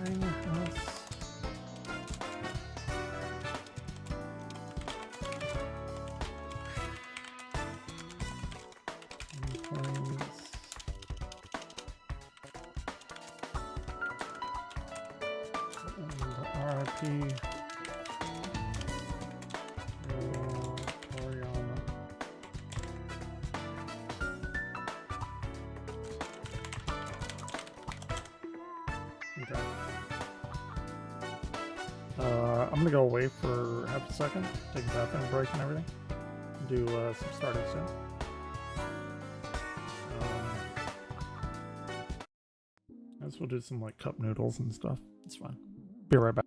in your house. RIP Toriyama. Okay. I'm gonna go away for half a second, take a bathroom break and everything. Do some starting soon. I guess we'll do some like cup noodles and stuff. It's fine. Be right back.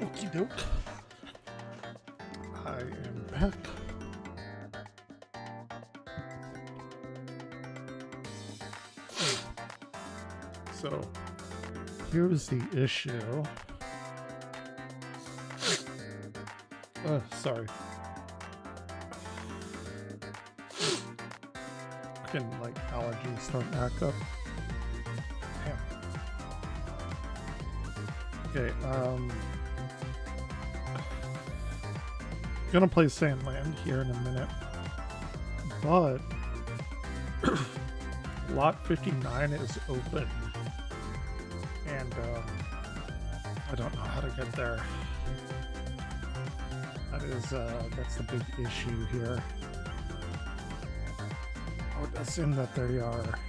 Okie doke. I am back. So, here's the issue. Sorry. Fucking, like, allergies starting to act up. Damn. Okay, gonna play Sandland here in a minute, but lot 59 is open, and I don't know how to get there. That's the big issue here. I would assume that they are.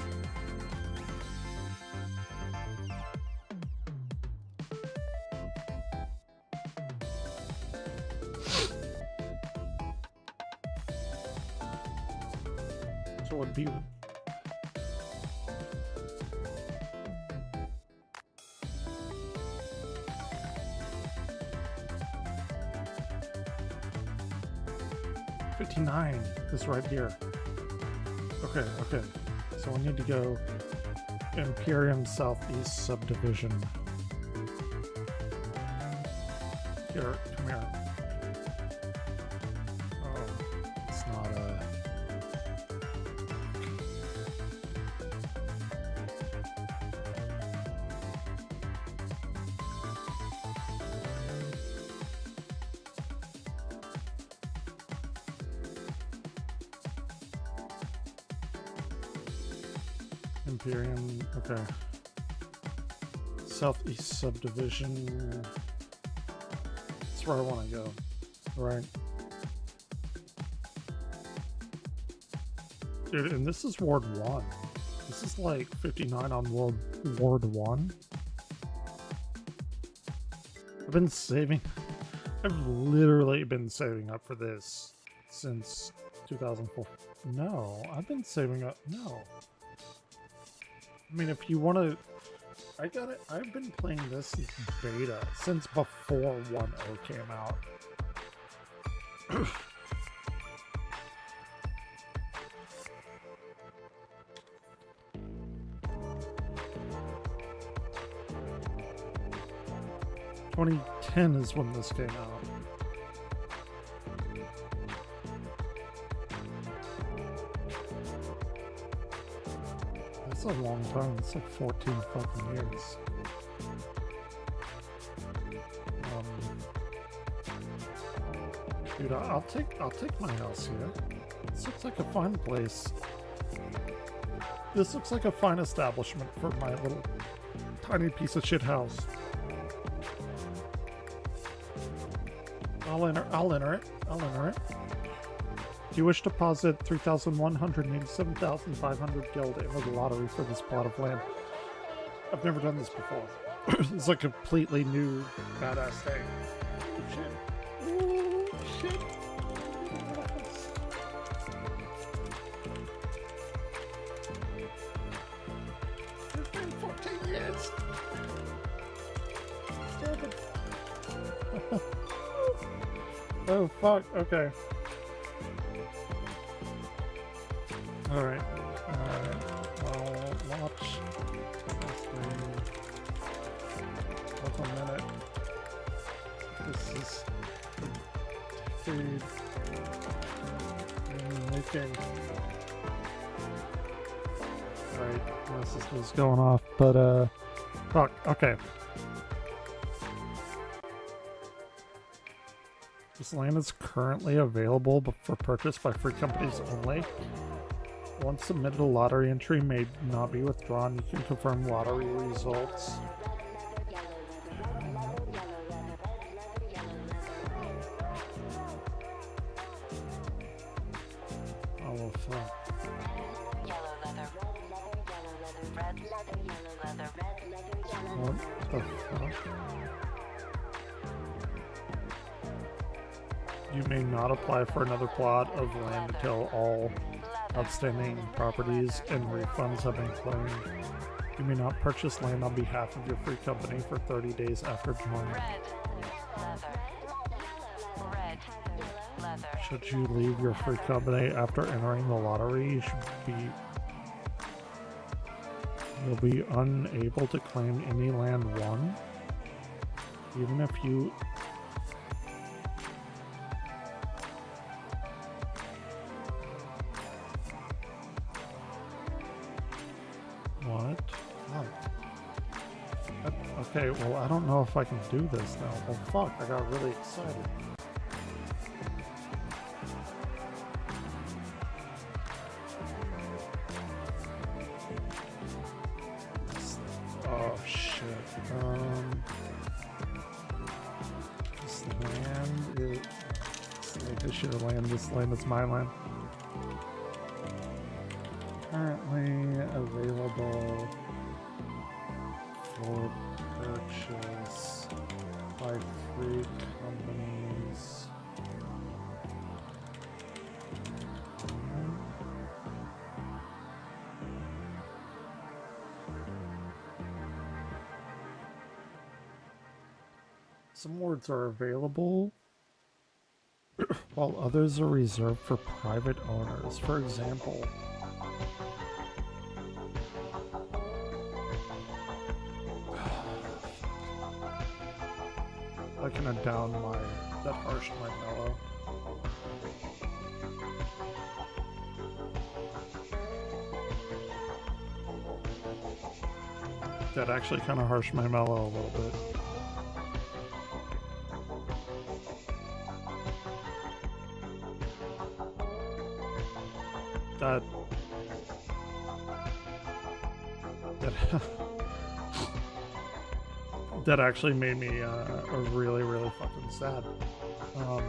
So it would be $59 is right here. Okay. So we need to go Imperium Southeast Subdivision. Here, come here. Oh, it's not a... Imperium, okay. Southeast Subdivision. That's where I want to go. Right. Dude, and this is Ward 1. This is like 59 on Ward 1. I've literally been saving up for this since 2004. No, I've been saving up. No. I mean, if you want to, I've been playing this since beta, since before 1.0 came out. (2010) is when this came out. That's a long time. It's like 14 fucking years. Dude, I'll take my house here. This looks like a fine place. This looks like a fine establishment for my little tiny piece of shit house. I'll enter it. Do you wish to deposit 3,187,500 geld into the lottery for this plot of land? I've never done this before. It's like a completely new badass thing. Oh, shit. Ooh, shit. It's been 14 years. Stop it. Oh, fuck. Okay. Alright. I'll watch. What's a minute? This is food making. Alright, this is what's going off, but fuck, okay. This land is currently available for purchase by free companies only. Once submitted, a lottery entry may not be withdrawn. You can confirm lottery results. Oh, fuck. What the fuck? You may not apply for another plot of land until all outstanding properties and refunds have been claimed. You may not purchase land on behalf of your free company for 30 days after joining. Should you leave your free company after entering the lottery, you'll be unable to claim any land won, even if you what? Fuck. Okay, well, I don't know if I can do this now. Well, fuck, I got really excited. Oh, shit. This land is... This should land. This land is my land. Currently available for purchase by free companies. Some words are available, while others are reserved for private owners. For example, I can have down that harsh my mellow. That actually kind of harshed my mellow a little bit. That actually made me really, really fucking sad. Oh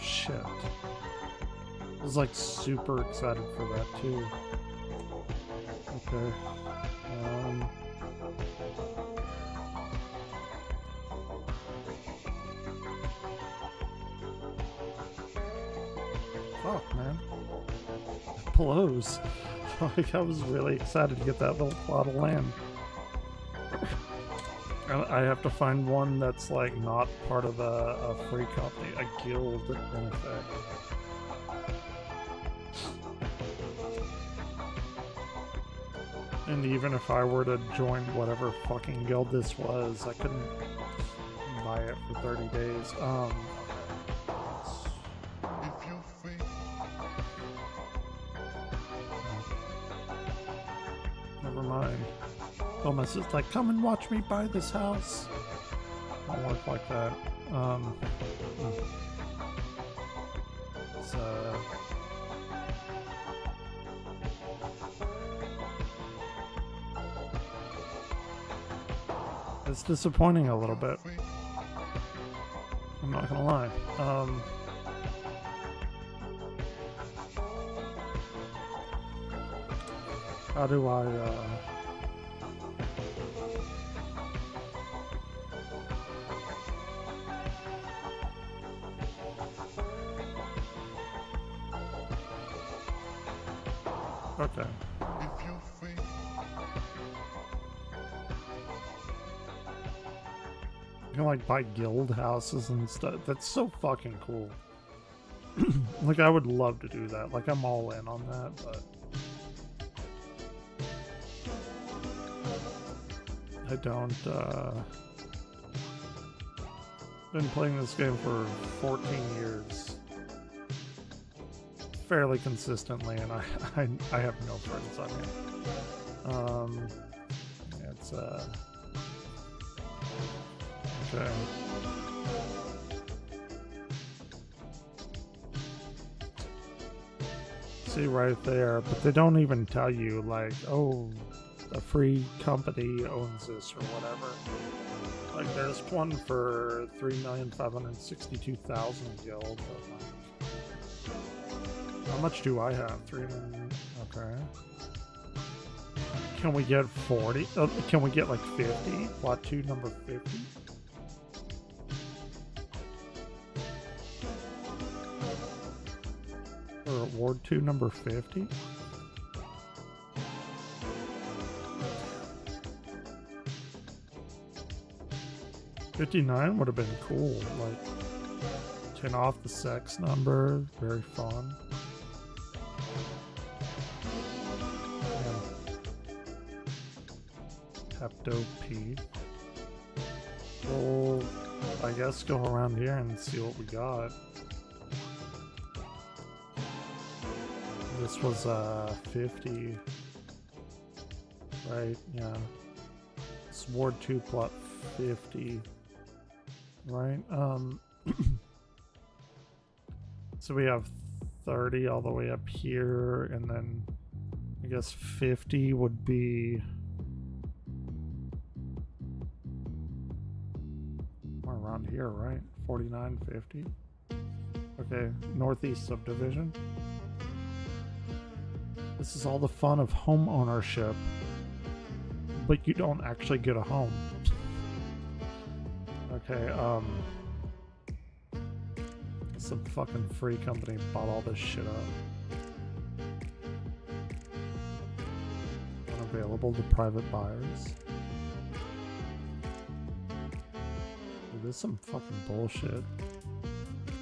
shit. I was like super excited for that too. Okay. Fuck, man. It blows. Like, I was really excited to get that little plot of land. I have to find one that's like not part of a free company, a guild in effect. And even if I were to join whatever fucking guild this was, I couldn't buy it for 30 days. Never mind. Thomas is like, come and watch me buy this house. Don't work like that. It's disappointing a little bit. I'm not gonna lie. How do I, okay. You can like buy guild houses and stuff. That's so fucking cool. Like, I would love to do that. Like, I'm all in on that, but I don't, been playing this game for 14 years. Fairly consistently, and I have no friends on here. It's, okay. See right there, but they don't even tell you, like, oh, a free company owns this or whatever. Like, there's one for 3,562,000 gil. How much do I have? 3 million. Okay. Can we get 40? Can we get like 50? Plot 2, number 50? Or Ward 2, number 50? 59 would have been cool. Like, turn off the sex number. Very fun. Pepto P. We'll, I guess, go around here and see what we got. This was 50. Right, yeah. Sword 2 plot 50. Right? So we have 30 all the way up here, and then I guess 50 would be around here, right? 49, 50. Okay, Northeast Subdivision. This is all the fun of home ownership, but you don't actually get a home. Okay, some fucking free company bought all this shit up. Unavailable to private buyers. Dude, this is some fucking bullshit.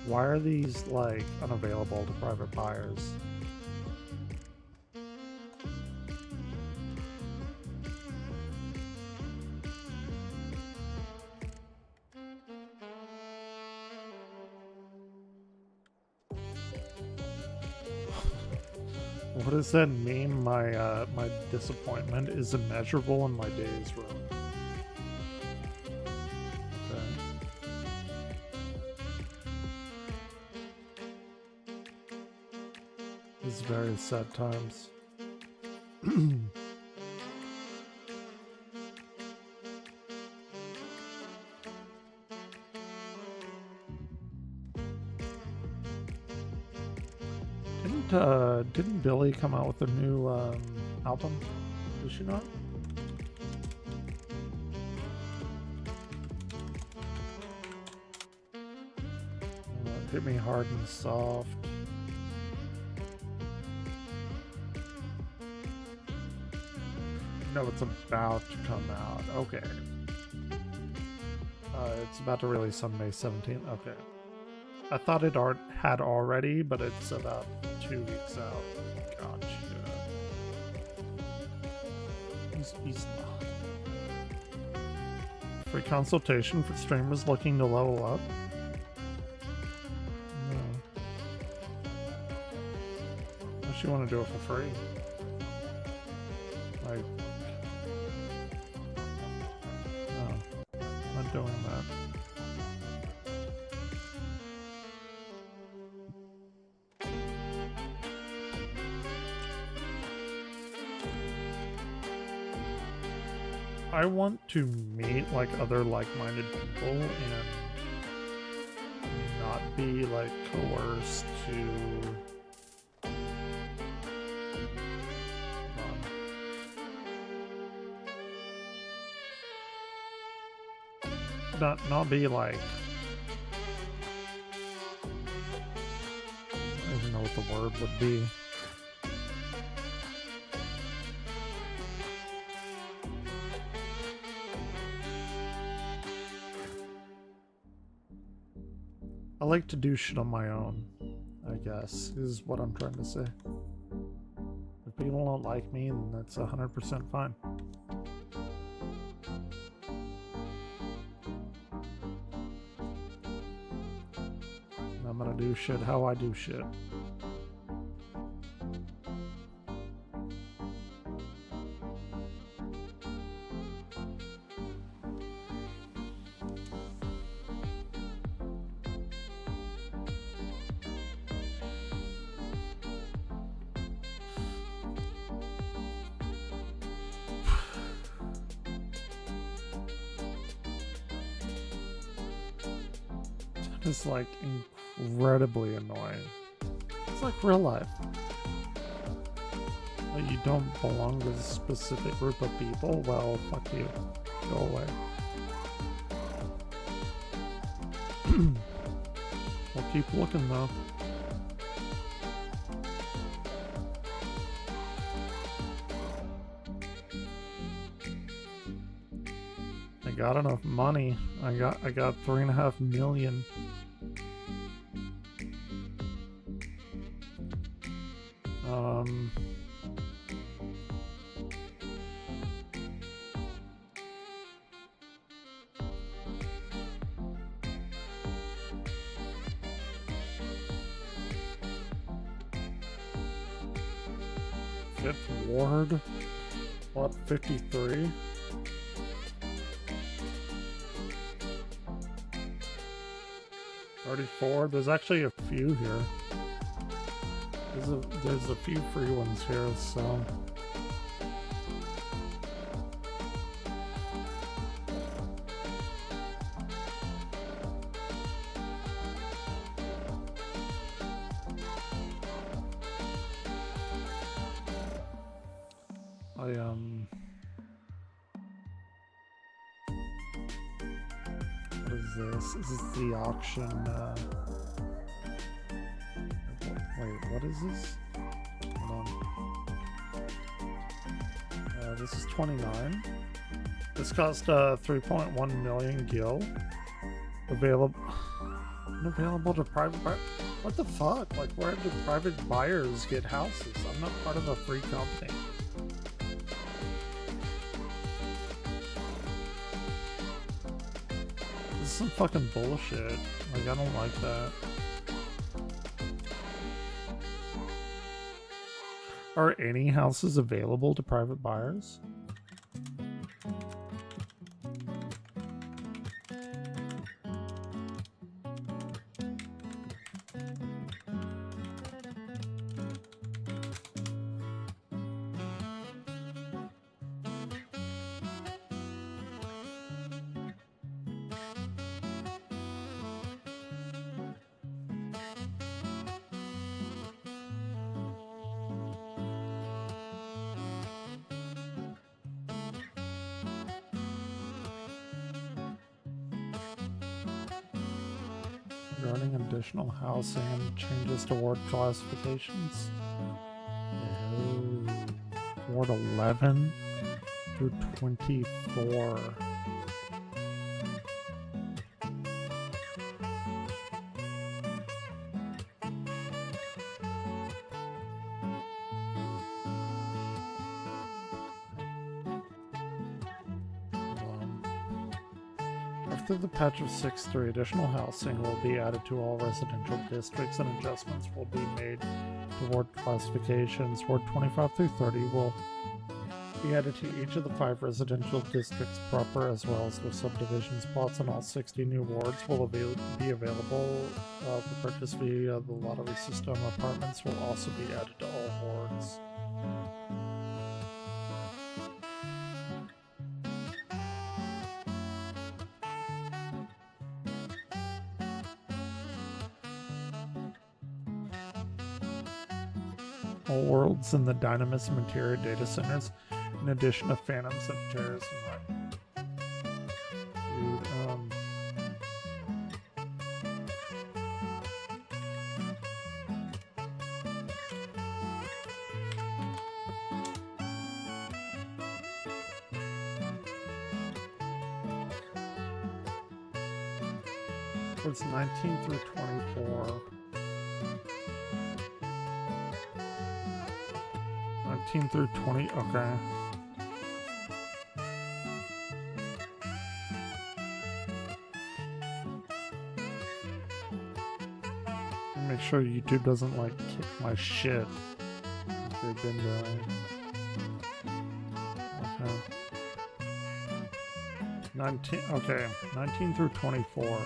Why are these, like, unavailable to private buyers? What does that mean? My disappointment is immeasurable and my day is ruined. Okay. These very sad times. Didn't Billy come out with a new album? Did she not? Hit Me Hard and Soft. No, it's about to come out. Okay. It's about to release on May 17th. Okay. I thought it had already, but it's about 2 weeks out. Gotcha. He's not. Free consultation for streamers looking to level up. No. Unless you want to do it for free. Like, no, I'm not doing that. I want to meet like other like-minded people and not be like coerced to not be like, I don't even know what the word would be. I like to do shit on my own, I guess, is what I'm trying to say. If people don't like me, then that's 100% fine. And I'm gonna do shit how I do shit. It's like incredibly annoying. It's like real life. Like you don't belong to a specific group of people, well, fuck you. Go away. We'll keep looking though. I got enough money. I got 3.5 million. Fifth Ward, what, 53? There's actually a few here. There's a few free ones here, so. What is this? Is this the auction? Wait, what is this? Hold on. This is 29. This cost 3.1 million gil. Unavailable to private buyers. What the fuck? Like, where do private buyers get houses? I'm not part of a free company. This is some fucking bullshit. Like, I don't like that. Are any houses available to private buyers? Regarding additional housing and changes to ward classifications. Oh, Ward 11 through 24. After the patch of 6.3, additional housing will be added to all residential districts and adjustments will be made to ward classifications. Ward 25 through 30 will be added to each of the 5 residential districts proper, as well as their subdivisions. Plots in all 60 new wards will be available for purchase via the lottery system. Apartments will also be added to all wards. All worlds in the Dynamis and Materia data centers, in addition to Phantom Cemeteries and It's 19 through 24. 19 through 20, okay. Make sure YouTube doesn't like kick my shit like they've been doing. Okay. 19, okay, 19 through 24.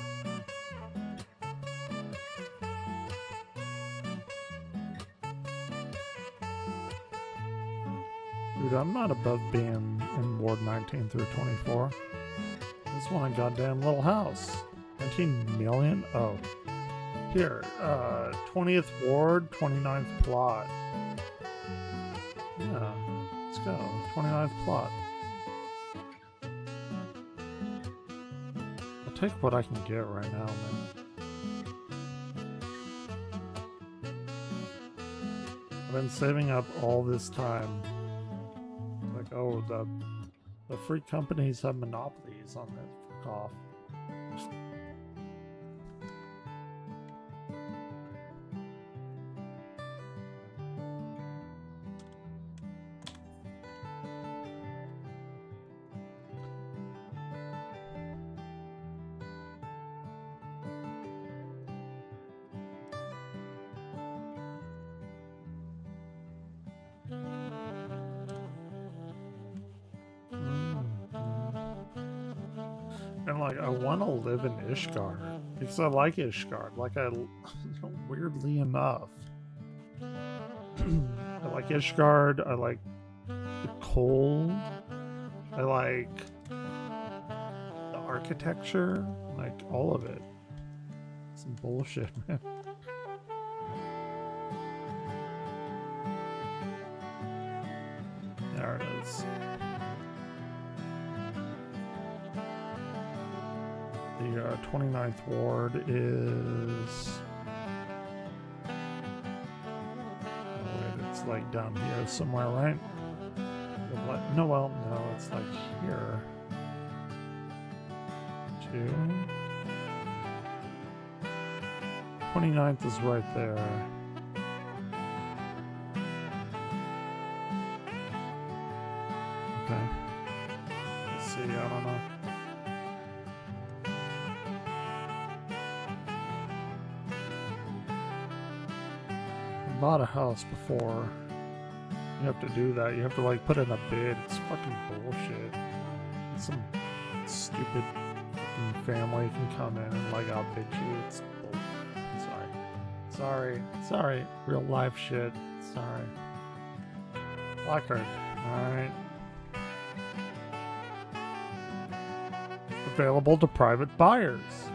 Dude, I'm not above being in Ward 19 through 24. This one a goddamn little house. 19 million? Oh. Here, 20th Ward, 29th plot. Yeah, let's go. 29th plot. I'll take what I can get right now, man. I've been saving up all this time. Like, oh, the The free companies have monopolies on this. Fuck off. And like, I want to live in Ishgard because I like Ishgard. Like, weirdly enough, I like Ishgard. I like the cold. I like the architecture. Like all of it. Some bullshit, man. There it is. The 29th ward is... Oh wait, it's like down here somewhere, right? No, well, no, it's like here. 2. 29th is right there. Okay. Let's see, I don't know. Bought a house before. You have to do that. You have to like put in a bid. It's fucking bullshit. Some stupid fucking family can come in and like outbid you. It's bullshit. Sorry. Real life shit. Sorry. Placard. Alright. Available to private buyers.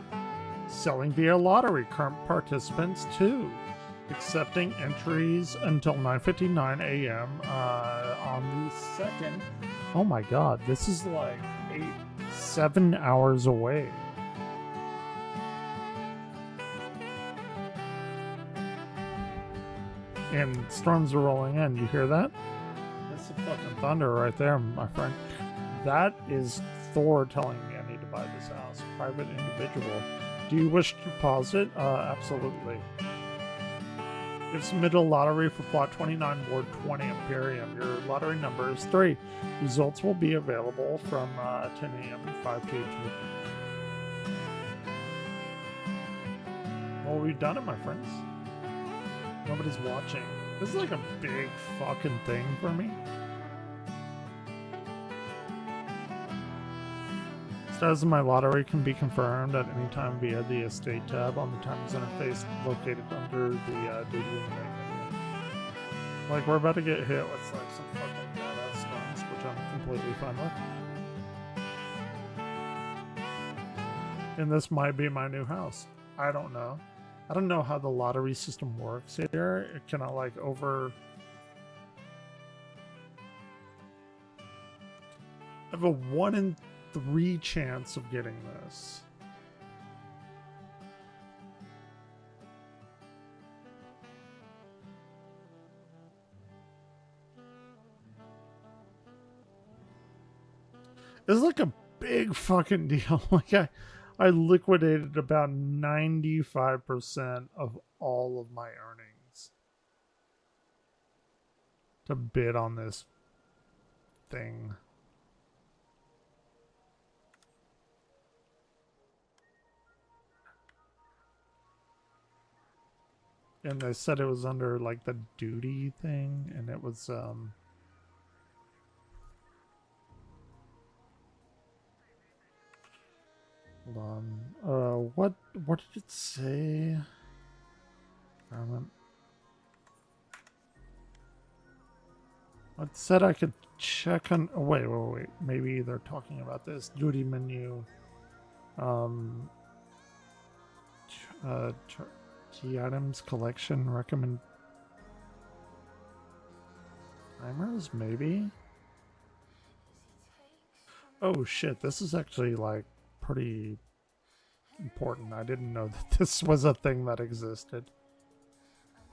Selling via lottery. Current participants too. Accepting entries until 9:59 a.m. On the 2nd. Oh my god, this is like 7 hours away. And storms are rolling in. You hear that? That's the fucking thunder right there, my friend. That is Thor telling me I need to buy this house. Private individual. Do you wish to deposit? Absolutely. You've submitted a lottery for plot 29, ward 20, Imperium. Your lottery number is 3. Results will be available from 10 a.m. to 5 p.m. Well, we've done it, my friends. Nobody's watching. This is like a big fucking thing for me. Status of my lottery can be confirmed at any time via the estate tab on the timers interface located under the duty menu. Like, we're about to get hit with like some fucking badass storms, which I'm completely fine with. And this might be my new house. I don't know. I don't know how the lottery system works here. It cannot like over... I have a 1 in 3 chance of getting this. It's like a big fucking deal. Like I liquidated about 95% of all of my earnings to bid on this thing. And they said it was under like the duty thing, and it was hold on. What did it say? It said I could check on... Oh, wait. Maybe they're talking about this. Duty menu. Key items, collection, recommend... Timers, maybe? Oh shit, this is actually like pretty important. I didn't know that this was a thing that existed.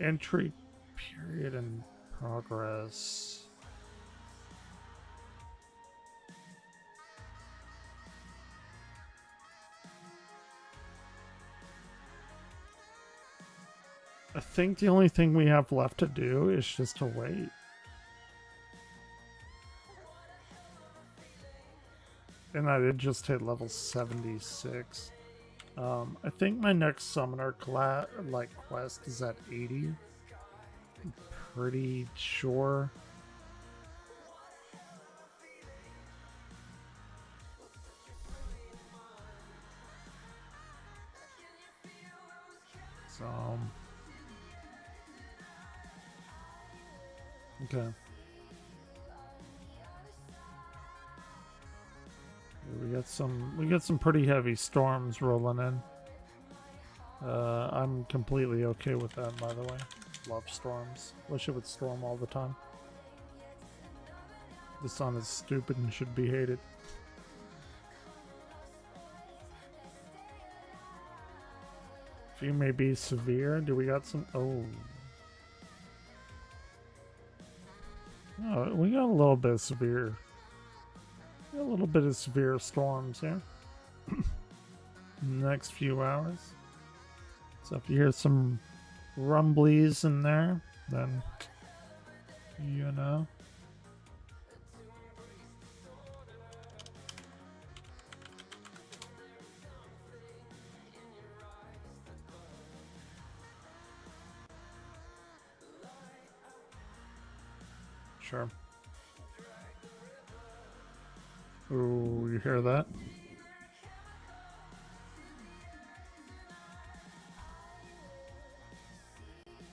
Entry period in progress. I think the only thing we have left to do is just to wait. And I did just hit level 76. I think my next summoner quest is at 80. I'm pretty sure. So okay. We got some pretty heavy storms rolling in. I'm completely okay with that, by the way. Love storms. Wish it would storm all the time. The sun is stupid and should be hated. Few may be severe. Do we got some? Oh. Oh, we got a little bit of severe. A little bit of severe storms here. In the next few hours. So if you hear some rumblies in there, then you know. Sure. Ooh, you hear that?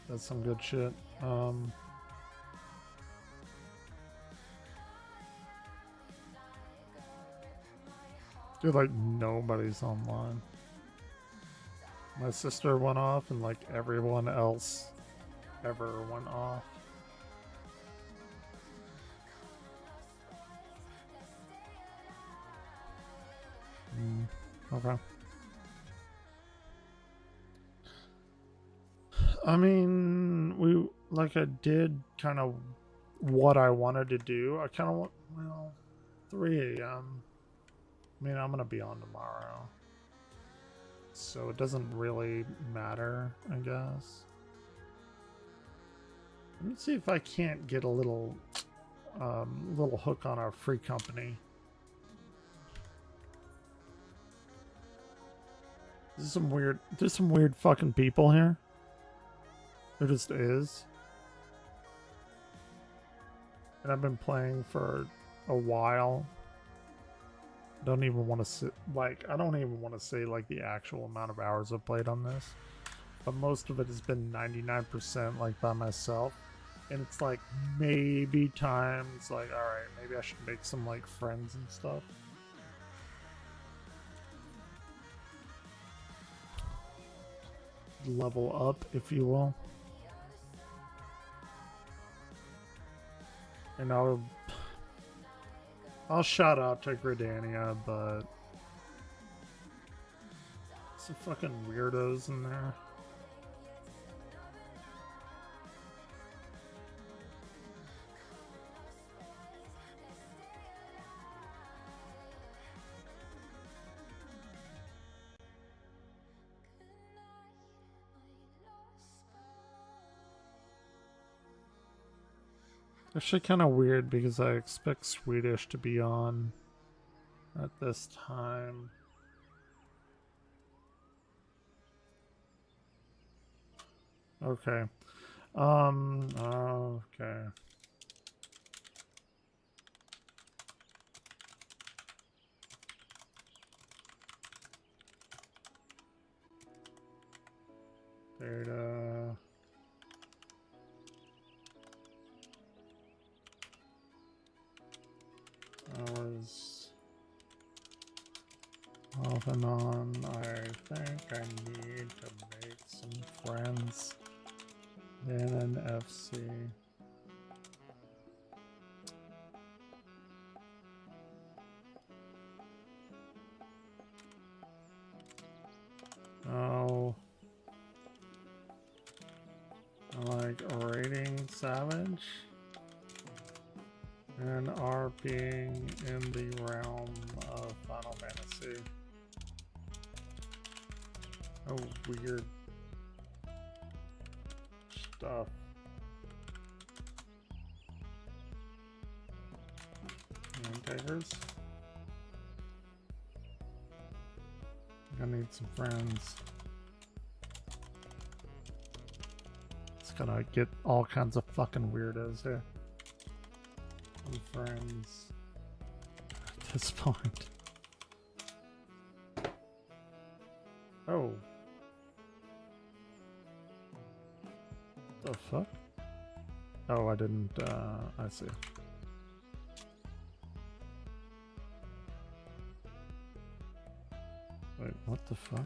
That's some good shit. Dude, like nobody's online. My sister went off and like everyone else ever went off. Okay. I mean, I did kind of what I wanted to do. I kind of want, well, 3 a.m. I mean, I'm going to be on tomorrow. So it doesn't really matter, I guess. Let me see if I can't get a little hook on our free company. There's some weird fucking people here. There just is. And I've been playing for a while. Don't even want to sit, like, I don't even want to say like the actual amount of hours I've played on this. But most of it has been 99% like by myself. And it's like maybe times like, alright, maybe I should make some like friends and stuff. Level up, if you will. And I'll shout out to Gridania, but some fucking weirdos in there. Actually kind of weird because I expect Swedish to be on at this time. Okay. Okay. Data. Hours off and on. I think I need to make some friends in an FC. Oh, I like raiding Savage and RPing in the realm of Final Fantasy. Oh, weird. stuff. Takers. I'm gonna need some friends. It's gonna get all kinds of fucking weirdos here. Some friends. At this point. Oh. The fuck? Oh, I didn't, I see. Wait, what the fuck?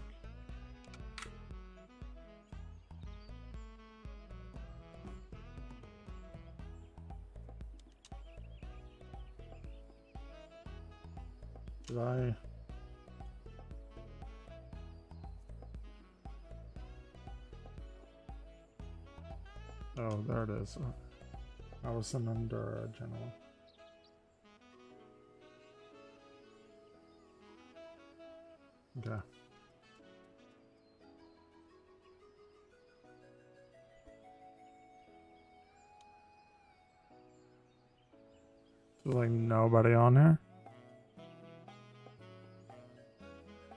Did I... Oh, there it is. I was in under general. Okay. There's like nobody on here.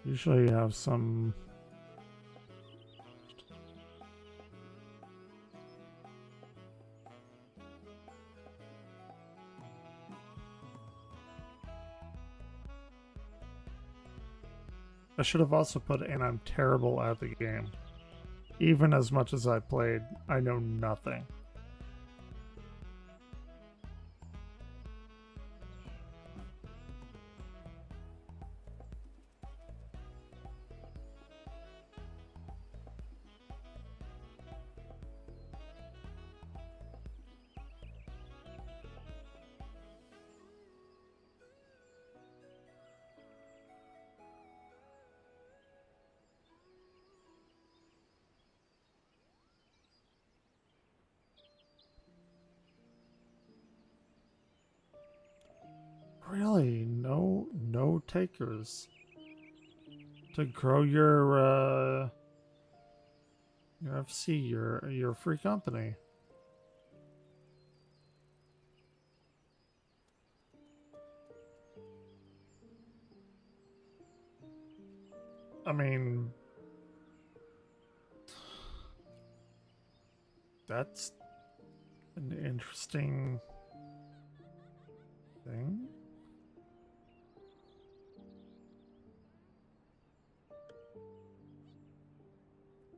Usually you have some... I should have also put in I'm terrible at the game. Even as much as I played, I know nothing. Really? No takers to grow your FC, your free company. I mean, that's an interesting thing.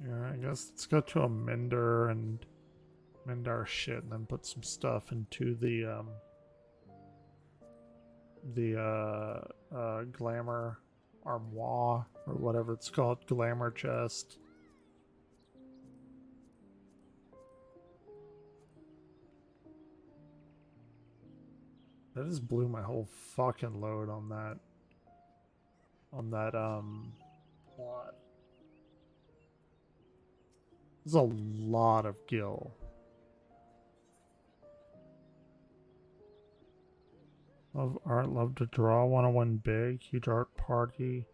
Yeah, I guess let's go to a mender and mend our shit, and then put some stuff into the glamour armoire or whatever it's called, glamour chest. That just blew my whole fucking load on that plot. There's a lot of gil. Love art, love to draw, 101 big, huge art party.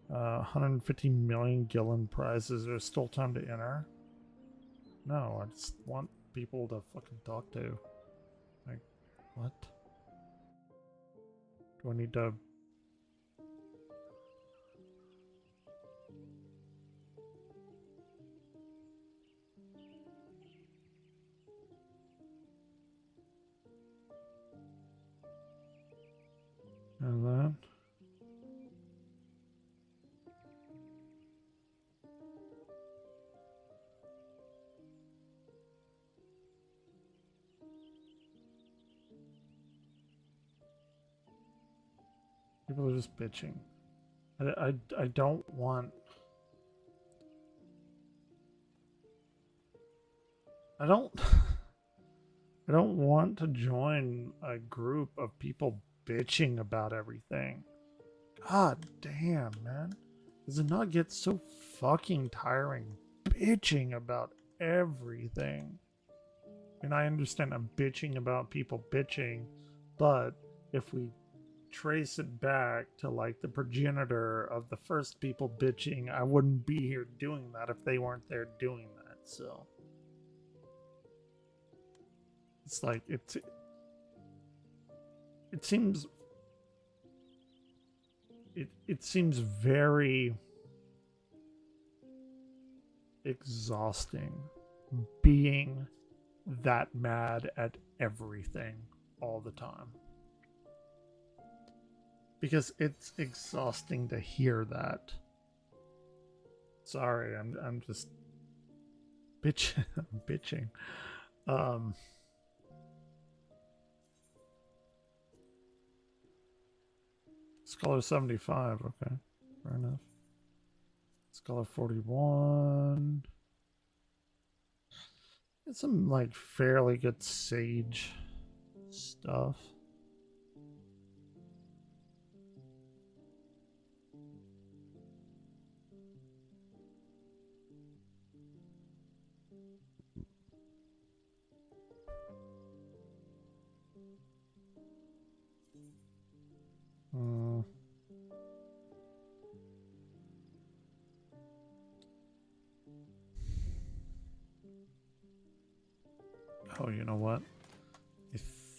150 million Gillen prizes. There's still time to enter. No, I just want people to fucking talk to. Like, what? Do I need to... And then... People are just bitching. I don't want... I don't want to join a group of people bitching about everything. God damn, man. Does it not get so fucking tiring bitching about everything? And I understand I'm bitching about people bitching, but if we trace it back to like the progenitor of the first people bitching, I wouldn't be here doing that if they weren't there doing that, so... It's like it seems it seems very exhausting being that mad at everything all the time. Because it's exhausting to hear that. Sorry, I'm just bitching. Scholar 75, okay. Fair enough. Scholar 41. It's some like fairly good sage stuff. Oh, you know what? I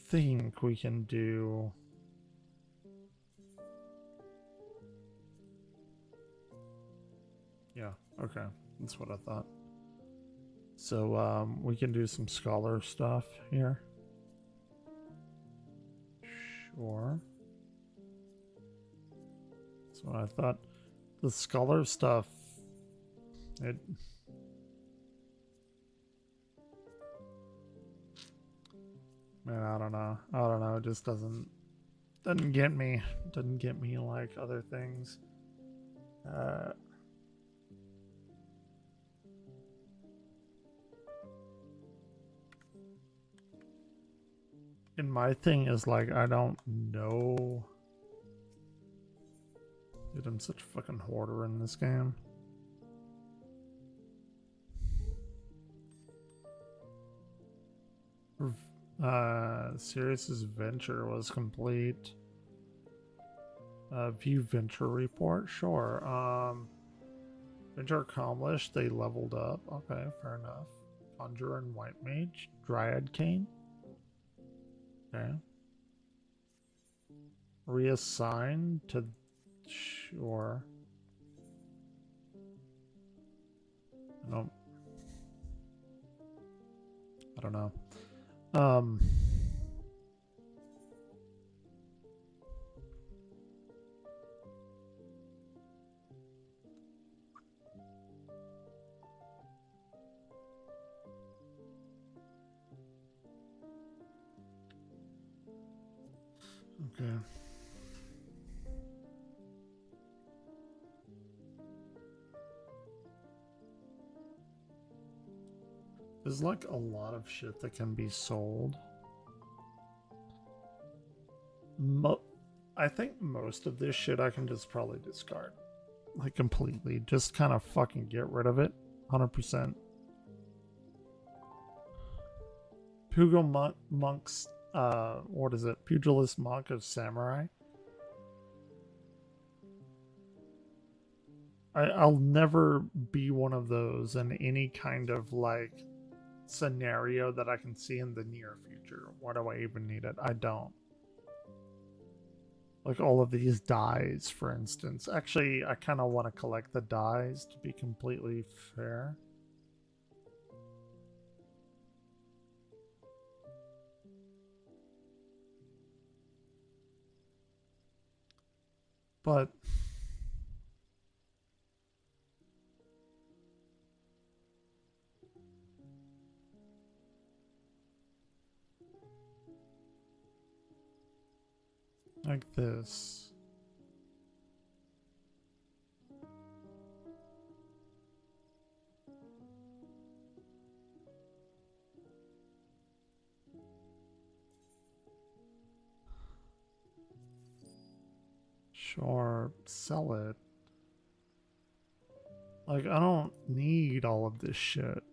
think we can do... Yeah, okay. That's what I thought. So, we can do some scholar stuff here. Sure. That's what I thought. The scholar stuff... Man, I don't know. It just doesn't get me. Doesn't get me like other things. And my thing is like, I don't know. Dude, I'm such a fucking hoarder in this game. Sirius's venture was complete. View venture report, sure. Venture accomplished, they leveled up. Okay, fair enough. Conjurer and White Mage, Dryad Cane. Okay. Reassign to... Sure. I don't know. Okay. There's like a lot of shit that can be sold. I think most of this shit I can just probably discard. Like completely. Just kind of fucking get rid of it. 100%. Pugil Monk's, what is it? Pugilist Monk of Samurai. I'll never be one of those in any kind of like scenario that I can see in the near future. Why do I even need it? I don't. Like all of these dies, for instance. Actually, I kind of want to collect the dies, to be completely fair. But... like this. Sure, sell it. Like, I don't need all of this shit.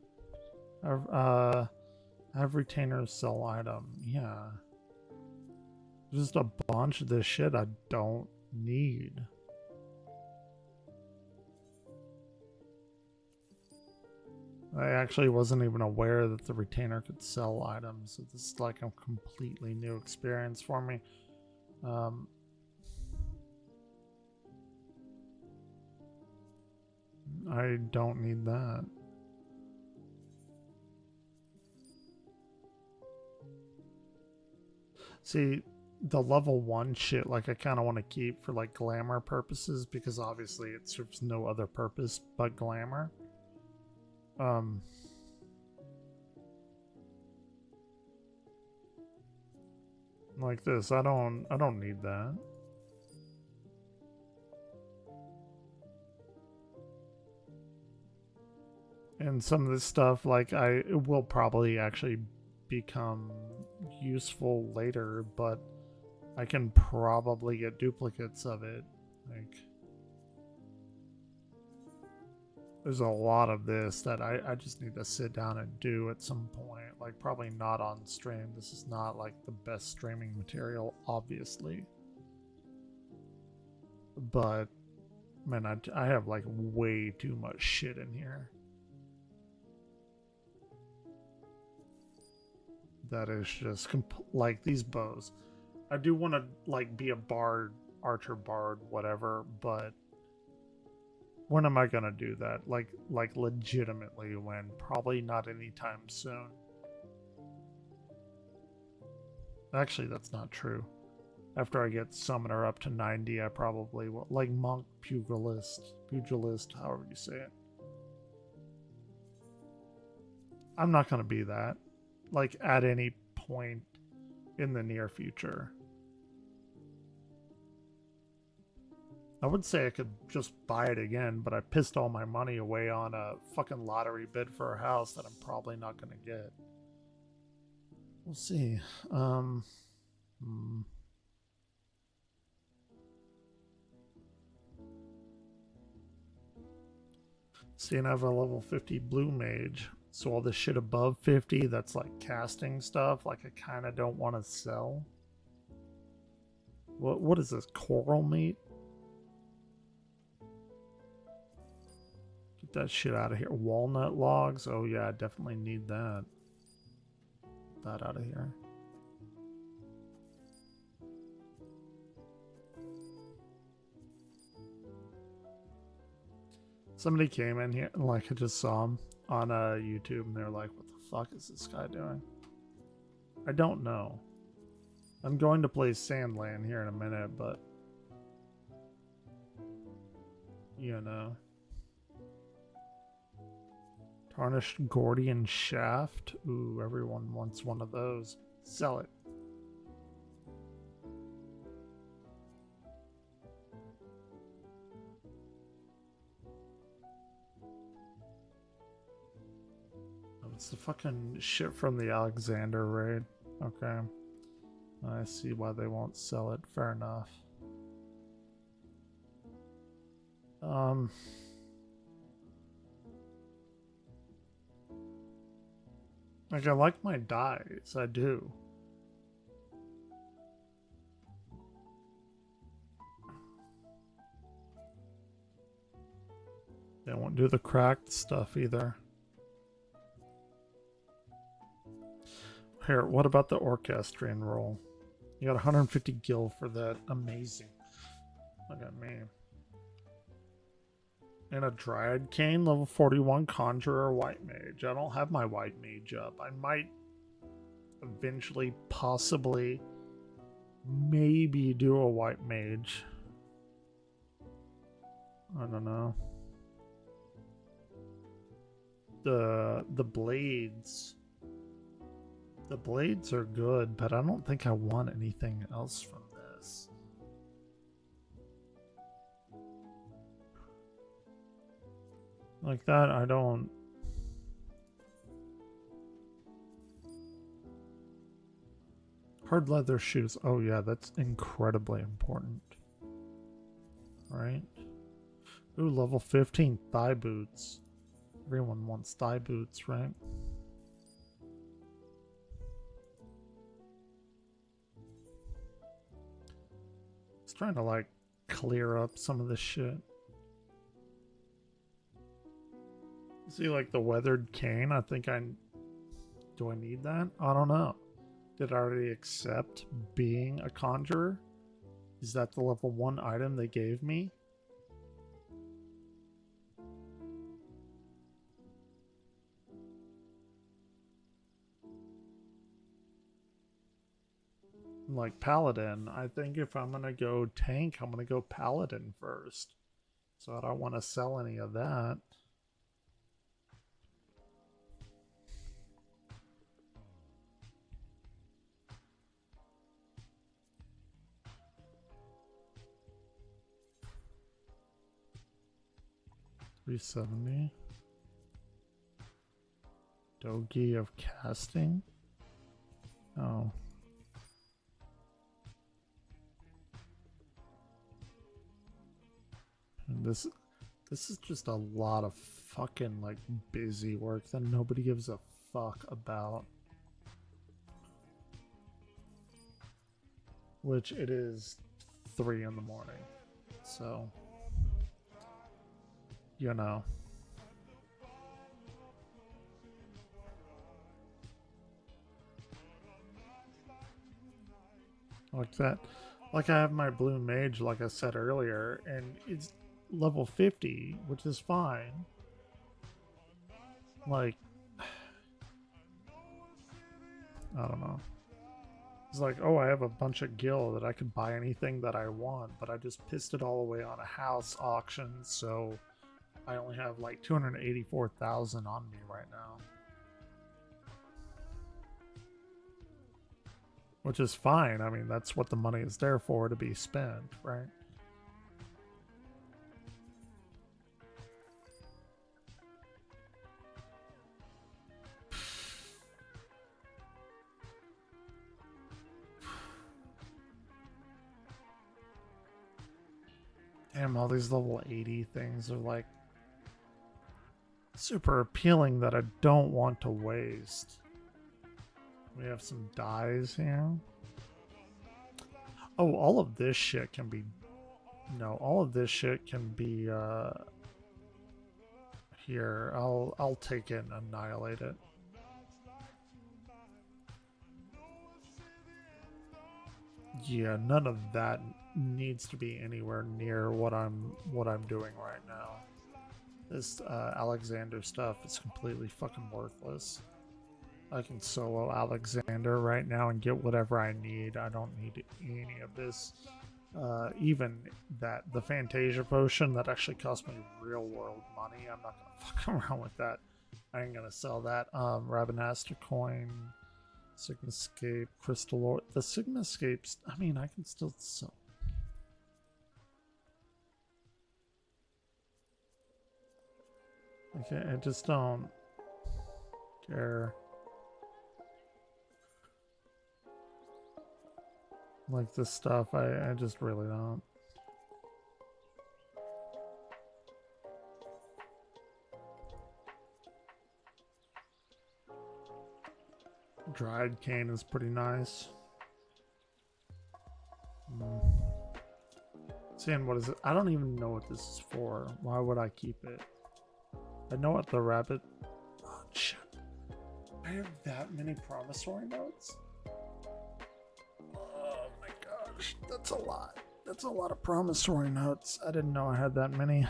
Have retainers sell item. Yeah. Just a bunch of this shit I don't need. I actually wasn't even aware that the retainer could sell items. So this is like a completely new experience for me. I don't need that. See, the level 1 shit, like, I kind of want to keep for, like, glamour purposes, because obviously it serves no other purpose but glamour. Like this, I don't need that. And some of this stuff, like, it will probably actually become useful later, but I can probably get duplicates of it. Like, there's a lot of this that I just need to sit down and do at some point. Like, probably not on stream. This is not like the best streaming material, obviously. But, man, I have like way too much shit in here. That is just like these bows. I do want to like be a bard, archer bard, whatever, but when am I gonna do that? Like legitimately when? Probably not anytime soon. Actually, that's not true. After I get summoner up to 90, I probably will. Like monk, pugilist, however you say it. I'm not gonna be that. Like at any point in the near future. I would say I could just buy it again, but I pissed all my money away on a fucking lottery bid for a house that I'm probably not going to get. We'll see. See, and I have a level 50 blue mage. So all this shit above 50, that's like casting stuff, like I kind of don't want to sell. What is this? Coral meat? Get that shit out of here. Walnut logs? Oh yeah, I definitely need that. That out of here. Somebody came in here, and like I just saw him on YouTube, and they're like, "What the fuck is this guy doing?" I don't know. I'm going to play Sandland here in a minute, but you know. Tarnished Gordian Shaft. Ooh, everyone wants one of those. Sell it. Oh, it's the fucking shit from the Alexander raid. Okay. I see why they won't sell it. Fair enough. Like, I like my dyes. I do. They won't do the cracked stuff either. Here, what about the orchestrion roll? You got 150 gil for that. Amazing. Look at me. And a Dryad Cane, level 41 Conjurer White Mage. I don't have my White Mage up. I might eventually, possibly, maybe do a White Mage. I don't know. The blades. The blades are good, but I don't think I want anything else from this. Like that, I don't. Hard leather shoes. Oh yeah, that's incredibly important. Right? Ooh, level 15 thigh boots. Everyone wants thigh boots, right? Just trying to like clear up some of this shit. See, like the weathered cane, I think I... Do I need that? I don't know. Did I already accept being a conjurer? Is that the level 1 item they gave me? Like Paladin, I think if I'm gonna go tank, I'm gonna go Paladin first. So I don't want to sell any of that. $370. Dogi of casting? Oh. And this is just a lot of fucking like busy work that nobody gives a fuck about. Which it is 3 in the morning. So, you know. Like that. Like I have my blue mage, like I said earlier, and it's level 50, which is fine. Like, I don't know. It's like, oh, I have a bunch of gil that I could buy anything that I want, but I just pissed it all away on a house auction, so I only have like 284,000 on me right now. Which is fine. I mean, that's what the money is there for, to be spent, right? Damn, all these level 80 things are like super appealing that I don't want to waste. We have some dyes here. Oh, all of this shit can be... No, all of this shit can be, here. I'll take it and annihilate it. Yeah, none of that needs to be anywhere near what I'm doing right now. This Alexander stuff is completely fucking worthless. I can solo Alexander right now and get whatever I need. I don't need any of this. Even the Fantasia potion that actually cost me real world money. I'm not gonna fuck around with that. I ain't gonna sell that. Rabinaster coin, Sigmascape, Crystal Ore. The Sigmascapes, I mean, I can still sell. Okay, I just don't care. Like this stuff, I just really don't. Dried cane is pretty nice. Seeing what is it? I don't even know what this is for. Why would I keep it? I know what the rabbit... Oh, shit. I have that many promissory notes? Oh my gosh, that's a lot. That's a lot of promissory notes. I didn't know I had that many.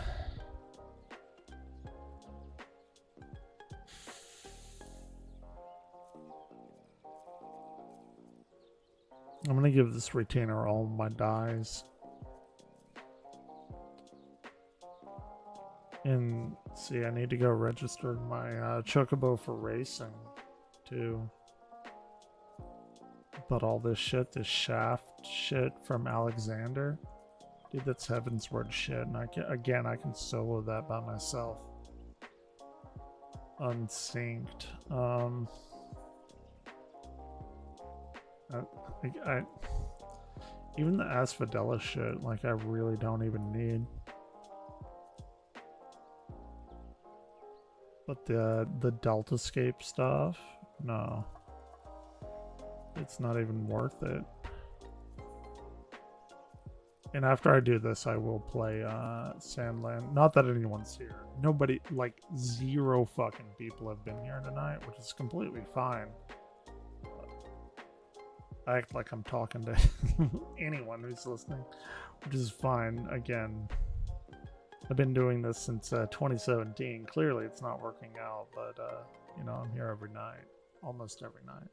I'm gonna give this retainer all my dies. And see, I need to go register my Chocobo for racing too. But all this shit, this shaft shit from Alexander, dude, that's Heaven's Word shit. And I can solo that by myself. Unsynced. Even the Asphodella shit, like I really don't even need. But the Deltascape stuff, no. It's not even worth it. And after I do this, I will play Sandland. Not that anyone's here. Nobody, like, 0 fucking people have been here tonight, which is completely fine. I act like I'm talking to anyone who's listening, which is fine. Again, I've been doing this since 2017. Clearly, it's not working out, but, you know, I'm here every night. Almost every night.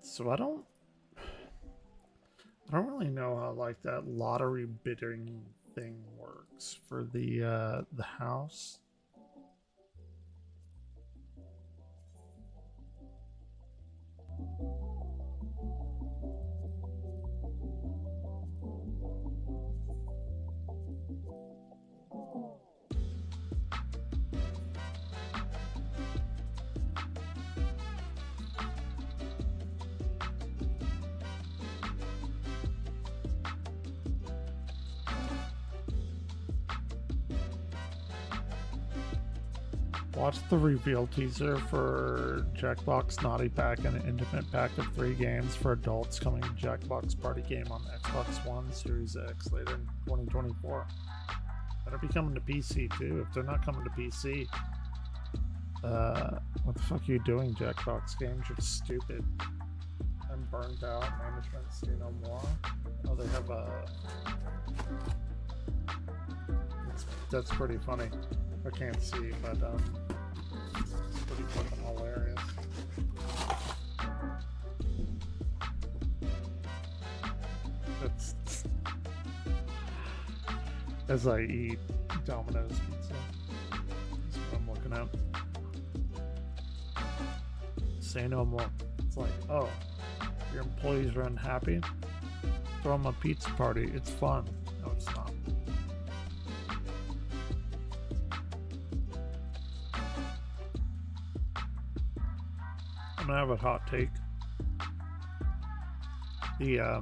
So I don't really know how like that lottery bidding thing works for the house. Watch the reveal teaser for Jackbox Naughty Pack and an intimate pack of 3 games for adults coming to Jackbox Party Game on Xbox One, Series X later in 2024. Better be coming to PC too. If they're not coming to PC, what the fuck are you doing, Jackbox Games? You're stupid. I'm burnt out. Management say no more. Oh, they have a... That's pretty funny. I can't see, but it's pretty fucking hilarious. That's as I eat Domino's pizza. That's what I'm looking at. Say no more. It's like, oh, your employees are unhappy? Throw them a pizza party. It's fun. No, it's not. I'm gonna have a hot take. The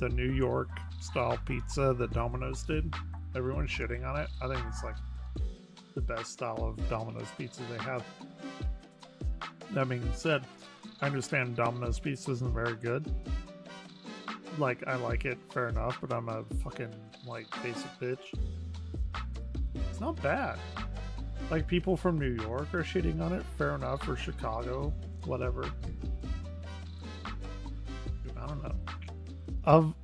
New York style pizza that Domino's did, everyone's shitting on it. I think it's like the best style of Domino's pizza they have. That being said, I understand Domino's pizza isn't very good. Like, I like it, fair enough, but I'm a fucking, like, basic bitch. It's not bad. Like, people from New York are shitting on it, fair enough, or Chicago, whatever. I don't know. Of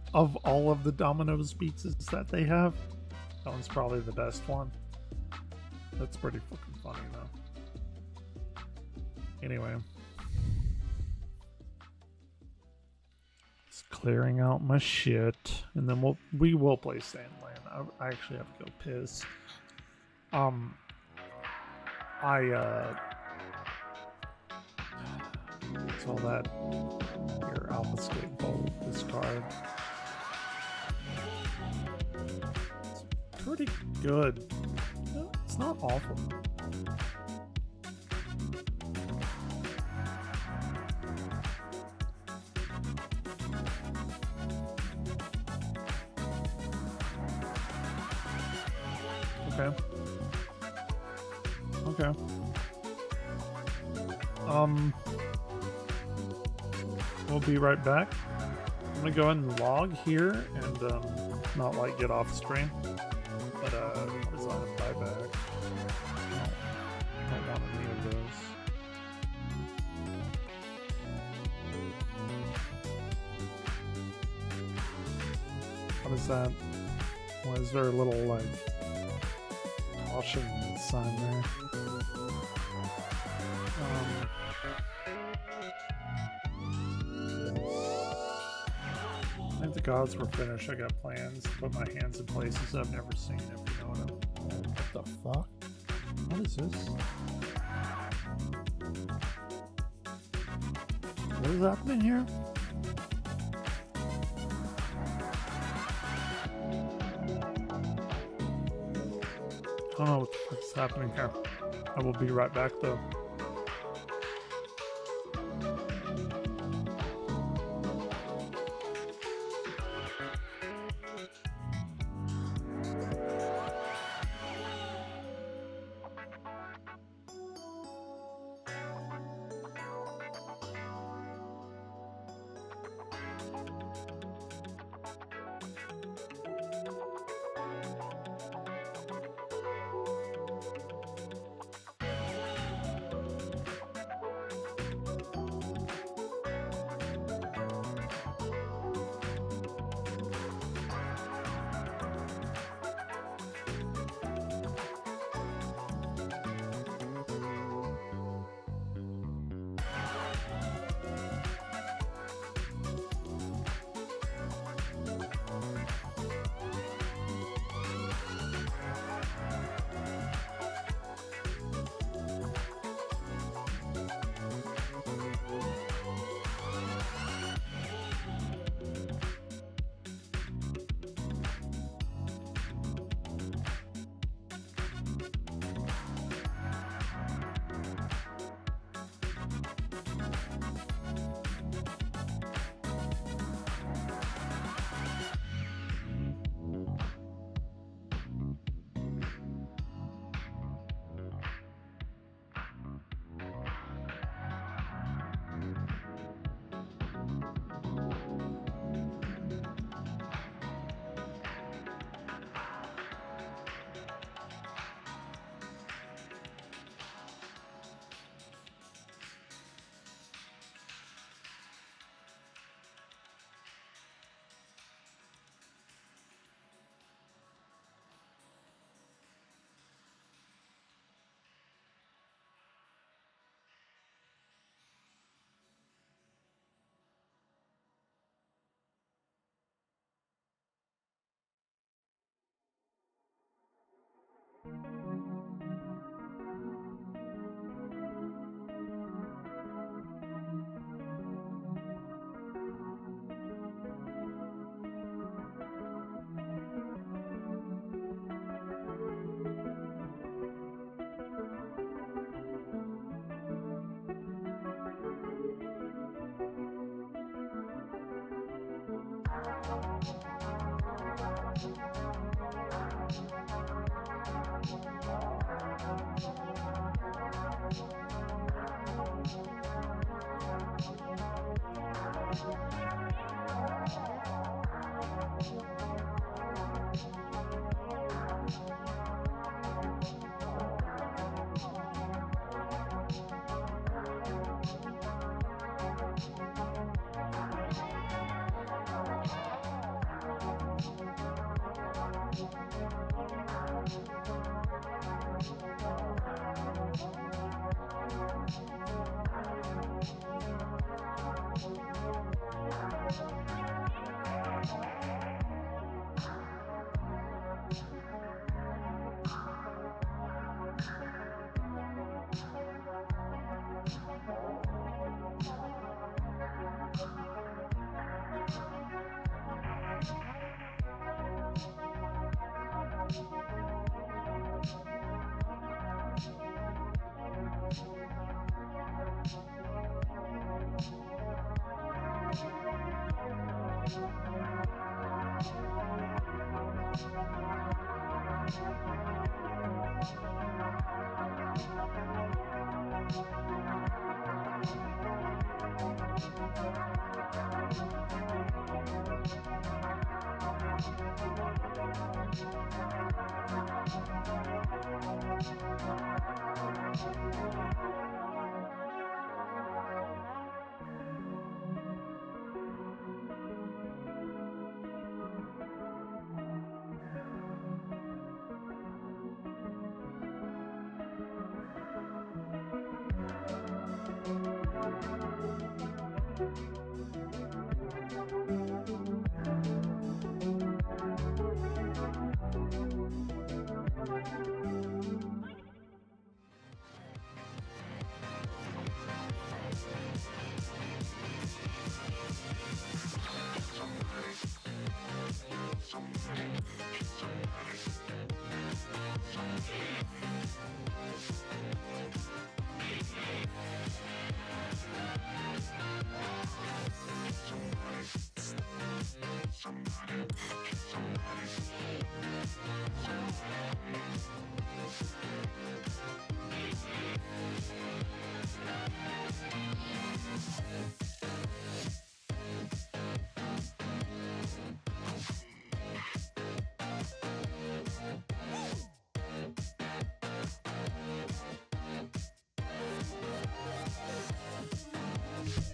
all of the Domino's pizzas that they have, that one's probably the best one. That's pretty fucking funny, though. Anyway. Just clearing out my shit, and then we will play Sandland. I actually have to go piss. What's all that? Your Alpha Skate Bowl discard. It's pretty good. It's not awful. Okay. Okay. We'll be right back. I'm gonna go ahead and log here and not like get off the stream. But design a buyback. I don't want any of those. What is that? Why is there a little like caution sign there? I think the gods were finished. I got plans to put my hands in places I've never seen, if you know what the fuck? What is this? What is happening here? I don't know what the fuck is happening here. I will be right back though.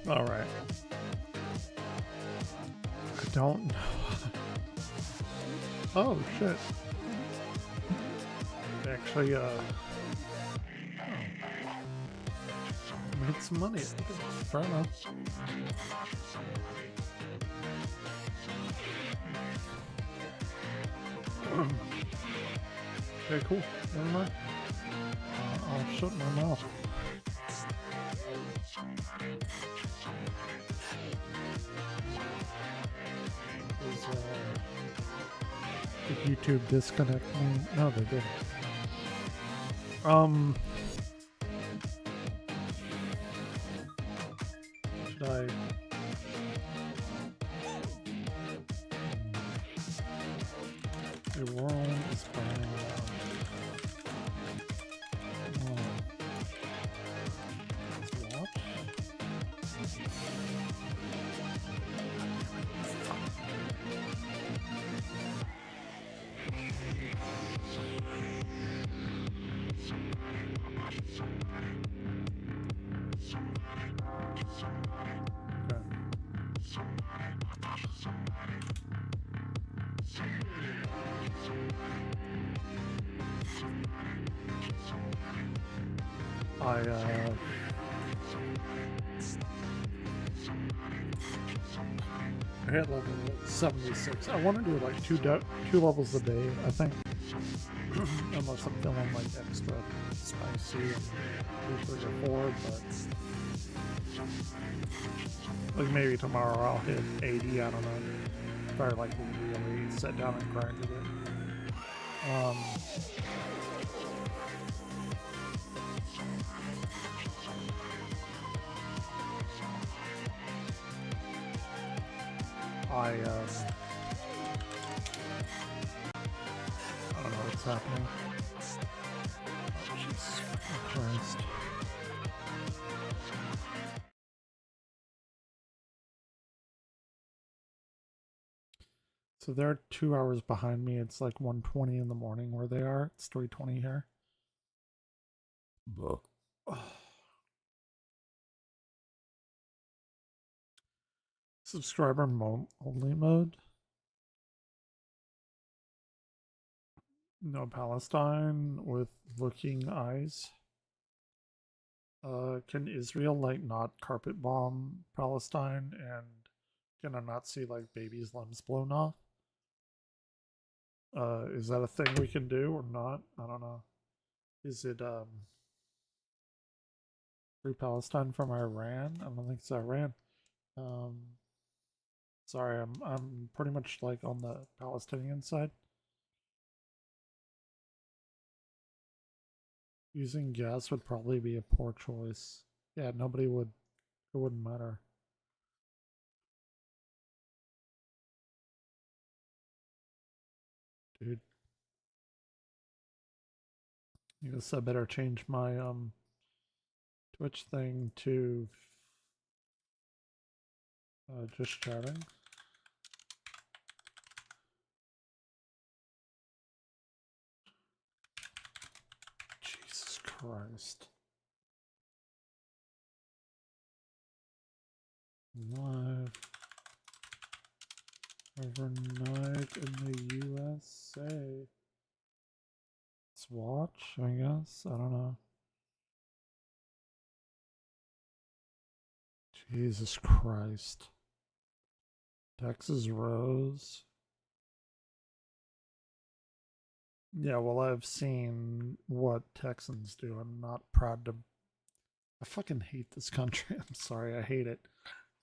All right. I don't know. Oh shit. Actually, made some money. Fair enough. Okay, cool. Never mind. I'll shut my mouth. Did YouTube disconnect me? No, they didn't. Should I? The world is burning down. Let's watch. I hit level 76. I want to do like two levels a day, I think. Unless I'm feeling like extra spicy and 2, 3, or 4, but like maybe tomorrow I'll hit 80, I don't know. If I like really sit down and grinded it. I don't know what's happening. Oh, Jesus Christ. So they're 2 hours behind me. It's like 1:20 in the morning where they are. It's 3:20 here. Subscriber only mode. No Palestine with looking eyes. Can Israel like not carpet bomb Palestine, and can I not see like babies' limbs blown off? Is that a thing we can do or not? I don't know. Is it free Palestine from Iran? I don't think it's Iran. Sorry, I'm pretty much like on the Palestinian side. Using gas would probably be a poor choice. Yeah, nobody would. It wouldn't matter. Dude. I guess I better change my Twitch thing to just chatting. Jesus Christ. Live overnight in the USA. Let's watch, I guess. I don't know. Jesus Christ. Texas rose. Yeah, well, I've seen what Texans do. I'm not proud to. I fucking hate this country. I'm sorry, I hate it.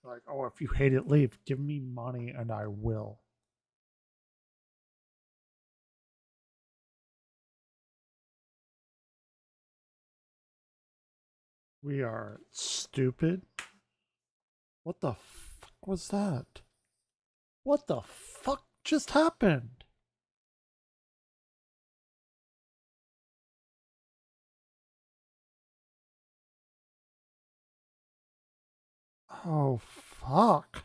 Like, oh, if you hate it, leave. Give me money and I will. We are stupid. What the fuck was that? What the fuck just happened? Oh, fuck.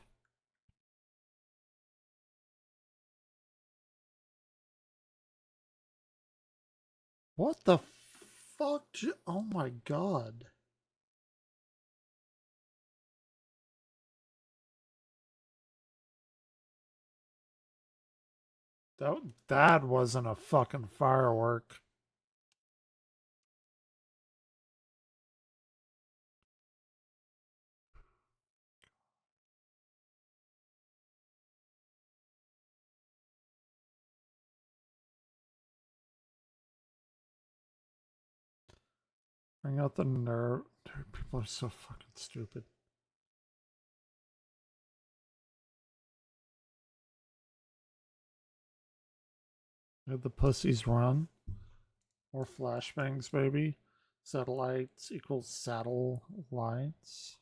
What the fuck? Oh my god. That wasn't a fucking firework. Bring out the nerve. Dude, people are so fucking stupid. Let the pussies run. More flashbangs, baby. Satellites equals satellites.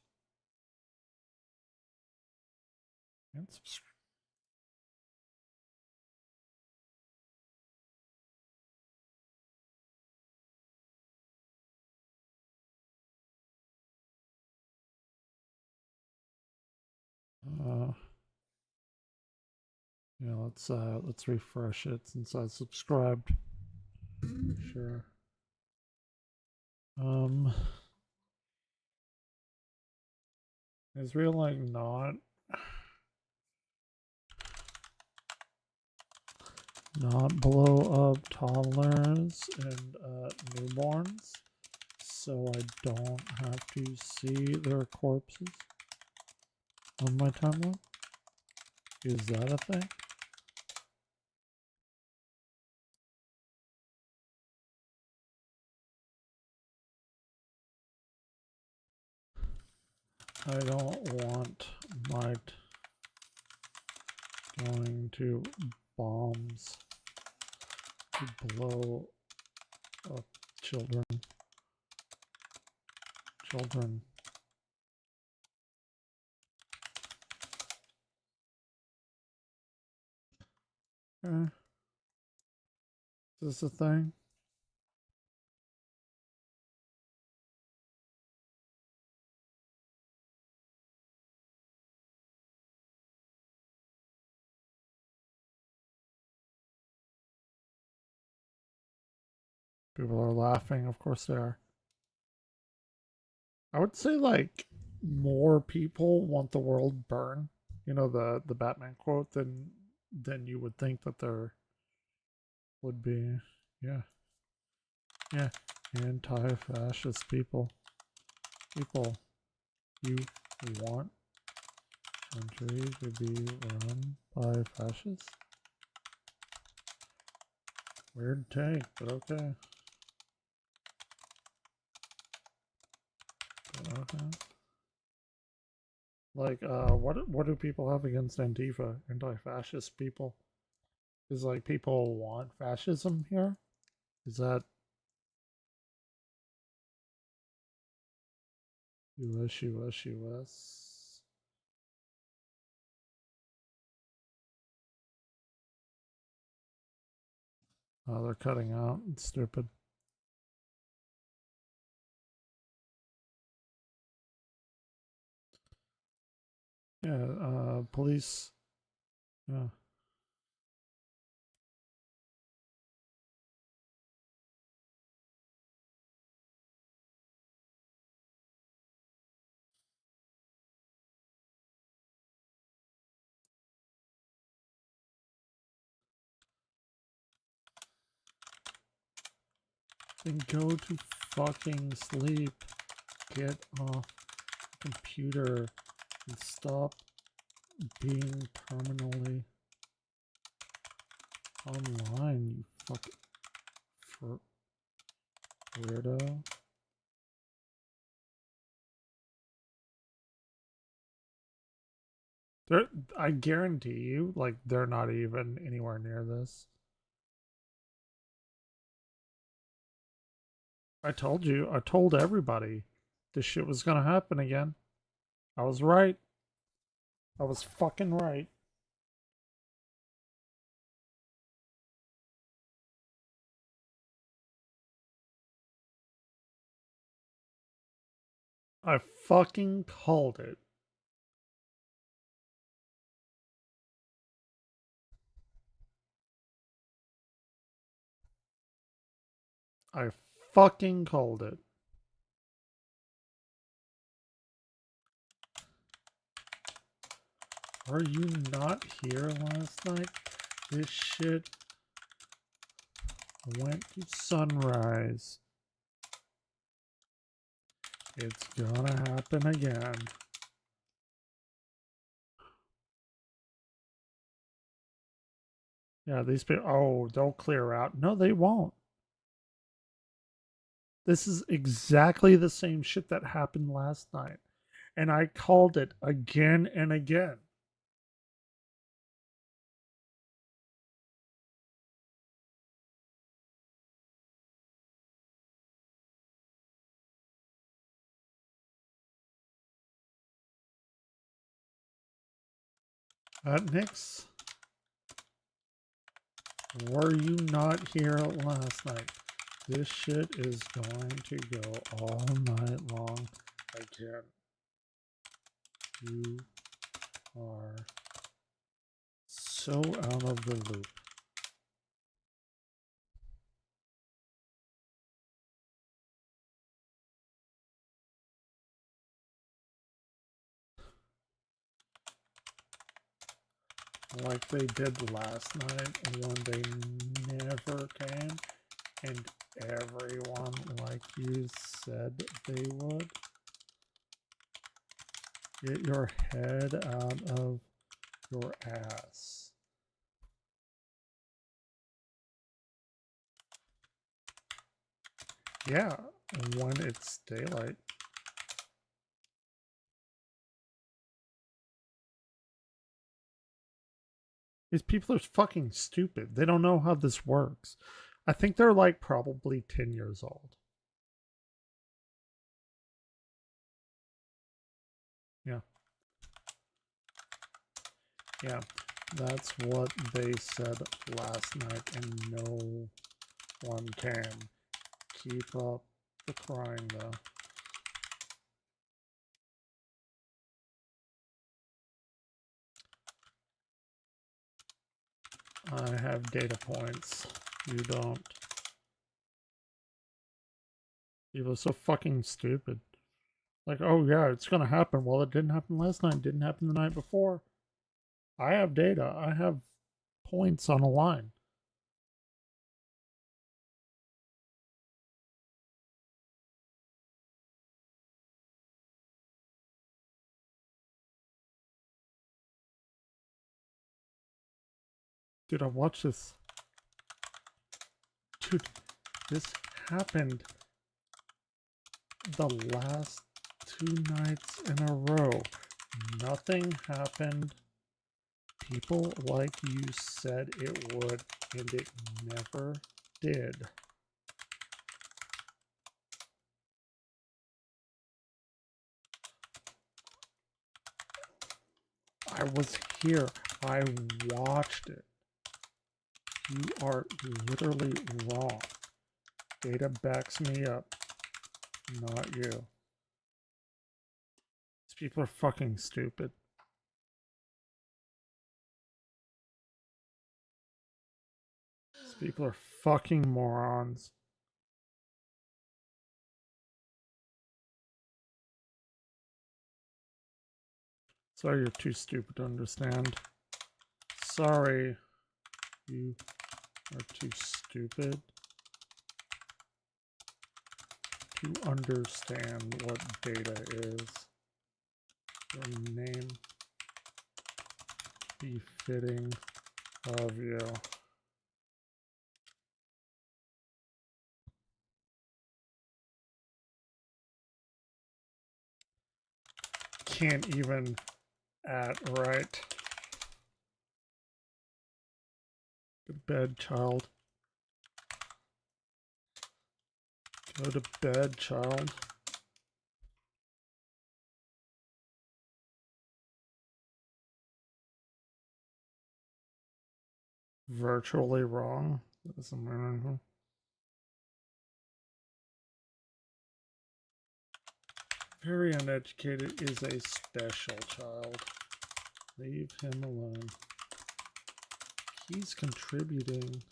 And subscribe. Yeah, let's refresh it since I subscribed. Sure. Is real like not blow up toddlers and newborns, so I don't have to see their corpses on my timeline? Is that a thing? I don't want my going to bombs to blow up children. Children. Is this a thing? People are laughing. Of course they are. I would say like more people want the world burn. You know the Batman quote than you would think that there would be. Yeah. Yeah. Anti-fascist people. People, you want country to be run by fascists? Weird take, but okay. Okay. Like, what do people have against Antifa, anti-fascist people? Is like people want fascism here? Is that US? Oh, they're cutting out. It's stupid. Yeah, police. Yeah. Then go to fucking sleep. Get off the computer and stop being permanently online, you fucking weirdo. They're, I guarantee you, like, they're not even anywhere near this. I told you, I told everybody this shit was gonna happen again. I was right. I was fucking right. I fucking called it. I fucking called it. Were you not here last night? This shit went to sunrise. It's gonna happen again. Yeah, these people, oh, they'll clear out. No, they won't. This is exactly the same shit that happened last night. And I called it again and again. Nix, were you not here last night? This shit is going to go all night long again. You are so out of the loop. Like they did last night when they never came and everyone, like you said they would. Get your head out of your ass. Yeah, when it's daylight. These people are fucking stupid. They don't know how this works. I think they're like probably 10 years old. Yeah. Yeah. That's what they said last night, and no one can. Keep up the crying, though. I have data points. You don't. People are so fucking stupid. Like, oh yeah, it's gonna happen. Well, it didn't happen last night. It didn't happen the night before. I have data. I have points on a line. Dude, I watched this. Dude, this happened the last 2 nights in a row. Nothing happened. People like you said it would, and it never did. I was here. I watched it. You are literally wrong. Data backs me up. Not you. These people are fucking stupid. These people are fucking morons. Sorry, you're too stupid to understand. Sorry, you are too stupid to understand what data is. Your name befitting of you. Can't even act right. Go to bed, child. Go to bed, child. Virtually wrong. Very uneducated is a special child. Leave him alone. He's contributing.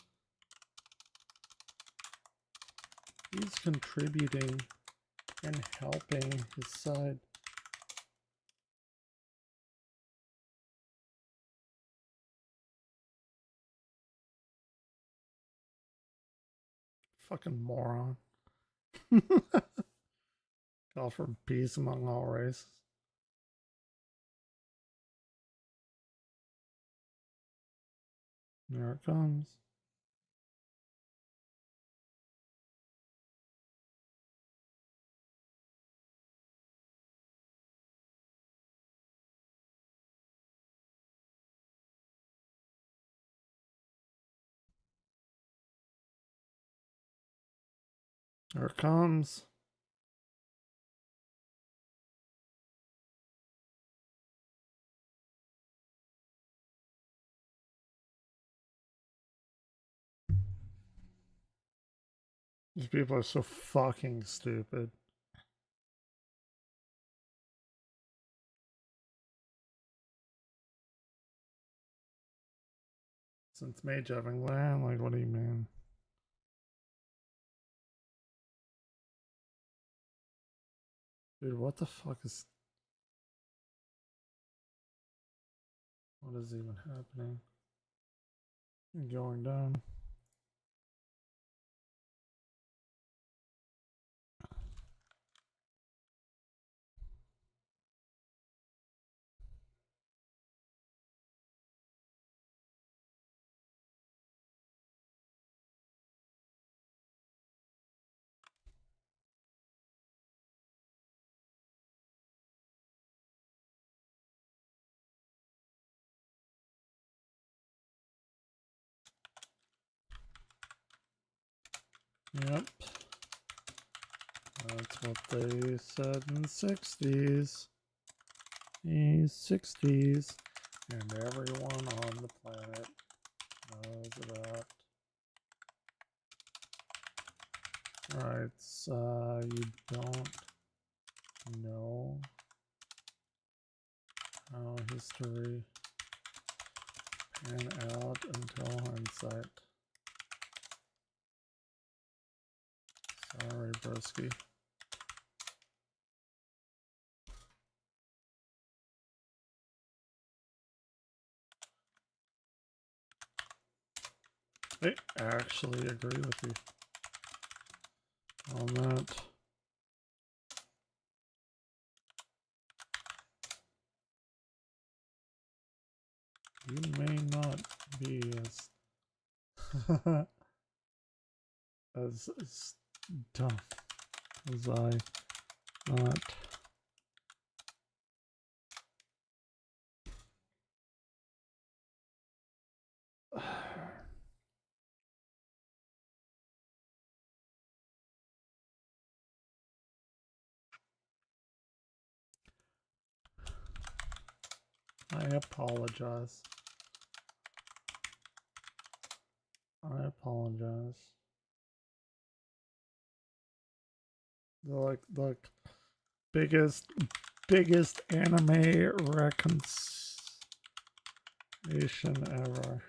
He's contributing and helping his side. Fucking moron. Call for peace among all races. There it comes. There it comes. These people are so fucking stupid. Since Mage having land, like, what do you mean? Dude, what the fuck is... What is even happening? Going down. Yep. That's what they said in the 60s. The 60s. And everyone on the planet knows about. Right, so you don't know how history pan out until hindsight. Sorry, broski. I actually agree with you on that. You may not be as dumb as I thought. I apologize. I apologize. The biggest anime reconciliation ever.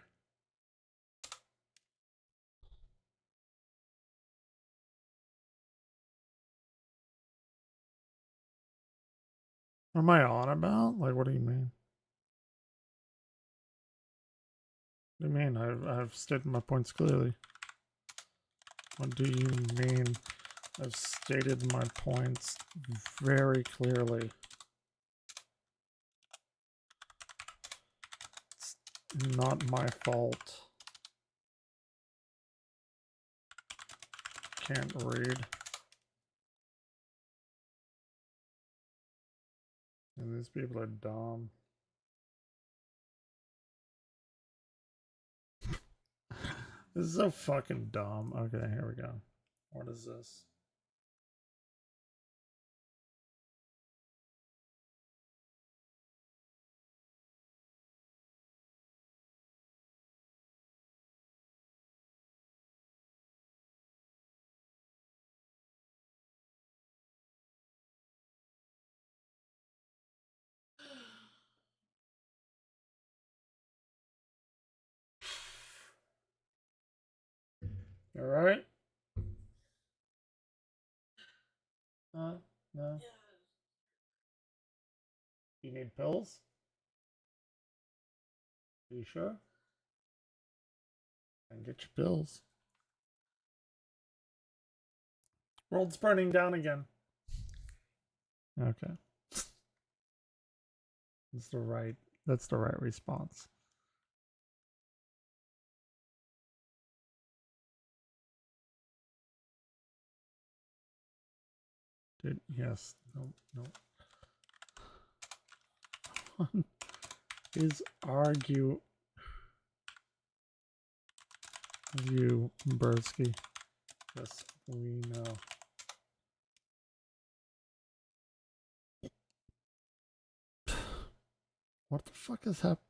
What am I on about? Like, what do you mean? What do you mean? I've stated my points clearly. What do you mean? I've stated my points very clearly. It's not my fault. Can't read. And these people are dumb. This is so fucking dumb. Okay, here we go. What is this? All right. No. You need pills? Are you sure? And get your pills. World's burning down again. Okay. That's the right response. Dude, yes. No, no. Is argue you, Bursky. Yes, we know. What the fuck is happening?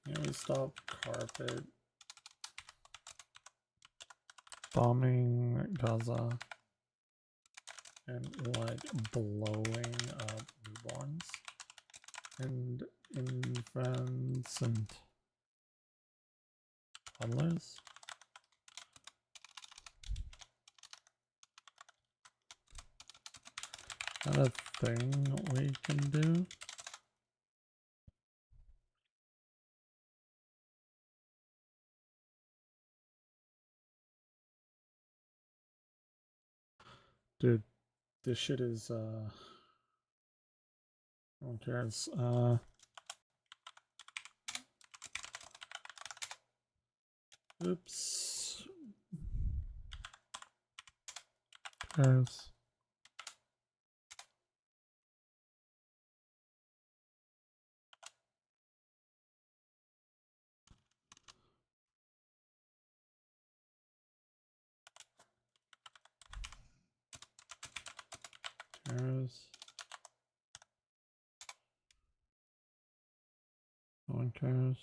Can we stop carpet bombing Gaza and like blowing up newborns and infants and toddlers? Is that a thing we can do? Dude, this shit is no one cares. Oops. Cares. Cares. No one cares.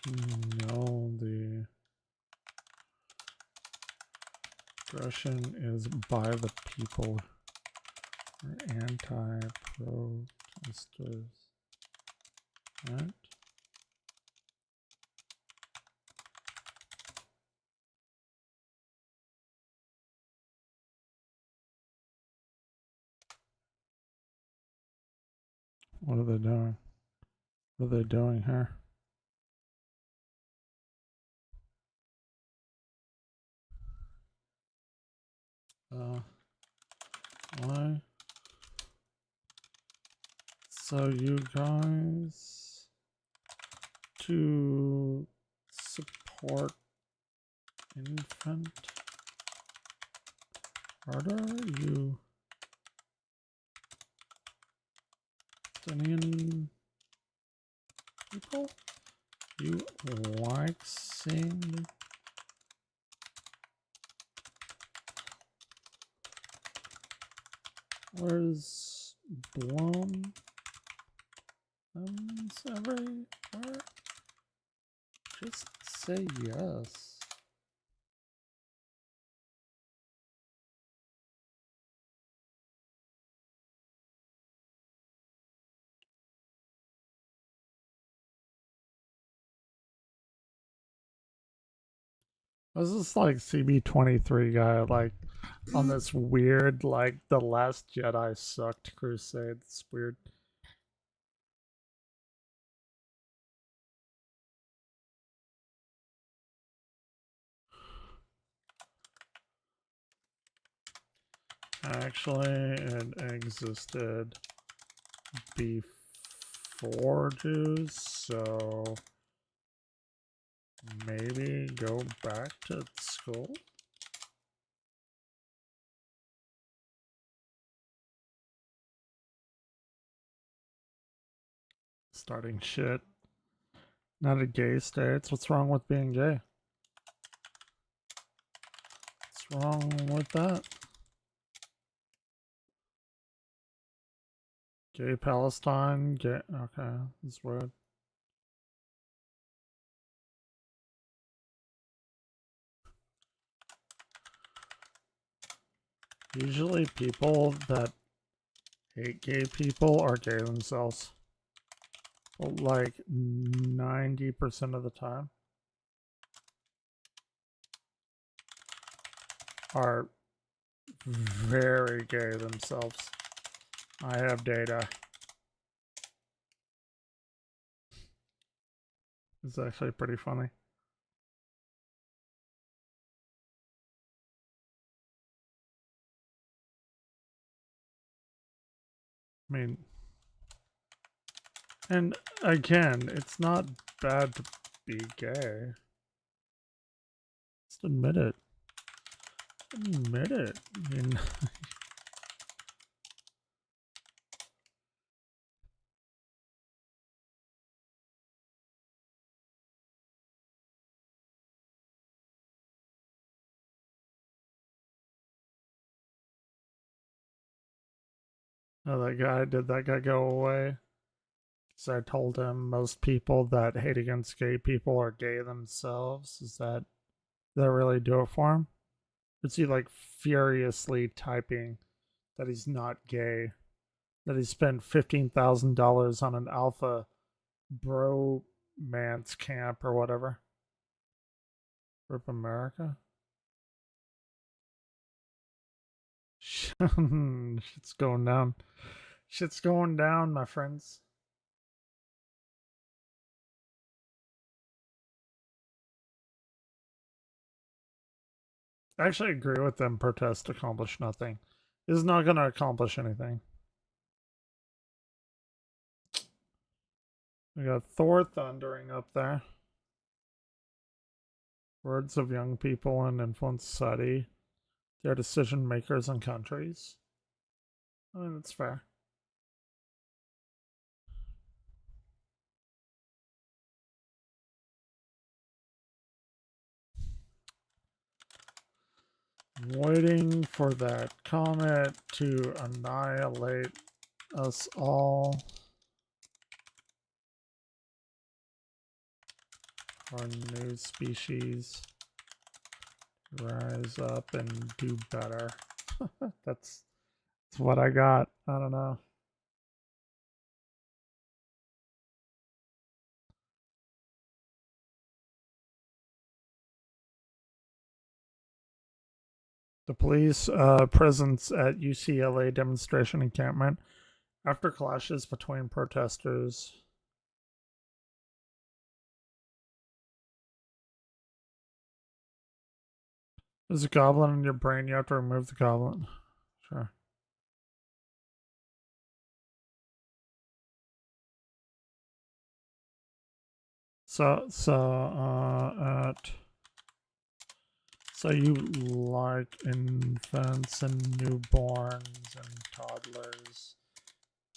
No, the aggression is by the people or anti-protesters, right? What are they doing? What are they doing here? Why? So you guys to support infant murder? You Palestinian people? You like seeing where's blown everywhere? Just say yes. This is like CB23 guy, like on this weird, like the Last Jedi sucked crusade. It's weird. Actually, it existed before Jews, so maybe go back to school. Starting shit. Not a gay states. What's wrong with being gay? What's wrong with that? Gay Palestine, gay. Okay, that's weird. Usually, people that hate gay people are gay themselves. Like 90% of the time are very gay themselves. I have data. It's actually pretty funny. I mean, and again, it's not bad to be gay. Just admit it. Admit it. I mean, oh, did that guy go away? So I told him most people that hate against gay people are gay themselves. Does that really do it for him? Or is he like furiously typing that he's not gay? That he spent $15,000 on an alpha bromance camp or whatever? Rip America? Shit's going down. Shit's going down, my friends. I actually agree with them. Protest accomplish nothing. This is not going to accomplish anything. We got Thor thundering up there. Words of young people in influence society. They're decision makers in countries. I mean, that's fair. Waiting for that comet to annihilate us all. Our new species rise up and do better. That's what I got. I don't know. The police presence at UCLA demonstration encampment after clashes between protesters. There's a goblin in your brain. You have to remove the goblin. Sure. So you like infants and newborns and toddlers,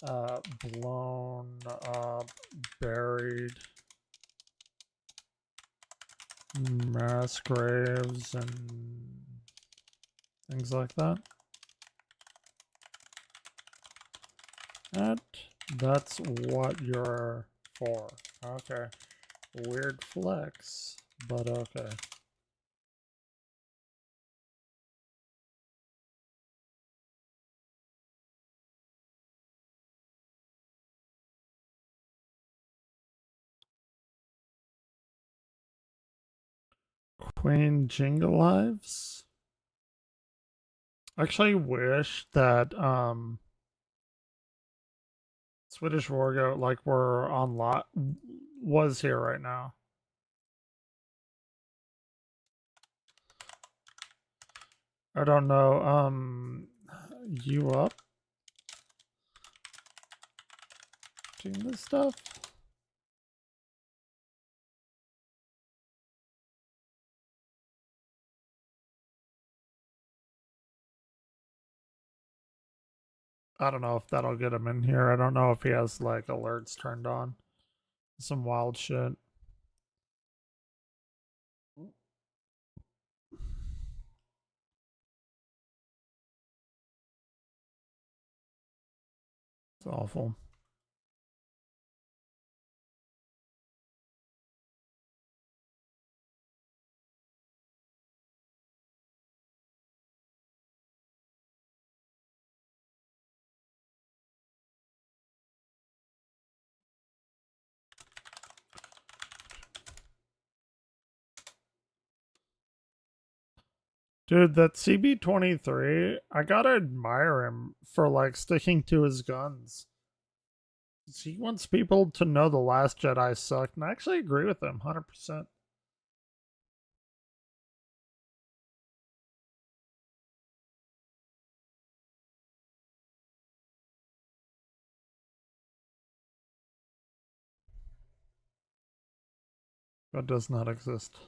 blown up, buried, mass graves and things like that. That's what you're for. Okay. Weird flex, but okay. Queen Jingle Lives? I actually wish that Swedish Wargo like were on lot was here right now. I don't know. You up? Doing this stuff? I don't know if that'll get him in here. I don't know if he has like alerts turned on. Some wild shit. It's awful. Dude, that CB23, I gotta admire him for like sticking to his guns. He wants people to know The Last Jedi sucked, and I actually agree with him 100%. God does not exist.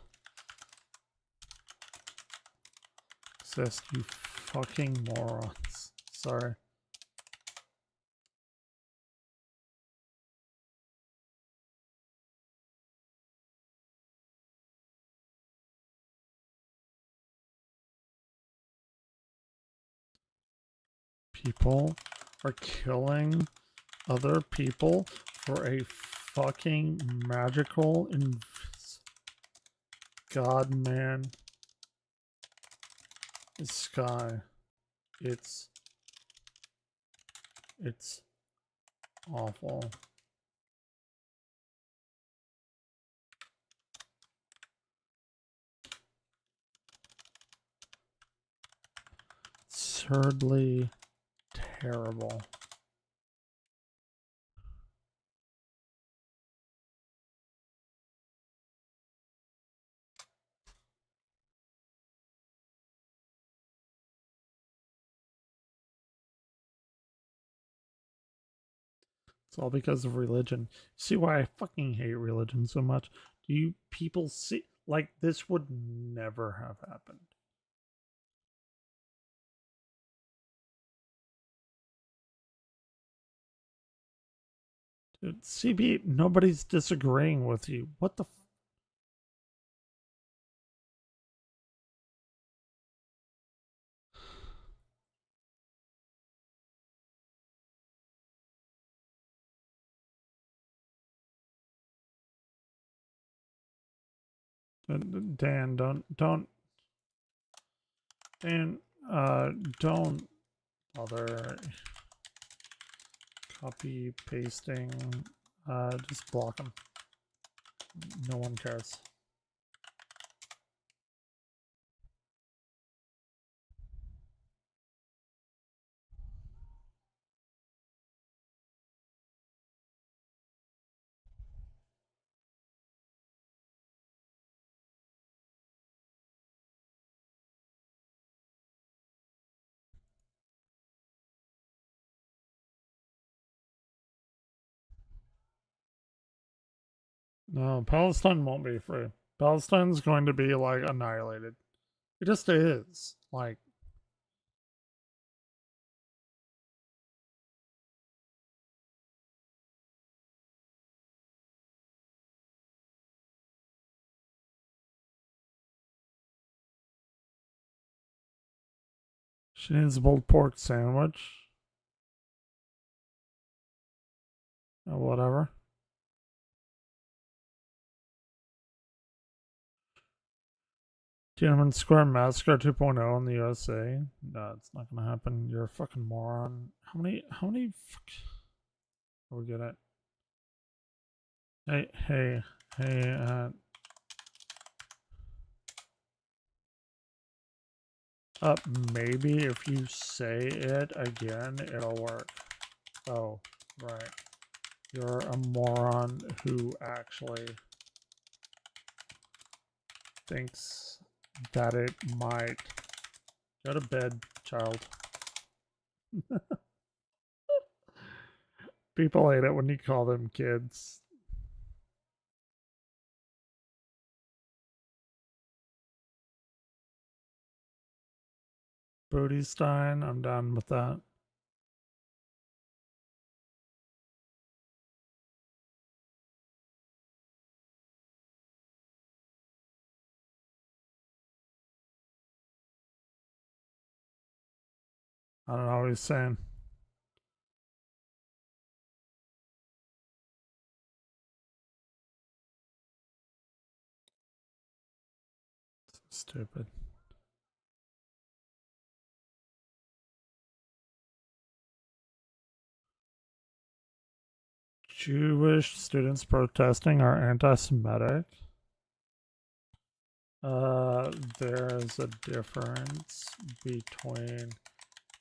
Exist, you fucking morons. Sorry. People are killing other people for a fucking magical God, man. Sky. It's awful. Absurdly terrible. It's all because of religion. See why I fucking hate religion so much? Do you people see? Like, this would never have happened. Dude, CB, nobody's disagreeing with you. What the? Dan, don't, Dan, don't bother copy pasting. Just block them. No one cares. No, Palestine won't be free. Palestine's going to be like annihilated. It just is. Like, she needs a pulled pork sandwich. Or whatever. Tiananmen Square Massacre 2.0 in the USA. No, it's not gonna happen. You're a fucking moron. How many oh, we get it. Hey, uh, maybe if you say it again, it'll work. Oh, right. You're a moron who actually thinks that it might. Go to bed, child. People hate it when you call them kids. Booty Stein, I'm done with that. I don't know what he's saying. Stupid. Jewish students protesting are anti Semitic. There's a difference between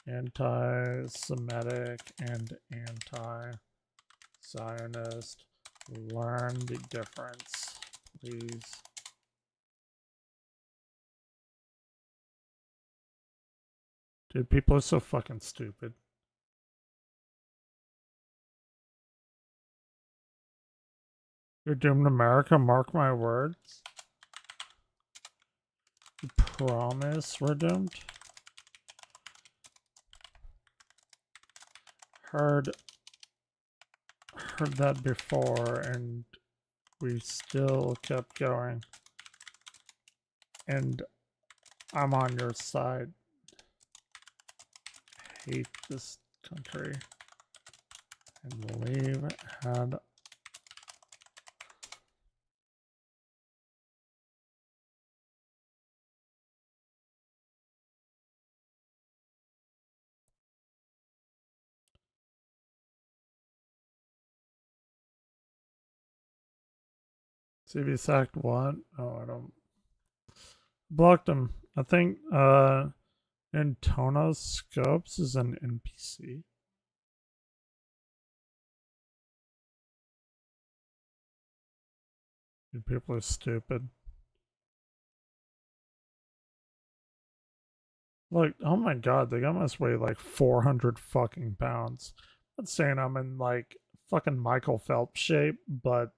anti-Semitic and anti-Zionist. Learn the difference, please. Dude, people are so fucking stupid. You're doomed, America, mark my words. You promise we're doomed? Heard that before, and we still kept going. And I'm on your side. I hate this country. And leave had CB sacked what? Oh, I don't blocked him. I think Antonos Scopes is an NPC. Dude, people are stupid. Look, oh my god, the guy must weigh like 400 fucking pounds. I'm not saying I'm in like fucking Michael Phelps shape, but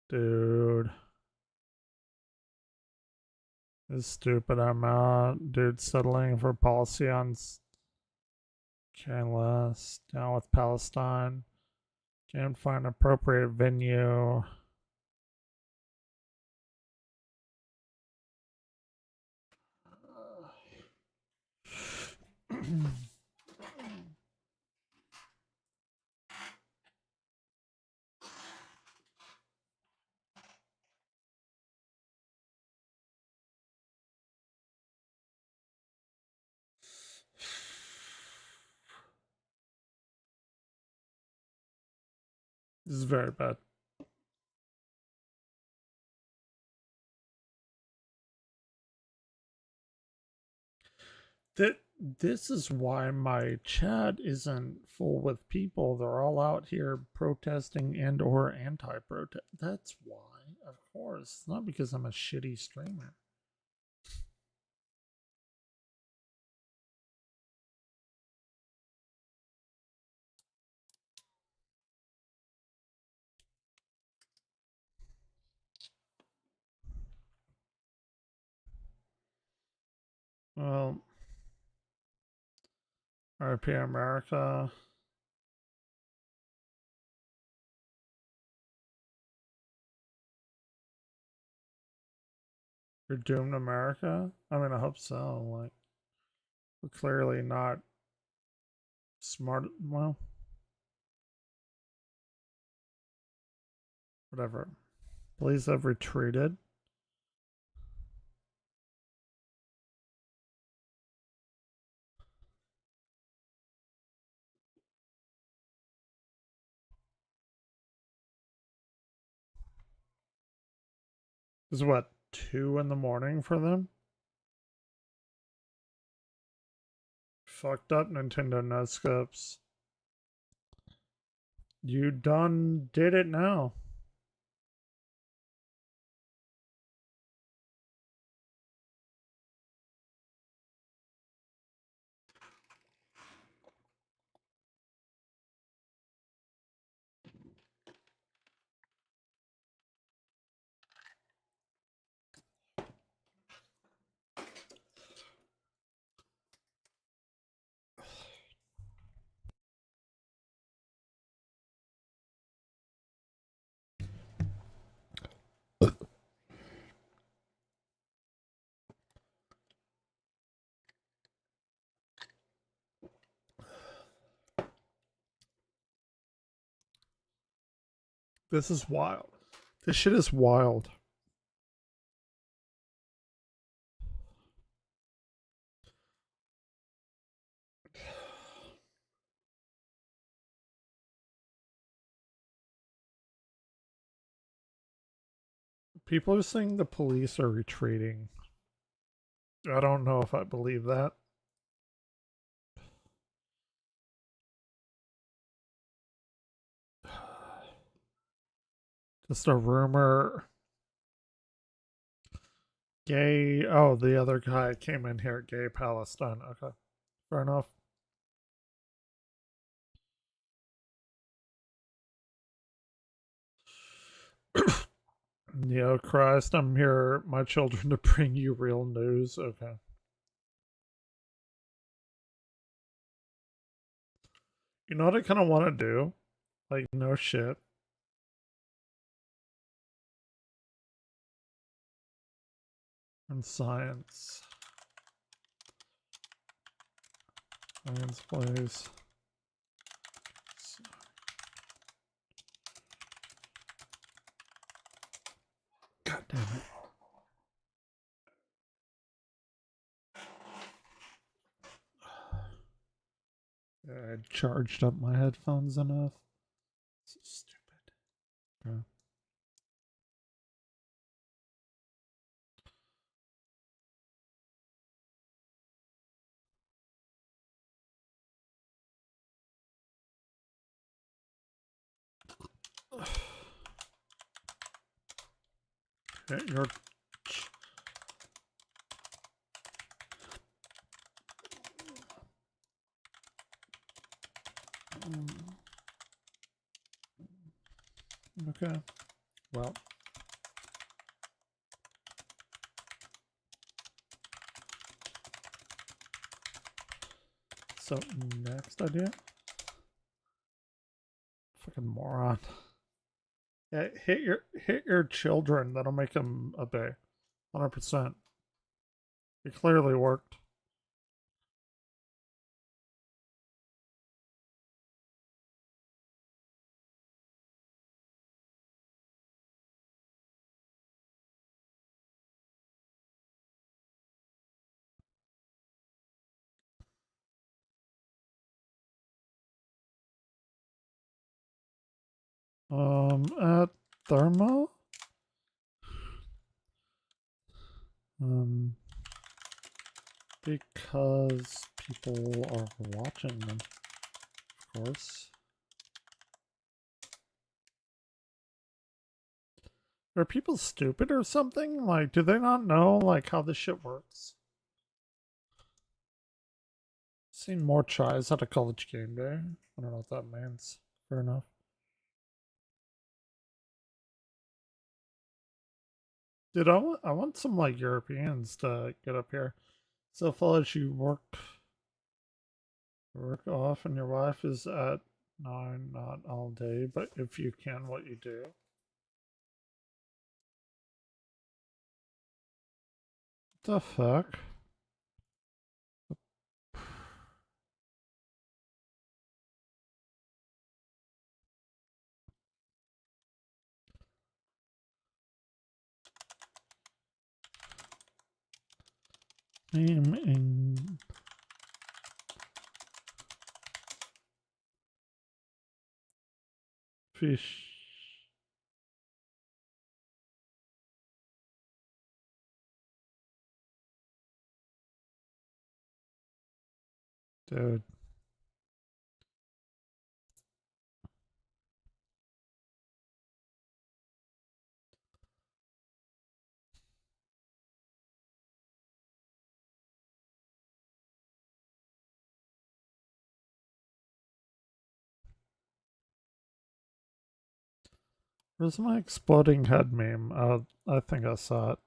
dude, it's stupid. I'm out. Dude, settling for policy on less. Down with Palestine. Can't find appropriate venue. This is very bad. This is why my chat isn't full with people. They're all out here protesting and or anti-protest. That's why, of course. It's not because I'm a shitty streamer. Well, RP America. You're doomed, America? I mean, I hope so. Like, we're clearly not smart. Well, whatever. Police have retreated. This is what, 2 in the morning for them? Fucked up Nintendo no scopes. You done did it now. This is wild. This shit is wild. People are saying the police are retreating. I don't know if I believe that. Just a rumor. Gay. Oh, the other guy came in here. Gay Palestine. Okay. Fair enough. Yeah, Christ, I'm here, my children, to bring you real news. Okay. You know what I kind of want to do? Like, no shit. And science. Science plays. God damn it. I charged up my headphones enough. So stupid. Okay. Hit your okay. Well. So next idea. Fucking moron. Yeah, hit your children. That'll make them obey. 100%. It clearly worked. At Thermo? Because people are watching them, of course. Are people stupid or something? Like, do they not know, like, how this shit works? Seen more tries at a college game day. I don't know what that means. Fair enough. Dude, I want some, like, Europeans to get up here. So, fellas, you work off and your wife is at 9, not all day, but if you can, what you do. What the fuck? Name in fish. Dude. Where's my exploding head meme? I think I saw it.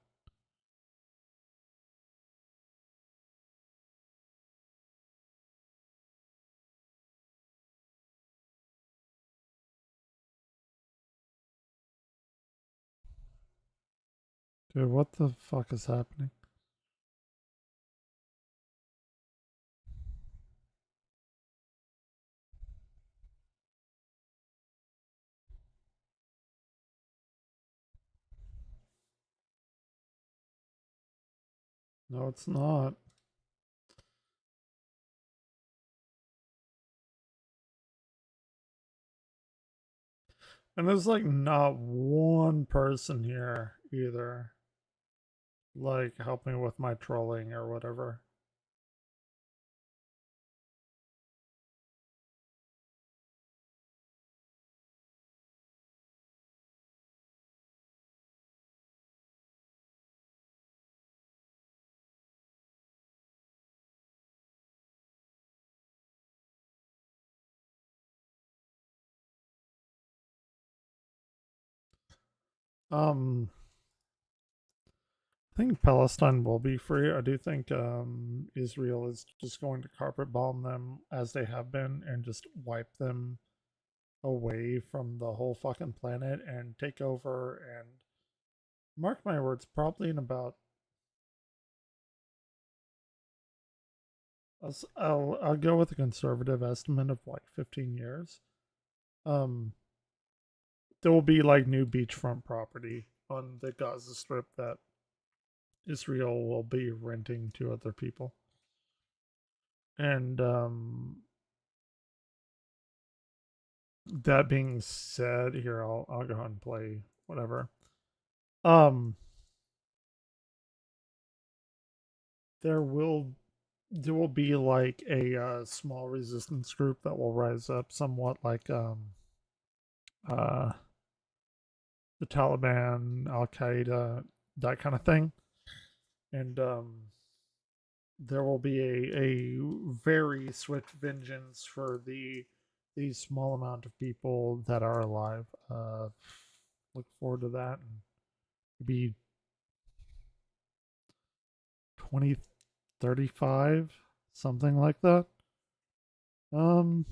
Dude, what the fuck is happening? No, it's not. And there's like not one person here either. Like, help me with my trolling or whatever. Um, I think Palestine will be free. I do think Israel is just going to carpet bomb them as they have been and just wipe them away from the whole fucking planet and take over. And mark my words, probably in about I'll go with a conservative estimate of like 15 years. Um, there will be like new beachfront property on the Gaza Strip that Israel will be renting to other people. And that being said, here I'll go ahead and play whatever. Um, there will there will be like a small resistance group that will rise up, somewhat like uh the Taliban, Al Qaeda, that kind of thing, and there will be a very swift vengeance for the small amount of people that are alive. Look forward to that. And maybe 2035, something like that. Um,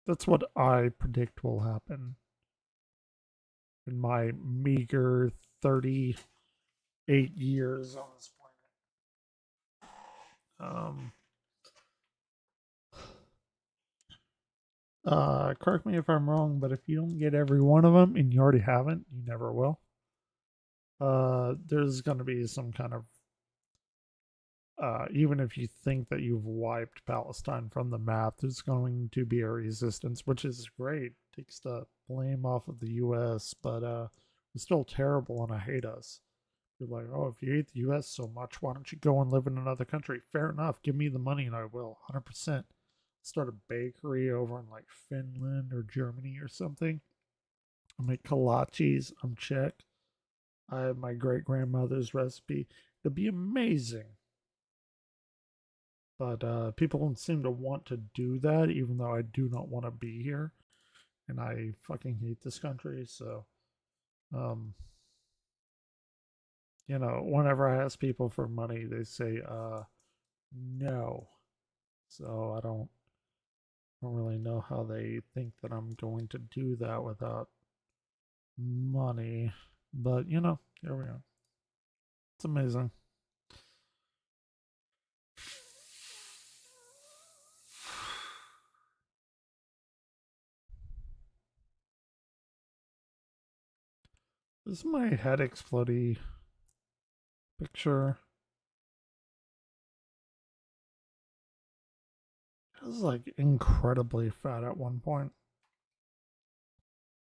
that's what I predict will happen in my meager 38 years on this planet. Correct me if I'm wrong, but if you don't get every one of them, and you already haven't, you never will. There's going to be some kind of even if you think that you've wiped Palestine from the map, there's going to be a resistance, which is great. Takes the blame off of the U.S., but it's still terrible, and I hate us. You're like, oh, if you hate the U.S. so much, why don't you go and live in another country? Fair enough. Give me the money, and I will, 100%. Start a bakery over in like Finland or Germany or something. I make kolaches. I'm Czech. I have my great grandmother's recipe. It'll be amazing. But people don't seem to want to do that, even though I do not want to be here, and I fucking hate this country. So, um, whenever I ask people for money, they say no. So I don't really know how they think that I'm going to do that without money. But here we are. It's amazing. This is my head explodey picture. It was like incredibly fat at one point.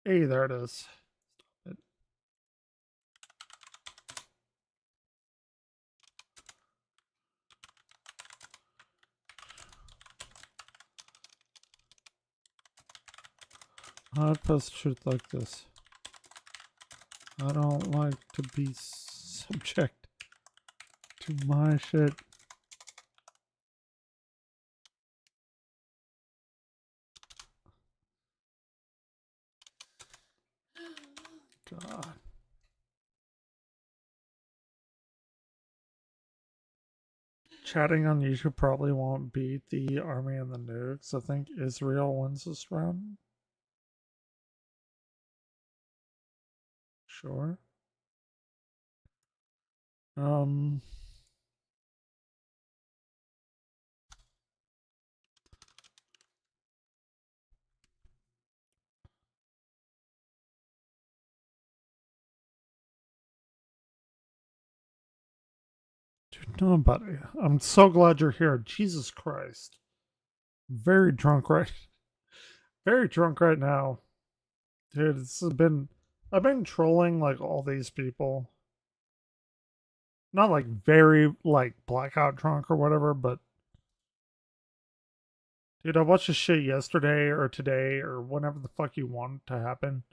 Hey, there it is. I post shit like this. I don't like to be subject to my shit. God. Chatting on YouTube probably won't beat the army and the nukes. I think Israel wins this round. Sure. Um, Dude, nobody. I'm so glad you're here. Jesus Christ. I'm very drunk right now. Dude, I've been trolling like all these people. Not like very like blackout drunk or whatever, but dude, I watched this shit yesterday or today or whenever the fuck you want to happen.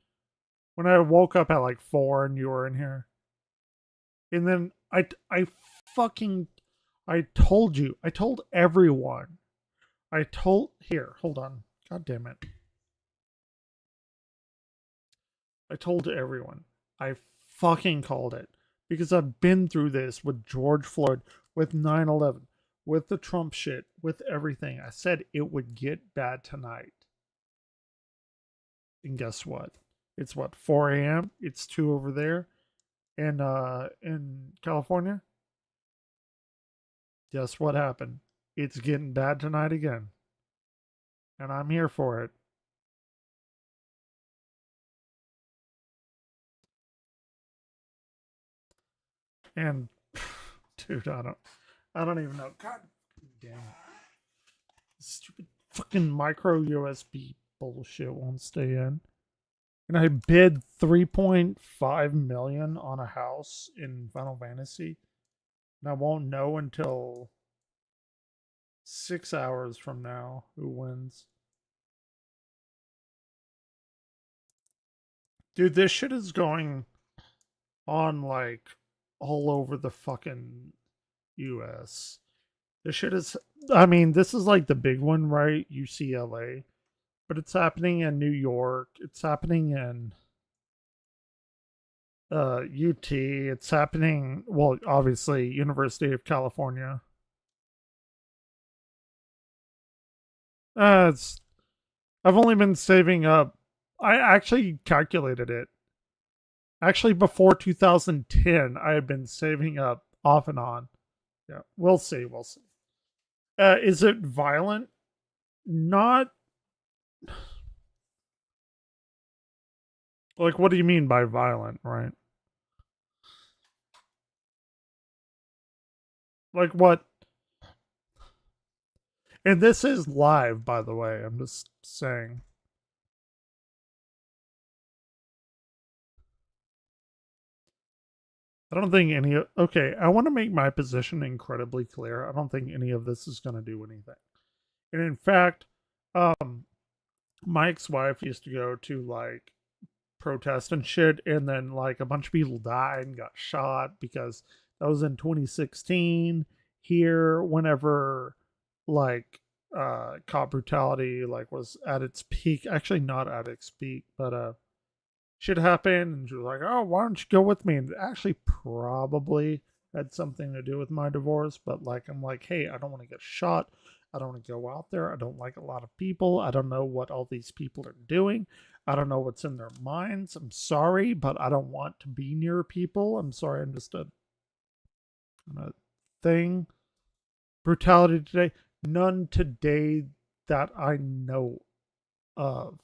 When I woke up at like 4 and you were in here. And then I fucking I told you. I told everyone. I told here, hold on. God damn it. I told everyone. I fucking called it. Because I've been through this with George Floyd, with 9/11, with the Trump shit, with everything. I said it would get bad tonight. And guess what? It's what, 4 a.m.? It's 2 over there in California. Guess what happened? It's getting bad tonight again. And I'm here for it. And dude, I don't even know. God damn it. Stupid fucking micro USB bullshit won't stay in. And I bid 3.5 million on a house in Final Fantasy. And I won't know until 6 hours from now who wins. Dude, this shit is going on like all over the fucking US. This shit is, I mean, this is like the big one, right? UCLA. But it's happening in New York. It's happening in UT. It's happening, well, obviously, University of California. It's I've only been saving up. I actually calculated it. Actually, before 2010, I had been saving up off and on. Yeah, we'll see. We'll see. Is it violent? Not like, what do you mean by violent, right? Like what? And this is live, by the way. I'm just saying. I don't think any. Okay, I want to make my position incredibly clear. I don't think any of this is going to do anything. And in fact, um, my ex-wife used to go to like protest and shit, and then like a bunch of people died and got shot because that was in 2016 here. Whenever like cop brutality like was at its peak, actually not at its peak, but shit happened, and she was like, "Oh, why don't you go with me?" And it actually probably had something to do with my divorce, but like, I'm like, hey, I don't want to get shot. I don't want to go out there. I don't like a lot of people. I don't know what all these people are doing. I don't know what's in their minds. I'm sorry, but I don't want to be near people. I'm sorry. I'm just a thing. Brutality today. None today that I know of.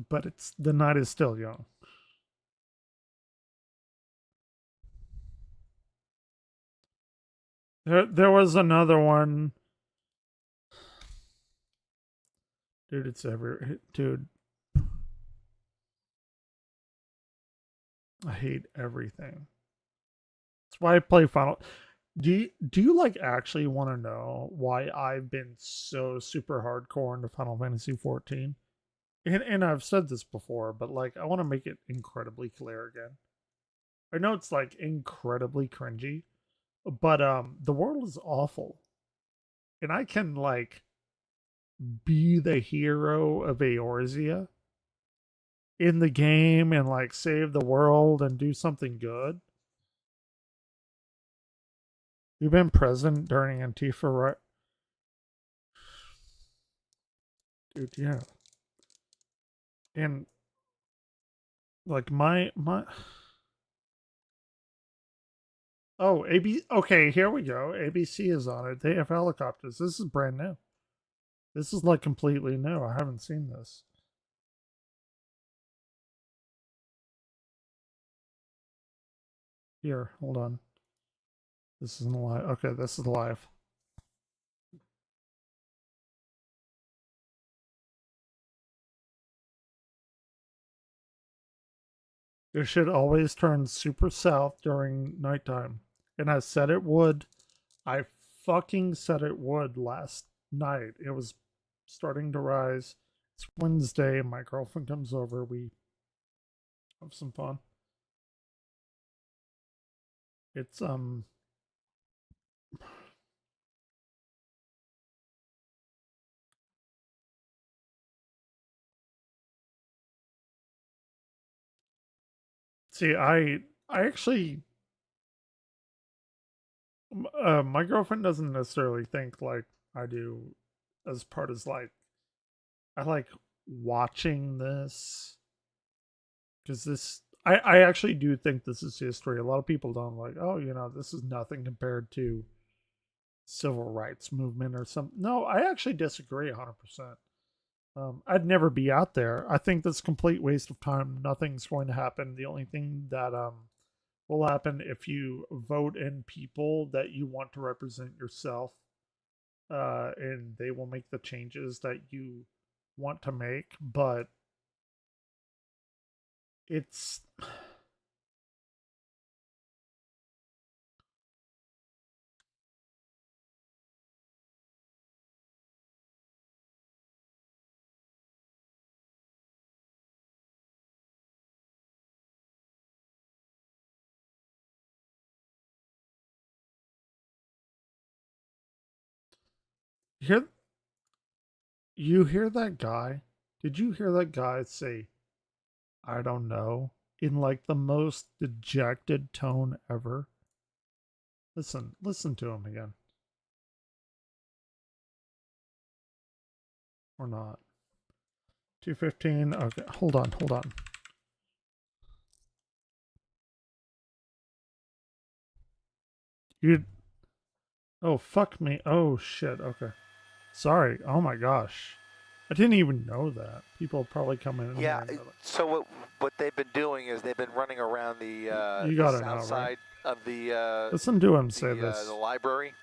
But it's the night is still young. There was another one. Dude, it's every dude. I hate everything. That's why I play Final. Do you like actually want to know why I've been so super hardcore into Final Fantasy 14? And I've said this before, but like, I want to make it incredibly clear again. I know it's like incredibly cringy, but the world is awful. And I can like be the hero of Eorzea in the game and like save the world and do something good. You've been present during Antifa, right? Dude, yeah. And like my oh, AB, okay, here we go. ABC is on it. They have helicopters. This is brand new. This is like completely new. I haven't seen this. Here, hold on. This isn't live. Okay, this is live. This shit always turns super south during nighttime. And I said it would. I fucking said it would last night. It was starting to rise. It's Wednesday. My girlfriend comes over. We have some fun. It's see, I actually my girlfriend doesn't necessarily think like I do as part as like I like watching this because this I actually do think this is history. A lot of people don't like, oh, this is nothing compared to civil rights movement or something. No, I actually disagree 100%. I'd never be out there. I think that's a complete waste of time. Nothing's going to happen. The only thing that will happen if you vote in people that you want to represent yourself, and they will make the changes that you want to make. But it's here. You hear that guy? Did you hear that guy say, "I don't know," in like the most dejected tone ever? Listen to him again, or not? 2:15. Okay, hold on. You. Oh fuck me. Oh shit. Okay. Sorry. Oh my gosh. I didn't even know that. People probably come in here Yeah. and they're like, So what they've been doing is they've been running around you the got it south now, right? side of Listen to him say the this. library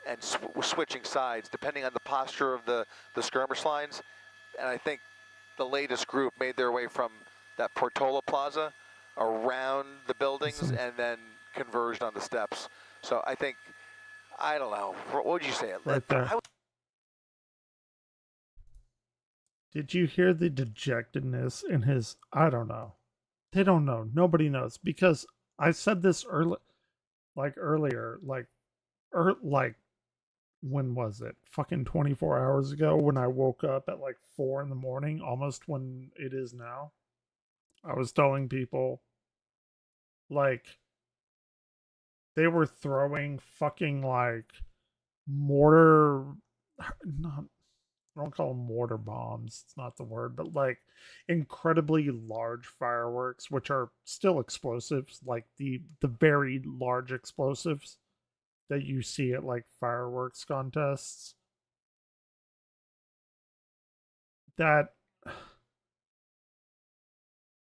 and switching sides depending on the posture of the skirmish lines. And I think the latest group made their way from that Portola Plaza around the buildings Listen and then converged on the steps. So I think I don't know. What would you say? right there. Did you hear the dejectedness in his? I don't know. They don't know. Nobody knows because I said this earlier, like when was it? Fucking 24 hours ago when I woke up at like 4 in the morning, almost when it is now. I was telling people like they were throwing fucking like mortar, not, I don't call them mortar bombs. It's not the word, but like incredibly large fireworks, which are still explosives, like the very large explosives that you see at like fireworks contests. That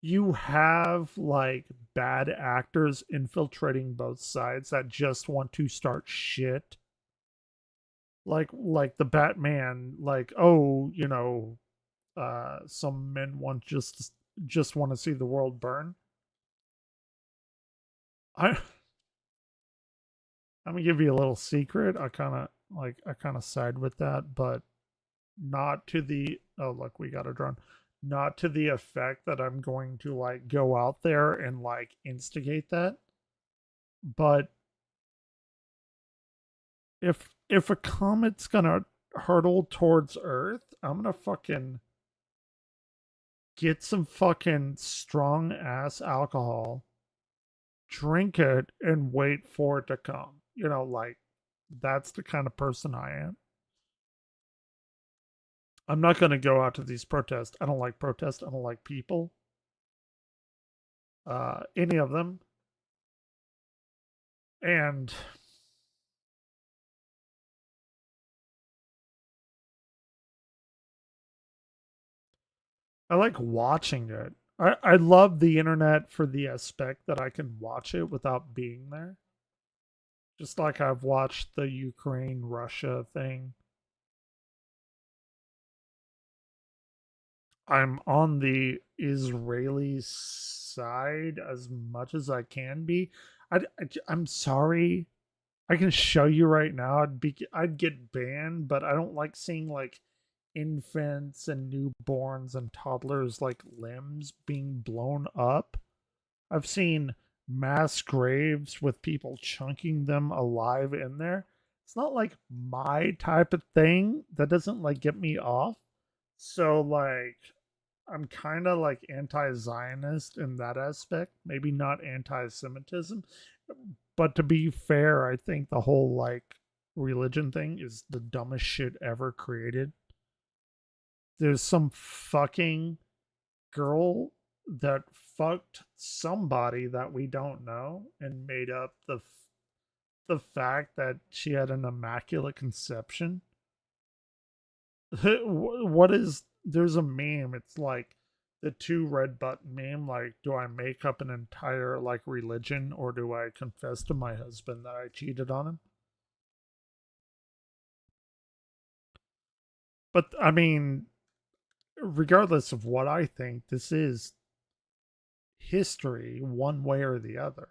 you have like bad actors infiltrating both sides that just want to start shit. Like the Batman, like, oh, some men want just want to see the world burn. I I'm gonna give you a little secret. I kind of side with that, but not to the oh look, we got a drone. Not to the effect that I'm going to like go out there and like instigate that. But if a comet's gonna hurtle towards Earth, I'm gonna fucking get some fucking strong ass alcohol, drink it, and wait for it to come. Like that's the kind of person I am. I'm not going to go out to these protests. I don't like protests. I don't like people. Any of them. And I like watching it. I love the internet for the aspect that I can watch it without being there. Just like I've watched the Ukraine Russia thing. I'm on the Israeli side as much as I can be. I'm sorry. I can show you right now. I'd get banned, but I don't like seeing like infants and newborns and toddlers like limbs being blown up. I've seen mass graves with people chunking them alive in there. It's not like my type of thing. That doesn't like get me off. So like I'm kind of like anti-Zionist in that aspect, maybe not anti-Semitism, but to be fair, I think the whole like religion thing is the dumbest shit ever created. There's some fucking girl that fucked somebody that we don't know and made up the fact that she had an immaculate conception. What is there's a meme, it's like the two red button meme, like do I make up an entire like religion or do I confess to my husband that I cheated on him? But I mean, regardless of what I think, this is history one way or the other.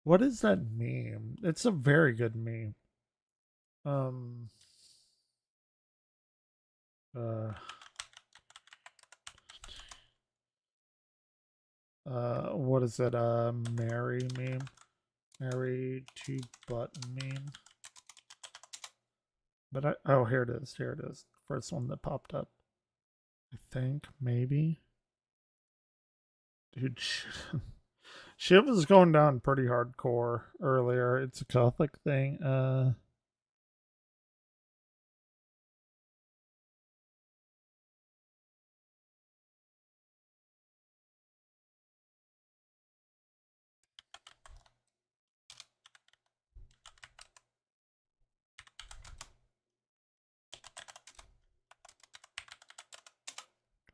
What is that meme? It's a very good meme. Um uh what is it? Mary meme? Mary two button meme. But oh, here it is. Here it is. First one that popped up. I think maybe. Dude, shit was going down pretty hardcore earlier. It's a Catholic thing.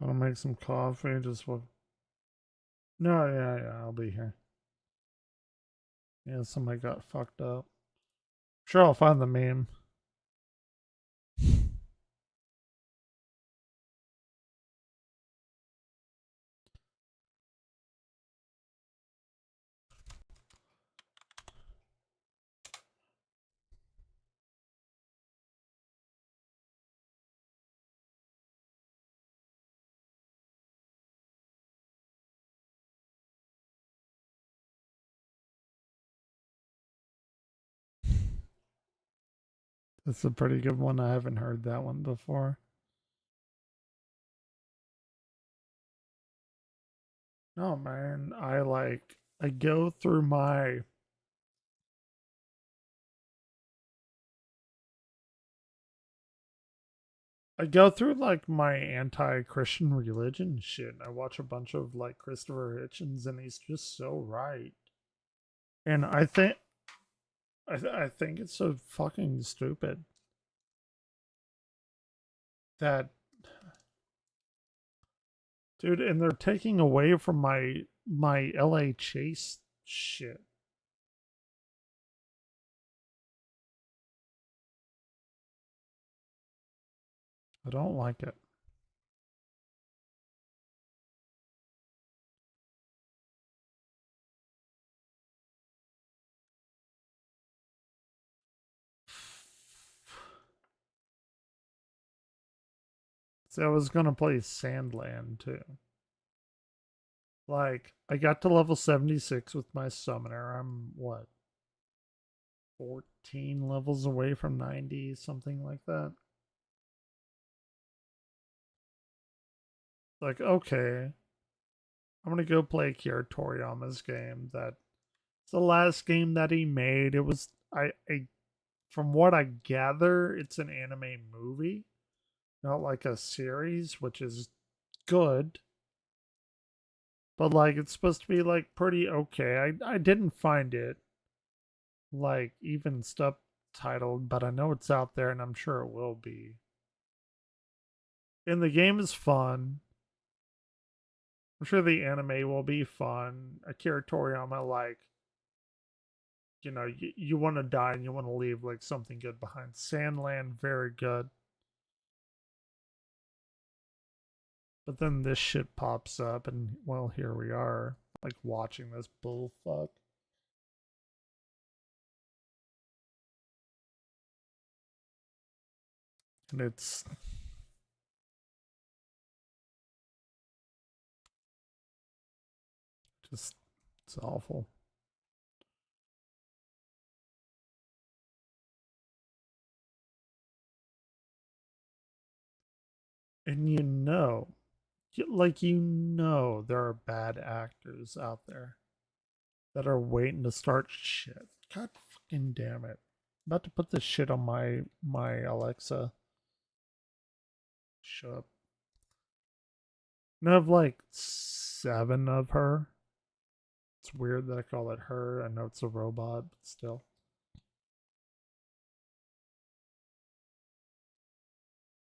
I'll make some coffee. Just what? No, yeah, I'll be here. Yeah, somebody got fucked up. Sure, I'll find the meme. That's a pretty good one. I haven't heard that one before. No, man. I go through like my anti-Christian religion shit. I watch a bunch of like Christopher Hitchens, and he's just so right. And I think it's so fucking stupid that dude, and they're taking away from my LA Chase shit. I don't like it. So I was gonna play Sandland too. Like I got to level 76 with my summoner. I'm what 14 levels away from 90, something like that. Like, okay, I'm gonna go play Akira Toriyama's game. That's the last game that he made. It was I from what I gather, it's an anime movie, not like a series, which is good. But like it's supposed to be like pretty okay. I didn't find it like even subtitled, but I know it's out there and I'm sure it will be. And the game is fun. I'm sure the anime will be fun. Akira Toriyama, like, you want to die and you want to leave like something good behind. Sandland, very good. But then this shit pops up, and well, here we are, like watching this bullfuck. And it's just, it's awful. And there are bad actors out there that are waiting to start shit. God fucking damn it. I'm about to put this shit on my Alexa. Shut up. And I have like 7 of her. It's weird that I call it her. I know it's a robot, but still.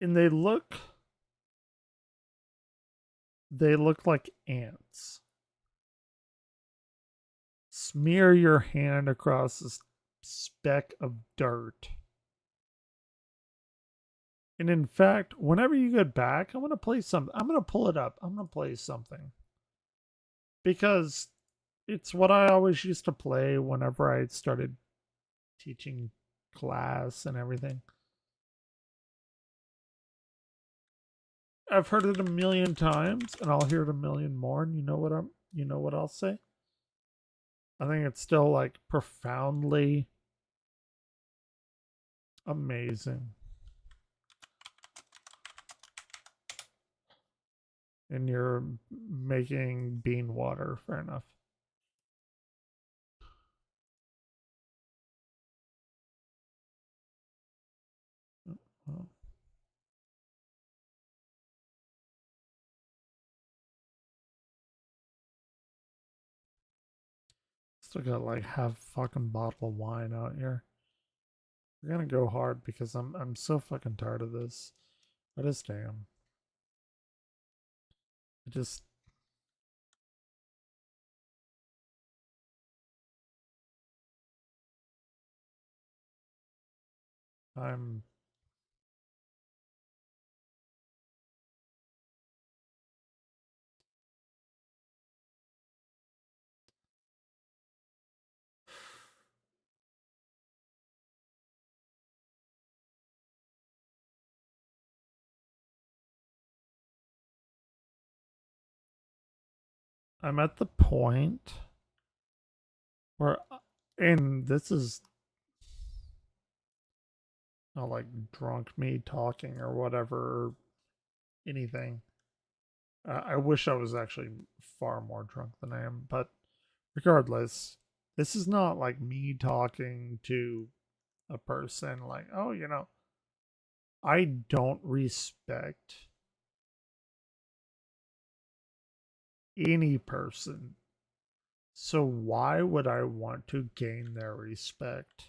And they look like ants. Smear your hand across a speck of dirt. And in fact, whenever you get back, I'm gonna play some. I'm gonna pull it up. I'm gonna play something because it's what I always used to play whenever I started teaching class and everything. I've heard it a million times, and I'll hear it a million more. And you know what I'll say? I think it's still like profoundly amazing. And you're making bean water, fair enough. Oh. Still got like half fucking bottle of wine out here. We're gonna go hard because I'm so fucking tired of this. I just am. I just I'm I'm at the point where, and this is not like drunk me talking or whatever, or anything. I wish I was actually far more drunk than I am, but regardless, this is not like me talking to a person like, oh, I don't respect any person. So why would I want to gain their respect?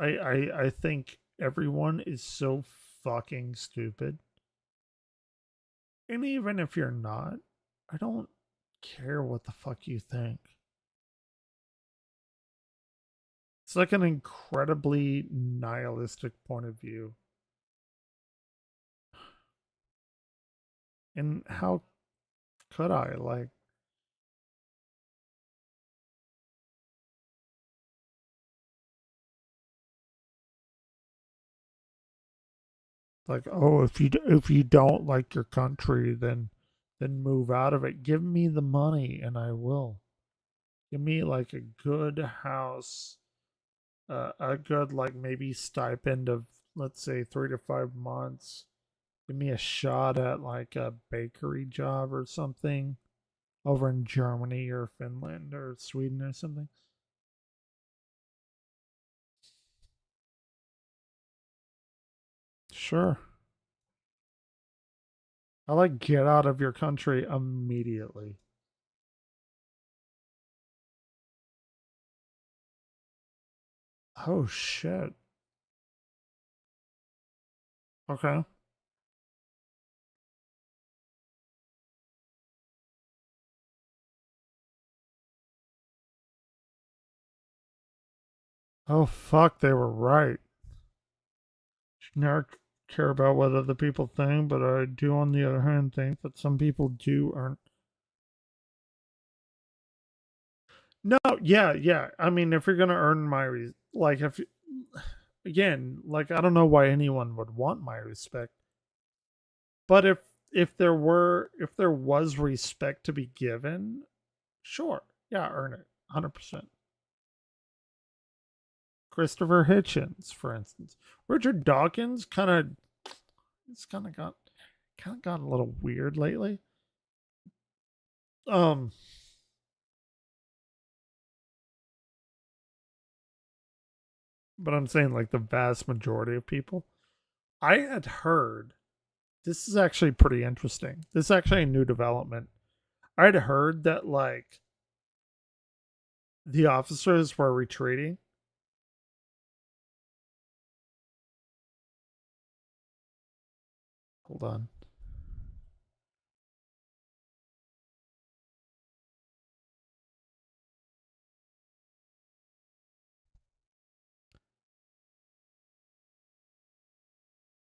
I think everyone is so fucking stupid. And even if you're not, I don't care what the fuck you think. It's like an incredibly nihilistic point of view. And how could I? Like, oh, if you don't like your country, then move out of it. Give me the money and I will. Give me like a good house, a good like maybe stipend of, let's say, 3 to 5 months. Give me a shot at like a bakery job or something over in Germany or Finland or Sweden or something. Sure. I like get out of your country immediately. Oh shit. Okay. Oh fuck, they were right. never care about what other people think, but I do, on the other hand, think that some people do earn. No, yeah, yeah. I mean, if you're gonna earn my like, if again, like, I don't know why anyone would want my respect, but if there was respect to be given, sure, yeah, earn it, 100%. Christopher Hitchens, for instance, Richard Dawkins, it's kind of got a little weird lately. Um, but I'm saying, like, the vast majority of people. I had heard, this is actually pretty interesting. This is actually a new development. I had heard that, like, the officers were retreating. Hold on.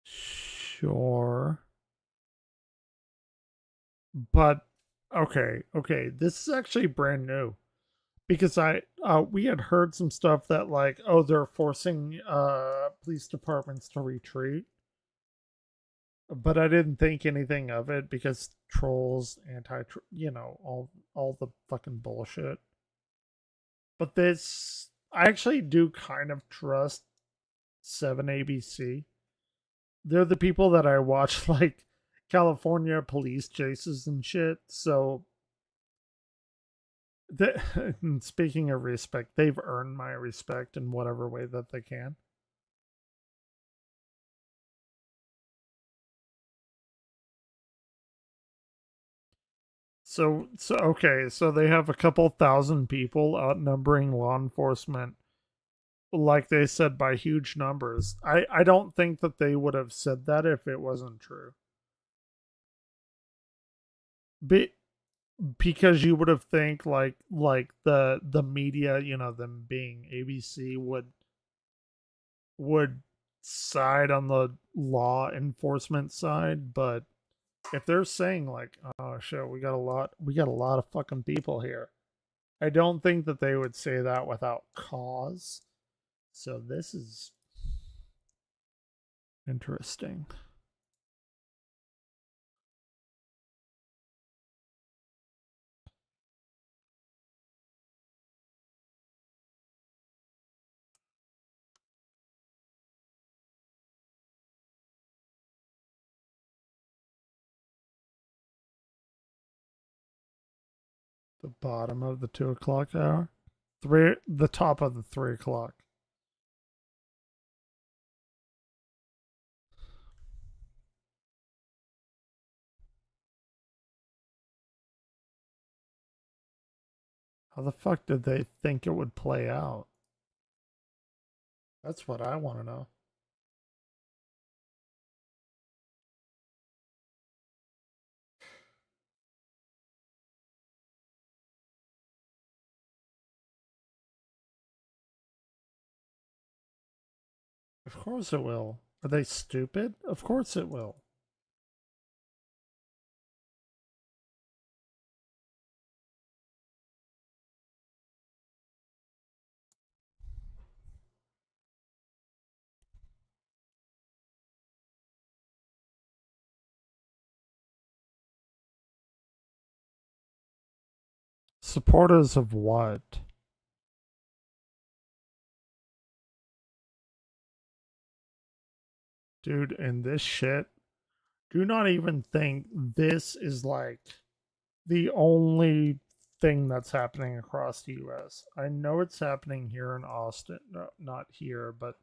Sure. But okay. This is actually brand new because I we had heard some stuff that, like, oh, they're forcing police departments to retreat, but I didn't think anything of it because trolls, all the fucking bullshit. But this, I actually do kind of trust 7ABC. They're the people that I watch, like, California police chases and shit. So, speaking of respect, they've earned my respect in whatever way that they can. So okay, so they have a couple thousand people outnumbering law enforcement, like they said, by huge numbers. I don't think that they would have said that if it wasn't true. Be, because you would have think, like the media, them being ABC, would side on the law enforcement side, but if they're saying, like, oh shit, we got a lot of fucking people here, I don't think that they would say that without cause. So this is interesting. The bottom of the 2 o'clock hour, the top of the 3 o'clock. How the fuck did they think it would play out? That's what I want to know. Of course it will. Are they stupid? Of course it will. Supporters of what? Dude, and this shit, do not even think this is, like, the only thing that's happening across the US. I know it's happening here in Austin. No, not here, but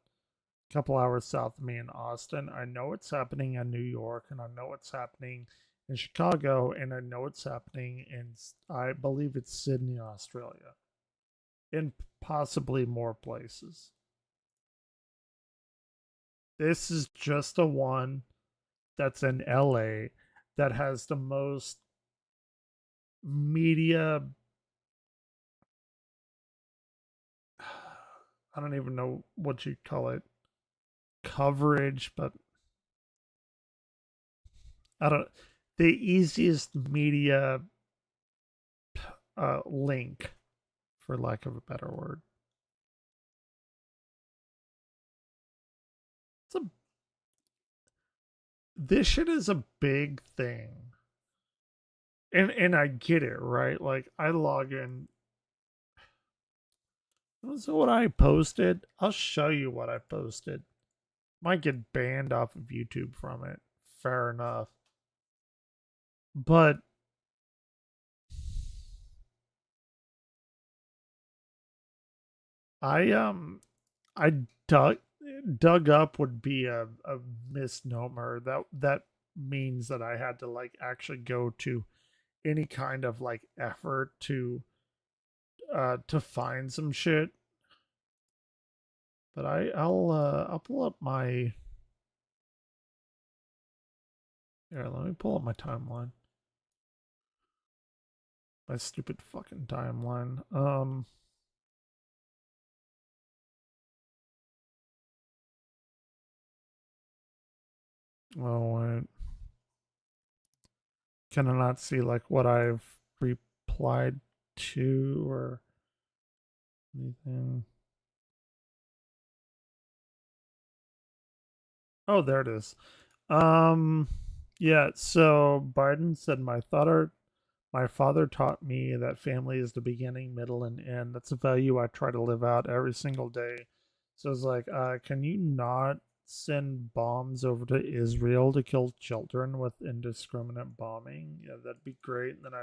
a couple hours south of me in Austin. I know it's happening in New York, and I know it's happening in Chicago, and I know it's happening in, I believe it's Sydney, Australia, and possibly more places. This is just a one that's in LA that has the most media. I don't even know what you call it. coverage, but I don't. The easiest media link, for lack of a better word. It's a this shit is a big thing. And I get it, right? Like I log in. So what I posted, I'll show you what I posted. Might get banned off of YouTube from it. Fair enough. But I dug up would be a misnomer. That means that I had to like actually go to any kind of like effort to find some shit. But I'll pull up my here, let me pull up my timeline. My stupid fucking timeline. Oh wait. Can I not see like what I've replied to or anything? Oh, there it is. Um, yeah. So Biden said, my father taught me that family is the beginning, middle, and end. That's a value I try to live out every single day." So it's like, can you not send bombs over to Israel to kill children with indiscriminate bombing? Yeah, that'd be great. And then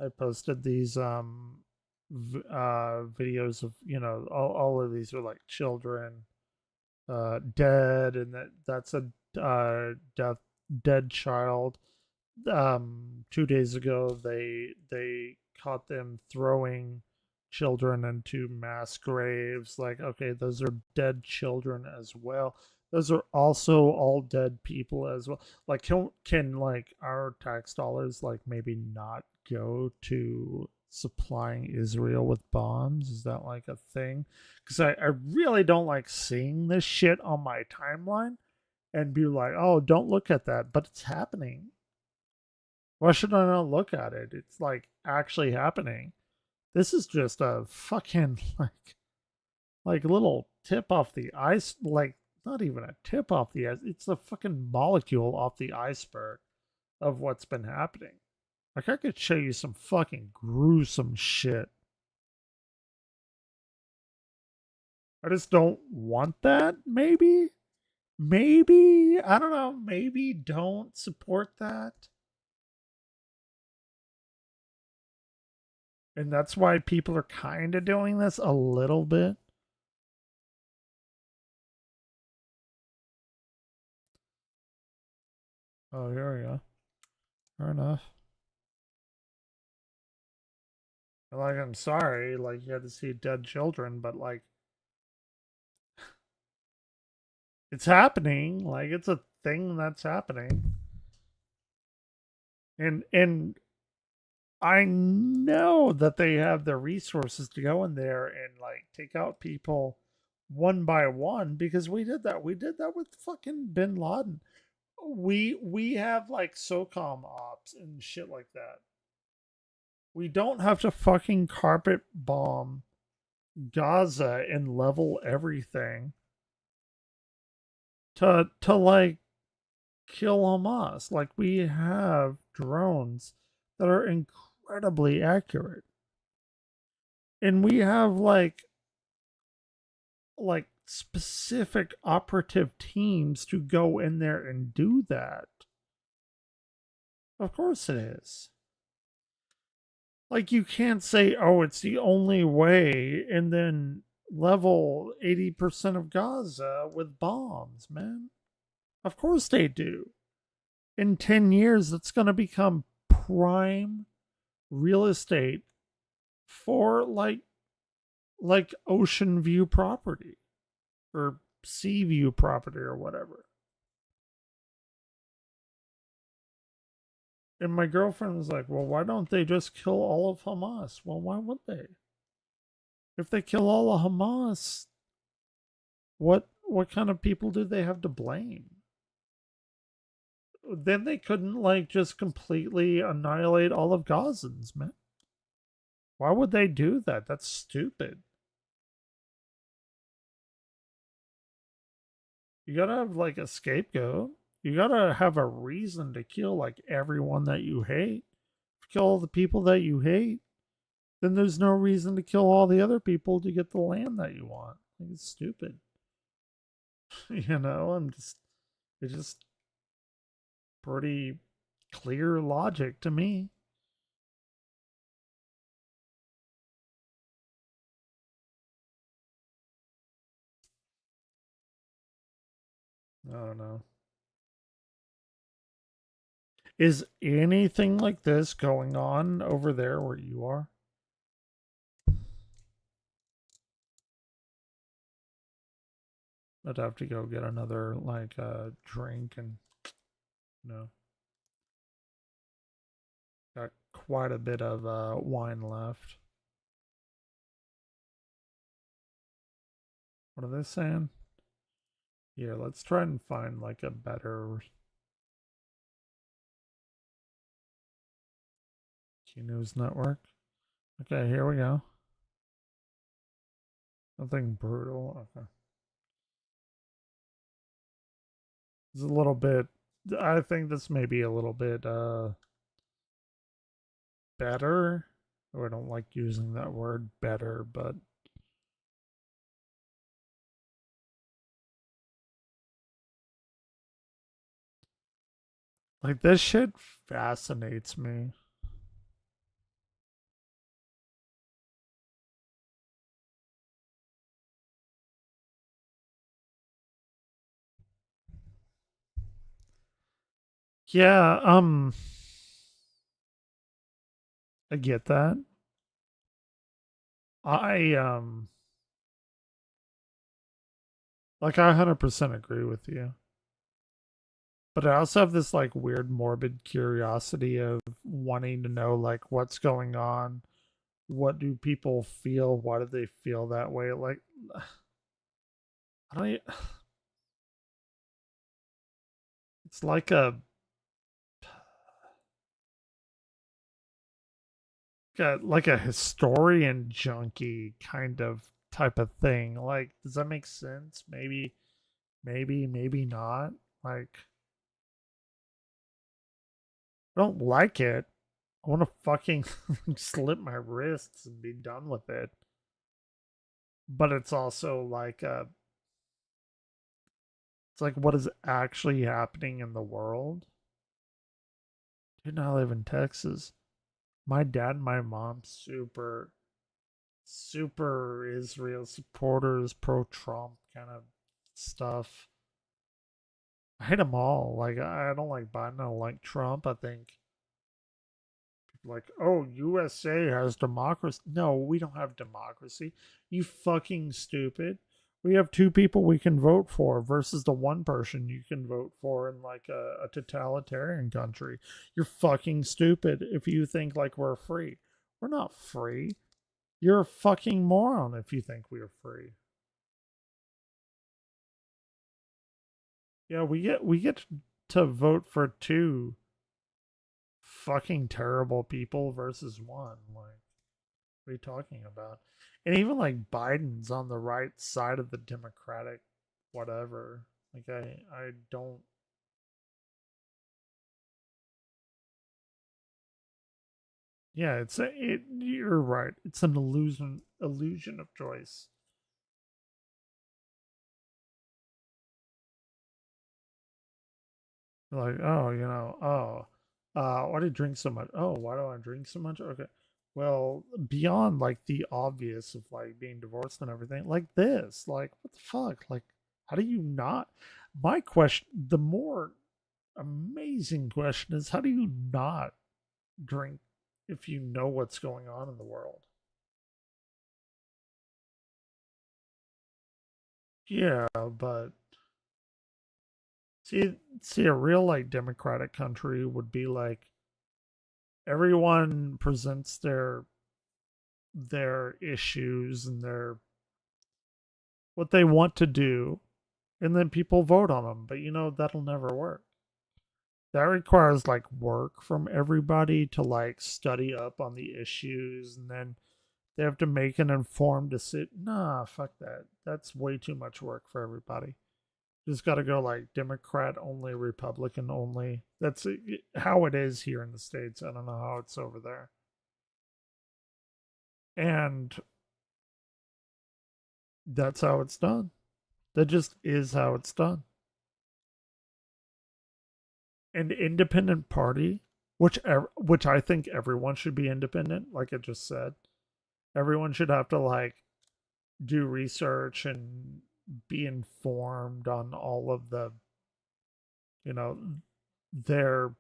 I posted these videos of, you know, all of these are like children dead, and that's a dead child. 2 days ago they caught them throwing children into mass graves. Like, okay, those are dead children as well. Those are also all dead people as well. Like, can like our tax dollars like maybe not go to supplying Israel with bombs? Is that like a thing? Because I really don't like seeing this shit on my timeline and be like, oh, don't look at that, but it's happening. Why should I not look at it? It's like actually happening. This is just a fucking like little tip off the ice, like not even a tip off the ice. It's a fucking molecule off the iceberg of what's been happening. Like I could show you some fucking gruesome shit. I just don't want that, maybe? Maybe, I don't know, maybe don't support that. And that's why people are kind of doing this a little bit. Oh, here we go. Fair enough. Like, I'm sorry, like, you had to see dead children, but, like, it's happening. Like, it's a thing that's happening. And I know that they have the resources to go in there and, like, take out people one by one because we did that. We did that with fucking bin Laden. We have, like, SOCOM ops and shit like that. We don't have to fucking carpet bomb Gaza and level everything to like kill Hamas. Like we have drones that are incredibly accurate. And we have like specific operative teams to go in there and do that. Of course it is. Like you can't say, "Oh, it's the only way," and then level 80% of Gaza with bombs, man. Of course they do. In 10 years, it's going to become prime real estate for like ocean view property or sea view property or whatever. And my girlfriend was like, "Well, why don't they just kill all of Hamas?" Well, why would they? If they kill all of Hamas, what kind of people do they have to blame? Then they couldn't like just completely annihilate all of Gazans, man. Why would they do that? That's stupid. You gotta have like a scapegoat. You gotta have a reason to kill like everyone that you hate. Kill all the people that you hate, then there's no reason to kill all the other people to get the land that you want. Like, it's stupid. It's just pretty clear logic to me. I don't know. Is anything like this going on over there where you are? I'd have to go get another like drink and no. Got quite a bit of wine left. What are they saying? Here, let's try and find like a better Q News network. Okay, here we go. Nothing brutal. Okay. It's a little bit. I think this may be a little bit better. Oh, I don't like using that word better, but like this shit fascinates me. Yeah, I get that. I like I 100% agree with you. But I also have this like weird morbid curiosity of wanting to know like what's going on. What do people feel? Why do they feel that way? Like I don't e- it's like a historian junkie kind of type of thing. Like, does that make sense? Maybe not. Like, I don't like it. I want to fucking slip my wrists and be done with it. But it's also like it's like what is actually happening in the world. Dude, I live in Texas. My dad and my mom super Israel supporters, pro Trump kind of stuff. I hate them all. Like I don't like Biden. I don't like Trump. I think like, oh, USA has democracy. No, we don't have democracy. You fucking stupid. We have two people we can vote for versus the one person you can vote for in like a totalitarian country. You're fucking stupid if you think like we're free. We're not free. You're a fucking moron if you think we're free. Yeah, we get to vote for two fucking terrible people versus one. Like, what are you talking about? And even like Biden's on the right side of the Democratic whatever. Like I don't. Yeah, you're right. It's an illusion of choice. Like, oh, why do you drink so much? Oh, why do I drink so much? Okay. Well, beyond like the obvious of like being divorced and everything, like this, like what the fuck? Like, how do you not? My question, the more amazing question is, how do you not drink if you know what's going on in the world? Yeah, but see, a real like democratic country would be like everyone presents their issues and their what they want to do and then people vote on them. But that'll never work. That requires like work from everybody to like study up on the issues, and then they have to make an informed decision. Nah, fuck that. That's way too much work for everybody. Just got to go like Democrat only, Republican only. That's how it is here in the States. I don't know how it's over there. And that's how it's done. That just is how it's done. An independent party, which I think everyone should be independent, like I just said. Everyone should have to like do research and be informed on all of the, you know, their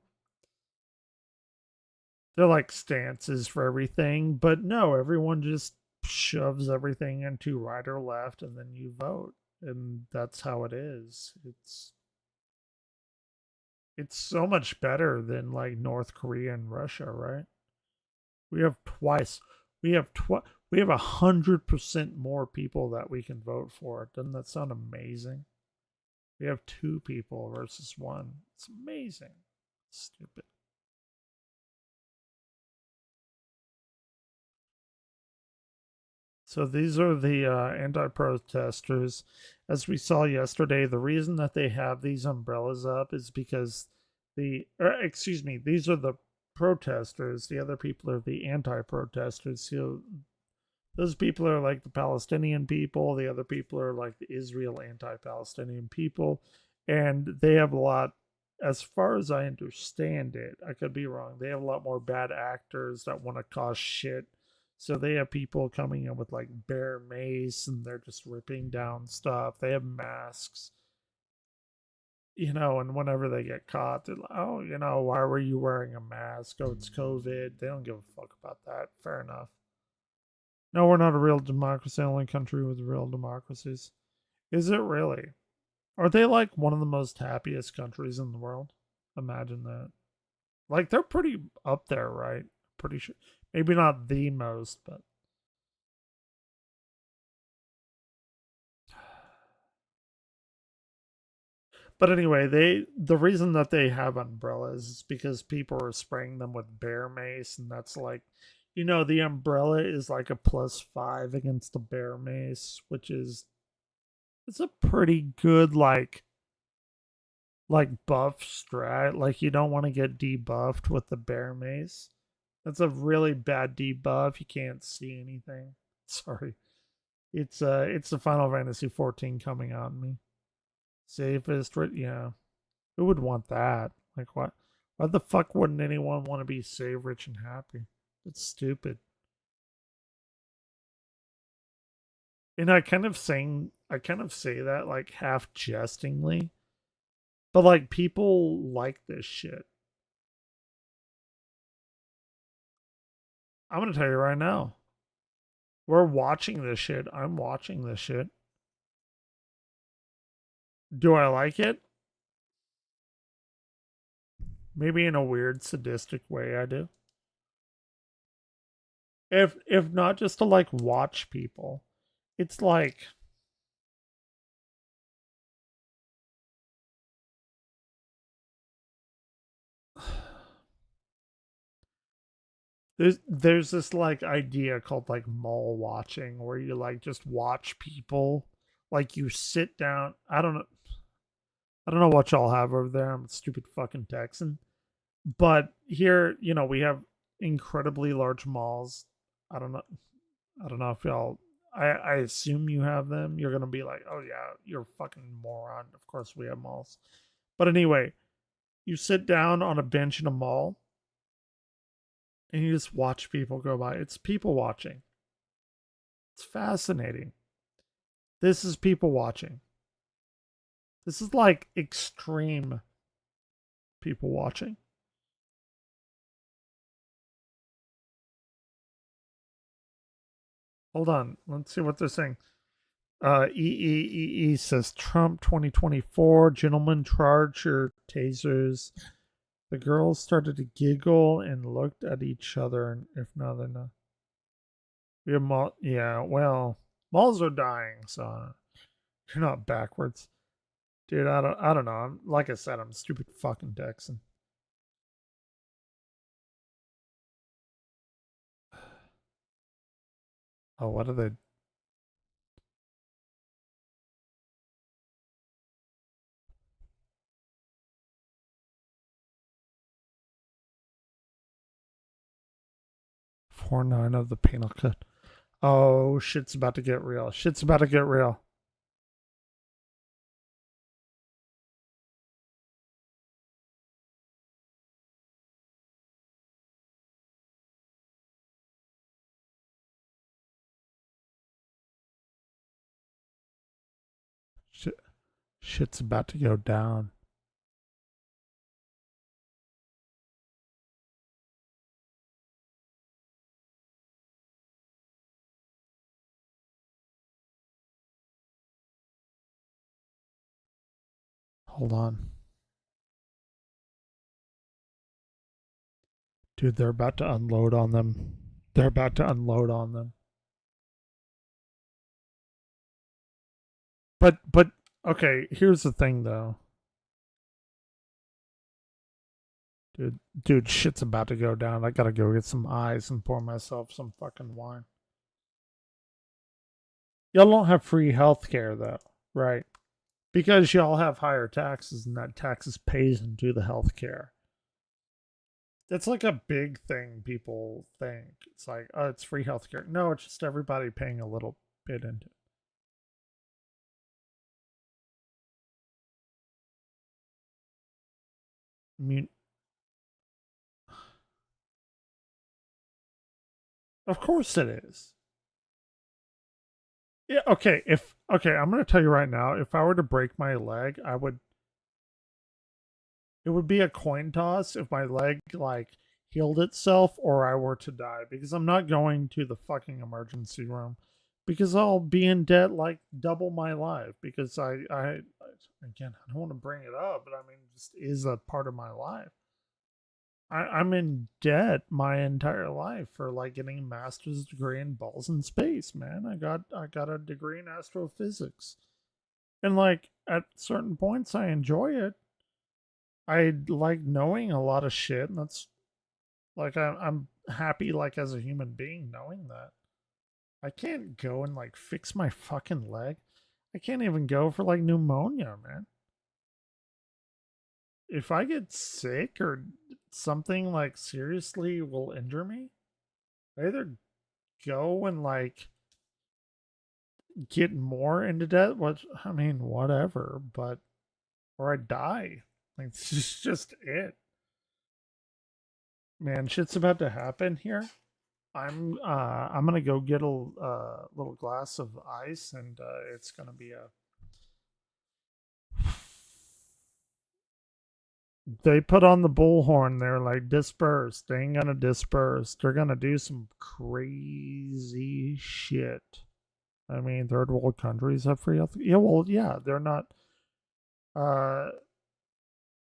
like stances for everything. But no, everyone just shoves everything into right or left, and then you vote, and that's how it is. It's so much better than like North Korea and Russia, right? We have twice. We have 100% more people that we can vote for. Doesn't that sound amazing? We have two people versus one. It's amazing. Stupid. So these are the anti-protesters. As we saw yesterday, the reason that they have these umbrellas up is because excuse me, these are the protesters. The other people are the anti-protesters. So those people are like the Palestinian people. The other people are like the Israel anti-Palestinian people. And they have a lot, as far as I understand it, I could be wrong. They have a lot more bad actors that want to cause shit. So they have people coming in with like bear mace and they're just ripping down stuff. They have masks, and whenever they get caught, they're like, oh, why were you wearing a mask? Oh, it's COVID. They don't give a fuck about that. Fair enough. No, we're not a real democracy, only country with real democracies. Is it really? Are they like one of the most happiest countries in the world? Imagine that. Like they're pretty up there, right? Pretty sure. Maybe not the most, but anyway, the reason that they have umbrellas is because people are spraying them with bear mace, and that's like, the umbrella is like a +5 against the bear mace, which is it's a pretty good like buff strat. Like you don't want to get debuffed with the bear mace. That's a really bad debuff. You can't see anything. Sorry. It's the Final Fantasy 14 coming on me. Safest, yeah. Who would want that? Like what? Why the fuck wouldn't anyone want to be safe, rich, and happy? It's stupid. And I kind of say that like half jestingly, but like people like this shit. I'm gonna tell you right now. We're watching this shit. I'm watching this shit. Do I like it? Maybe in a weird sadistic way I do. If not just to like watch people. It's like there's this like idea called like mall watching where you like just watch people, like you sit down. I don't know what y'all have over there. I'm a stupid fucking Texan. But here, we have incredibly large malls. I don't know. I don't know if y'all. I assume you have them. You're gonna be like, oh yeah, you're a fucking moron. Of course we have malls. But anyway, you sit down on a bench in a mall and you just watch people go by. It's people watching. It's fascinating. This is people watching. This is like extreme people watching. Hold on. Let's see what they're saying. EEEE says Trump 2024. Gentlemen, charge your tasers. The girls started to giggle and looked at each other, and if not, they're not. We have yeah, well, malls are dying, so you're not backwards. Dude, I don't know. Like I said, I'm a stupid fucking Texan. Oh, what are they? 4-9 of the penal code. Oh, shit's about to get real. Shit's about to get real. Shit, shit's about to go down. Hold on. Dude, they're about to unload on them. They're about to unload on them. But okay, here's the thing though. Dude, shit's about to go down. I gotta go get some ice and pour myself some fucking wine. Y'all don't have free healthcare though, right? Because y'all have higher taxes and that taxes pays into the healthcare. That's like a big thing people think. It's like, oh, it's free healthcare. No, it's just everybody paying a little bit into it. I mean, of course it is. Yeah, okay. If okay, I'm gonna tell you right now, if I were to break my leg, I would it would be a coin toss if my leg like healed itself or I were to die because I'm not going to the fucking emergency room because I'll be in debt like double my life because I again I don't want to bring it up, but I mean it just is a part of my life. I'm in debt my entire life for like getting a master's degree in balls in space, man. I got a degree in astrophysics. And like at certain points I enjoy it. I like knowing a lot of shit, and that's like I'm happy like as a human being knowing that. I can't go and like fix my fucking leg. I can't even go for like pneumonia, man. If I get sick or something like seriously will injure me, I either go and like get more into debt, which I mean, whatever, but or I die. Like this is just it. Man, shit's about to happen here. I'm gonna go get a little glass of ice, and it's gonna be a. They put on the bullhorn. They're like disperse. They ain't gonna disperse. They're gonna do some crazy shit. I mean, third world countries have free health. Yeah, well, yeah, Uh,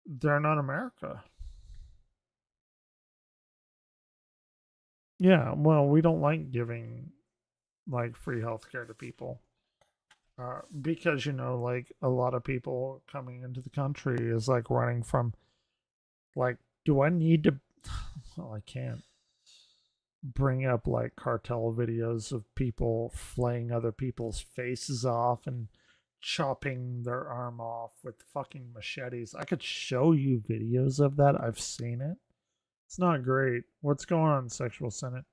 they're not America. Yeah, well, we don't like giving like free healthcare to people. Because like a lot of people coming into the country is like running from like, do I need to? Well, I can't bring up like cartel videos of people flaying other people's faces off and chopping their arm off with fucking machetes. I could show you videos of that. I've seen it. It's not great. What's going on, Sexual Senate?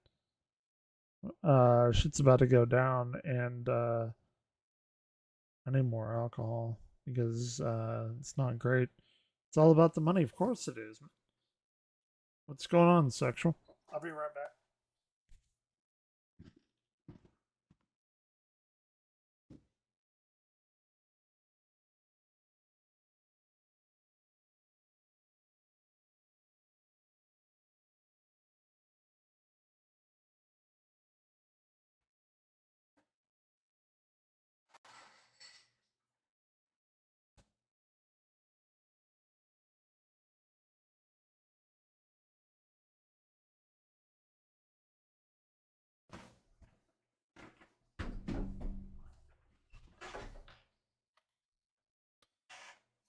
Shit's about to go down, and I need more alcohol because it's not great. It's all about the money. Of course it is. What's going on, Sexual? I'll be right back.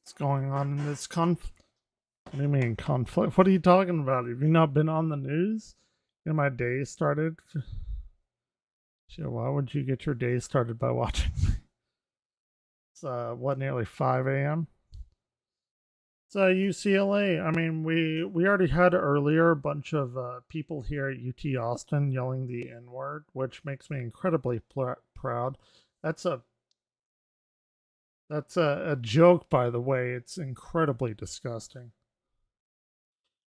What's going on in this What do you mean conflict? What are you talking about? Have you not been on the news? And my day started. Shit, why would you get your day started by watching? It's what, nearly 5 a.m. It's UCLA. I mean, we already had earlier a bunch of people here at UT Austin yelling the N word, which makes me incredibly proud. That's a a joke, by the way. It's incredibly disgusting.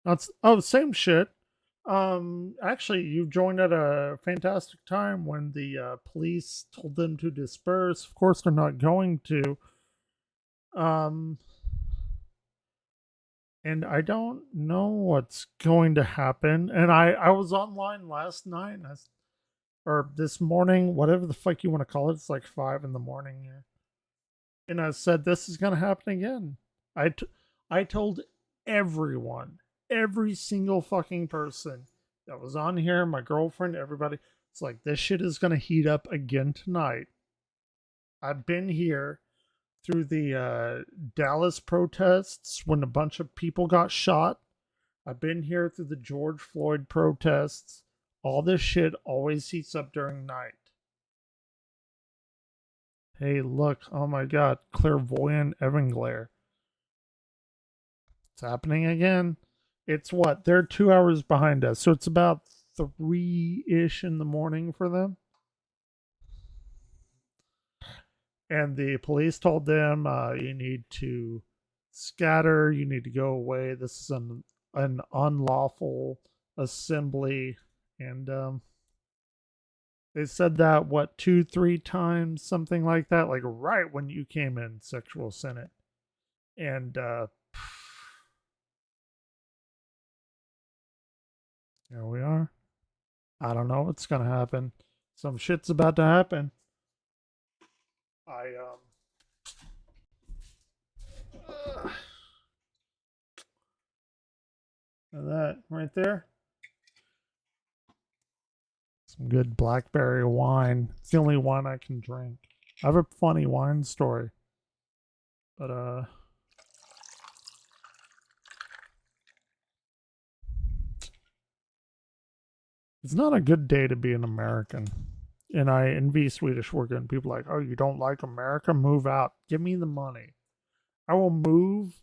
That's same shit. Actually, you joined at a fantastic time when the police told them to disperse. Of course, they're not going to. Um, and I don't know what's going to happen. And I was online last night, and or this morning, whatever the fuck you want to call it. It's like 5 in the morning here. And I said, this is going to happen again. I told everyone, every single fucking person that was on here, my girlfriend, everybody, it's like, this shit is going to heat up again tonight. I've been here through the Dallas protests when a bunch of people got shot. I've been here through the George Floyd protests. All this shit always heats up during night. Hey, look. Oh my god. Clairvoyant Evanglare. It's happening again. It's what? They're 2 hours behind us. So it's about 3-ish in the morning for them. And the police told them, you need to scatter. You need to go away. This is an unlawful assembly. And they said that, what, 2-3 times, something like that, like right when you came in, Sexual Senate. And here we are. I don't know what's gonna happen. Some shit's about to happen. That right there. Some good blackberry wine. It's the only wine I can drink. I have a funny wine story. But it's not a good day to be an American. And I envy Swedish working people like, oh, you don't like America? Move out. Give me the money. I will move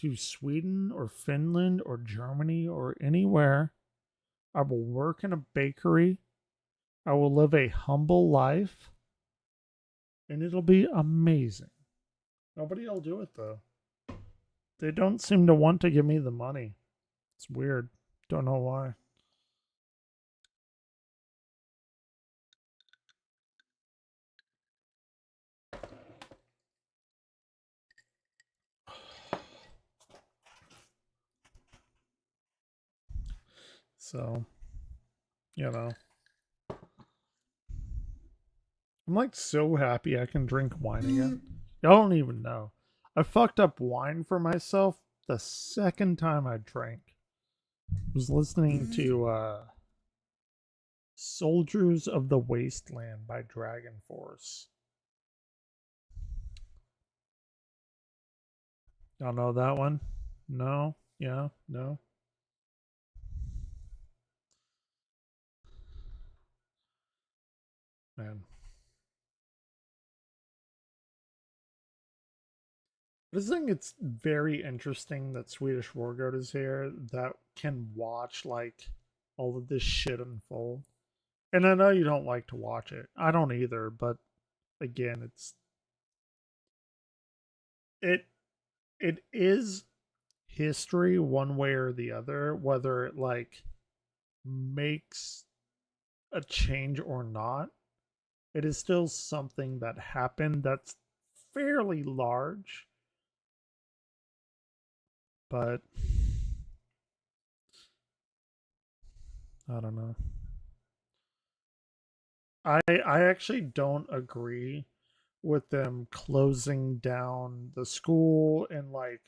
to Sweden or Finland or Germany or anywhere. I will work in a bakery. I will live a humble life. And it'll be amazing. Nobody will do it, though. They don't seem to want to give me the money. It's weird. Don't know why. So, you know. I'm like so happy I can drink wine again. Y'all don't even know. I fucked up wine for myself the second time I drank. I was listening to Soldiers of the Wasteland by Dragon Force. Y'all know that one? No? Yeah? No? Man. I just think it's very interesting that Swedish Wargoat is here that can watch like all of this shit unfold. And I know you don't like to watch it. I don't either, but again, it is history one way or the other, whether it like makes a change or not. It is still something that happened that's fairly large. But I don't know. I actually don't agree with them closing down the school and like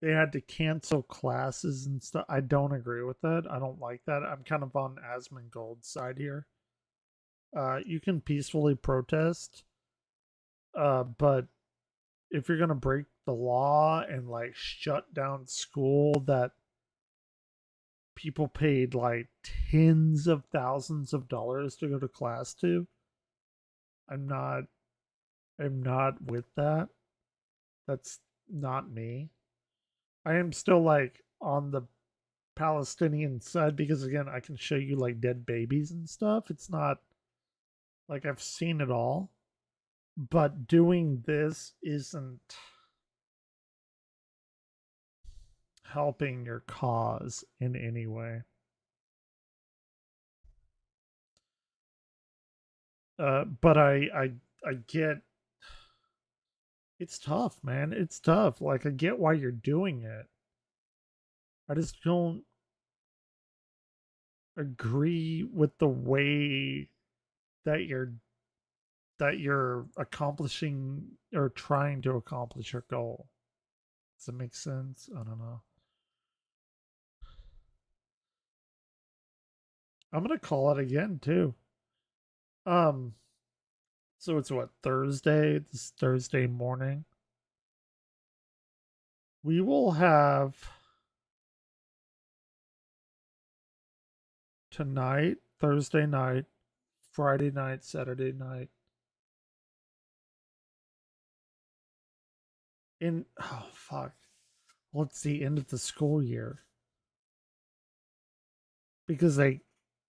they had to cancel classes and stuff. I don't agree with that. I don't like that. I'm kind of on Asmongold's side here. You can peacefully protest, but if you're gonna break the law and like shut down school that people paid like tens of thousands of dollars to go to class to, I'm not I'm not with that. That's not me. I am still like on the Palestinian side because again, I can show you like dead babies and stuff. It's not like I've seen it all, but doing this isn't helping your cause in any way. But I get it's tough, man. It's tough. Like I get why you're doing it. I just don't agree with the way that you're accomplishing or trying to accomplish your goal. Does that make sense? I don't know. I'm gonna call it again too. Um, so it's what Thursday? This Thursday morning. We will have tonight, Thursday night, Friday night, Saturday night. In oh fuck. Well, it's the end of the school year. Because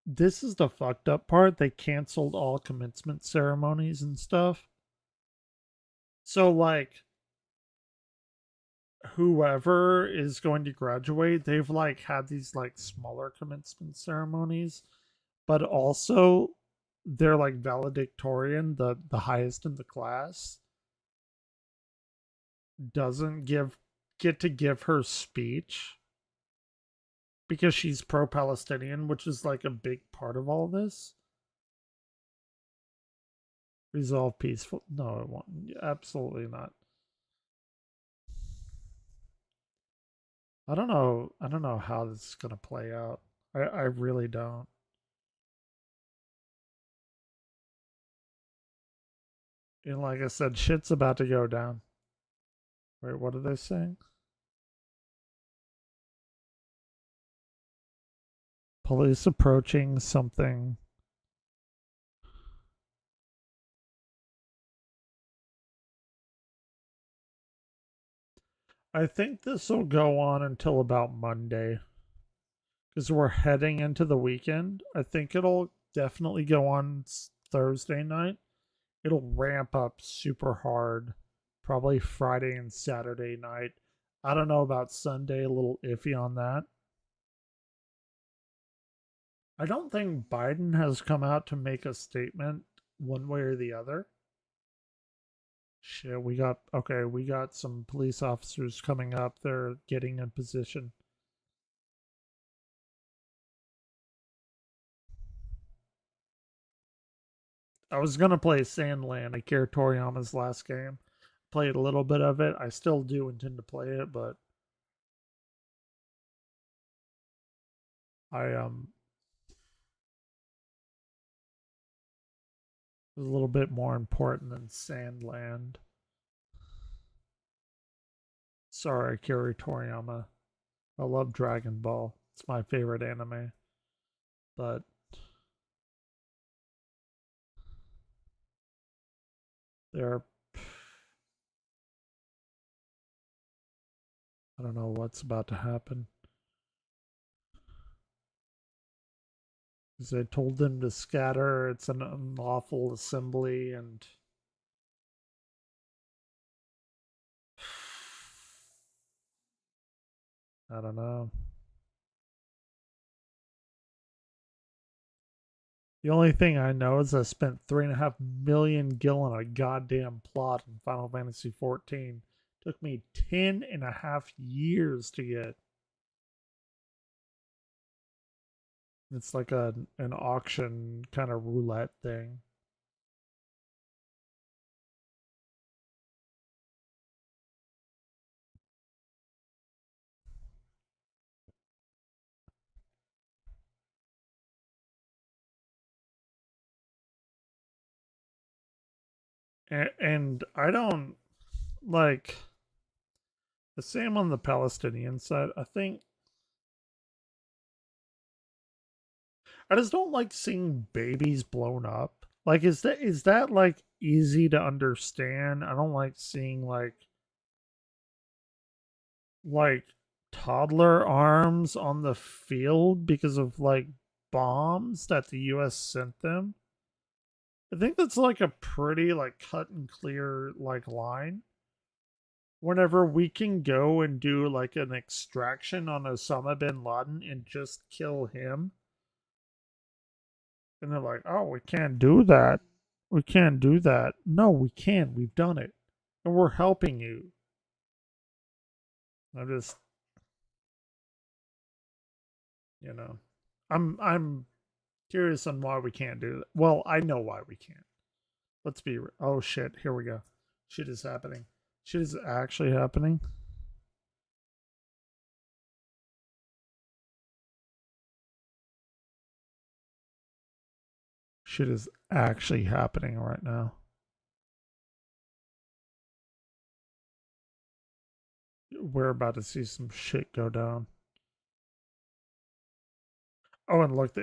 this is the fucked up part. They canceled all commencement ceremonies and stuff. So like whoever is going to graduate, they've like had these like smaller commencement ceremonies, but also they're like valedictorian, the highest in the class, doesn't get to give her speech because she's pro-Palestinian, which is like a big part of all this. Resolve peaceful. No, it won't. Absolutely not. I don't know. I don't know how this is gonna play out. I really don't. And like I said, shit's about to go down. Wait, what are they saying? Police approaching something. I think this will go on until about Monday because we're heading into the weekend. I think it'll definitely go on Thursday night. It'll ramp up super hard, probably Friday and Saturday night. I don't know about Sunday, a little iffy on that. I don't think Biden has come out to make a statement one way or the other. Shit, we got some police officers coming up. They're getting in position. I was gonna play Sandland, Akira Toriyama's last game. Played a little bit of it. I still do intend to play it, but I was a little bit more important than Sandland. Sorry, Akira Toriyama. I love Dragon Ball. It's my favorite anime. But there I don't know what's about to happen. Because they told them to scatter. It's an unlawful assembly, and I don't know. The only thing I know is I spent 3.5 million gil on a goddamn plot in Final Fantasy 14. Took me 10.5 years to get. It's like an auction kind of roulette thing. And I don't like the same on the Palestinian side. I just don't like seeing babies blown up. Like, is that like easy to understand? I don't like seeing like toddler arms on the field because of like bombs that the US sent them. I think that's like a pretty like cut and clear like line. Whenever we can go and do like an extraction on Osama bin Laden and just kill him, and they're like, "Oh, we can't do that. We can't do that." No, we can. We've done it, and we're helping you. I'm just, you know, I'm curious on why we can't do that. Well, I know why we can't. Let's be. Oh shit! Here we go. Shit is happening. Shit is actually happening. Shit is actually happening right now. We're about to see some shit go down. Oh, and look,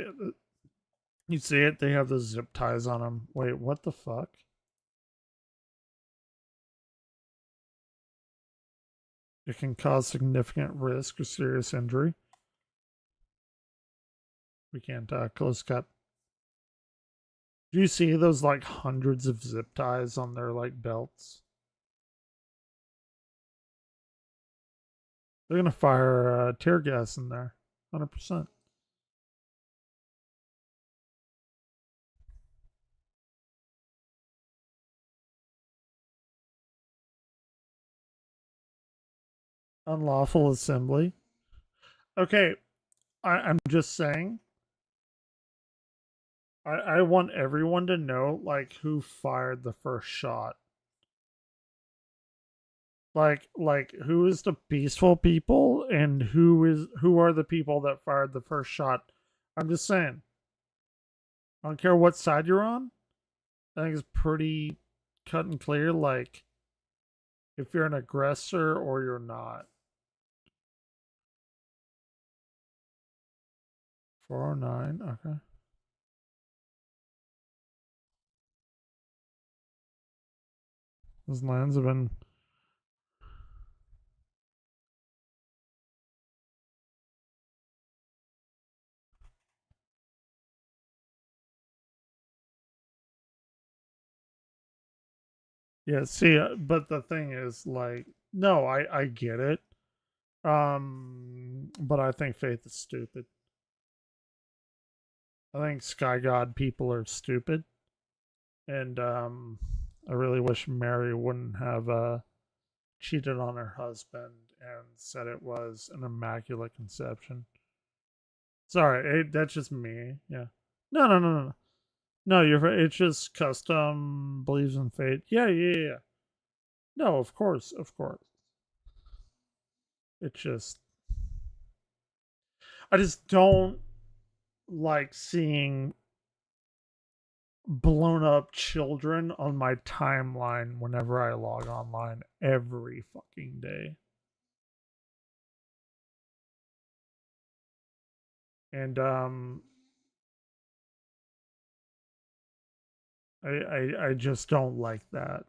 you see it? They have the zip ties on them. Wait, what the fuck? It can cause significant risk or serious injury. We can't close cut. Do you see those like hundreds of zip ties on their like belts? They're gonna fire tear gas in there, 100%. Unlawful assembly. Okay, I'm just saying. I want everyone to know like who fired the first shot. Like who is the peaceful people and who are the people that fired the first shot. I'm just saying. I don't care what side you're on. I think it's pretty cut and clear like if you're an aggressor or you're not. 409, okay. Those lands have been. Yeah, see, but the thing is, like, no, I get it. But I think Faith is stupid. I think Sky God people are stupid, and I really wish Mary wouldn't have cheated on her husband and said it was an immaculate conception. Sorry, that's just me. Yeah. No, no, no, no, no. No, you're. It's just custom believes in fate. Yeah, yeah, yeah. No, of course, of course. It's just I just don't like seeing blown up children on my timeline whenever I log online every fucking day. And I just don't like that.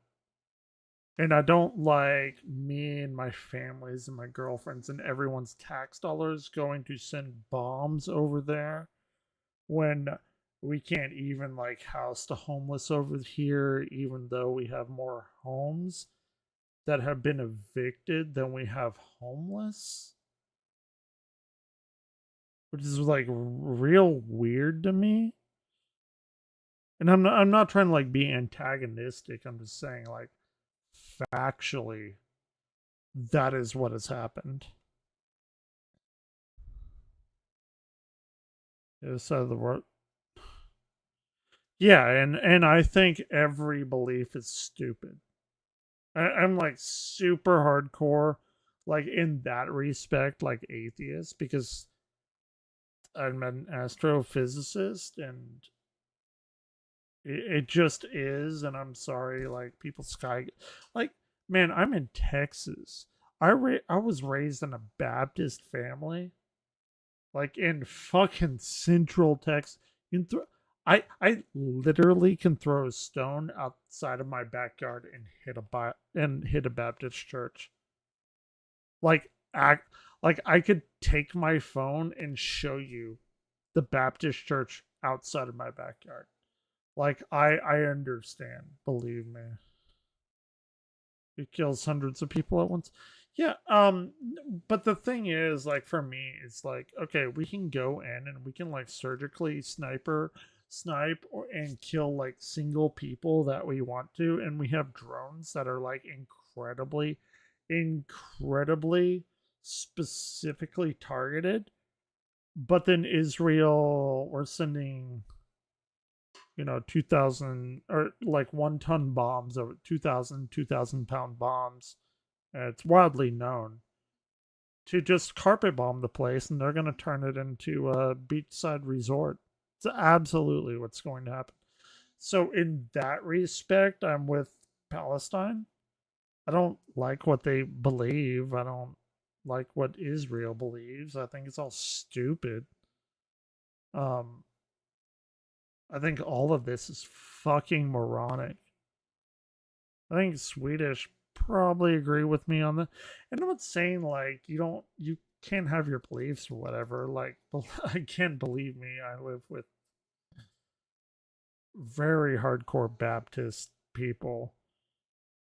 And I don't like me and my families and my girlfriends and everyone's tax dollars going to send bombs over there when we can't even like house the homeless over here, even though we have more homes that have been evicted than we have homeless, which is like real weird to me. And I'm not trying to like be antagonistic. I'm just saying like factually that is what has happened. The other side of the world. Yeah, and I think every belief is stupid. I'm like super hardcore, like in that respect, like atheist, because I'm an astrophysicist and it just is. And I'm sorry, like people sky, like Man, I'm in Texas. I was raised in a Baptist family, like in fucking Central Texas. You can I literally can throw a stone outside of my backyard and hit a Baptist church. Like act like I could take my phone and show you the Baptist church outside of my backyard. Like I understand, believe me. It kills hundreds of people at once. Yeah, but the thing is, like for me, it's like, okay, we can go in and we can like surgically snipe and kill like single people that we want to, and we have drones that are like incredibly specifically targeted. But then Israel, we're sending 2,000 or like 1 ton bombs of 2,000 pound bombs. It's widely known to just carpet bomb the place, and they're going to turn it into a beachside resort. It's absolutely what's going to happen. So in that respect, I'm with Palestine. I don't like what they believe. I don't like what Israel believes. I think it's all stupid. Um, I think all of this is fucking moronic. I think Swedish probably agree with me on that. And I'm not saying like you can't have your beliefs or whatever. Like again, believe me, I live with very hardcore Baptist people.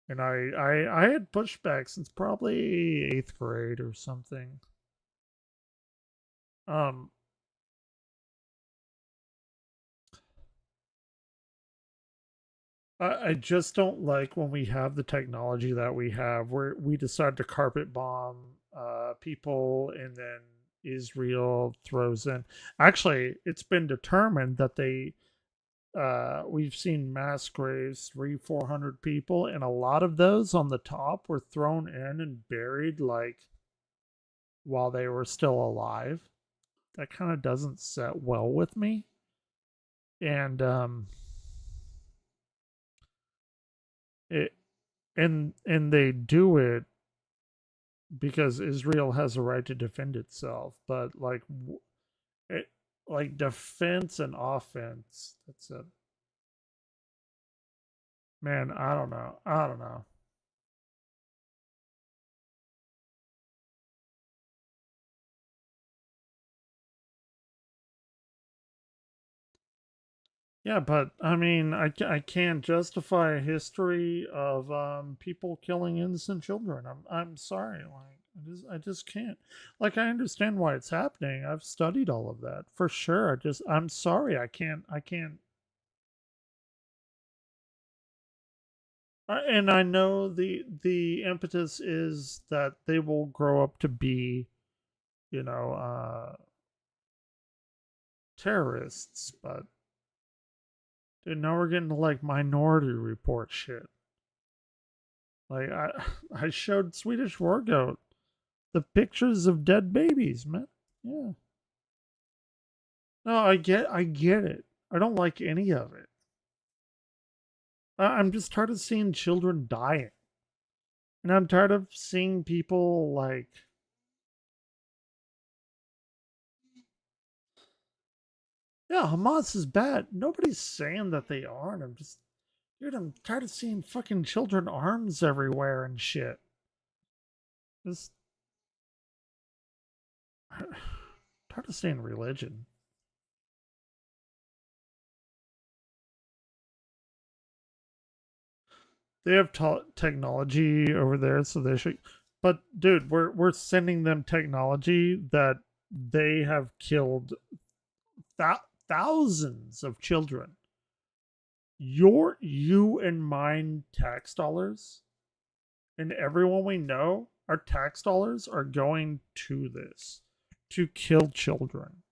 And I had pushback since probably 8th grade or something. Um I just don't like when we have the technology that we have where we decide to carpet bomb people, and then Israel throws in. Actually, it's been determined that we've seen mass graves, 400 people, and a lot of those on the top were thrown in and buried like while they were still alive. That kind of doesn't set well with me. And it and they do it because Israel has a right to defend itself, but like it, like defense and offense, that's a man. I don't know. I don't know. Yeah, but I mean, I can't justify a history of people killing innocent children. I'm sorry, like I just can't. Like I understand why it's happening. I've studied all of that for sure. I'm sorry, I can't. And I know the impetus is that they will grow up to be, you know, terrorists. But dude, now we're getting to like Minority Report shit. Like I showed Swedish War Goat the pictures of dead babies, man. Yeah. No, I get it. I don't like any of it. I'm just tired of seeing children dying, and I'm tired of seeing people like, yeah, Hamas is bad. Nobody's saying that they aren't. Dude, I'm tired of seeing fucking children arms everywhere and shit. Just tired of seeing religion. They have technology over there, so they should. But dude, we're sending them technology that they have killed thousands of children. You and mine tax dollars, and everyone we know, our tax dollars are going to this to kill children.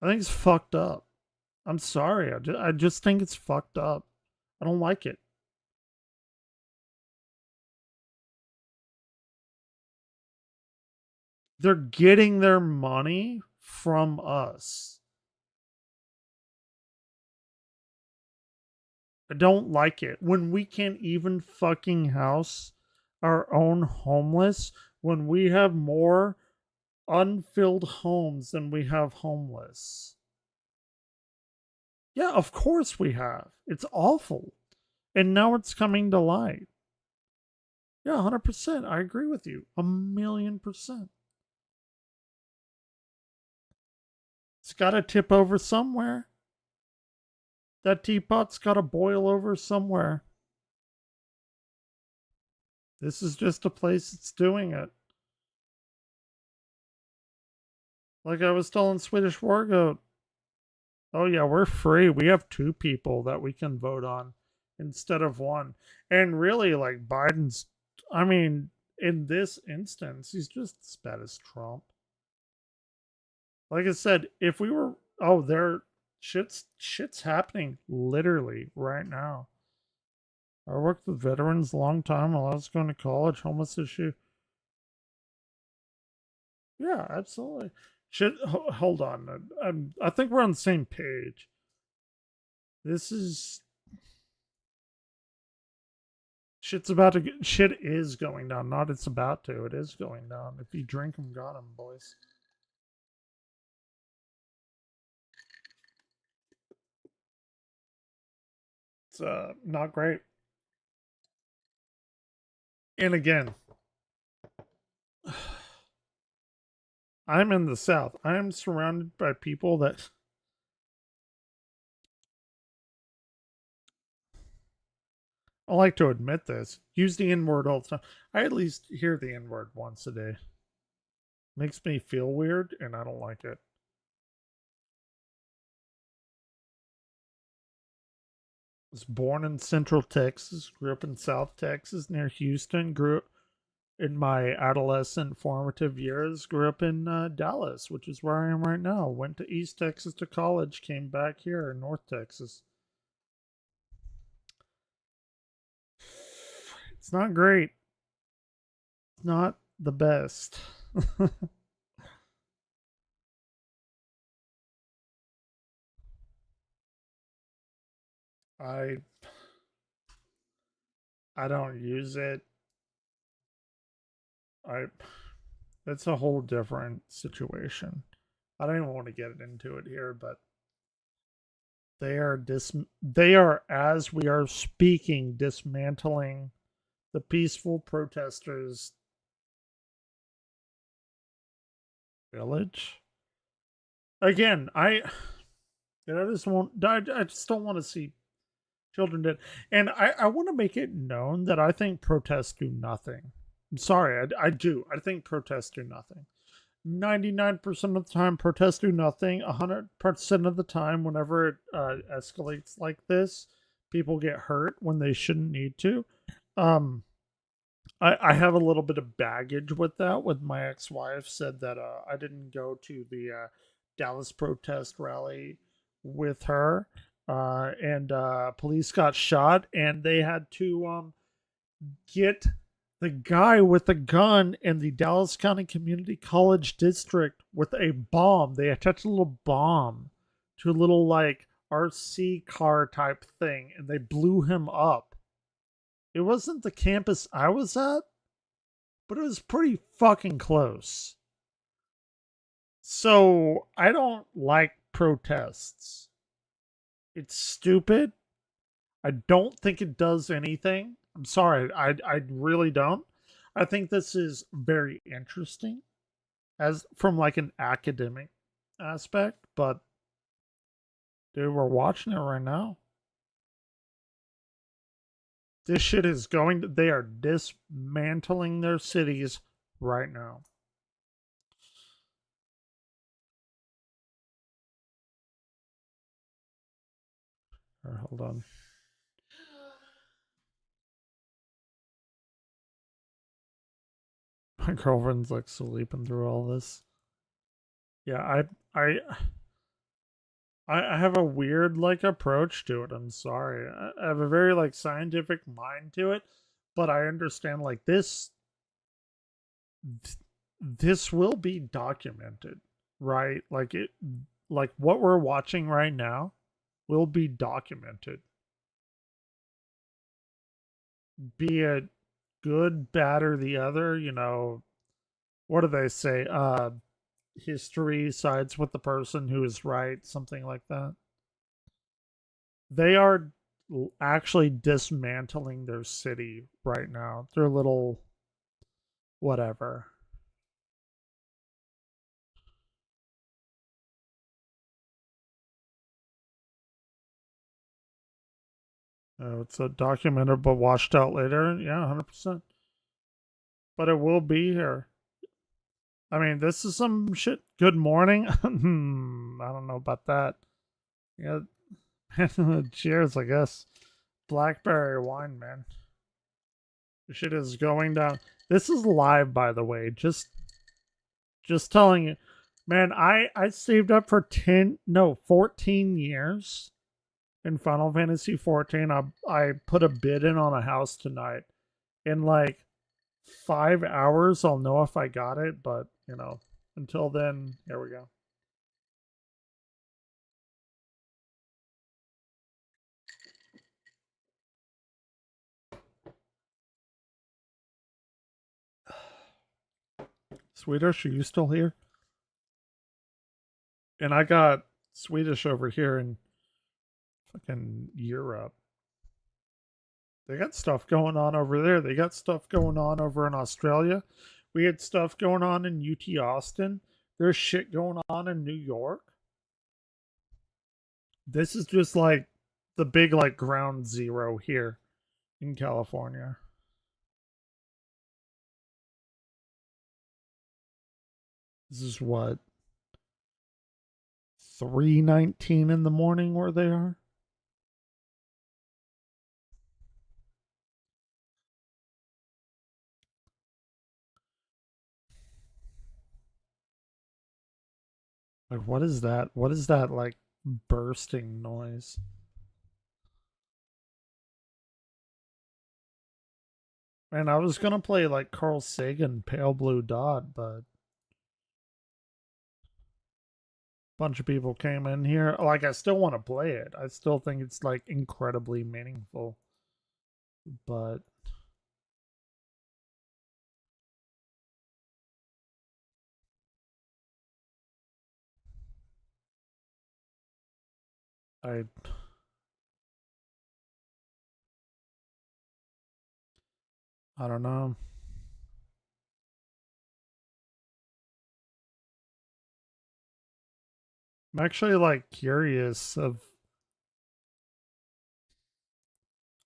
I think it's fucked up. I'm sorry. I just think it's fucked up. I don't like it. They're getting their money from us. I don't like it when we can't even fucking house our own homeless, when we have more unfilled homes than we have homeless. Yeah, of course we have. It's awful. And now it's coming to light. Yeah, 100%. I agree with you. 1,000,000%. It's got to tip over somewhere. That teapot's got to boil over somewhere. This is just a place that's doing it. Like I was telling Swedish Wargoat. Oh yeah, we're free. We have 2 people that we can vote on instead of 1. And really, like Biden's, I mean, in this instance, he's just as bad as Trump. Like I said, if we were, oh, there, shit's happening literally right now. I worked with veterans a long time while I was going to college. Homeless issue. Yeah, absolutely. Shit, hold on. I think we're on the same page. This is shit is going down. Not it's about to. It is going down. If you drink them, got them, boys. It's not great. And again, I'm in the South. I am surrounded by people that I like to admit this. Use the N word all the time. I at least hear the N word once a day. Makes me feel weird, and I don't like it. Was born in Central Texas, grew up in South Texas near Houston, grew up in my adolescent formative years, grew up in Dallas, which is where I am right now. Went to East Texas to college, came back here in North Texas. It's not great. It's not the best. I I don't use it. I It's a whole different situation. I don't even want to get into it here, but they are, as we are speaking, dismantling the peaceful protesters village. Again, I just don't want to see children dead. And I want to make it known that I think protests do nothing. I'm sorry, I do. I think protests do nothing. 99% of the time, protests do nothing. 100% of the time, whenever it escalates like this, people get hurt when they shouldn't need to. Um, I have a little bit of baggage with that. With my ex-wife said that I didn't go to the Dallas protest rally with her, and police got shot, and they had to get the guy with the gun in the Dallas County Community College District with a bomb. They attached a little bomb to a little like RC car type thing, and they blew him up. It wasn't the campus I was at, but it was pretty fucking close. So I don't like protests. It's stupid. I don't think it does anything. I'm sorry. I really don't. I think this is very interesting as from like an academic aspect, but dude, we're watching it right now. This shit is going to, they are dismantling their cities right now. Hold on. My girlfriend's like sleeping through all this. Yeah, I have a weird like approach to it. I'm sorry. I have a very like scientific mind to it, but I understand like this will be documented, right? Like what we're watching right now will be documented. be it good, bad, or the other, what do they say? History sides with the person who is right, something like that. They are actually dismantling their city right now. Their little whatever. It's a documented but washed out later. Yeah, 100%. But it will be here. I mean, this is some shit. Good morning. I don't know about that. Yeah, cheers, I guess. Blackberry wine, man. This shit is going down. This is live, by the way. Just telling you, man. I saved up for 14 years in Final Fantasy 14. I put a bid in on a house tonight. In like 5 hours, I'll know if I got it. But until then, here we go. Swedish, are you still here? And I got Swedish over here in fucking Europe. They got stuff going on over there. They got stuff going on over in Australia. We had stuff going on in UT Austin. There's shit going on in New York. This is just like the big like ground zero here in California. This is what 3:19 in the morning where they are. Like what is that? What is that like bursting noise? Man, I was gonna play like Carl Sagan Pale Blue Dot, but a bunch of people came in here. Like I still want to play it. I still think it's like incredibly meaningful. But I I don't know. I'm actually like curious of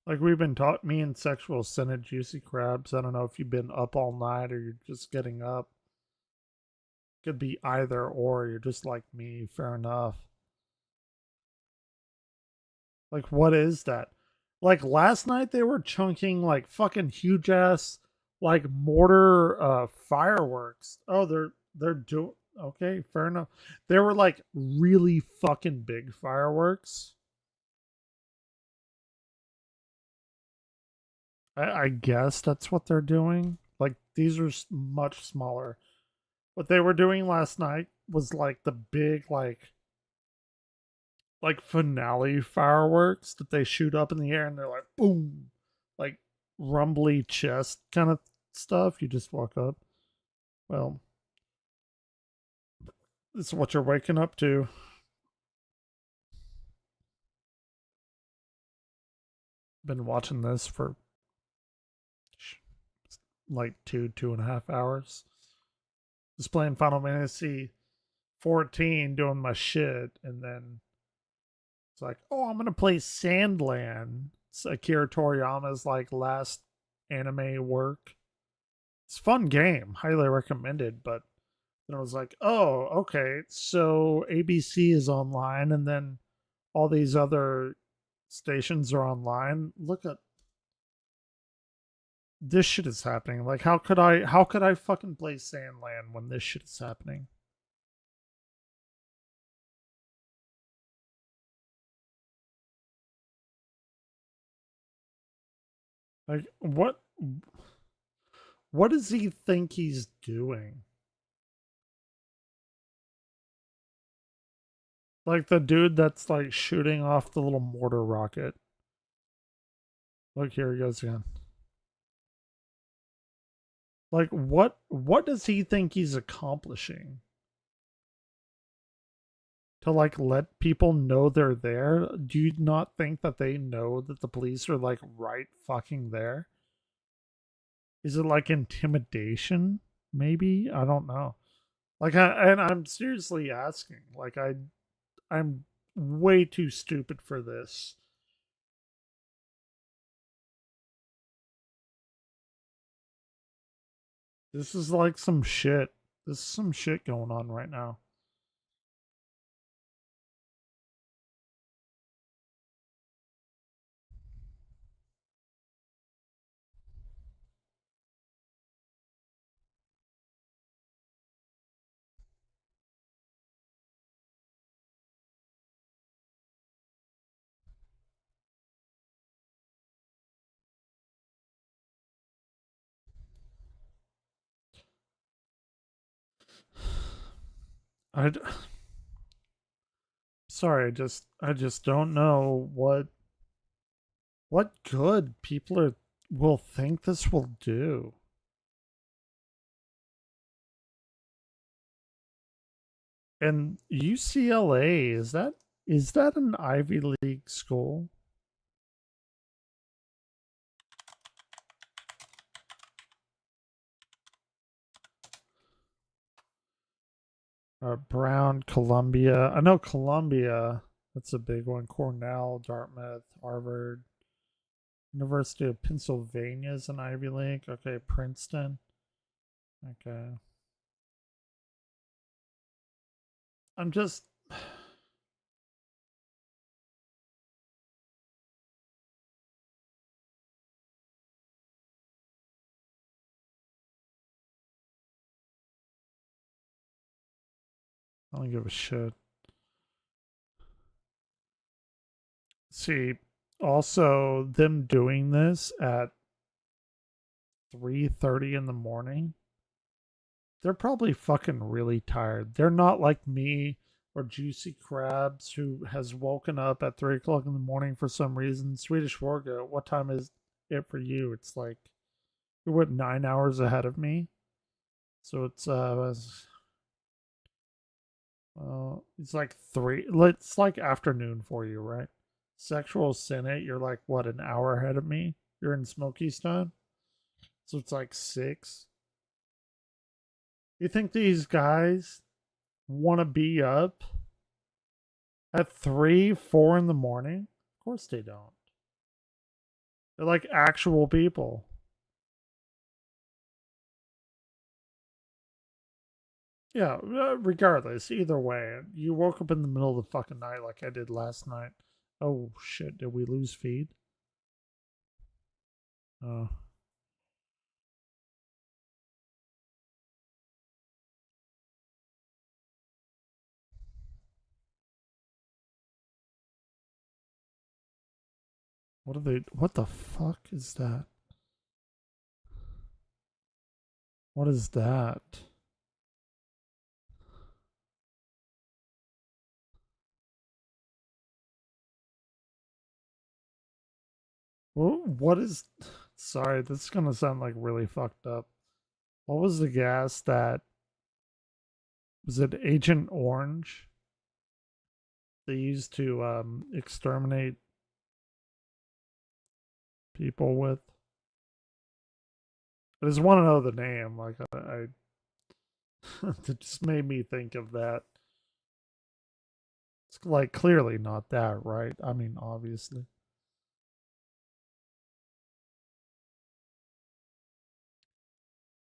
like we've been taught me and Sexual Sin at Juicy Crabs. I don't know if you've been up all night or you're just getting up. Could be either or. You're just like me. Fair enough. Like what is that? Like last night they were chunking like fucking huge ass like mortar fireworks. Oh, they're doing okay, fair enough. They were like really fucking big fireworks. I guess that's what they're doing. Like these are much smaller. What they were doing last night was like the big like finale fireworks that they shoot up in the air and they're like boom, like rumbly chest kind of stuff. You just walk up. Well, this is what you're waking up to. Been watching this for like 2.5 hours. Just playing Final Fantasy 14, doing my shit, and then it's like, oh, I'm gonna play Sandland. It's Akira Toriyama's like last anime work. It's a fun game, highly recommended. But then I was like, oh, okay, so ABC is online, and then all these other stations are online. Look at this shit is happening. Like, how could I fucking play Sandland when this shit is happening? Like, what does he think he's doing? Like the dude that's like shooting off the little mortar rocket. Look, here he goes again. Like, what does he think he's accomplishing? To like let people know they're there? Do you not think that they know that the police are like right fucking there? Is it like intimidation? Maybe? I don't know. Like and I'm seriously asking. Like I'm way too stupid for this. This is like some shit. This is some shit going on right now. I sorry, I just don't know what good people are will think this will do. And UCLA, is that an Ivy League school? Brown, Columbia. I know Columbia. That's a big one. Cornell, Dartmouth, Harvard, University of Pennsylvania is an Ivy League. Okay, Princeton. Okay. I'm just I don't give a shit. See, also them doing this at 3:30 in the morning, they're probably fucking really tired. They're not like me or Juicy Crabs who has woken up at 3 o'clock in the morning for some reason. Swedish Wargo, what time is it for you? It's like you're what 9 hours ahead of me. So it's like three. It's like afternoon for you, right? Sexual Senate, you're like what an hour ahead of me. You're in Smokies time, so it's like 6. You think these guys want to be up at 3, 4 in the morning? Of course they don't. They're like actual people. Yeah, regardless, either way, you woke up in the middle of the fucking night like I did last night. Oh shit, did we lose feed? Oh. What the fuck is that? What is that? What is sorry, this is gonna sound like really fucked up. What was the gas that was it Agent Orange they used to exterminate people with? I just want to know the name. Like I it just made me think of that. It's like clearly not that, right? I mean, obviously.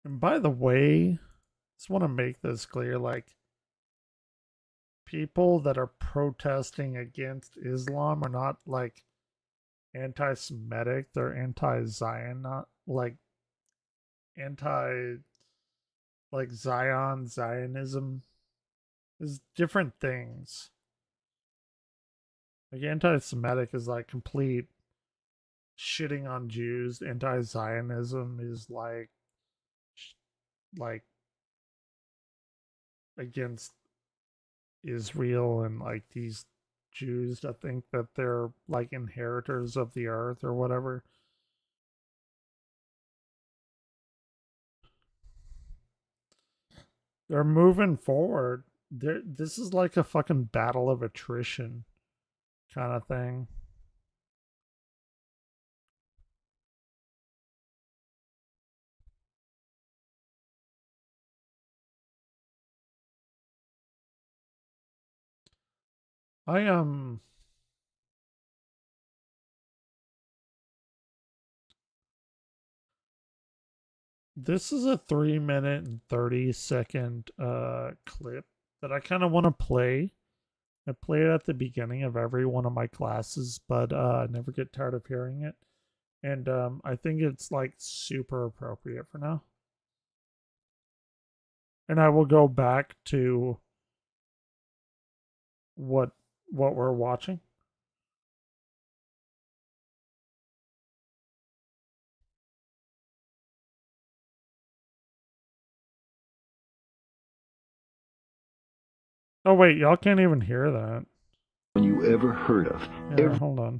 And by the way, just want to make this clear. Like people that are protesting against Islam are not like anti-Semitic. They're anti-Zion, not like anti like Zionism is different things. Like anti-Semitic is like complete shitting on Jews. Anti-Zionism is like against Israel and like these Jews that think that they're like inheritors of the earth or whatever. They're moving forward. This is like a fucking battle of attrition kind of thing. I This is a 3 minute and 30-second clip that I kind of want to play. I play it at the beginning of every one of my classes, but I never get tired of hearing it. And I think it's like super appropriate for now. And I will go back to what we're watching. Oh wait, y'all can't even hear that. You ever heard of. Yeah, hold on.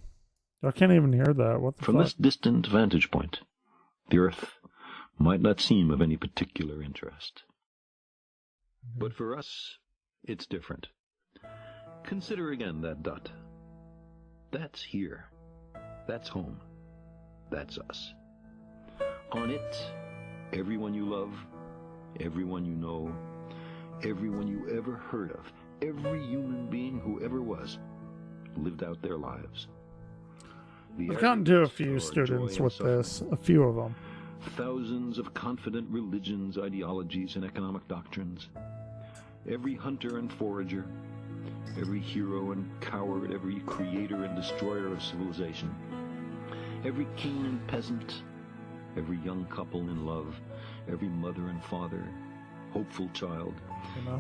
Y'all can't even hear that. What the From fuck? this distant vantage point, the Earth might not seem of any particular interest. But for us, it's different. Consider again that dot. That's here. That's home. That's us. On it, everyone you love, everyone you know, everyone you ever heard of, every human being who ever was, lived out their lives. I've gotten to a few students with this, a few of them. Thousands of confident religions, ideologies, and economic doctrines. Every hunter and forager, every hero and coward, every creator and destroyer of civilization. Every king and peasant, every young couple in love, every mother and father, hopeful child,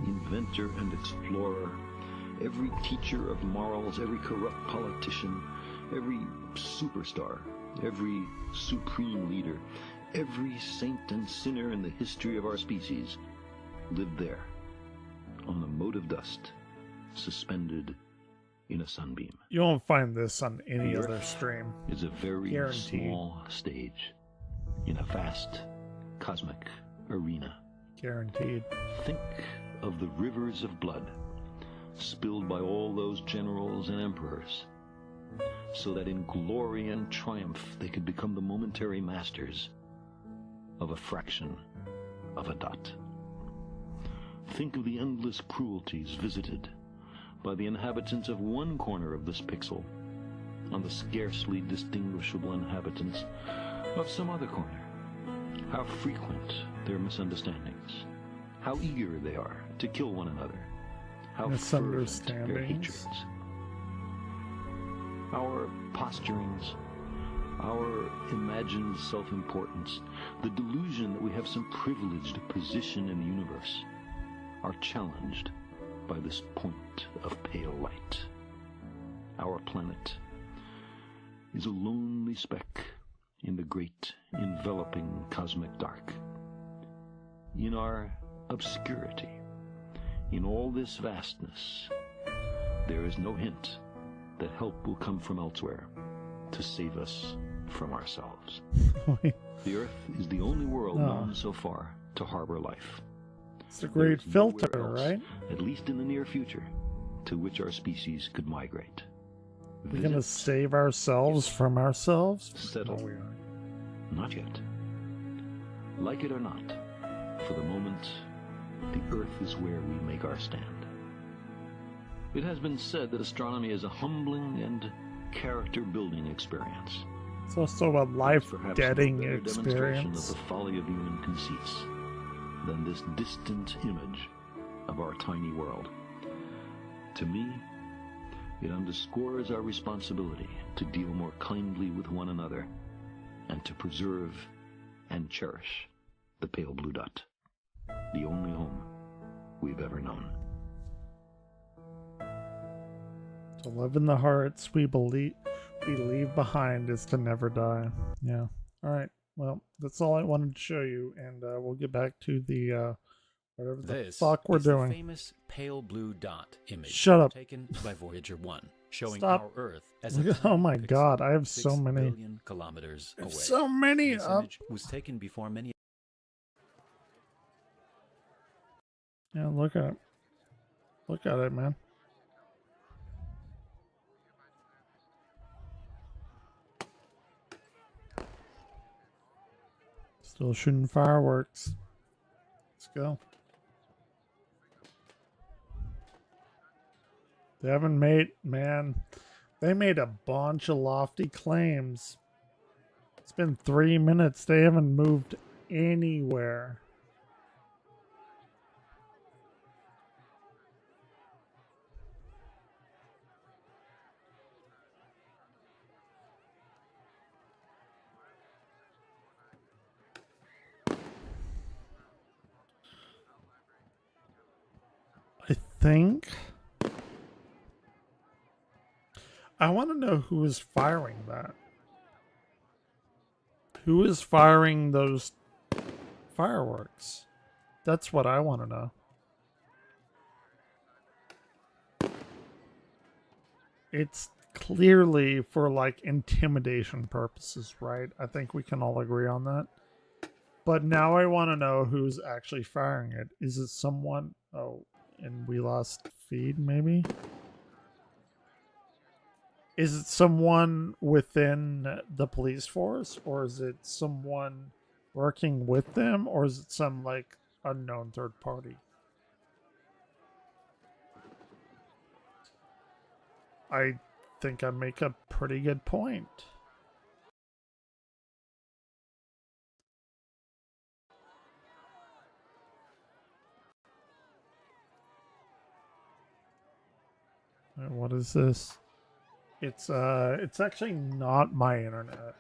inventor and explorer, every teacher of morals, every corrupt politician, every superstar, every supreme leader, every saint and sinner in the history of our species lived there, on the mote of dust, suspended in a sunbeam. You won't find this on any other stream. It's a very Guaranteed. small stage in a vast cosmic arena. Guaranteed. Think of the rivers of blood spilled by all those generals and emperors, so that in glory and triumph they could become the momentary masters of a fraction of a dot. Think of the endless cruelties visited by the inhabitants of one corner of this pixel on the scarcely distinguishable inhabitants of some other corner. How frequent their misunderstandings, how eager they are to kill one another, how fervent their hatreds. Our posturings, our imagined self-importance, the delusion that we have some privileged position in the universe, are challenged by this point of pale light. Our planet is a lonely speck in the great enveloping cosmic dark. In our obscurity, in all this vastness, there is no hint that help will come from elsewhere to save us from ourselves. The Earth is the only world known so far to harbor life. It's a great filter, right? At least in the near future, to which our species could migrate. We're gonna save ourselves from ourselves? Settle. No, we aren't. Not yet. Like it or not, for the moment, the Earth is where we make our stand. It has been said that astronomy is a humbling and character-building experience. It's also a life-deading demonstration experience. of the folly of human conceits than this distant image of our tiny world. To me, it underscores our responsibility to deal more kindly with one another and to preserve and cherish the pale blue dot, the only home we've ever known. To live in the hearts we leave behind is to never die. Yeah. All right. Well, that's all I wanted to show you, and we'll get back to the whatever the fuck we're doing. The famous pale blue dot image. Shut up. Taken by Voyager 1, showing Stop. our Earth as a Oh my pixel god, I have so 6 many. billion kilometers away. So many. This image was taken before many Yeah, look at it. Look at it, man. Still shooting fireworks. Let's go. They haven't made, man, they made a bunch of lofty claims. It's been 3 minutes. They haven't moved anywhere. I think I want to know who is firing that. Who is firing those fireworks? That's what I want to know. It's clearly for like intimidation purposes, right? I think we can all agree on that. But now I want to know who's actually firing it. Is it someone? Oh, and we lost feed, maybe? Is it someone within the police force? Or is it someone working with them? Or is it some, like, unknown third party? I think I make a pretty good point. What is this? It's actually not my internet.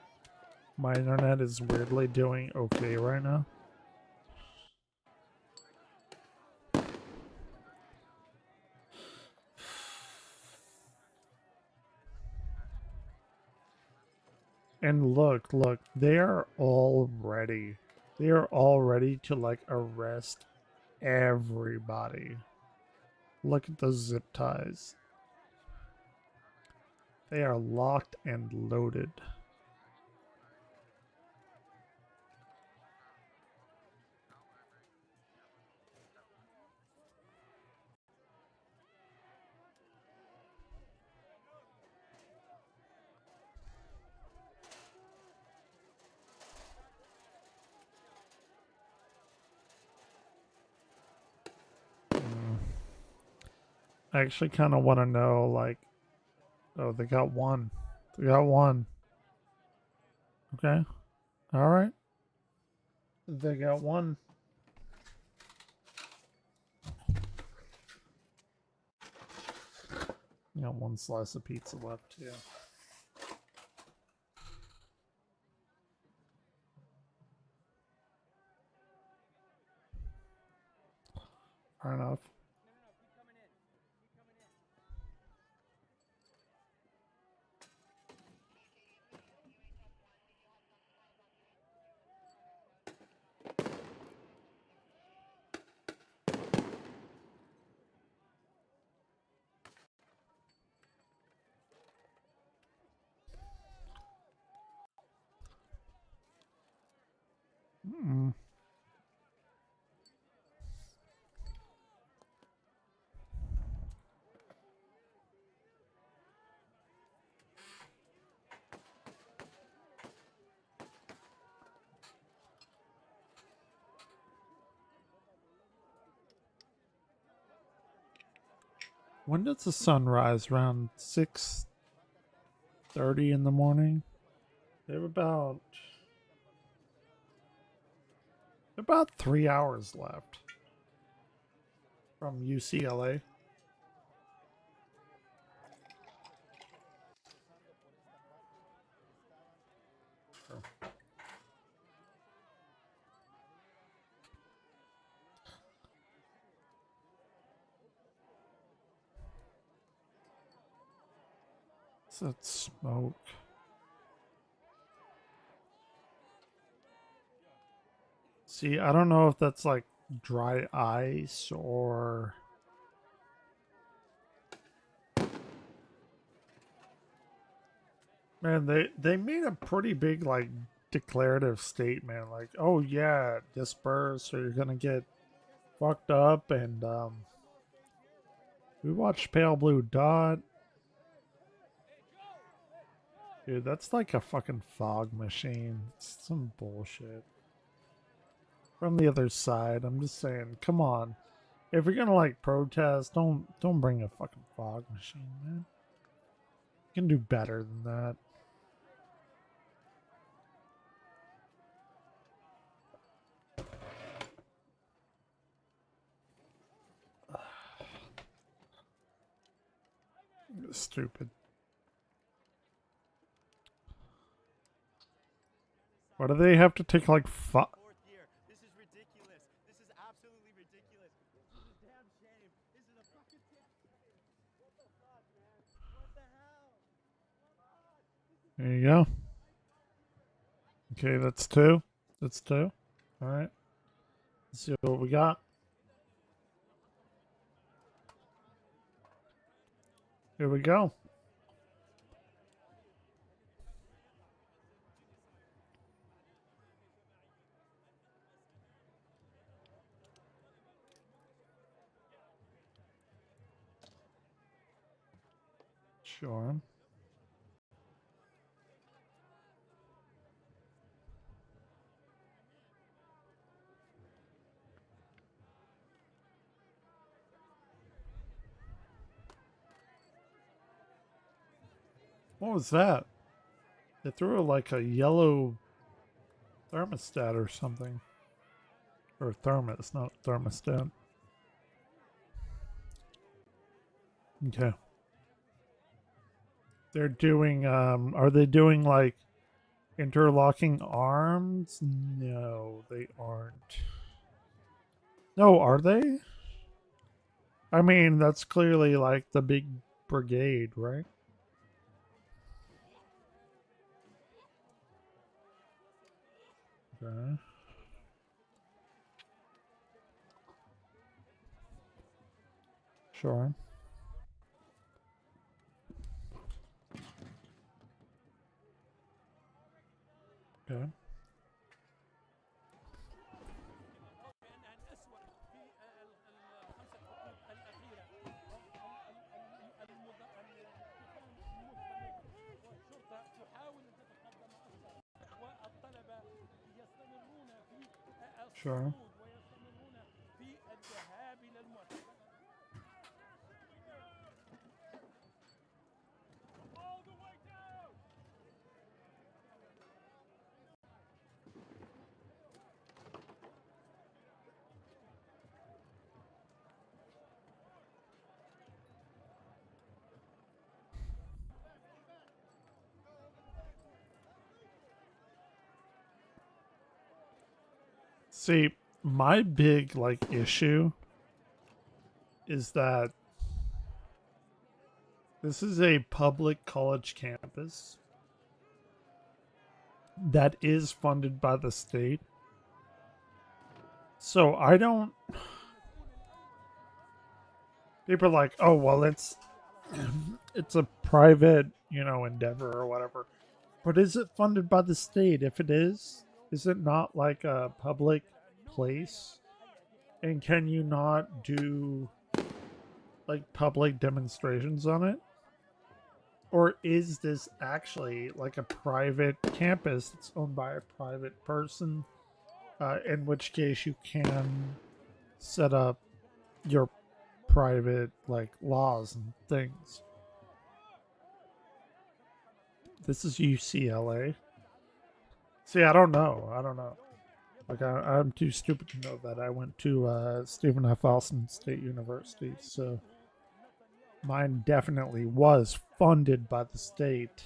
My internet is weirdly doing okay right now. And look, they are all ready. They are all ready to like arrest everybody. Look at those zip ties. They are locked and loaded. I actually kind of want to know, like, oh, they got one. They got one. Okay. All right. They got one. Got one slice of pizza left, too. Fair enough. Mm. When does the sun rise? Around 6:30 in the morning? They have about 3 hours left from UCLA. What's that smoke? See, I don't know if that's like dry ice or... Man, they made a pretty big like declarative statement, like, oh yeah, disperse or you're gonna get fucked up, and we watched Pale Blue Dot. Dude, that's like a fucking fog machine. It's some bullshit. From the other side, I'm just saying, come on. If you're gonna like protest, don't bring a fucking fog machine, man. You can do better than that. Stupid. Why do they have to take like Fourth year. This is ridiculous. This is absolutely ridiculous. This is a damn shame. This is a fucking damn shame. What the fuck, man? What the hell? Come on. There you go. Okay, that's two. That's two. All right. Let's see what we got. Here we go. Sure. What was that? They threw like a yellow thermostat or something. Or thermos, not thermostat. Okay. They're doing, are they doing like interlocking arms? No, they aren't. No, are they? I mean, that's clearly like the big brigade, right? Okay. Sure. Okay. Sure. See, my big like issue is that this is a public college campus that is funded by the state. So I don't. People are like, oh well, it's a private, endeavor or whatever. But is it funded by the state? If it is it not like a public place? And can you not do like public demonstrations on it? Or is this actually like a private campus that's owned by a private person? In which case you can set up your private like laws and things. This is UCLA. See, I don't know. Like, I'm too stupid to know that. I went to Stephen F. Austin State University, so mine definitely was funded by the state.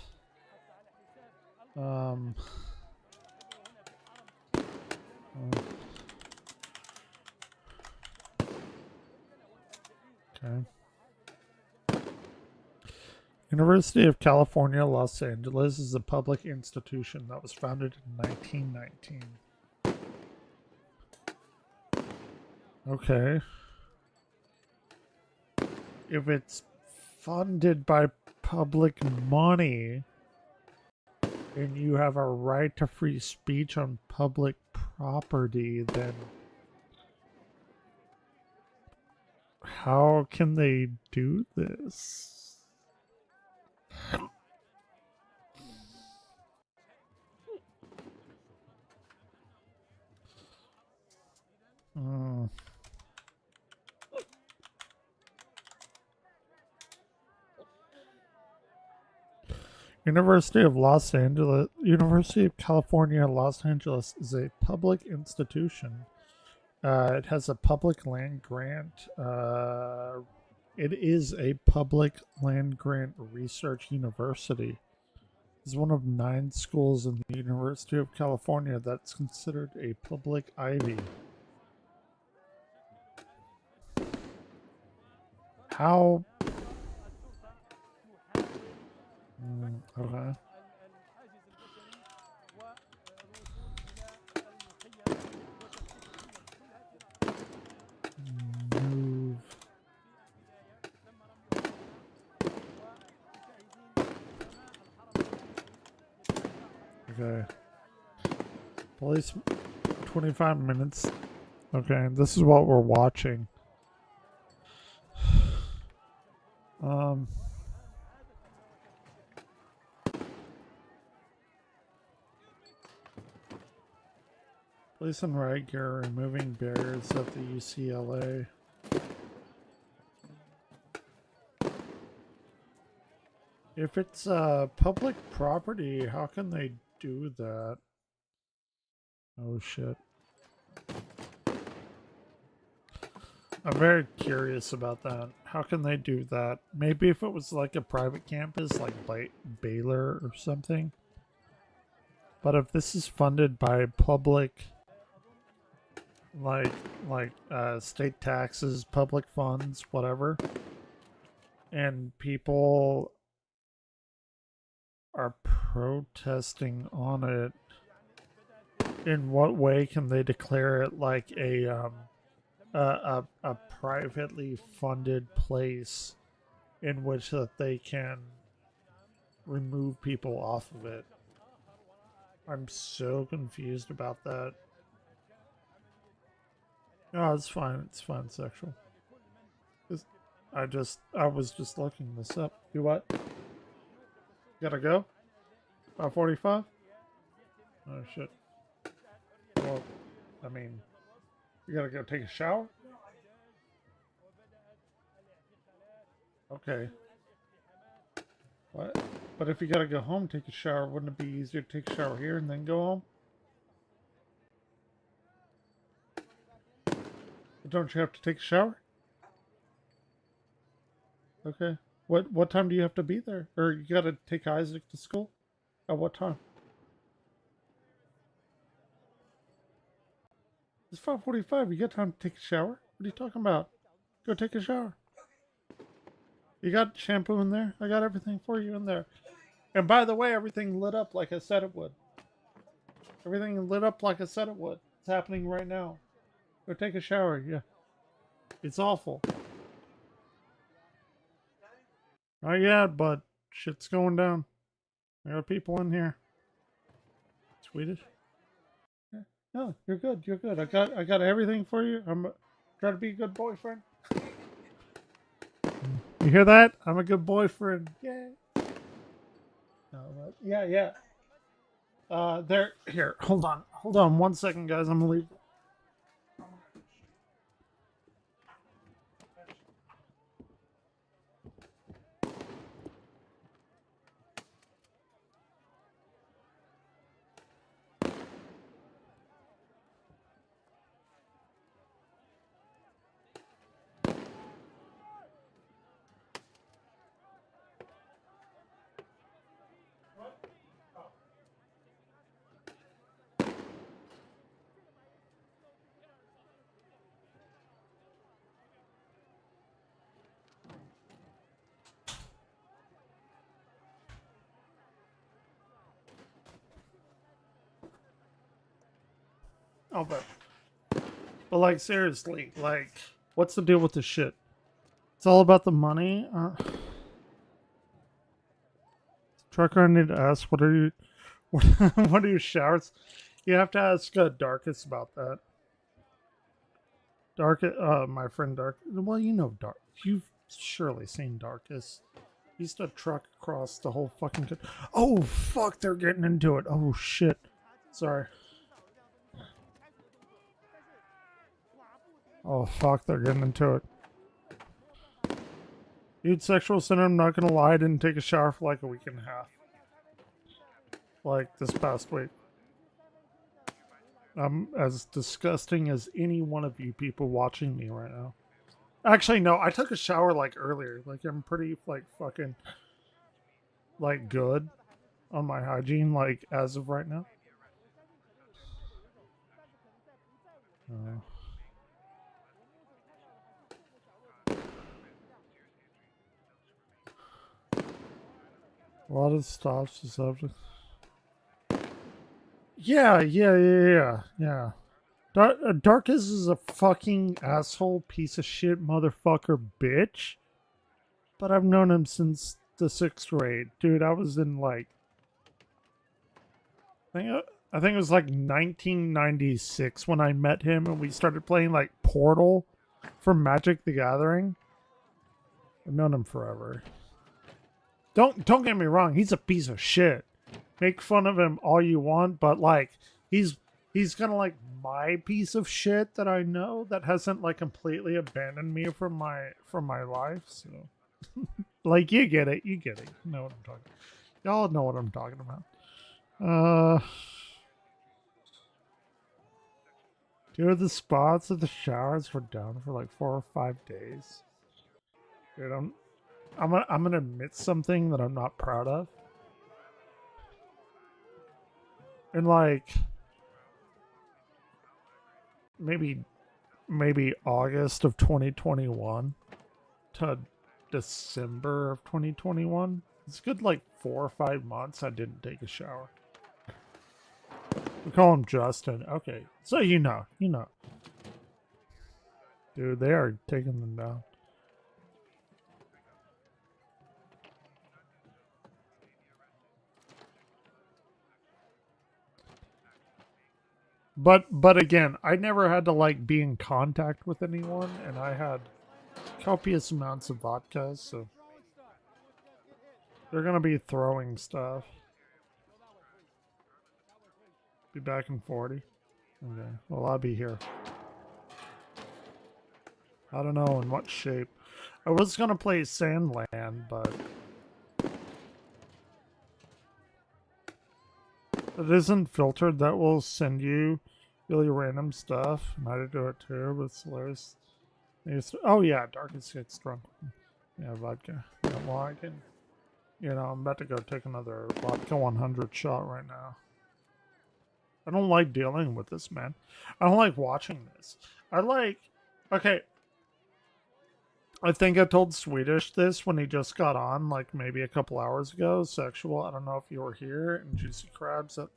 Okay. University of California, Los Angeles is a public institution that was founded in 1919. Okay. If it's funded by public money and you have a right to free speech on public property, then How can they do this? Hmm. University of California, Los Angeles is a public institution. It has a public land grant. It is a public land grant research university. It's one of 9 schools in the University of California that's considered a public Ivy. How? Okay. Move. Okay. Police 25 minutes. Okay, this is what we're watching. Police and riot gear removing barriers at the UCLA. If it's public property, how can they do that? Oh shit. I'm very curious about that. How can they do that? Maybe if it was like a private campus, like Baylor or something. But if this is funded by public, like state taxes, public funds, whatever, and people are protesting on it, in what way can they declare it like a privately funded place in which that they can remove people off of it? I'm so confused about that. No, it's fine. It's fine, sexual. I was just looking this up. You what? Gotta go? 5:45? Oh shit. Well, I mean, you gotta go take a shower? Okay. What? But if you gotta go home, take a shower, wouldn't it be easier to take a shower here and then go home? Don't you have to take a shower? Okay. What time do you have to be there? Or you gotta take Isaac to school? At what time? It's 5:45. You got time to take a shower? What are you talking about? Go take a shower. You got shampoo in there? I got everything for you in there. And by the way, everything lit up like I said it would. Everything lit up like I said it would. It's happening right now. Go take a shower, yeah. It's awful. Not yet, but shit's going down. There are people in here. Swedish? Yeah. No, you're good. You're good. I got everything for you. I'm trying to be a good boyfriend. You hear that? I'm a good boyfriend. Yeah. No, but yeah. There. Here. Hold on. 1 second, guys. I'm gonna leave. Oh, but like seriously, like, what's the deal with this shit? It's all about the money. Trucker, I need to ask, what are your showers? You have to ask Darkus about that. Dark, my friend Dark. Well, you know Dark. You've surely seen Darkest. He used to truck across the whole fucking. Oh fuck! They're getting into it. Oh shit! Sorry. Oh fuck! They're getting into it. Dude, sexual sin. I'm not gonna lie. I didn't take a shower for like a week and a half. Like this past week. I'm as disgusting as any one of you people watching me right now. Actually, no, I took a shower like earlier. Like I'm pretty like fucking like good on my hygiene like as of right now. A lot of stops the subject. Yeah. Darkest is a fucking asshole piece of shit motherfucker bitch. But I've known him since the 6th grade. Dude, I was in like I think it was like 1996 when I met him and we started playing like Portal from Magic the Gathering. I've known him forever. Don't get me wrong, he's a piece of shit. Make fun of him all you want, but like he's kind of like my piece of shit that I know that hasn't like completely abandoned me from my life. So like you get it. You know what I'm talking. Y'all know what I'm talking about. Two of the spots of the showers were down for like 4 or 5 days. Dude, I'm gonna admit something that I'm not proud of. And like maybe August of 2021 to December of 2021. It's good like 4 or 5 months I didn't take a shower. We call him Justin. Okay. So you know. Dude, they are taking them down. But again, I never had to like be in contact with anyone, and I had copious amounts of vodka, so they're gonna be throwing stuff. Be back in 40. Okay, well I'll be here. I don't know in what shape. I was gonna play Sandland, but it isn't filtered. That will send you really random stuff. And I do it too, but it's hilarious. Oh yeah, Darkest gets drunk. Yeah, vodka. Yeah, well, I can. I'm about to go take another vodka 100 shot right now. I don't like dealing with this, man. I don't like watching this. Okay. I think I told Swedish this when he just got on, like maybe a couple hours ago. Sexual. I don't know if you were here and Juicy Crabs that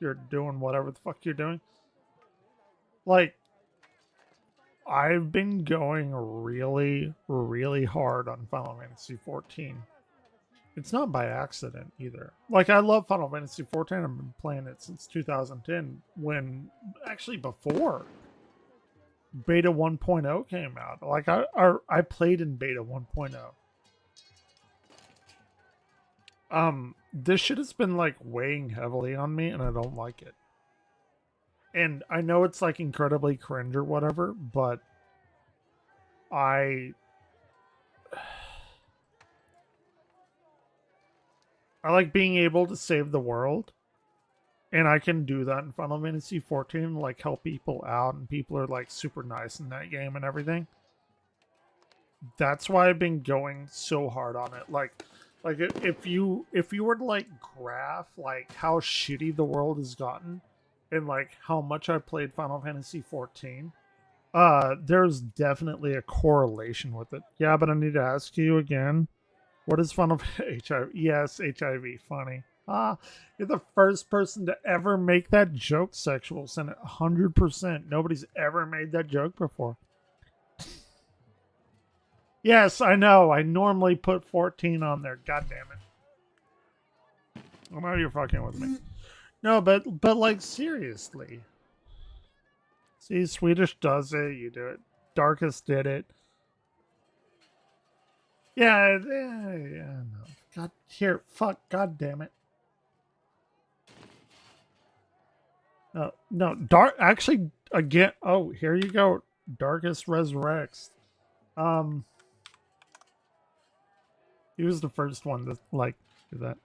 you're doing whatever the fuck you're doing. Like, I've been going really, really hard on Final Fantasy 14. It's not by accident either. Like, I love Final Fantasy 14. I've been playing it since 2010, when actually before Beta 1.0 came out. Like, I played in Beta 1.0. This shit has been like weighing heavily on me, and I don't like it. And I know it's like incredibly cringe or whatever, but I like being able to save the world, and I can do that in Final Fantasy 14, like help people out, and people are like super nice in that game and everything. That's why I've been going so hard on it. Like if you were to like graph like how shitty the world has gotten and like how much I played Final Fantasy 14, there's definitely a correlation with it. Yeah, but I need to ask you again. What is Final HIV? Yes, HIV. Funny. You're the first person to ever make that joke, Sexual Senate. 100%. Nobody's ever made that joke before. Yes, I know. I normally put 14 on there. God damn it. I know you're fucking with me. No, but like seriously. See, Swedish does it. You do it. Darkest did it. Yeah, no. God, here, fuck, god damn it. No, Dark, actually, again, oh, here you go. Darkest resurrects. He was the first one to, like, do that.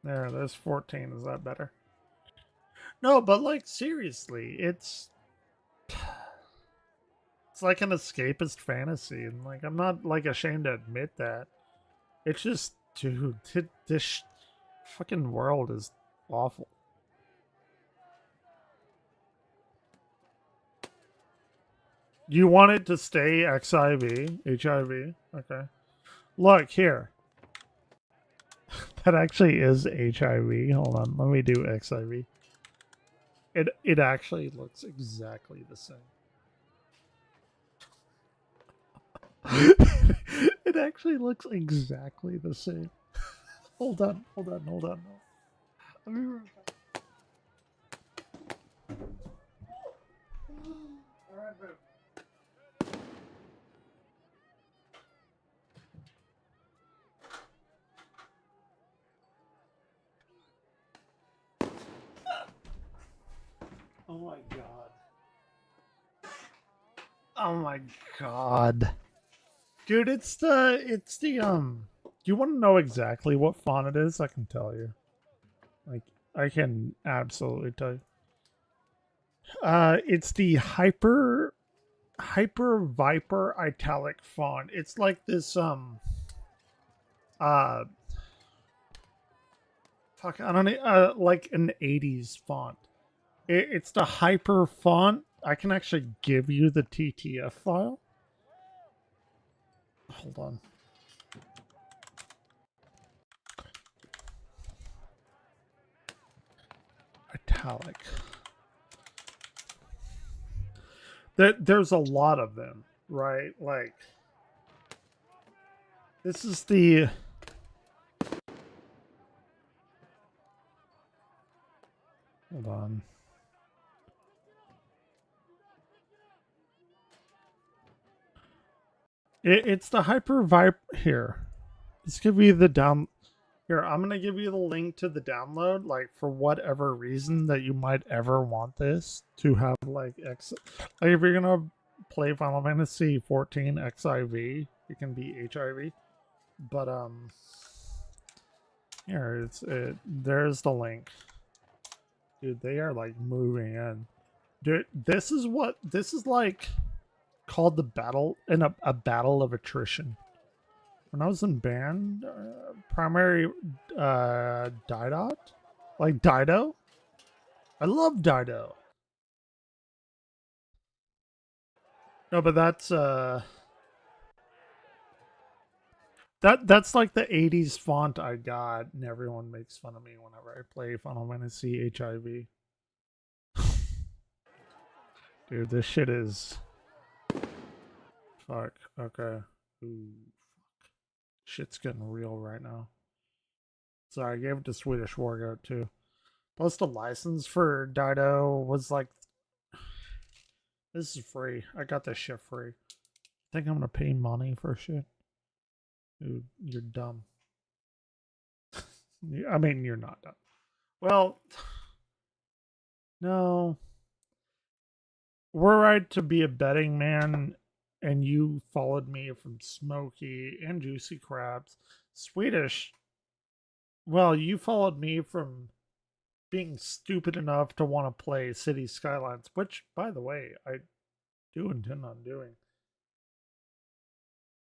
There's 14. Is that better? No, but, like, seriously, it's like an escapist fantasy, and, like, I'm not, like, ashamed to admit that. It's just, dude, this fucking world is awful. You want it to stay XIV? HIV? Okay. Look, here. That actually is HIV. Hold on, let me do XIV. It actually looks exactly the same. It actually looks exactly the same. Hold on. I'll be right back. All right, move. Oh my god. Oh my god. Dude, it's the do you want to know exactly what font it is? I can tell you. Like, I can absolutely tell you. It's the Hyper Viper italic font. It's like this fuck, I don't know, like an 80s font. It's the Hyper font. I can actually give you the TTF file. Hold on. Italic. There's a lot of them, right? Like, this is the... Hold on. It's the Hyper Vibe here. Let's give you the down. Here, I'm gonna give you the link to the download. Like, for whatever reason that you might ever want this to have, like, like if you're gonna play Final Fantasy 14 XIV, it can be HIV. But here there's the link. Dude, they are like moving in. Dude, this is like called the battle in a battle of attrition. When I was in band, primary Didot? Like Dido? I love Dido. No, but that's that's like the 80s font I got, and everyone makes fun of me whenever I play Final Fantasy HIV. Dude, this shit is... Fuck. Okay. Ooh, fuck. Shit's getting real right now. Sorry, I gave it to Swedish Wargoat too. Plus the license for Dido was like... This is free. I got this shit free. I think I'm gonna pay money for shit. Dude, you're dumb. I mean, you're not dumb. Well... No. We're right to be a betting man, and you followed me from Smoky and Juicy Crabs. Swedish, well, you followed me from being stupid enough to want to play City Skylines, which, by the way, I do intend on doing.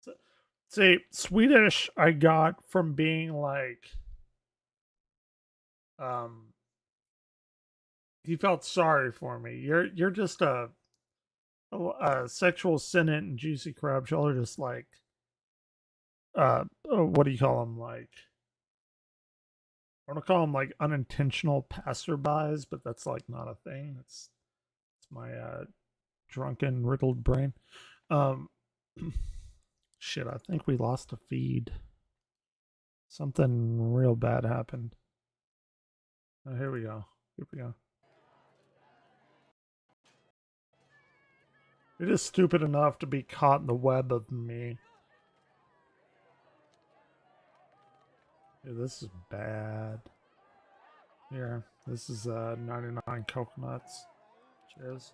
So, see, Swedish I got from being like, he felt sorry for me. You're just a sexual synod and Juicy Crabs. Y'all are just like, what do you call them? Like, I want to call them like unintentional passerbys, but that's like not a thing. It's my drunken, riddled brain. Shit, I think we lost a feed. Something real bad happened. Oh, here we go. Here we go. It is stupid enough to be caught in the web of me. Yeah, this is bad. Here, this is 99 coconuts. Cheers.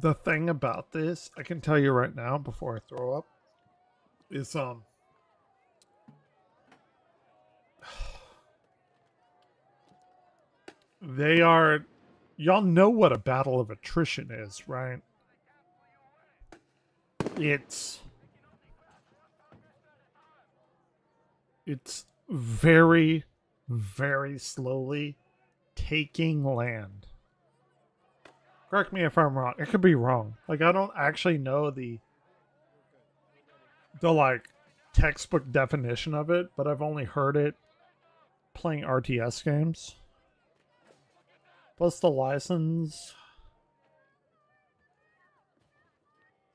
The thing about this, I can tell you right now before I throw up, is they are, y'all know what a battle of attrition is, right? It's very, very slowly taking land. Correct me if I'm wrong. It could be wrong. Like, I don't actually know the like textbook definition of it, but I've only heard it playing RTS games. Plus the license.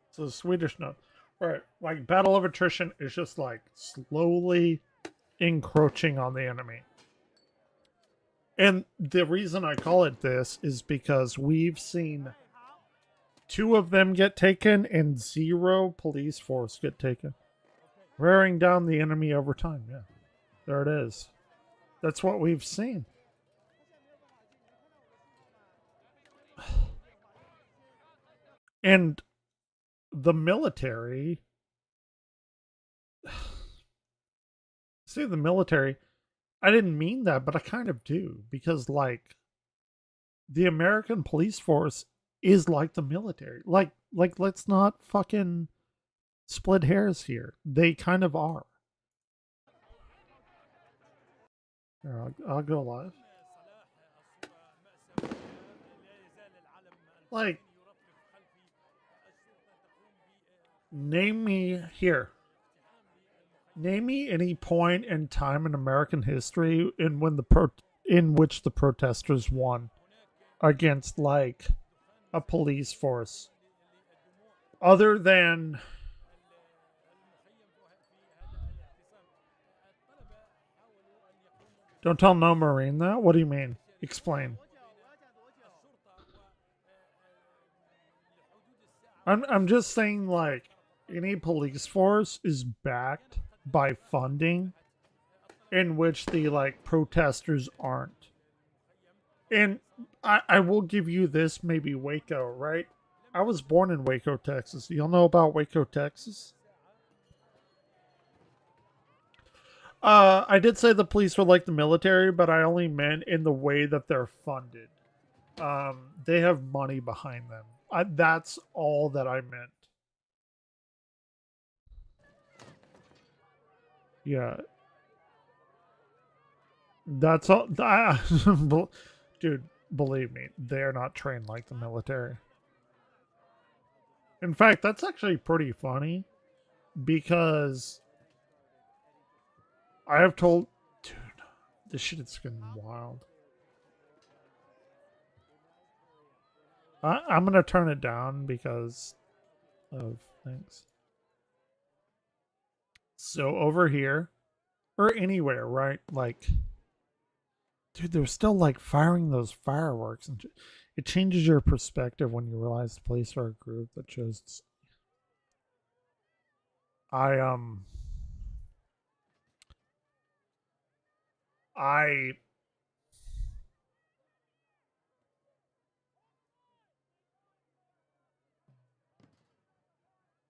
It's a Swedish note. Right. Like, battle of attrition is just like slowly encroaching on the enemy. And the reason I call it this is because we've seen 2 of them get taken and 0 police force get taken. Wearing down the enemy over time. Yeah. There it is. That's what we've seen. And the military... See, the military... I didn't mean that, but I kind of do. Because, like, the American police force is like the military. Like, let's not fucking split hairs here. They kind of are. Here, I'll go live. Like, name me any point in time in American history in which the protesters won against, like, a police force, other than don't tell no Marine that. What do you mean? Explain. I'm just saying, like, any police force is backed by funding in which the, like, protesters aren't. And I will give you this, maybe Waco, right? I was born in Waco, Texas. Y'all know about Waco, Texas? I did say the police were like the military, but I only meant in the way that they're funded. They have money behind them. That's all that I meant. Yeah. That's all. Dude, believe me, they're not trained like the military. In fact, that's actually pretty funny because I have told... Dude, this shit is getting wild. I'm going to turn it down because of things. So over here, or anywhere, right? Like, dude, they're still, like, firing those fireworks. And it changes your perspective when you realize the police are a group that just...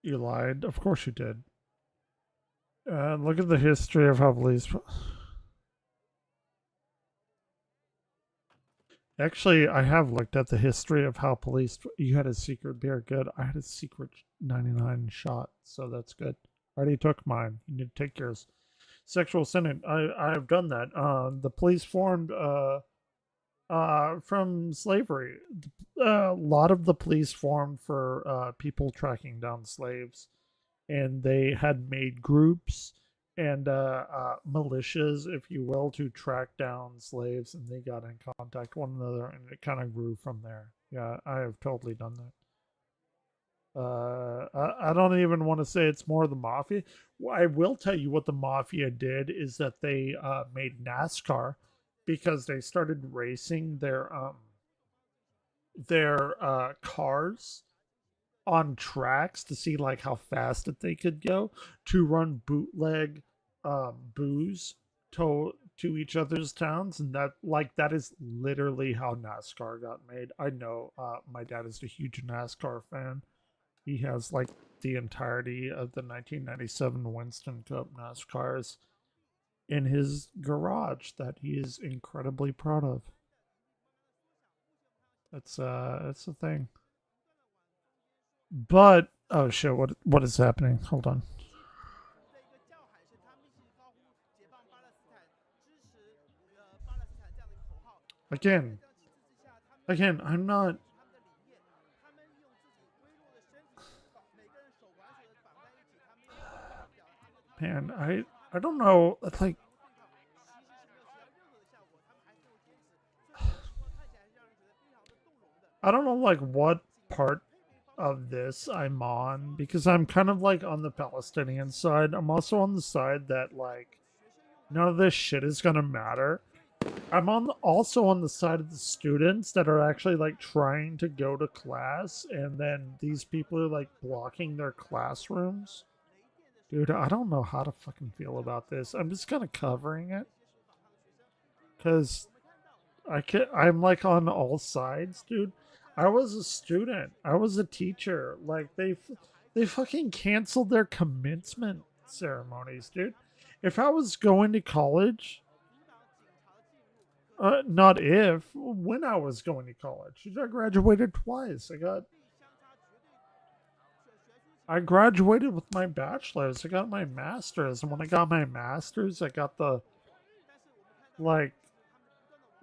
You lied. Of course you did. Look at the history of how police... Actually, I have looked at the history of how police... You had a secret beer. Good. I had a secret 99 shot, so that's good. I already took mine. You need to take yours. Sexual sin. I've done that. The police formed from slavery. A lot of the police formed for people tracking down slaves, and they had made groups and militias, if you will, to track down slaves, and they got in contact with one another, and it kind of grew from there. Yeah, I have totally done that. I don't even want to say it's more the mafia. I will tell you what the mafia did is that they made NASCAR because they started racing their cars on tracks to see like how fast that they could go to run bootleg booze to each other's towns, and that is literally how NASCAR got made. I know my dad is a huge NASCAR fan. He has like the entirety of the 1997 Winston Cup NASCARs in his garage that he is incredibly proud of. It's a thing. But oh shit, what is happening? Hold on. Again, I'm not. Man, I don't know. It's like I don't know like what part of this I'm on because I'm kind of like on the Palestinian side. I'm also on the side that like none of this shit is gonna matter. I'm also on the side of the students that are actually like trying to go to class, and then these people are like blocking their classrooms. Dude, I don't know how to fucking feel about this. I'm just kind of covering it because I'm like on all sides, dude. I was a student. I was a teacher. Like they fucking canceled their commencement ceremonies, dude. If I was going to college, not if, when I was going to college. I graduated twice. I graduated with my bachelor's. I got my master's, and when I got my master's, I got the like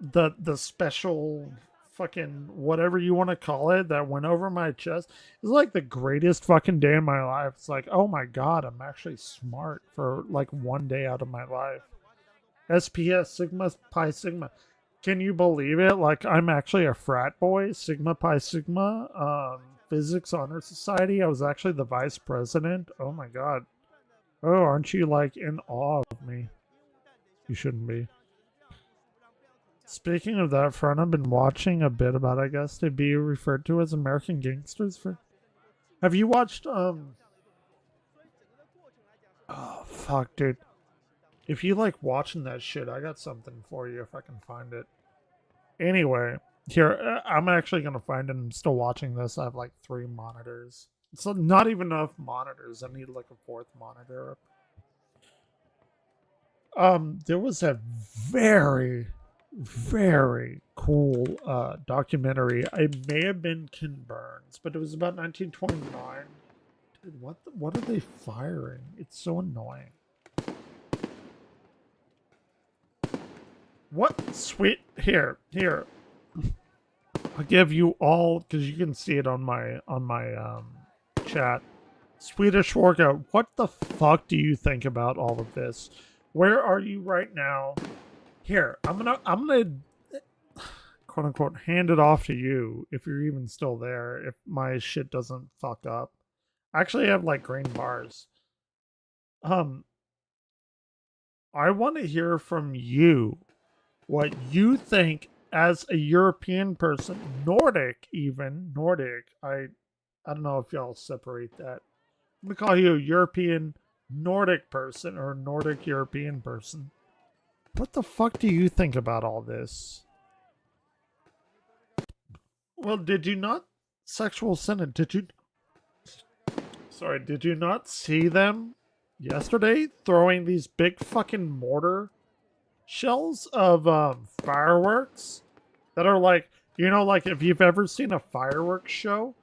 the special fucking whatever you want to call it that went over my chest. It was like the greatest fucking day in my life. It's like, oh my god, I'm actually smart for like one day out of my life. SPS Sigma Pi Sigma. Can you believe it? Like I'm actually a frat boy, Sigma Pi Sigma, Physics Honor Society. I was actually the vice president. Oh my god. Oh, aren't you like in awe of me? You shouldn't be. Speaking of that front, I've been watching a bit about, I guess, to be referred to as American Gangsters. Have you watched, oh, fuck, dude. If you like watching that shit, I got something for you if I can find it. Anyway, here, I'm actually going to find it. I'm still watching this. I have like 3 monitors. It's not even enough monitors. I need like a 4th monitor. There was a very cool documentary. It may have been Ken Burns, but it was about 1929. Dude, what are they firing? It's so annoying. What? Sweet. Here. I'll give you all, because you can see it on my chat. Swedish workout. What the fuck do you think about all of this? Where are you right now? Here, I'm gonna quote unquote hand it off to you if you're even still there, if my shit doesn't fuck up. I actually have like green bars. I want to hear from you what you think as a European person, Nordic. I don't know if y'all separate that. I'm gonna call you a European Nordic person or Nordic European person. What the fuck do you think about all this? Well, did you not sexual sin? Did you not see them yesterday throwing these big fucking mortar shells of fireworks that are like, like if you've ever seen a fireworks show,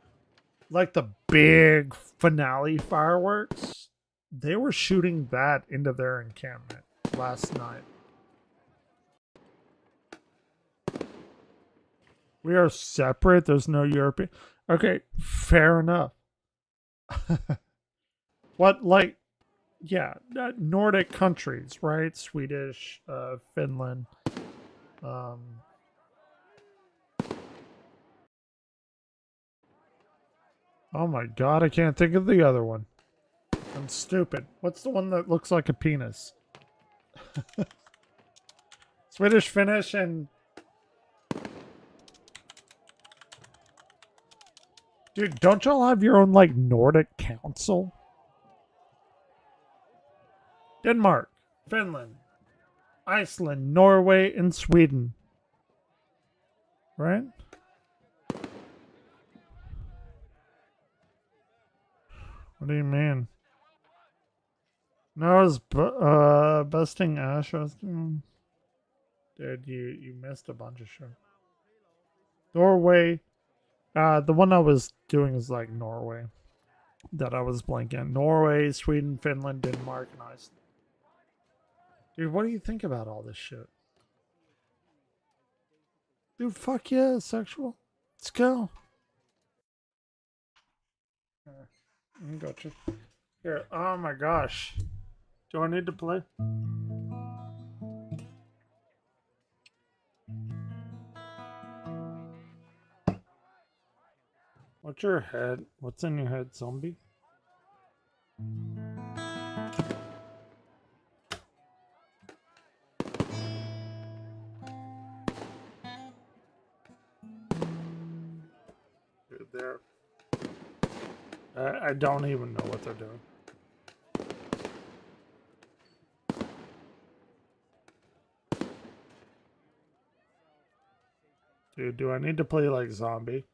like the big finale fireworks, they were shooting that into their encampment last night. We are separate. There's no European. Okay, fair enough. What, like, yeah, Nordic countries, right? Swedish, Finland. Oh my god, I can't think of the other one. I'm stupid. What's the one that looks like a penis? Swedish Finnish and... Dude, don't y'all have your own, like, Nordic council? Denmark, Finland, Iceland, Norway, and Sweden. Right? What do you mean? No, it's busting Ash. Dude, you missed a bunch of shit. Norway. The one I was doing is like Norway. That I was blanking. Norway, Sweden, Finland, Denmark, and Iceland. Dude, what do you think about all this shit? Dude, fuck yeah, sexual. Let's go. Gotcha. Here, oh my gosh. Do I need to play? What's your head? What's in your head, zombie? Dude, they're... I don't even know what they're doing. Dude, do I need to play like zombie?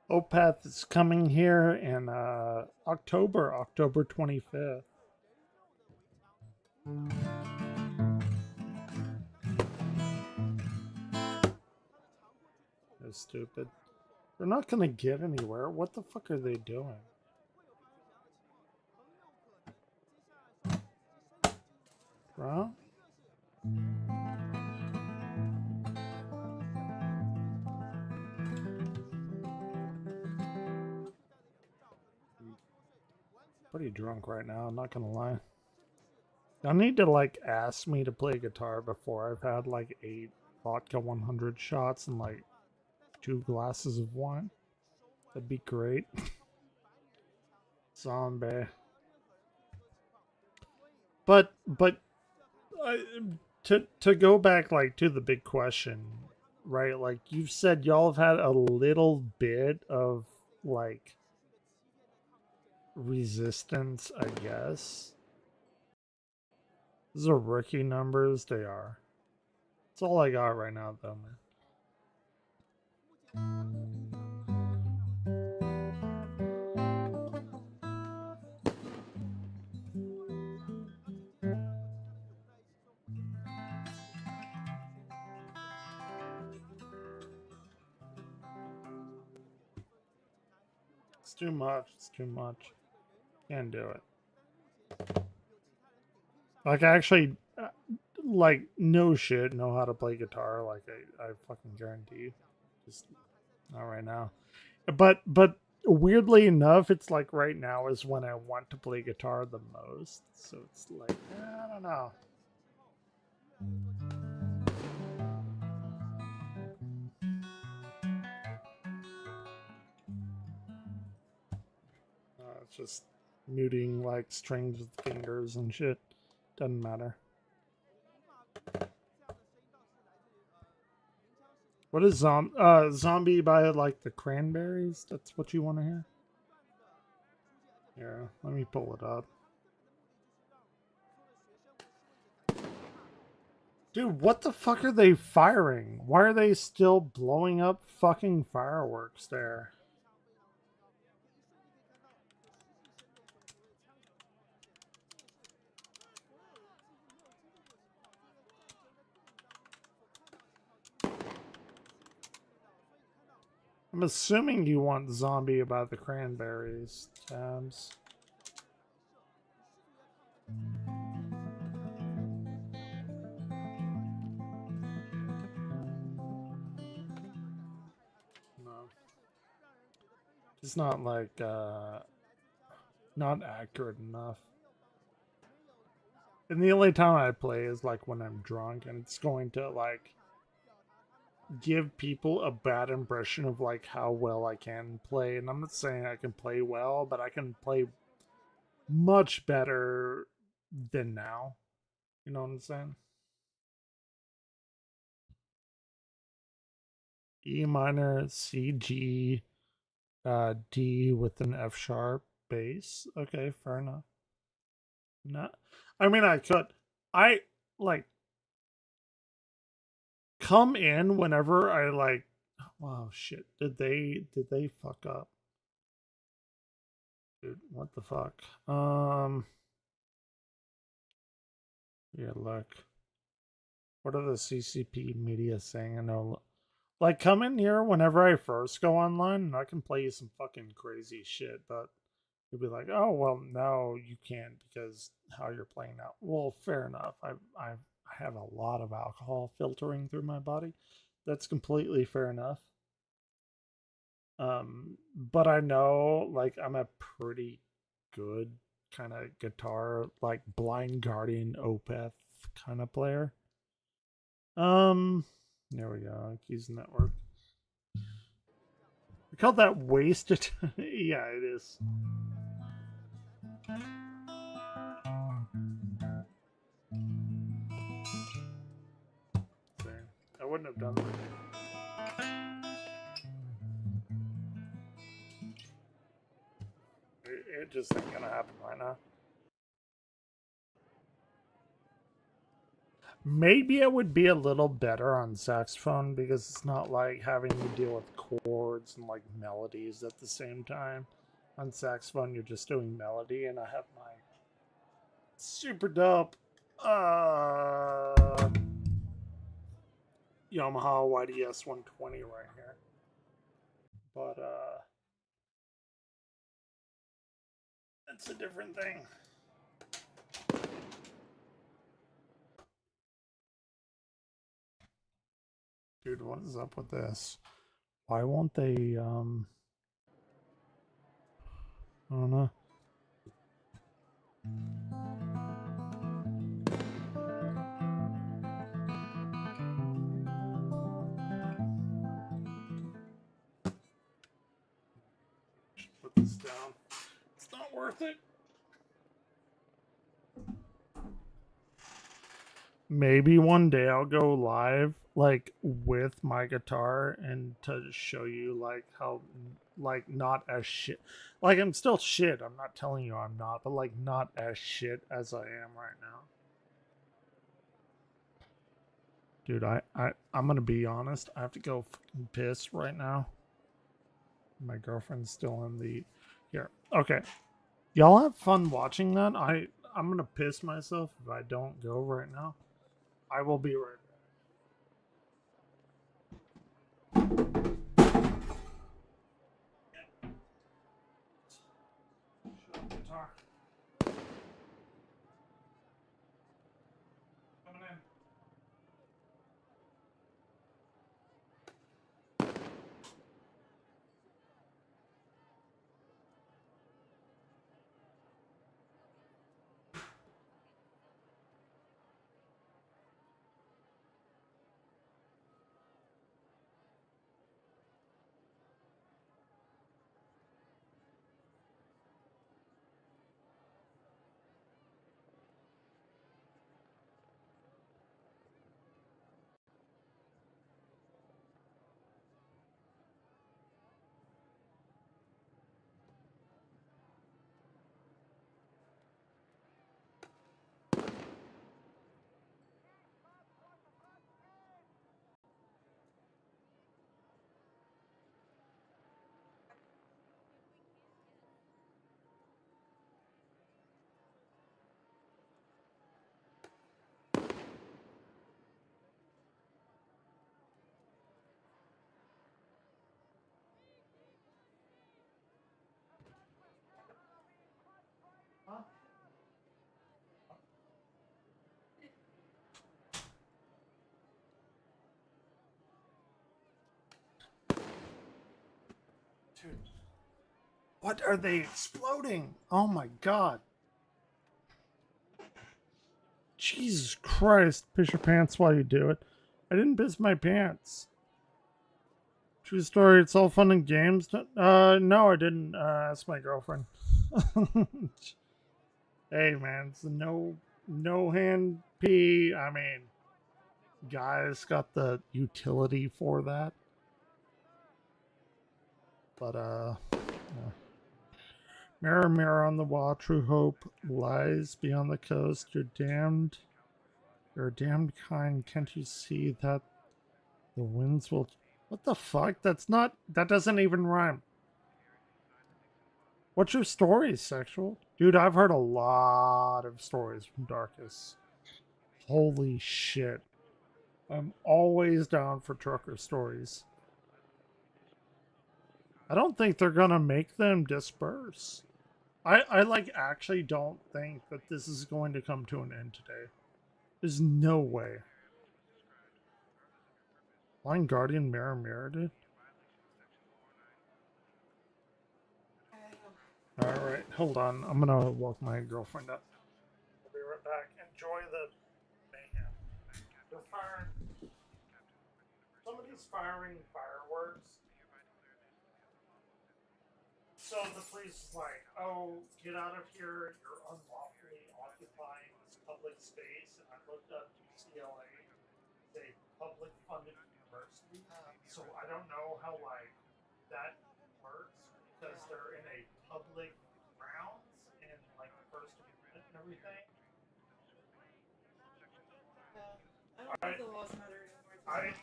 Opath is coming here in October 25th. They're stupid. They're not gonna get anywhere. What the fuck are they doing? Bro? Pretty drunk right now, I'm not gonna lie. Y'all need to like ask me to play guitar before I've had like 8 vodka 100 shots and like 2 glasses of wine. That'd be great. Zombie. But to go back like to the big question, right? Like you've said y'all have had a little bit of like resistance, I guess. These are rookie numbers, they are. That's all I got right now though, man. It's too much. It's too much. Can't do it. Like, I actually, like, no shit, know how to play guitar. Like, I fucking guarantee you. Just not right now. But weirdly enough, it's like right now is when I want to play guitar the most. So it's like, I don't know. It's just muting like strings with fingers and shit. Doesn't matter. What is zombie by like the Cranberries? That's what you want to hear? Here, let me pull it up. Dude, what the fuck are they firing? Why are they still blowing up fucking fireworks there? I'm assuming you want zombie about the Cranberries, Tabs. It's not like not accurate enough. And the only time I play is like when I'm drunk, and it's going to like give people a bad impression of like how well I can play. And I'm not saying I can play well, but I can play much better than now. You know what I'm saying? E minor, C, G, D with an F sharp bass. Okay, fair enough. No, I mean I could. I like come in whenever I like. Wow, shit! Did they fuck up? Dude, what the fuck? Yeah, look. What are the CCP media saying? I know, like, come in here whenever I first go online, and I can play you some fucking crazy shit, but you'll be like, oh well, no, you can't because how you're playing now. Well, fair enough. I have a lot of alcohol filtering through my body. That's completely fair enough. But I know like I'm a pretty good kind of guitar, like Blind Guardian Opeth kind of player. There we go. Keys network. We call that wasted. Yeah, it is. There. I wouldn't have done that. It just ain't gonna happen right now. Maybe it would be a little better on saxophone because it's not like having to deal with chords and like melodies at the same time. On saxophone, you're just doing melody, and I have my super dope Yamaha YDS 120 right here. But it's a different thing. Dude, what is up with this? Why won't they I don't know. Put this down. It's not worth it. Maybe one day I'll go live like with my guitar and to show you like how like not as shit. Like I'm still shit. I'm not telling you I'm not, but like not as shit as I am right now. Dude, I'm gonna be honest. I have to go fucking piss right now. My girlfriend's still in the here. Okay. Y'all have fun watching that. I'm gonna piss myself if I don't go right now. I will be right back. Shut up, guitar. Coming in. What are they exploding? Oh my god. Jesus Christ. Piss your pants while you do it. I didn't piss my pants. True story, it's all fun and games. No, I didn't. Ask my girlfriend. Hey man, it's a no hand pee. I mean, guys got the utility for that. But yeah. Mirror, mirror on the wall, true hope lies beyond the coast. You're damned. You're a damned kind. Can't you see that the winds will... What the fuck? That's not... That doesn't even rhyme. What's your story, Sexual? Dude, I've heard a lot of stories from Darkus. Holy shit. I'm always down for trucker stories. I don't think they're gonna make them disperse. I like actually don't think that this is going to come to an end today. There's no way. Blind Guardian Mirror Mirror, dude. Alright, hold on. I'm gonna walk my girlfriend up. I'll be right back. Enjoy the mayhem. They're firing. Somebody's firing fireworks. So the police is like, oh, get out of here. You're unlawfully occupying this public space. And I looked up UCLA. It's a public funded university. So I don't know how, like, that works because they're in a public grounds and, like, First Amendment and everything. I don't think the laws matter anymore.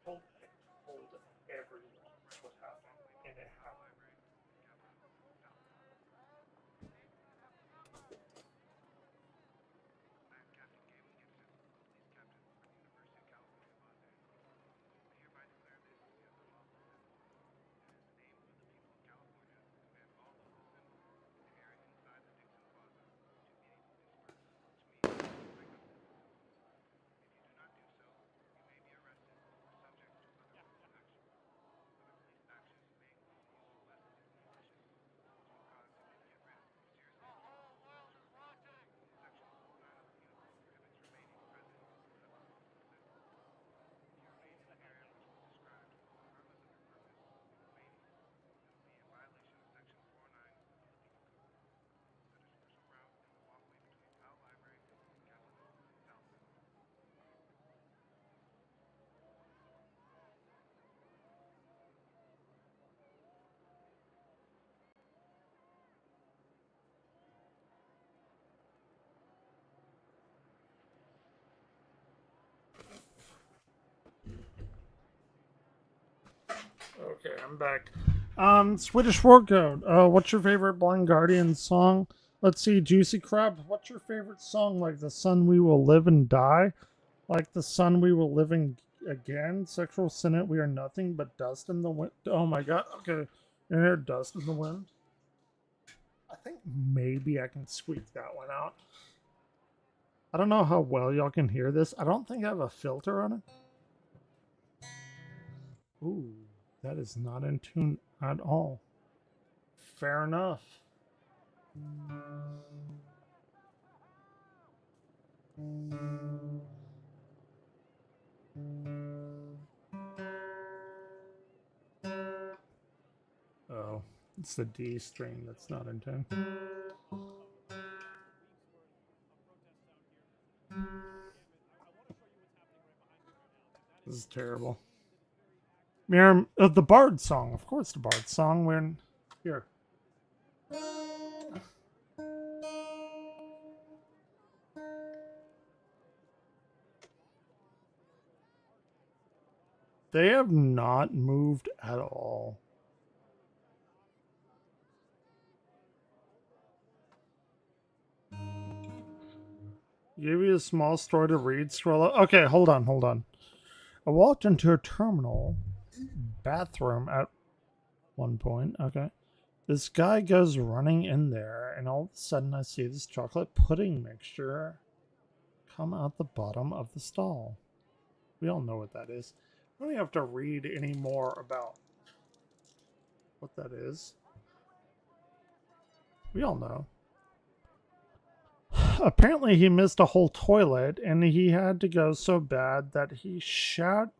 Told everyone what happened, and it happened. Okay, I'm back. Swedish War Code. What's your favorite Blind Guardian song? Let's see, Juicy Crab. What's your favorite song? Like The Sun We Will Live and Die? Like The Sun We Will Live in Again? Sexual Sinnet, We Are Nothing But Dust in the Wind. Oh my god, okay. You hear Dust in the Wind? I think maybe I can squeak that one out. I don't know how well y'all can hear this. I don't think I have a filter on it. Ooh. That is not in tune at all. Fair enough. Oh, it's the D string that's not in tune. This is terrible. Miriam, the Bard song. Of course, the Bard song. When here. They have not moved at all. Give you a small story to read. Scroll up. Okay, hold on. I walked into a terminal bathroom at one point. Okay. This guy goes running in there, and all of a sudden I see this chocolate pudding mixture come out the bottom of the stall. We all know what that is. I don't have to read any more about what that is. We all know. Apparently he missed a whole toilet and he had to go so bad that he shadow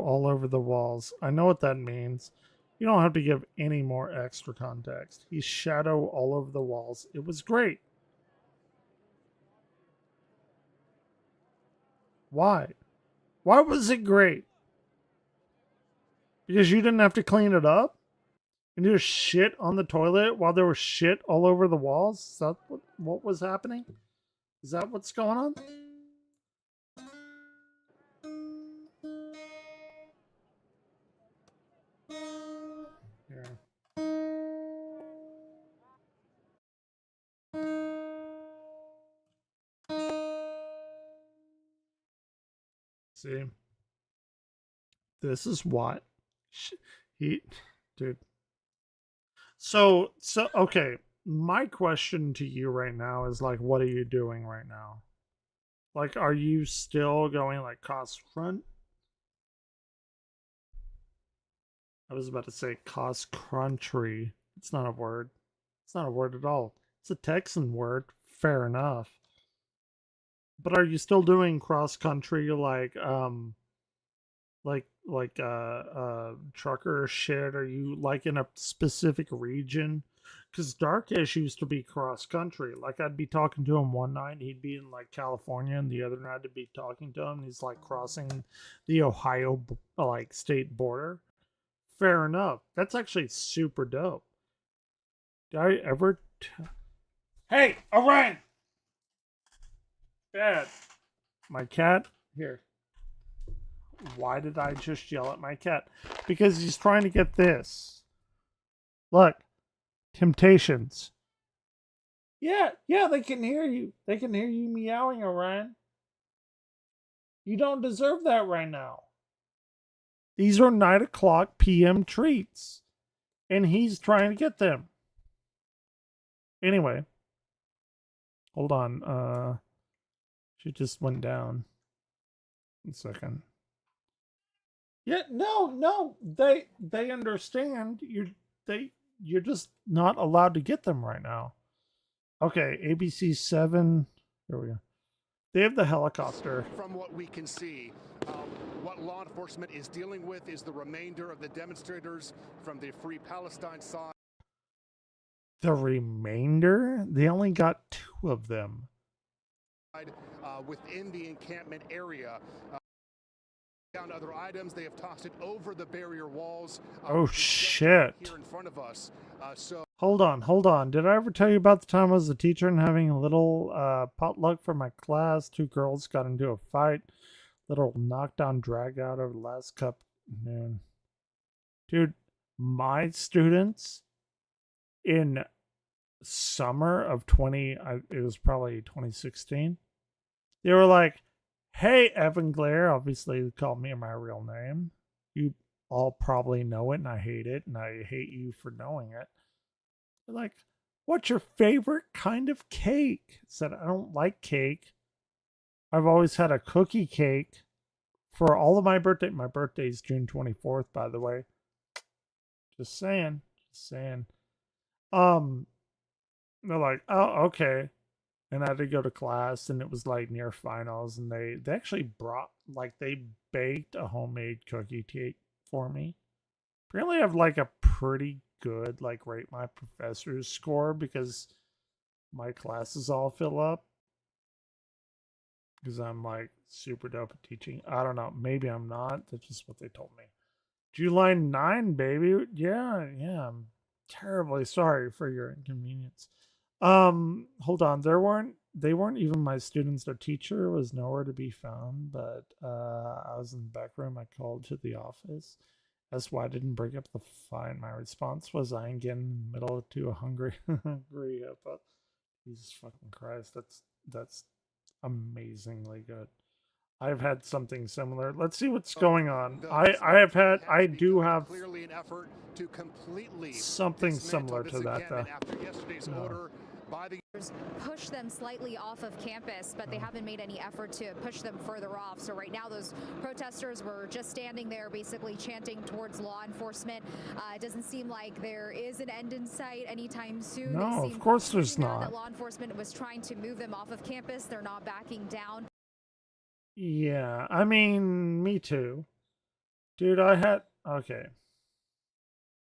all over the walls. I know what that means. You don't have to give any more extra context. He shadow all over the walls. It was great. Why? Why was it great? Because you didn't have to clean it up? And there was shit on the toilet while there was shit all over the walls? Is that what was happening? Is that what's going on? Here. See? This is what dude. So okay. My question to you right now is like, what are you doing right now? Like, are you still going like cost front? I was about to say cost country. It's not a word. It's not a word at all. It's a Texan word. Fair enough. But are you still doing cross country like trucker shit? Are you like in a specific region? Because Darkish used to be cross country. Like I'd be talking to him one night, and he'd be in like California, and the other night I'd be talking to him, and he's like crossing the Ohio like state border. Fair enough. That's actually super dope. Did I ever? Hey, Orion! Dad, my cat here. Why did I just yell at my cat? Because he's trying to get this. Look. Temptations. Yeah, they can hear you. They can hear you meowing, Orion. You don't deserve that right now. These are 9:00 p.m. treats. And he's trying to get them. Anyway. Hold on. She just went down. 1 second. Yeah, no. They understand. You're just not allowed to get them right now. Okay, ABC 7. Here we go. They have the helicopter. From what we can see, what law enforcement is dealing with is the remainder of the demonstrators from the Free Palestine side. The remainder? They only got 2 of them. Within the encampment area. Down other items, they have tossed it over the barrier walls. Oh shit. Here in front of us. Hold on. Did I ever tell you about the time I was a teacher and having a little potluck for my class? 2 girls got into a fight. Little knockdown drag out over the last cup noon. Dude, my students in summer of it was probably 2016. They were like, "Hey, Evan Glare," obviously they called me my real name. You all probably know it, and I hate it, and I hate you for knowing it. They're like, "What's your favorite kind of cake?" I said, "I don't like cake. I've always had a cookie cake for all of my birthday." My birthday is June 24th, by the way. Just saying. They're like, "Oh, okay." And I had to go to class, and it was like near finals, and they actually brought, like, they baked a homemade cookie cake for me. Apparently I have like a pretty good like rate my professors score because my classes all fill up. Because I'm like super dope at teaching. I don't know. Maybe I'm not. That's just what they told me. July 9, baby. Yeah. I'm terribly sorry for your inconvenience. Hold on. They weren't even my students. Their teacher was nowhere to be found, but I was in the back room. I called to the office. That's why I didn't bring up the fine. My response was, "I ain't getting in the middle to a hungry but Jesus fucking Christ, that's amazingly good. I've had something similar. Let's see what's So going on. the I have had, has I do become have clearly an effort to completely something dismantle similar this to that, again. though. And after yesterday's No. order by the push them slightly off of campus, but they haven't made any effort to push them further off. So right now those protesters were just standing there basically chanting towards law enforcement. It doesn't seem like there is an end in sight anytime soon. No, They of seem course there's pretty mad not. that law enforcement was trying to move them off of campus. They're not backing down. Yeah, I mean, me too. Dude, I had, okay.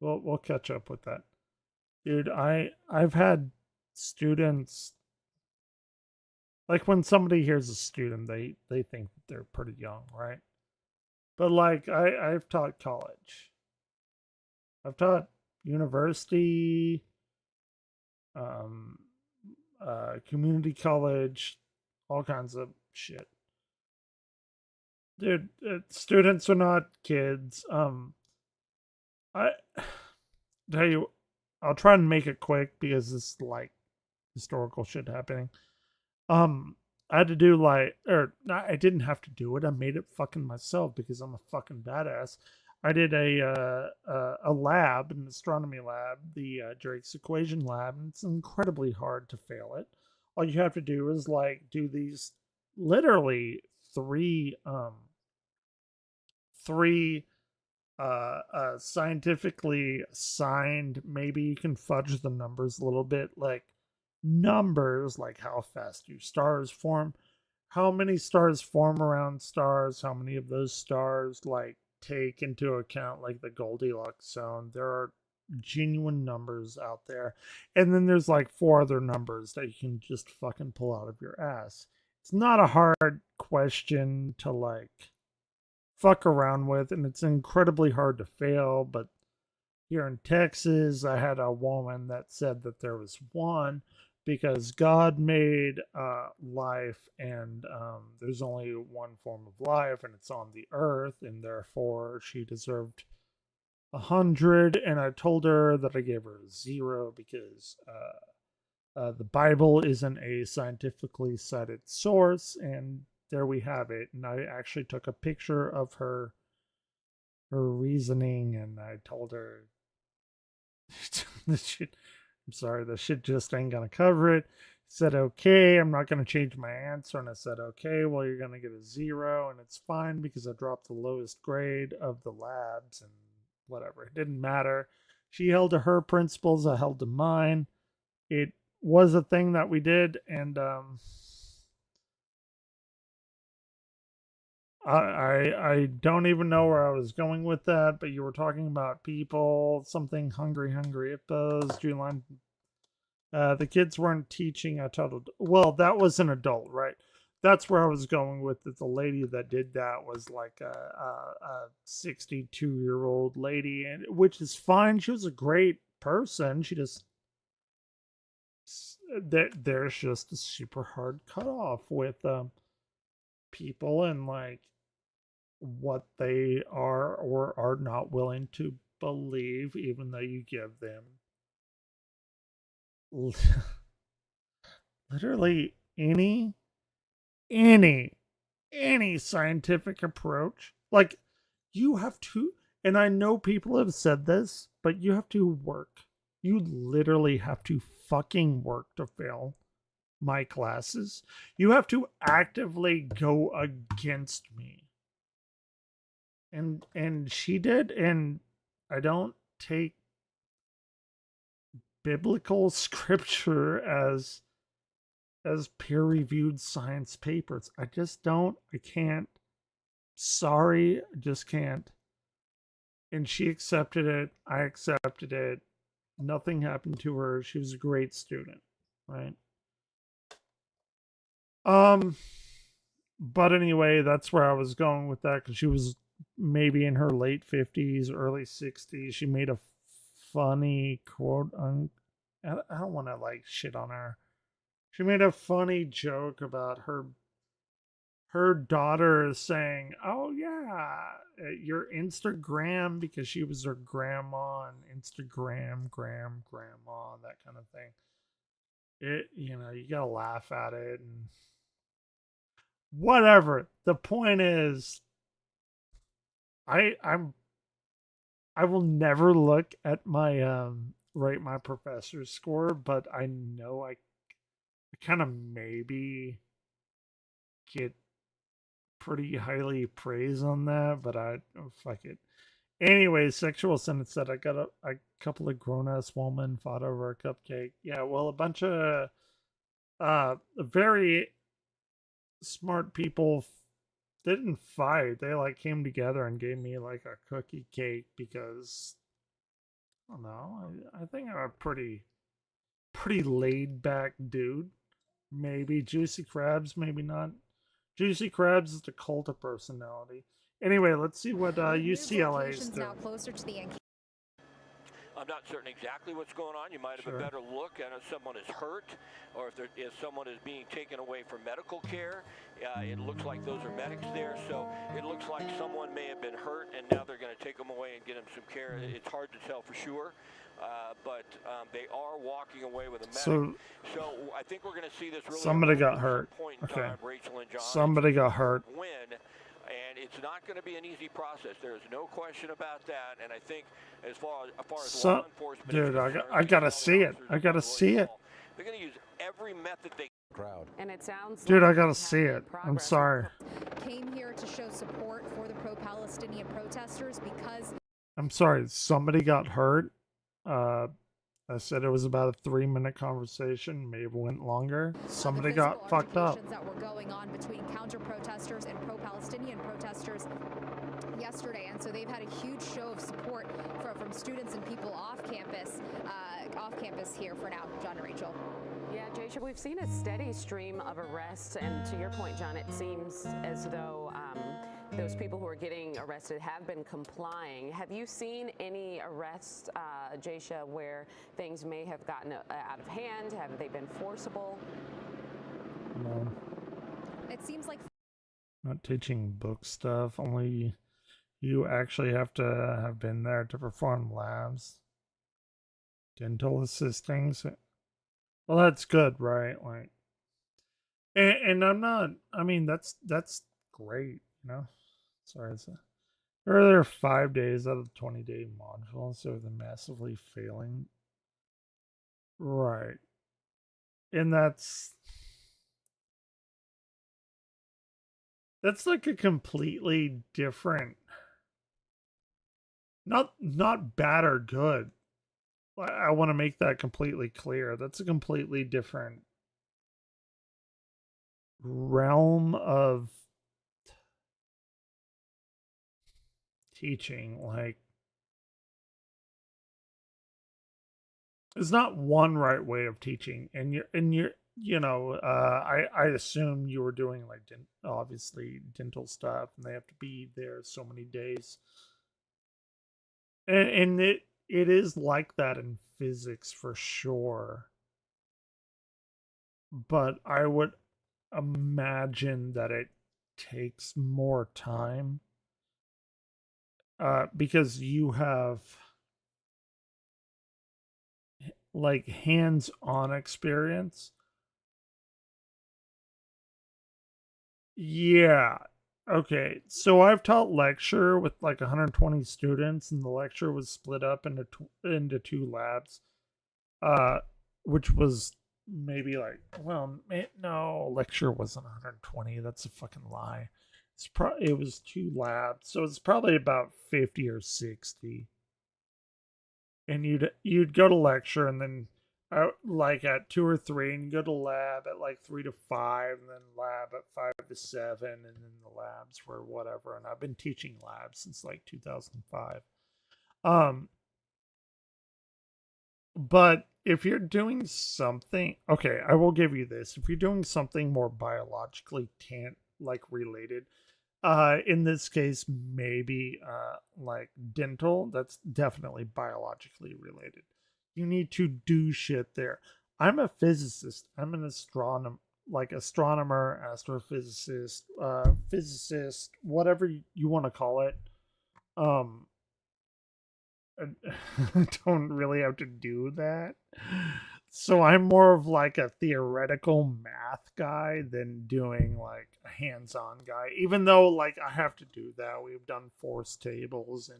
We'll catch up with that. Dude, I've had students, like when somebody hears a student, they think that they're pretty young, right? But like I've taught college. I've taught university, um community college, all kinds of shit. Dude, students are not kids. I tell you, I'll try and make it quick because it's like historical shit happening. I had to do like, or I didn't have to do it. I made it fucking myself because I'm a fucking badass. I did a lab, an astronomy lab, the Drake's equation lab, and it's incredibly hard to fail it. All you have to do is like do these literally three three scientifically assigned, maybe you can fudge the numbers a little bit, like numbers like how fast do stars form, how many stars form around stars, how many of those stars like take into account like the Goldilocks zone. There are genuine numbers out there, and then there's like four other numbers that you can just fucking pull out of your ass. It's not a hard question to like fuck around with, and it's incredibly hard to fail. But here in Texas, I had a woman that said that there was one because God made life, and there's only one form of life, and it's on the earth, and therefore she deserved 100. And I told her that I gave her a 0 because the Bible isn't a scientifically cited source, and there we have it. And I actually took a picture of her reasoning, and I told her this shit, I'm sorry, this shit just ain't gonna cover it. Said okay, I'm not gonna change my answer, and I said okay, well you're gonna get a 0, and it's fine because I dropped the lowest grade of the labs, and whatever, it didn't matter. She held to her principles, I held to mine. It was a thing that we did, and I don't even know where I was going with that, but you were talking about people, something hungry hippos, Juline. The kids weren't teaching. I told, well, that was an adult, right? That's where I was going with it. The lady that did that was like a 62-year-old lady, and which is fine. She was a great person. She just there's just a super hard cutoff with people and like what they are or are not willing to believe, even though you give them literally any any scientific approach. Like you have to, and I know people have said this, but you have to work. You literally have to fucking work to fail my classes. You have to actively go against me. And she did, and I don't take biblical scripture as peer-reviewed science papers. I just don't. I can't. Sorry, I just can't. And she accepted it. I accepted it. Nothing happened to her. She was a great student, right? But anyway, that's where I was going with that because she was maybe in her late 50s, early 60s. She made a funny quote. I don't want to like shit on her. She made a funny joke about her daughter saying, "Oh yeah, your Instagram," because she was her grandma and Instagram, grandma, that kind of thing. It, you know, you gotta laugh at it, and whatever. The point is, I will never look at my rate my professor's score, but I know I kind of maybe get pretty highly praised on that, but I fuck it. Anyway, sexual sentence said I got a couple of grown ass women fought over a cupcake. Yeah, well, a bunch of very smart people didn't fight. They like came together and gave me like a cookie cake because I don't know. I think I'm a pretty laid back dude. Maybe Juicy Crabs, maybe not. Juicy Crabs is the cult of personality. Anyway, let's see what UCLA is doing. Now closer to the I'm not certain exactly what's going on. You might have Sure. a better look at if someone is hurt or if someone is being taken away for medical care. It looks like those are medics there, so it looks like someone may have been hurt and now they're going to take them away and get them some care. It's hard to tell for sure, but they are walking away with a medic. So I think we're going to see this really. Somebody got hurt. Point in Okay. time, Rachel and John, Somebody got hurt. win. And it's not going to be an easy process. There's no question about that. And I think as far as law enforcement, Dude, I gotta see it. I gotta see it. They're going to use every method they crowd. And it sounds Dude, like I gotta we're see having it. I'm progress. sorry. came here to show support for the pro-Palestinian protesters because I'm sorry. Somebody got hurt. I said it was about a 3-minute conversation. Maybe it went longer. Somebody the got physical fucked up. altercations that were going on between counter-protesters and pro-Palestinian protesters yesterday, and so they've had a huge show of support from students and people off campus here for now. John and Rachel. Yeah, Jaysha, we've seen a steady stream of arrests, and to your point, John, it seems as though those people who are getting arrested have been complying. Have you seen any arrests, Jaysha, where things may have gotten out of hand? Have they been forcible? No, It seems like not teaching book stuff. Only you actually have to have been there to perform labs. Dental assisting. Well, that's good, right? Like, and I'm not. I mean, that's great. You know. Sorry, there are 5 days out of the 20-day module, so they're massively failing. Right. And that's like a completely different, not bad or good. I want to make that completely clear. That's a completely different realm of teaching. Like, there's not one right way of teaching, and you're you know, I assume you were doing like obviously dental stuff, and they have to be there so many days, and it is like that in physics for sure, but I would imagine that it takes more time because you have like hands-on experience. Yeah. Okay. So I've taught lecture with like 120 students, and the lecture was split up into 2 labs, which was maybe like, well, no, lecture wasn't 120. That's a fucking lie. It was 2 labs, so it's probably about 50 or 60. And you'd go to lecture, and then like at 2 or 3, and you go to lab at like 3 to 5, and then lab at 5 to 7, and then the labs were whatever. And I've been teaching labs since like 2005. But if you're doing something, okay, I will give you this. If you're doing something more biologically related, in this case, maybe like dental, that's definitely biologically related. You need to do shit there. I'm a physicist. I'm an astronomer, astrophysicist, physicist, whatever you want to call it. I don't really have to do that. So I'm more of like a theoretical math guy than doing like a hands-on guy. Even though like I have to do that. We've done force tables and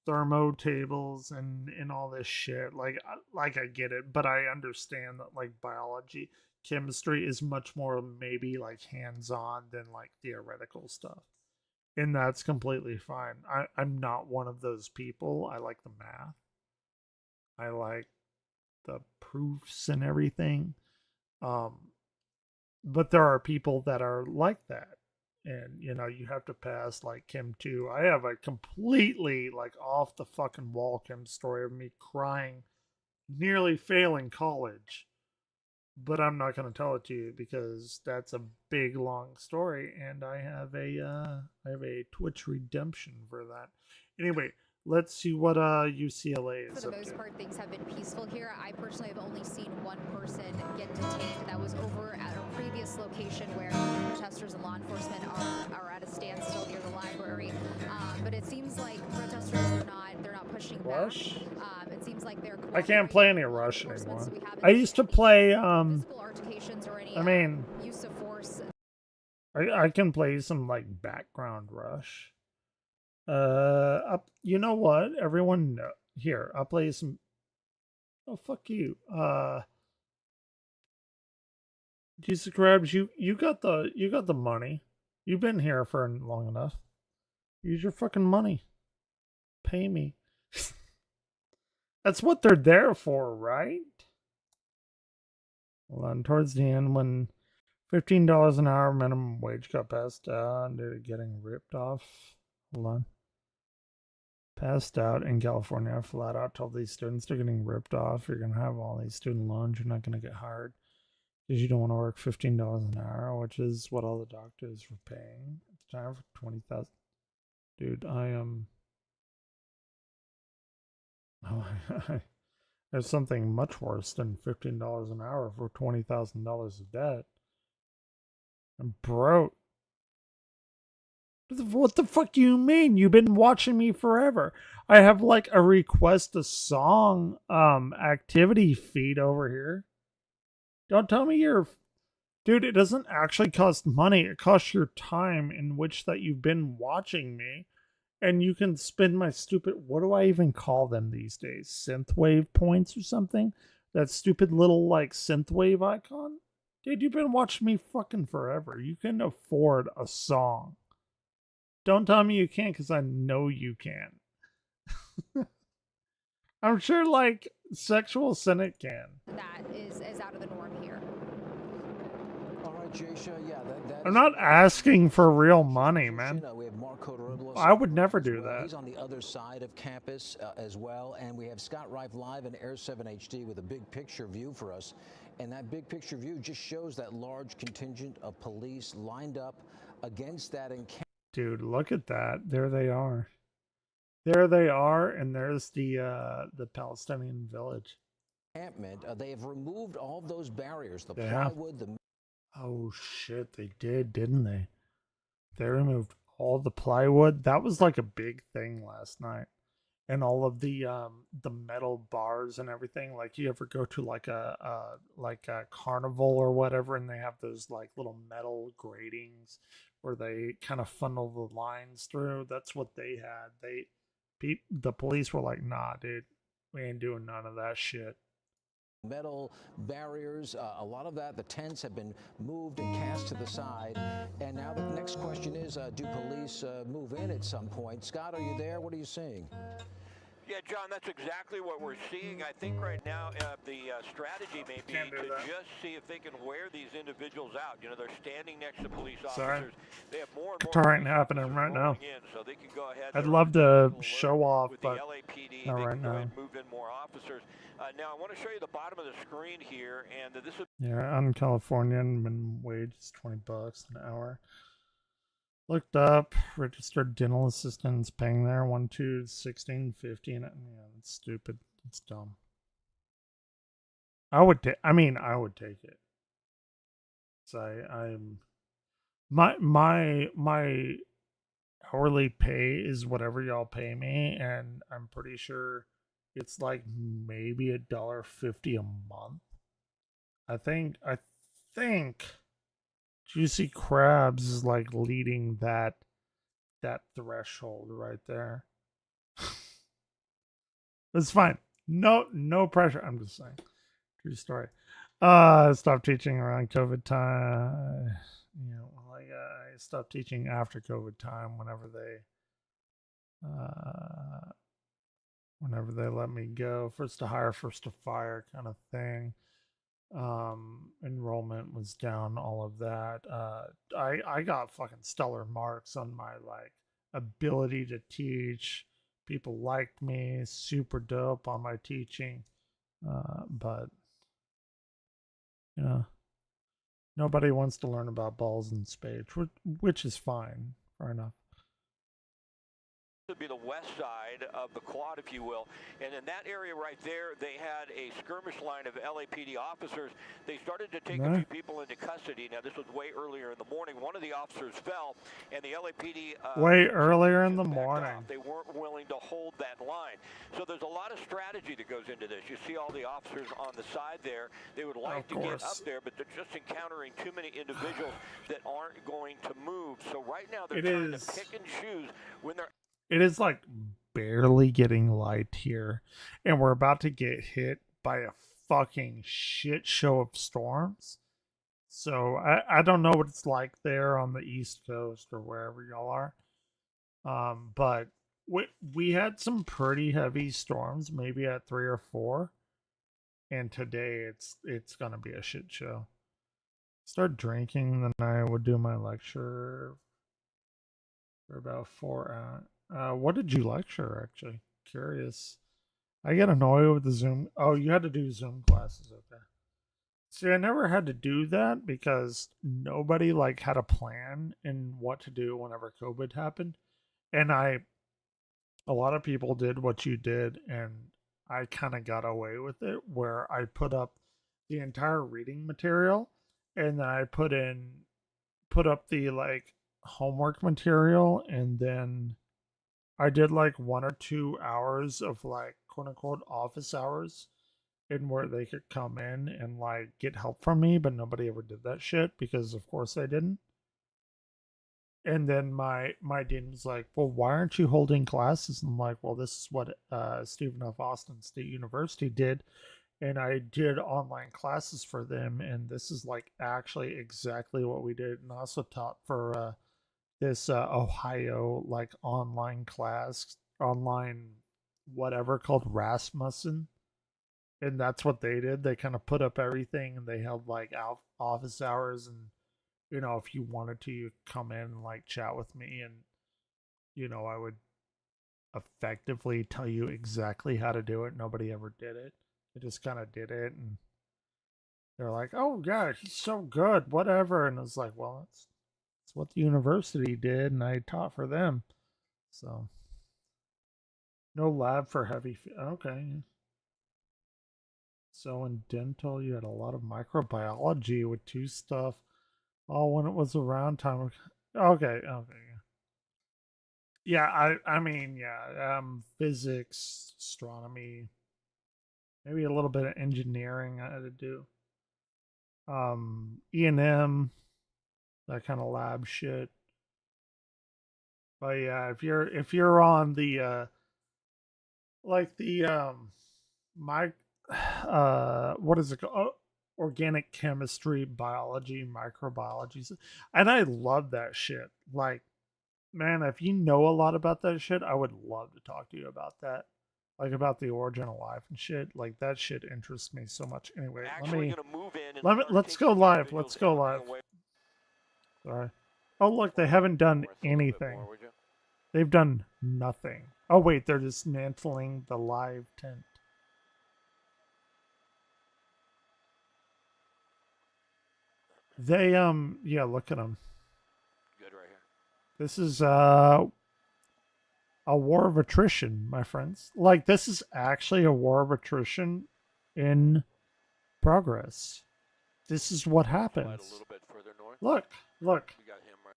thermo tables and all this shit. Like I get it, but I understand that like biology, chemistry is much more maybe like hands-on than like theoretical stuff. And that's completely fine. I'm not one of those people. I like the math. I like the proofs and everything. Um, but there are people that are like that. And you know, you have to pass like Chem 2. I have a completely like off the fucking wall Chem story of me crying, nearly failing college. But I'm not going to tell it to you because that's a big long story, and I have a Twitch redemption for that. Anyway, let's see what UCLA is For up the most to. part, things have been peaceful here. I personally have only seen one person get detained. That was over at a previous location where protesters and law enforcement are at a standstill near the library. But it seems like protesters they're not pushing Rush? back. It seems like they're I can't play any cooperating with law Rush enforcement, anymore. so we haven't I seen used to any play physical altercations or any I mean use of force. I can play some like background Rush. Up you know what? Everyone know here, I'll play some. Oh fuck you. Jesus Grabs, you got the money. You've been here for long enough. Use your fucking money. Pay me. That's what they're there for, right? Hold on, towards the end when $15 an hour minimum wage got passed out due to getting ripped off. Hold on. Passed out in California, I flat out told these students they're getting ripped off. You're gonna have all these student loans, you're not gonna get hired. Because you don't want to work $15 an hour, which is what all the doctors were paying. It's time for 20,000. Dude, I am. Oh, there's something much worse than $15 an hour for $20,000 of debt. I'm broke. What the fuck do you mean? You've been watching me forever. I have like a request a song activity feed over here. Don't tell me you're... Dude, it doesn't actually cost money. It costs your time in which that you've been watching me. And you can spend my stupid... What do I even call them these days? Synthwave points or something? That stupid little, like, synthwave icon? Dude, you've been watching me fucking forever. You can afford a song. Don't tell me you can't, because I know you can. I'm sure, like, Sexual Senate can. That is out of the norm here. All right, Jaysha, yeah, I'm not asking for real money, man. We have Marco I would never do that. He's on the other side of campus as well. And we have Scott Reif live in Air 7 HD with a big picture view for us. And that big picture view just shows that large contingent of police lined up against that encampment. Dude, look at that. There they are. There they are, and there's the Palestinian village. They have removed all of those barriers, the They plywood, the... Oh shit, they did, didn't they? They removed all the plywood. That was like a big thing last night. And all of the metal bars and everything. Like you ever go to like a carnival or whatever, and they have those like little metal gratings where they kind of funnel the lines through. That's what they had. The police were like, nah, dude, we ain't doing none of that shit. Metal barriers, a lot of that, the tents have been moved and cast to the side. And now the next question is, do police move in at some point? Scott, are you there? What are you seeing? Yeah, John, that's exactly what we're seeing. I think right now the strategy may be to just see if they can wear these individuals out. You know, they're standing next to police officers. They have more and more Qatar ain't happening right now. in, so they can go ahead. I'd love to show off, with but the LAPD, not they right can go now. ahead and move in more officers. Now, I want to show you the bottom of the screen here, and this is... Yeah, I'm Californian. Minimum wage is $20 an hour. Looked up, registered dental assistants paying there 1, 2, 16, 15. Yeah, it's stupid. It's dumb. I would take it. So I'm my hourly pay is whatever y'all pay me, and I'm pretty sure it's like maybe $1.50 a month. I think Juicy Crabs is like leading that threshold right there. It's fine. No pressure. I'm just saying. True story. Stopped teaching around COVID time. You know, like I stopped teaching after COVID time whenever they let me go. First to hire, first to fire kind of thing. Enrollment was down, all of that. I got fucking stellar marks on my like ability to teach. People liked me, super dope on my teaching. But you know, nobody wants to learn about balls and spades, which is fine. Fair enough. Would be the west side of the quad, if you will. And in that area right there, they had a skirmish line of LAPD officers. They started to take a few people into custody. Now, this was way earlier in the morning. One of the officers fell, and the LAPD... way earlier in the morning. They weren't willing to hold that line. So there's a lot of strategy that goes into this. You see all the officers on the side there. They would like to get up there, but they're just encountering too many individuals that aren't going to move. So right now, they're trying to pick and choose when they're... It is like barely getting light here, and we're about to get hit by a fucking shit show of storms. So I don't know what it's like there on the East Coast or wherever y'all are. But we had some pretty heavy storms, maybe at 3 or 4, and today it's gonna be a shit show. Start drinking, then I would do my lecture for about 4 hours. What did you lecture, actually? Curious. I get annoyed with the Zoom. Oh, you had to do Zoom classes, okay. See, I never had to do that because nobody, like, had a plan in what to do whenever COVID happened. And a lot of people did what you did, and I kind of got away with it, where I put up the entire reading material, and then I put up the, like, homework material, and then I did like 1 or 2 hours of like quote unquote office hours in where they could come in and like get help from me, but nobody ever did that shit because of course I didn't. And then my dean was like, well, why aren't you holding classes? And I'm like, well, this is what Stephen F. Austin State University did. And I did online classes for them. And this is like actually exactly what we did. And I also taught for this Ohio like online class, online whatever called Rasmussen, and that's what they did. They kind of put up everything, and they held like office hours, and you know, if you wanted to, you come in and like chat with me, and you know, I would effectively tell you exactly how to do it. Nobody ever did it. They just kind of did it, and they're like, "Oh yeah, he's so good, whatever." And it's like, well, it's what the university did, and I taught for them. So no lab for heavy. Okay. So in dental, you had a lot of microbiology with 2 stuff. Oh, when it was around time. Okay. Yeah, I mean, yeah, physics, astronomy, maybe a little bit of engineering I had to do. E&M, that kind of lab shit. But yeah, if you're on the like the what is it called? Oh, organic chemistry, biology, microbiology. And I love that shit. Like, man, if you know a lot about that shit, I would love to talk to you about that. Like about the origin of life and shit. Like that shit interests me so much. Anyway, let's go live. Let's go live. Sorry. Oh look, they haven't done anything. They've done nothing. Oh wait, they're dismantling the live tent. They yeah, look at them. Good right here. This is a war of attrition, my friends. Like this is actually a war of attrition in progress. This is what happens. Look. We got him right.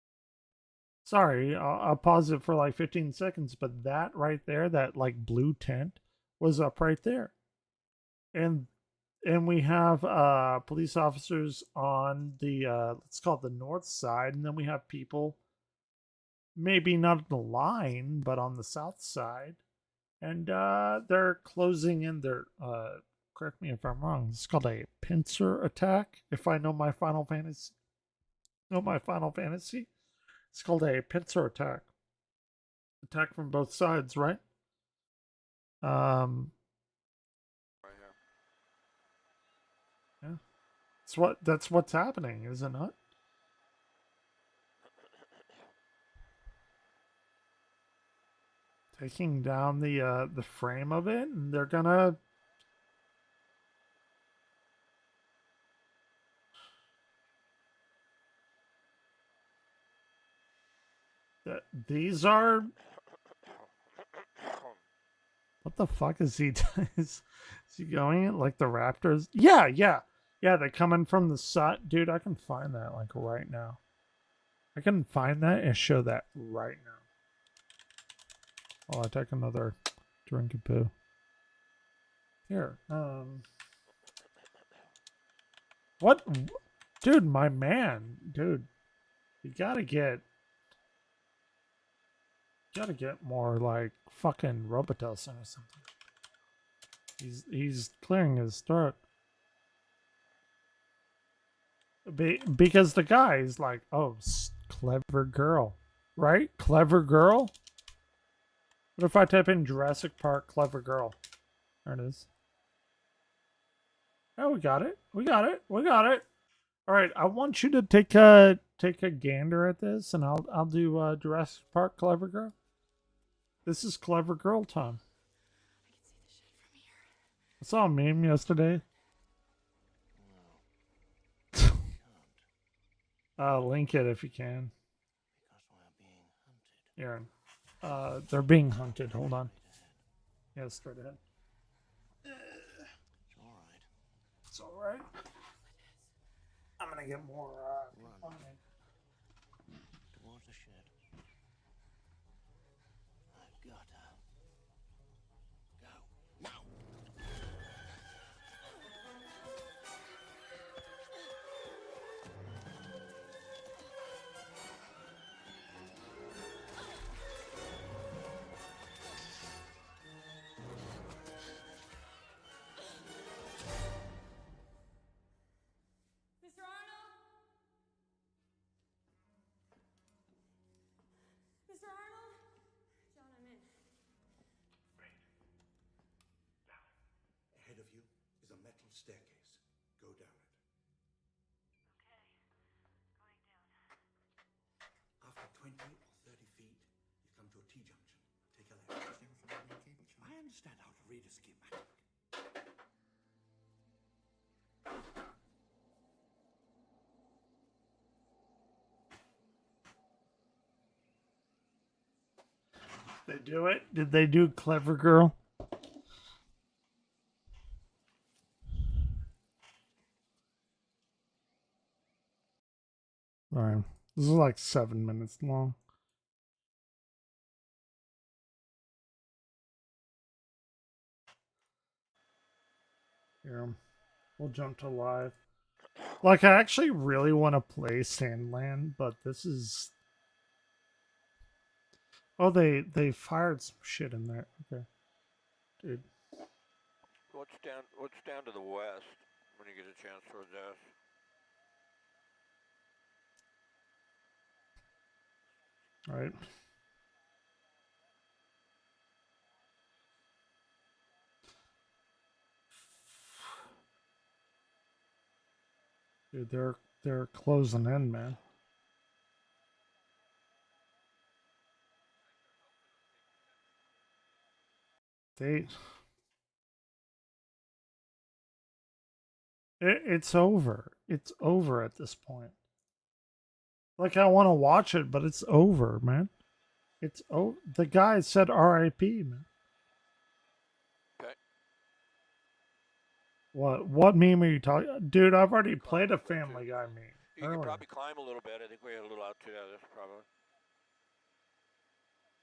Sorry, I'll pause it for like 15 seconds, but that right there, that like blue tent was up right there. And and we have police officers on the let's call it the north side, and then we have people maybe not on the line, but on the south side, and they're closing in their correct me if I'm wrong. It's called a pincer attack. If I know my Final Fantasy, it's called a pincer attack. Attack from both sides, right? Um, Right here. yeah, that's what's happening, is it not? Taking down the frame of it, and they're gonna. These are. What the fuck is he? Is he going it like the Raptors? Yeah, yeah, yeah. They're coming from the side, dude. I can find that like right now. I can find that and show that right now. Oh, I take another drink of poo. Here, what, dude? My man, dude, you gotta get more like fucking Robitussin or something. He's clearing his throat. Because the guy is like, oh, clever girl, right? Clever girl. What if I type in Jurassic Park clever girl? There it is. Oh, we got it. We got it. We got it. All right, I want you to take a gander at this, and I'll do Jurassic Park clever girl. This is clever girl time. I saw a meme yesterday. Link it if you can. Aaron. They're being hunted. Hold on. Yeah, straight ahead. It's alright. I'm gonna get more confinement. Towards the shed. I've got her. Go. Now! Mr. Arnold? Mr. Arnold? John, I'm in. Ahead of you is a metal staircase. Go down it. Okay, going down. After 20 or 30 feet, you come to a T-junction. Take a left. I understand how to read a schematic. They do it? Did they do clever girl? Alright. This is like 7 minutes long. Here. We'll jump to live. Like, I actually really want to play SANDLAND, but this is... Oh, they fired some shit in there. Okay. Dude. What's down to the west when you get a chance towards us? Alright. Dude, they're closing in, man. It's over. It's over at this point. Like, I want to watch it, but it's over, man. It's over. The guy said R.I.P., man. Okay. What meme are you talking? Dude, I've already played a Family Guy meme. You can probably climb a little bit. I think we had a little altitude out of this,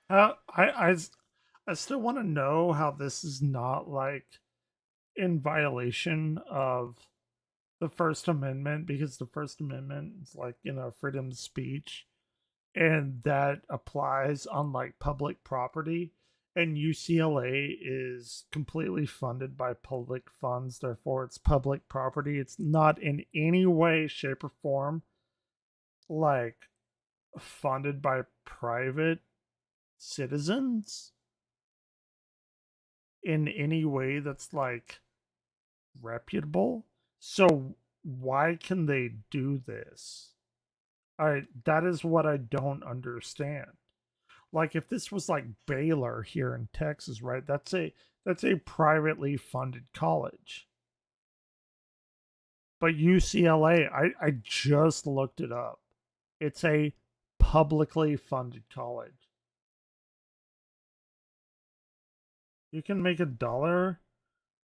probably. I still want to know how this is not like in violation of the First Amendment, because the First Amendment is like, freedom of speech, and that applies on like public property. And UCLA is completely funded by public funds, therefore it's public property. It's not in any way, shape, or form like funded by private citizens in any way that's like reputable. So why can they do this? That is what I don't understand. Like if this was like Baylor here in Texas, right? That's a privately funded college. But UCLA, I just looked it up. It's a publicly funded college. You can make $1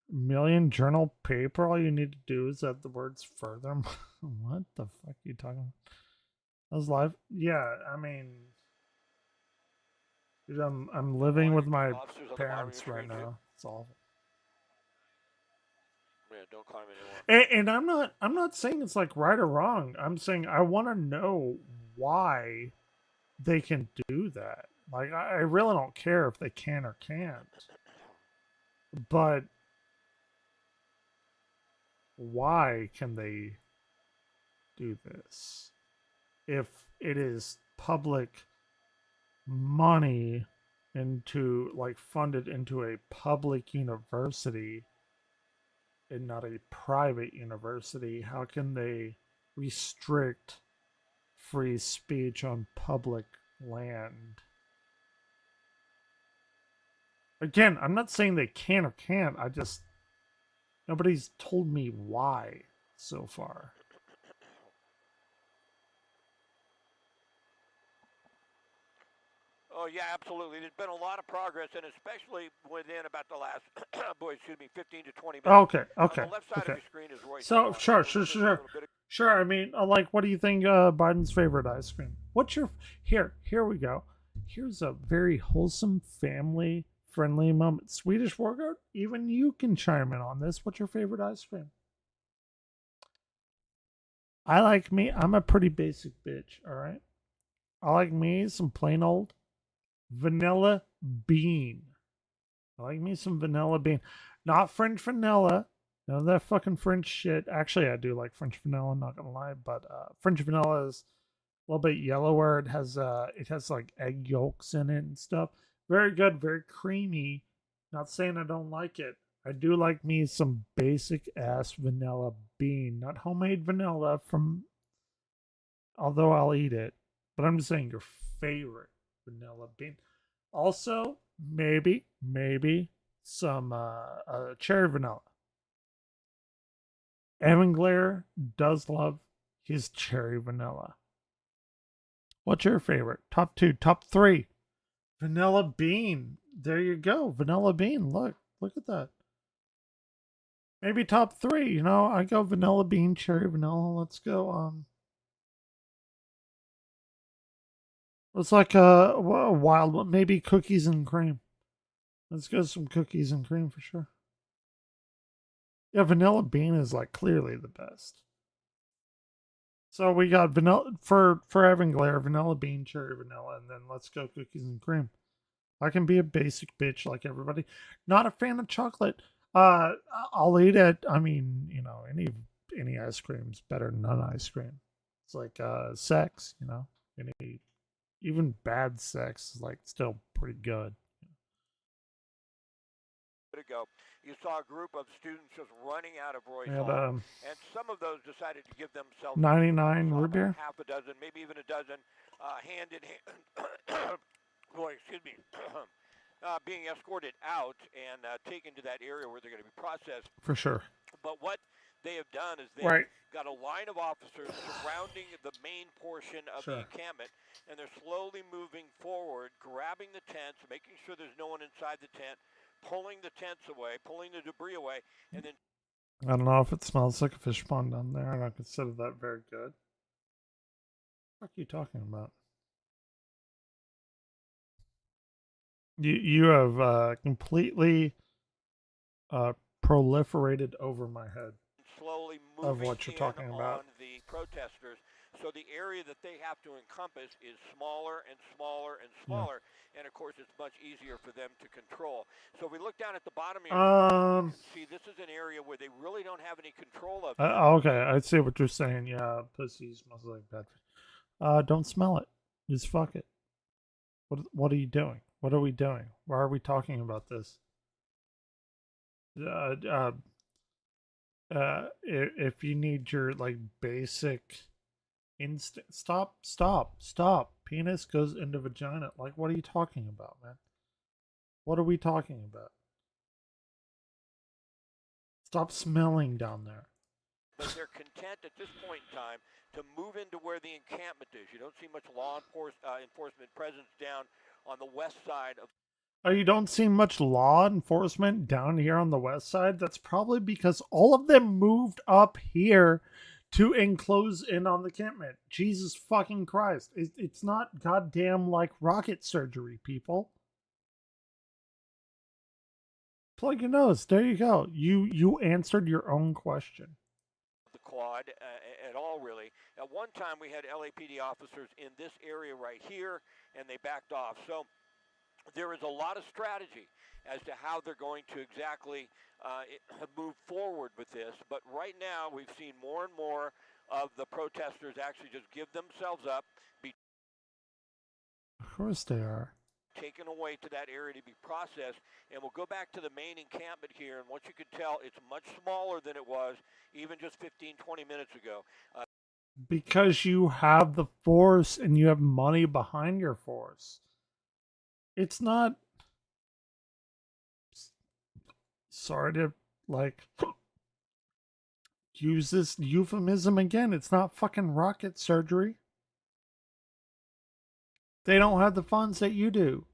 million journal paper. All you need to do is add the words further. What the fuck are you talking about? I was live. Yeah, I mean, dude, I'm living with my parents right now. It's awful. Yeah, don't climb anymore. And I'm not saying it's like right or wrong. I'm saying I want to know why they can do that. Like I really don't care if they can or can't. But why can they do this? If it is public money funded into a public university and not a private university, how can they restrict free speech on public land? Again, I'm not saying they can or can't. Nobody's told me why so far. Oh, yeah, absolutely. There's been a lot of progress, and especially within about the last, 15 to 20 minutes. Okay. On the left side of your screen is Roy. So, sure. I mean, like, what do you think Biden's favorite ice cream? What's your... Here we go. Here's a very wholesome, family-friendly moment. Swedish workout, even you can chime in on this. What's your favorite ice cream? I'm a pretty basic bitch, all right? I like me some plain old vanilla bean. I like me some vanilla bean. Not French vanilla. None of that fucking French shit. Actually, I do like French vanilla, I'm not gonna lie, but French vanilla is a little bit yellower. It has like egg yolks in it and stuff. Very good, very creamy. Not saying I don't like it. I do like me some basic ass vanilla bean. Not homemade vanilla although I'll eat it. But I'm just saying your favorite vanilla bean. Also, maybe some cherry vanilla. Evan Glare does love his cherry vanilla. What's your favorite? Top 2, top 3. Vanilla bean. There you go. Vanilla bean. Look at that. Maybe top 3. I go vanilla bean, cherry vanilla. Let's go. It's like a wild one. Maybe cookies and cream. Let's go some cookies and cream for sure. Yeah, vanilla bean is like clearly the best. So we got vanilla for Evan Glare, vanilla bean, cherry vanilla, and then let's go cookies and cream. I can be a basic bitch like everybody. Not a fan of chocolate. I'll eat it. I mean, any ice cream's better than none ice cream. It's like sex, even bad sex is like still pretty good. To go. You saw a group of students just running out of Roy's We had, Hall, and some of those decided to give themselves 99 root beer. half a dozen, maybe even a dozen, hand in hand. Boy, excuse me. Being escorted out and taken to that area where they're going to be processed. For sure. But what they have done is they've got a line of officers surrounding the main portion of the encampment, and they're slowly moving forward, grabbing the tents, making sure there's no one inside the tent, pulling the tents away, pulling the debris away, and then... I don't know if it smells like a fish pond down there. I don't consider that very good. What are you talking about? You have completely proliferated over my head slowly of moving what you're in talking on about. the protesters. So the area that they have to encompass is smaller and smaller and smaller, and of course it's much easier for them to control. So if we look down at the bottom here, you can see this is an area where they really don't have any control of. Okay, I see what you're saying. Yeah, pussy smells like bad fish. Don't smell it. Just fuck it. What are you doing? What are we doing? Why are we talking about this? If you need your like basic instinct, stop. Penis goes into vagina. Like, what are you talking about, man? What are we talking about? Stop smelling down there. But they're content at this point in time to move into where the encampment is. You don't see much law enforcement presence down on the west side of. Oh, you don't see much law enforcement down here on the west side? That's probably because all of them moved up here to enclose in on the encampment. Jesus fucking Christ. It's not goddamn like rocket surgery, people. Plug your nose. There you go. You answered your own question. The quad at all, really. At one time, we had LAPD officers in this area right here, and they backed off. So there is a lot of strategy as to how they're going to exactly move forward with this. But right now, we've seen more and more of the protesters actually just give themselves up, be Of course they are. taken away to that area to be processed. And we'll go back to the main encampment here. And what you can tell, it's much smaller than it was even just 15, 20 minutes ago. Because you have the force and you have money behind your force. It's not. Sorry to like use this euphemism again. It's not fucking rocket surgery. They don't have the funds that you do.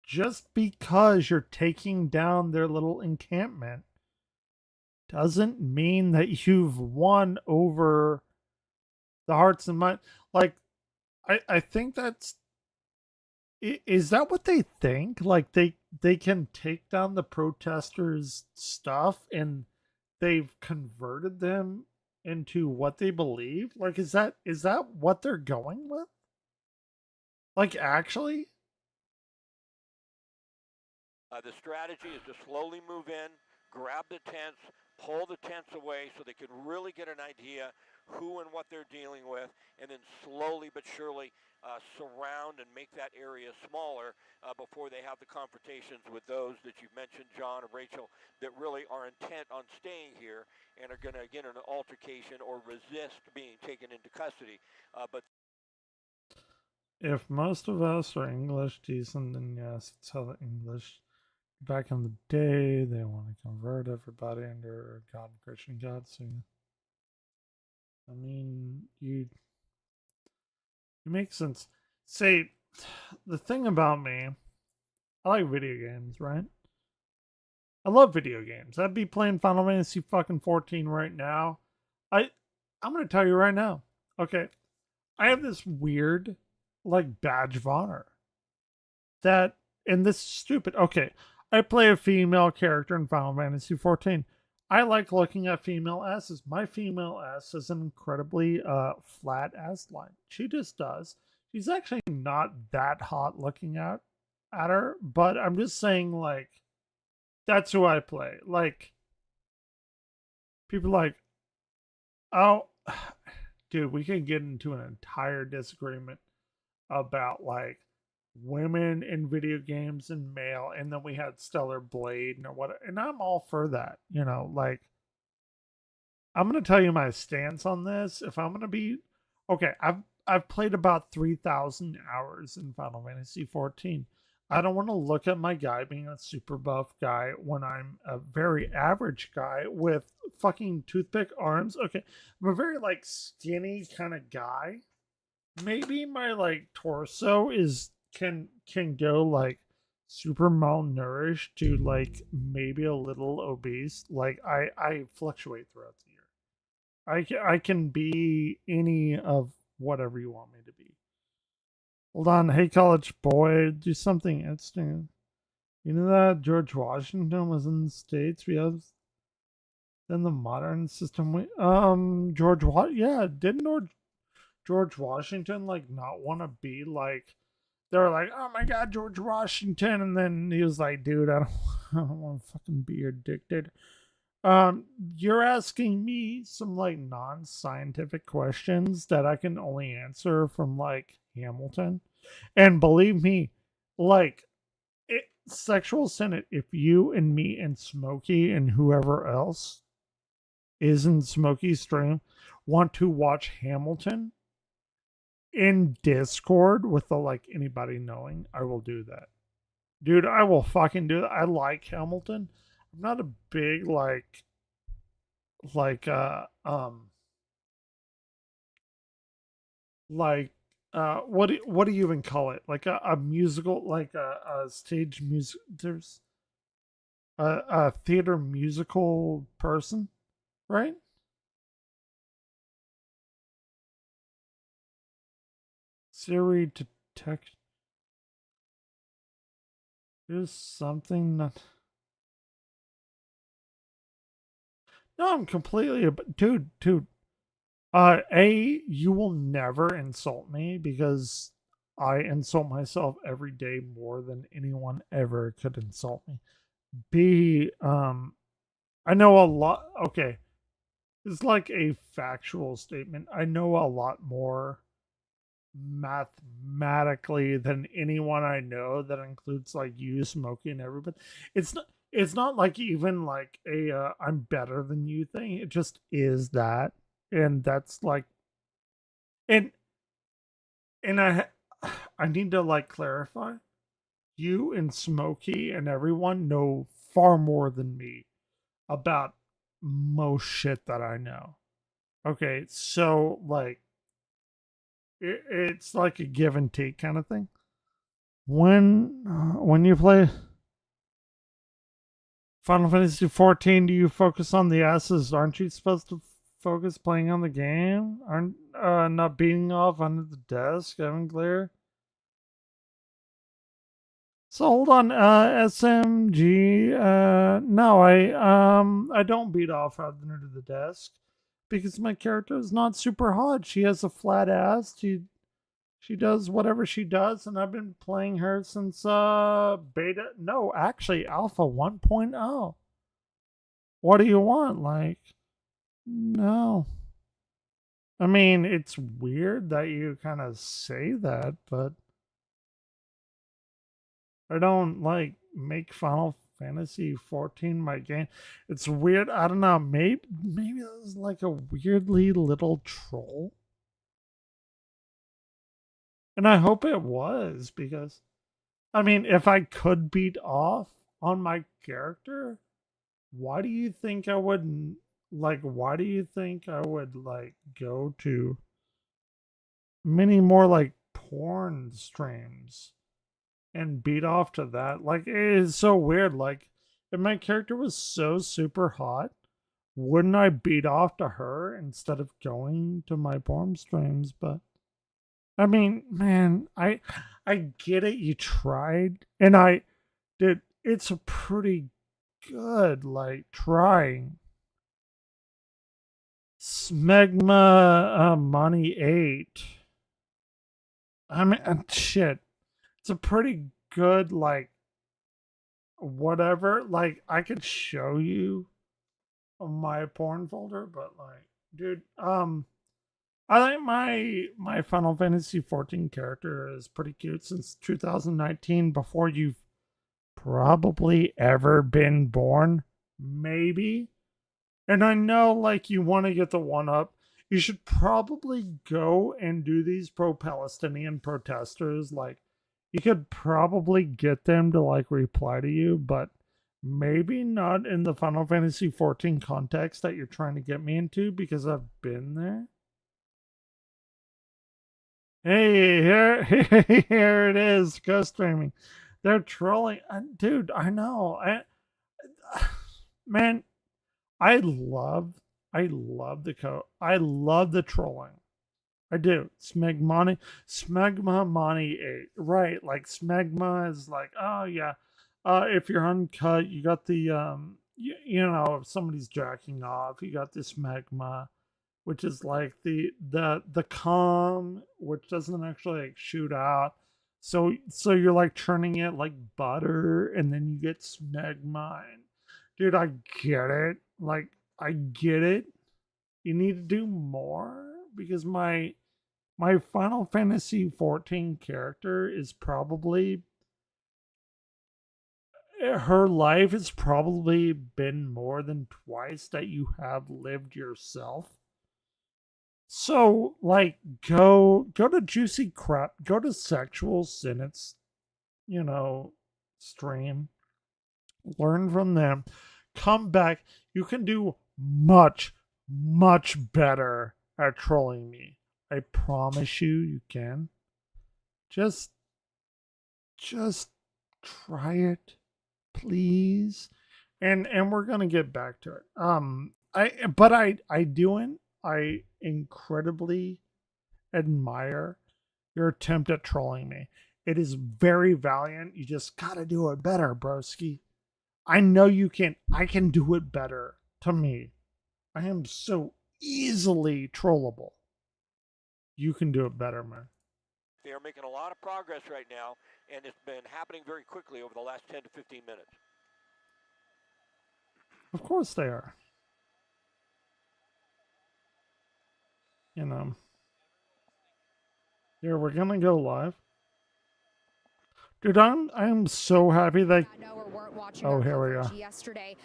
Just because you're taking down their little encampment doesn't mean that you've won over the hearts and minds. Like, I think that's. Is that what they think? Like they can take down the protesters' stuff and they've converted them into what they believe? Like is that what they're going with? Like actually? The strategy is to slowly move in, grab the tents, pull the tents away so they can really get an idea who and what they're dealing with, and then slowly but surely surround and make that area smaller before they have the confrontations with those that you've mentioned, John and Rachel, that really are intent on staying here and are going to get in an altercation or resist being taken into custody. But if most of us are English decent, then yes, it's how the English back in the day they want to convert everybody under God, Christian God. So I mean, you make sense. Say, the thing about me, I like video games, right? I love video games. I'd be playing Final Fantasy fucking 14 right now. I'm gonna tell you right now. Okay, I have this weird, like, badge of honor. That, and this is stupid. Okay, I play a female character in Final Fantasy 14. I like looking at female asses. My female ass has an incredibly flat ass line. She just does. She's actually not that hot looking at her, but I'm just saying, like, that's who I play. Like, people like, oh, dude, we can get into an entire disagreement about, like, women in video games and male, and then we had Stellar Blade and what, and I'm all for that, you know. Like, I'm gonna tell you my stance on this. If I'm gonna be okay, I've played about 3,000 hours in Final Fantasy 14. I don't want to look at my guy being a super buff guy when I'm a very average guy with fucking toothpick arms. Okay, I'm a very like skinny kind of guy. Maybe my like torso is can go like super malnourished to like maybe a little obese. Like I fluctuate throughout the year. I can be any of whatever you want me to be. Hold on, hey college boy, do something interesting. You know that George Washington was in the States? We have then the modern system. Yeah, didn't George Washington like not want to be like? They were like, oh my God, George Washington, and then he was like, dude, I don't want to fucking be your dictator. You're asking me some like non-scientific questions that I can only answer from like Hamilton, and believe me, like sexual Senate, if you and me and Smokey and whoever else is in Smokey's stream want to watch Hamilton in Discord with the like anybody knowing, I will do that. Dude, I will fucking do that. I like Hamilton. I'm not a big like what do you even call it? Like a musical, like a stage music, there's a theater musical person, right? Siri detect. There's something that. No, I'm completely. Dude. You will never insult me because I insult myself every day more than anyone ever could insult me. B, I know a lot. Okay, it's like a factual statement. I know a lot more mathematically than anyone I know. That includes like you, Smokey, and everybody. It's not. It's not like even like a I'm better than you thing. It just is that, and that's like, and I need to like clarify. You and Smokey and everyone know far more than me about most shit that I know. Okay, so like it's like a give and take kind of thing. When you play Final Fantasy 14, do you focus on the asses? Aren't you supposed to focus playing on the game? Aren't not beating off under the desk, having clear? So hold on, SMG. No, I don't beat off under the desk because my character is not super hot. She has a flat ass. She does whatever she does, and I've been playing her since beta. No, actually, Alpha 1.0. What do you want? Like, no. I mean, it's weird that you kind of say that, but I don't like make Final Fantasy 14 my game. It's weird. I don't know. Maybe it was like a weirdly little troll. And I hope it was because I mean, if I could beat off on my character, why do you think I would why do you think I would like go to many more like porn streams and beat off to that? Like it is so weird. Like if my character was so super hot, wouldn't I beat off to her instead of going to my porn streams? But I mean, man, I get it. You tried, and I did. It's a pretty good like trying. Smegma Money 8. I mean, shit. It's a pretty good like whatever. Like I could show you my porn folder, but like, dude, I think my Final Fantasy 14 character is pretty cute since 2019, before you've probably ever been born, maybe. And I know like you want to get the one up. You should probably go and do these pro-Palestinian protesters. Like you could probably get them to like reply to you, but maybe not in the Final Fantasy 14 context that you're trying to get me into, because I've been there. Hey, here it is, ghost streaming. They're trolling, dude. I know. Man, I love I love the trolling. I do. Smegma Money 8. Right, like Smegma is like, oh yeah, If you're uncut, you got the you know, if somebody's jacking off, you got this magma, which is like the calm, which doesn't actually like shoot out. So you're like churning it like butter, and then you get smegma. And, dude, I get it. Like I get it. You need to do more because my Final Fantasy 14 character is probably her life has probably been more than twice that you have lived yourself. So, like, go to Juicy Crap, go to Sexual Sentence, you know, stream, learn from them, come back. You can do much, much better at trolling me. I promise you, you can. Just try it, please. And we're gonna get back to it. I incredibly admire your attempt at trolling me. It is very valiant. You just gotta do it better, broski. I know you can. I can do it better. To me, I am so easily trollable. You can do it better, man. They are making a lot of progress right now, and it's been happening very quickly over the last 10 to 15 minutes. Of course they are. You know. Here, we're gonna go live. Dude, I'm so happy that. Oh, here we go. Yesterday,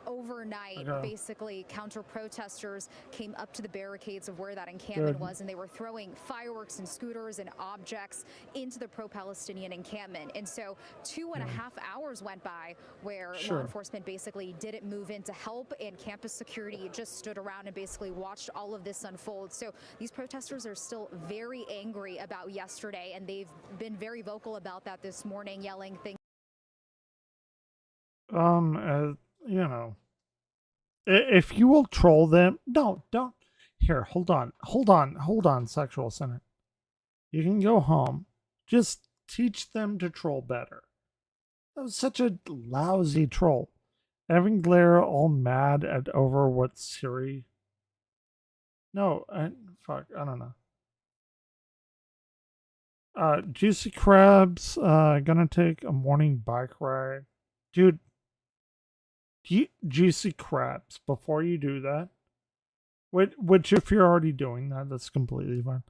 overnight, basically, counter-protesters came up to the barricades of where that encampment was, and they were throwing fireworks and scooters and objects into the pro-Palestinian encampment. And so 2.5 hours went by where law enforcement basically didn't move in to help, and campus security just stood around and basically watched all of this unfold. So these protesters are still very angry about yesterday, and they've been very vocal about that this morning, yelling things. You know, if you will troll them, no, don't. Here, hold on, Sexual Senate. You can go home. Just teach them to troll better. That was such a lousy troll. Evan Glare all mad at over what Siri. No, fuck, I don't know. Juicy Crabs, gonna take a morning bike ride. Dude, Juicy Crabs, before you do that, which if you're already doing that, that's completely fine.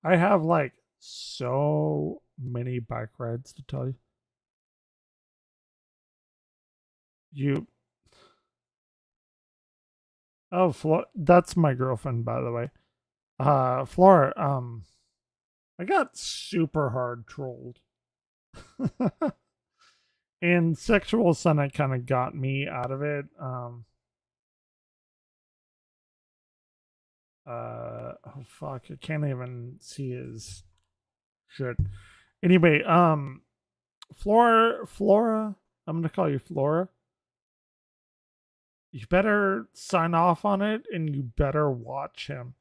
I have like so many bike rides to tell you. Oh, that's my girlfriend, by the way. Flora, I got super hard trolled. And Sexual Senate kind of got me out of it. Oh fuck, I can't even see his shit. Anyway, Flora, I'm gonna call you Flora. You better sign off on it, and you better watch him.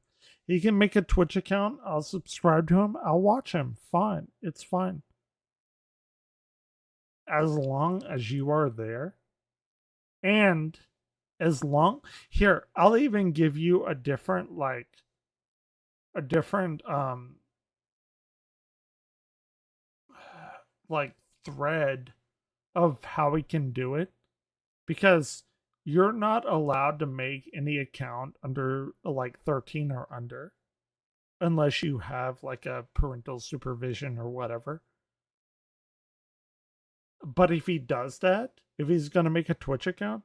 He can make a Twitch account. I'll subscribe to him. I'll watch him. Fine. It's fine. As long as you are there. And as long... Here, I'll even give you a different, thread of how we can do it. Because you're not allowed to make any account under, 13 or under. Unless you have, a parental supervision or whatever. But if he does that, if he's going to make a Twitch account,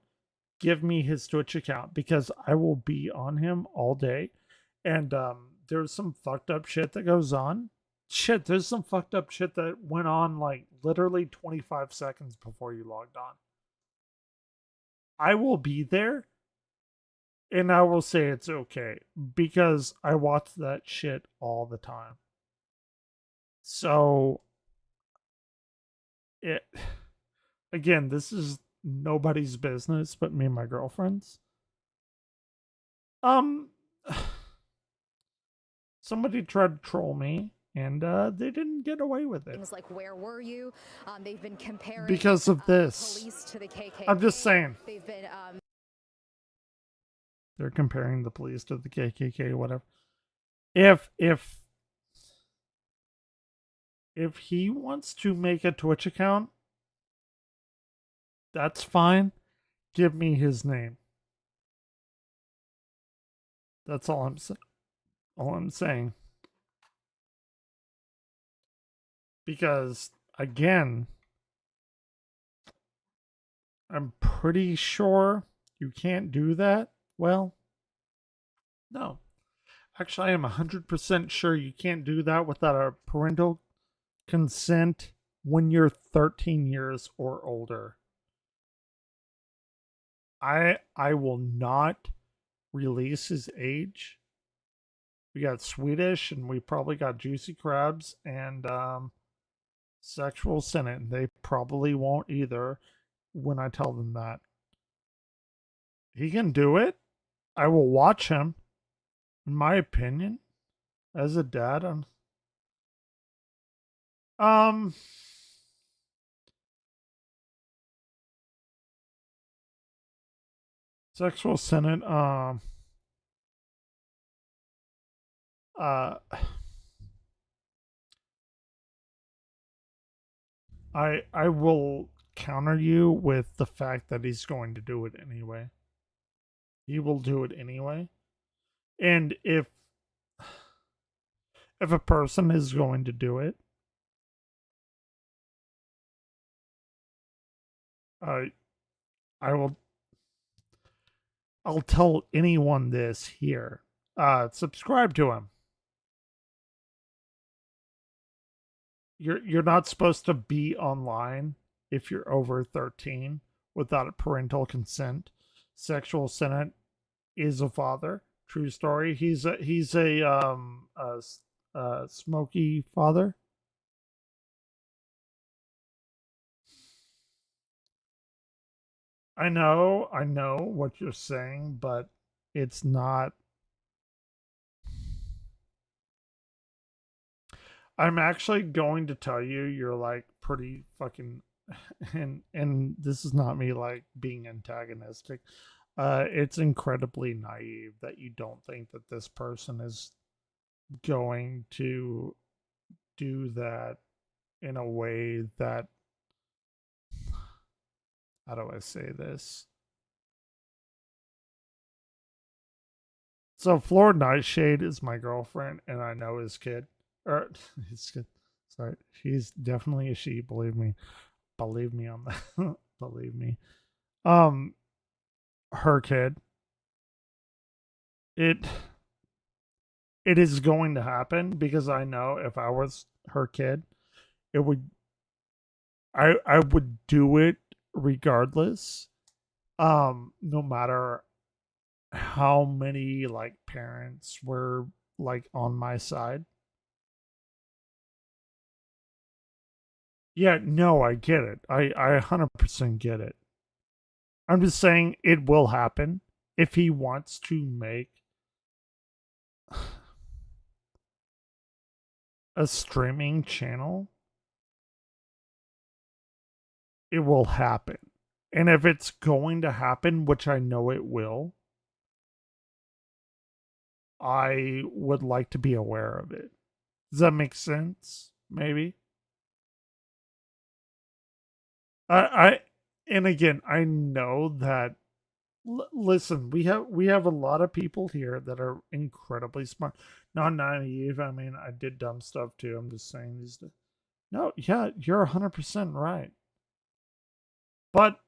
give me his Twitch account because I will be on him all day. And there's some fucked up shit that goes on. There's some fucked up shit that went on literally 25 seconds before you logged on. I will be there and I will say it's okay because I watch that shit all the time. So again, this is nobody's business but me and my girlfriend's. Somebody tried to troll me and they didn't get away with it. Things like where were you? They've been comparing Because of this. police to the KKK. I'm just saying. They've been They're comparing the police to the KKK, whatever. If he wants to make a Twitch account, that's fine. Give me his name. That's all I'm saying. Because again, I'm pretty sure you can't do that. Well, no. Actually, I am 100% sure you can't do that without a parental consent when you're 13 years or older. I will not release his age. We got Swedish, and we probably got Juicy Crabs and Sexual Senate. They probably won't either when I tell them that. He can do it. I will watch him. In my opinion, as a dad, Sexual Senate, I will counter you with the fact that he's going to do it anyway. He will do it anyway. And if a person is going to do it, I'll tell anyone this here. Subscribe to him. You're not supposed to be online if you're over 13 without a parental consent. Sexual Senate is a father. True story. He's a smoky father. I know what you're saying, but it's not. I'm actually going to tell you, you're like pretty fucking, and this is not me like being antagonistic. It's incredibly naive that you don't think that this person is going to do that in a way that, how do I say this? So Floor Nightshade is my girlfriend, and I know his kid. Or his kid. Sorry, she's definitely a she. Believe me. Believe me on that. Believe me. Her kid. It is going to happen because I know if I was her kid, it would. I would do it regardless. No matter how many like parents were like on my side. Yeah, no, I get it. I 100% get it. I'm just saying it will happen if he wants to make a streaming channel. It will happen. And if it's going to happen, which I know it will, I would like to be aware of it. Does that make sense? Maybe. And again, I know that. Listen, we have a lot of people here that are incredibly smart, not naive. I mean, I did dumb stuff too. I'm just saying these. No, yeah, you're 100% right. But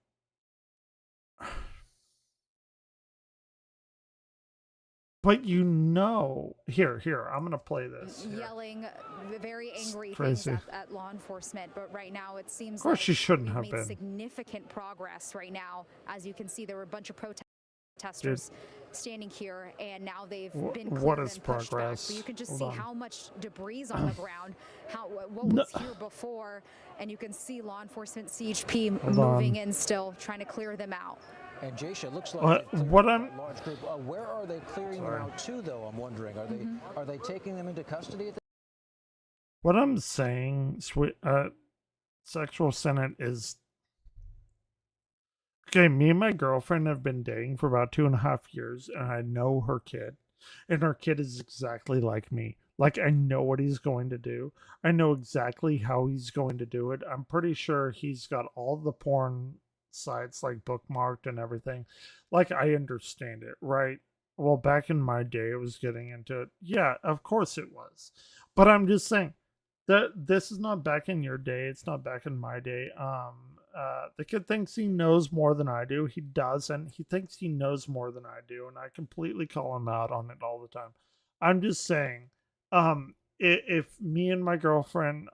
you know, here, I'm gonna play this. Yelling very angry things at law enforcement, but right now it seems of course like she shouldn't we've have made been. significant progress right now. As you can see, there were a bunch of protesters standing here, and now they've been cleared what is and pushed progress? back. But you can just Hold see on. how much debris on the ground, what was here before, and you can see law enforcement CHP moving in still, trying to clear them out. And Jaysha, looks like what I'm a large group. Where are they clearing them out to, though? I'm wondering. Are they taking them into custody at What I'm saying, Sexual Senate, is okay. Me and my girlfriend have been dating for about 2.5 years, and I know her kid, and her kid is exactly like me. Like, I know what he's going to do. I know exactly how he's going to do it. I'm pretty sure he's got all the porn sites like bookmarked and everything. Like, I understand it, right? Well, back in my day, I was getting into it. Yeah, of course it was. But I'm just saying that this is not back in your day. It's not back in my day. The kid thinks he knows more than I do. He doesn't. He thinks he knows more than I do, and I completely call him out on it all the time. I'm just saying, if me and my girlfriend,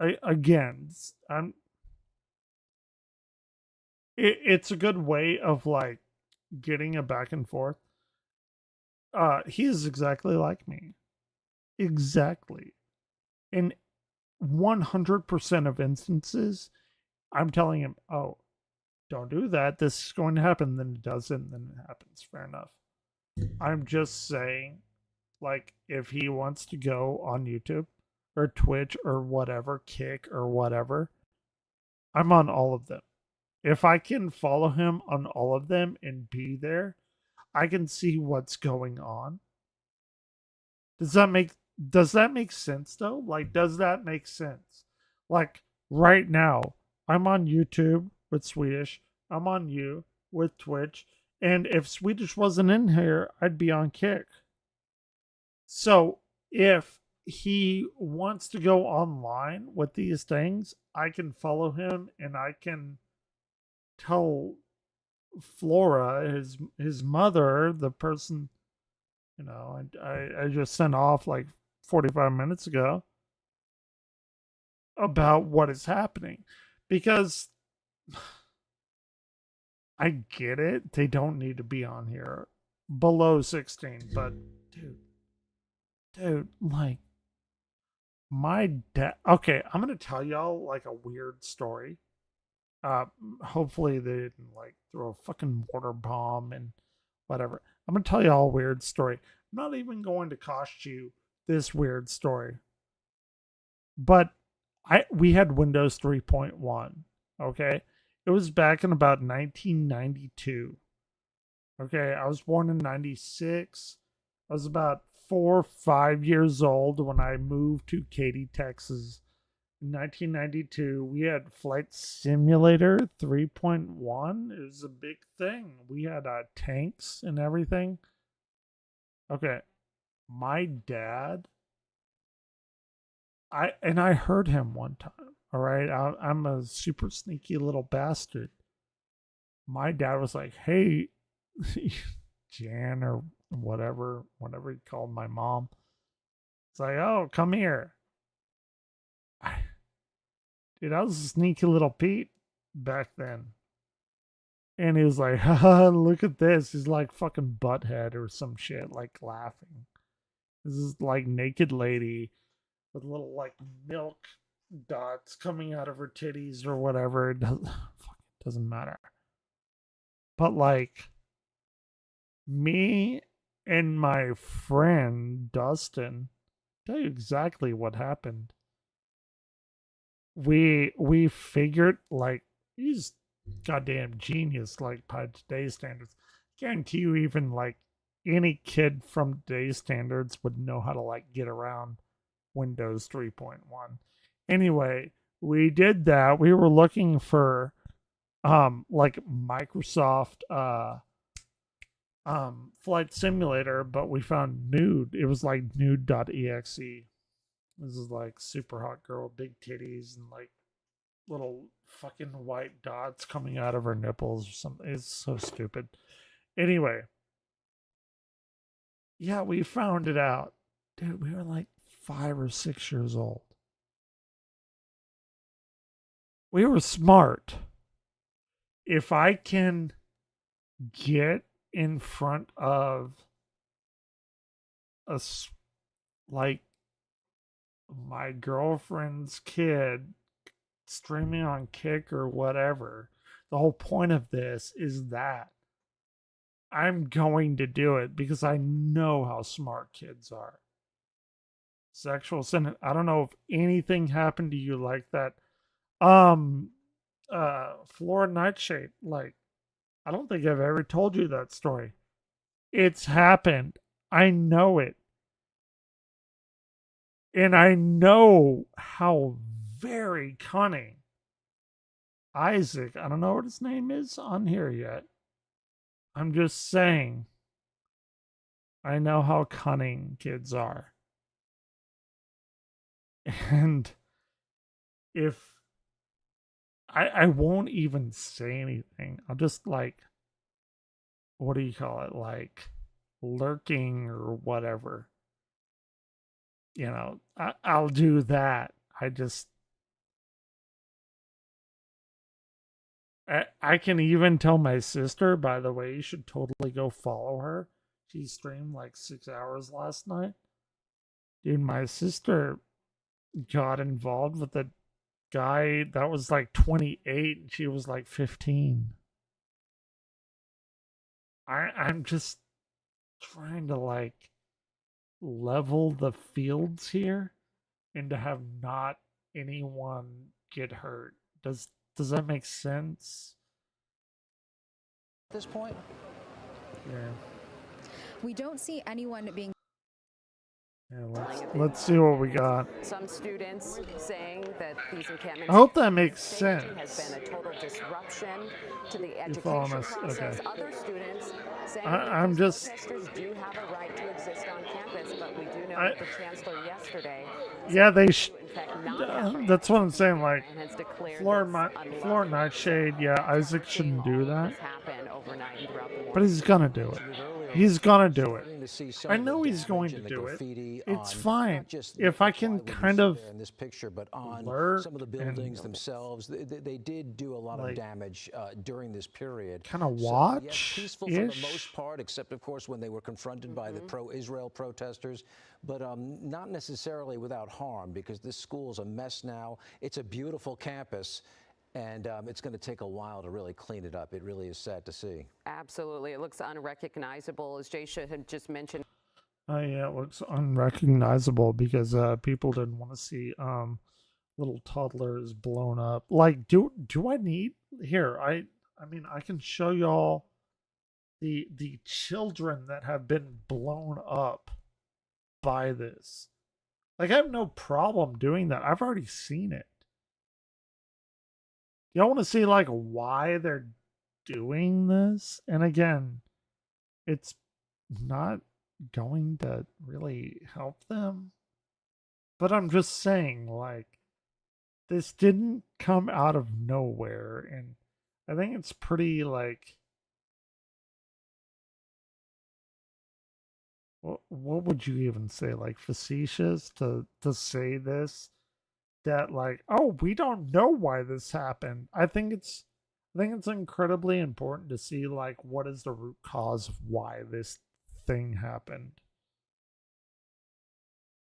again, I'm, it's a good way of like getting a back and forth. He is exactly like me, exactly. In 100% of instances, I'm telling him, "Oh, don't do that. This is going to happen." Then it doesn't. Then it happens. Fair enough. I'm just saying, like, if he wants to go on YouTube or Twitch or whatever, Kick or whatever, I'm on all of them. If I can follow him on all of them and be there, I can see what's going on. Does that make sense though? Like, does that make sense? Like, right now, I'm on YouTube with Swedish. I'm on you with Twitch. And if Swedish wasn't in here, I'd be on Kick. So if he wants to go online with these things, I can follow him and I can tell Flora, his mother, the person, I just sent off like 45 minutes ago, about what is happening. Because I get it. They don't need to be on here below 16, but dude, like, my dad. Okay, I'm gonna tell y'all like a weird story. Hopefully they didn't like throw a fucking mortar bomb and whatever. I'm gonna tell y'all a weird story. I'm not even going to cost you this weird story, but we had Windows 3.1. Okay, it was back in about 1992. Okay, I was born in 96. I was about 4 or 5 years old when I moved to Katy, Texas. In 1992, we had Flight Simulator 3.1. It was a big thing. We had tanks and everything. Okay, my dad, I heard him one time. All right, I'm a super sneaky little bastard. My dad was like, "Hey, Jan," or whatever he called my mom. It's like, "Oh, come here." Dude, I was a sneaky little Pete back then. And he was like, haha, look at this. He's like fucking butthead or some shit, like laughing. This is like naked lady with little like milk dots coming out of her titties or whatever. Doesn't matter. But like, me and my friend Dustin, tell you exactly what happened. We figured, like, he's goddamn genius, like, by today's standards. Guarantee you, even like any kid from today's standards would know how to like get around Windows 3.1. Anyway, we did that. We were looking for like Microsoft Flight Simulator, but we found Nude. It was like nude.exe. This is like super hot girl, big titties, and like little fucking white dots coming out of her nipples or something. It's so stupid. Anyway, yeah, we found it out. Dude, we were like 5 or 6 years old. We were smart. If I can get in front of us, like, my girlfriend's kid streaming on Kick or whatever, the whole point of this is that I'm going to do it because I know how smart kids are. sexual sin. I don't know if anything happened to you like that. Florida Nightshade, like, I don't think I've ever told you that story. It's happened. I know it. And I know how very cunning Isaac, I don't know what his name is on here yet. I'm just saying, I know how cunning kids are. And if I won't even say anything, I'll just like, what do you call it? Like lurking or whatever. You know, I'll do that. I can even tell my sister, by the way, you should totally go follow her. She streamed like 6 hours last night. Dude, my sister got involved with a guy that was like 28 and she was like 15. I'm just trying to like level the fields here and to have not anyone get hurt. Does that make sense? At this point? Yeah. We don't see anyone being. Yeah, let's see what we got. Some students saying that these encampments I hope that makes sense. has been a total disruption to the You following education us? process. Okay. Other students saying I'm that just. protesters do have a right to exist on campus, but we do know that the chancellor yesterday. Yeah, they. Not That's what I'm saying. Like, and has declared Florida Nightshade. Yeah, Isaac shouldn't do that. happen overnight throughout the But he's gonna do it. He's gonna do it. I know he's going to do it. It's fine. If I can kind of in this picture, but on lurk some of the buildings themselves, they did do a lot of damage during this period. kind of So, yes, watch peaceful for the most part, except of course when they were confronted by the pro-Israel protesters, but not necessarily without harm, because this school is a mess now. It's a beautiful campus. And it's going to take a while to really clean it up. It really is sad to see. Absolutely. It looks unrecognizable, as Jaysha had just mentioned. yeah, it looks unrecognizable because people didn't want to see little toddlers blown up. Like, do I need here? I mean, I can show y'all the children that have been blown up by this. Like, I have no problem doing that. I've already seen it. Y'all want to see like why they're doing this? And again, it's not going to really help them. But I'm just saying, like, this didn't come out of nowhere, and I think it's pretty like, what would you even say, like facetious to say this? That like, oh, we don't know why this happened. I think it's incredibly important to see like what is the root cause of why this thing happened.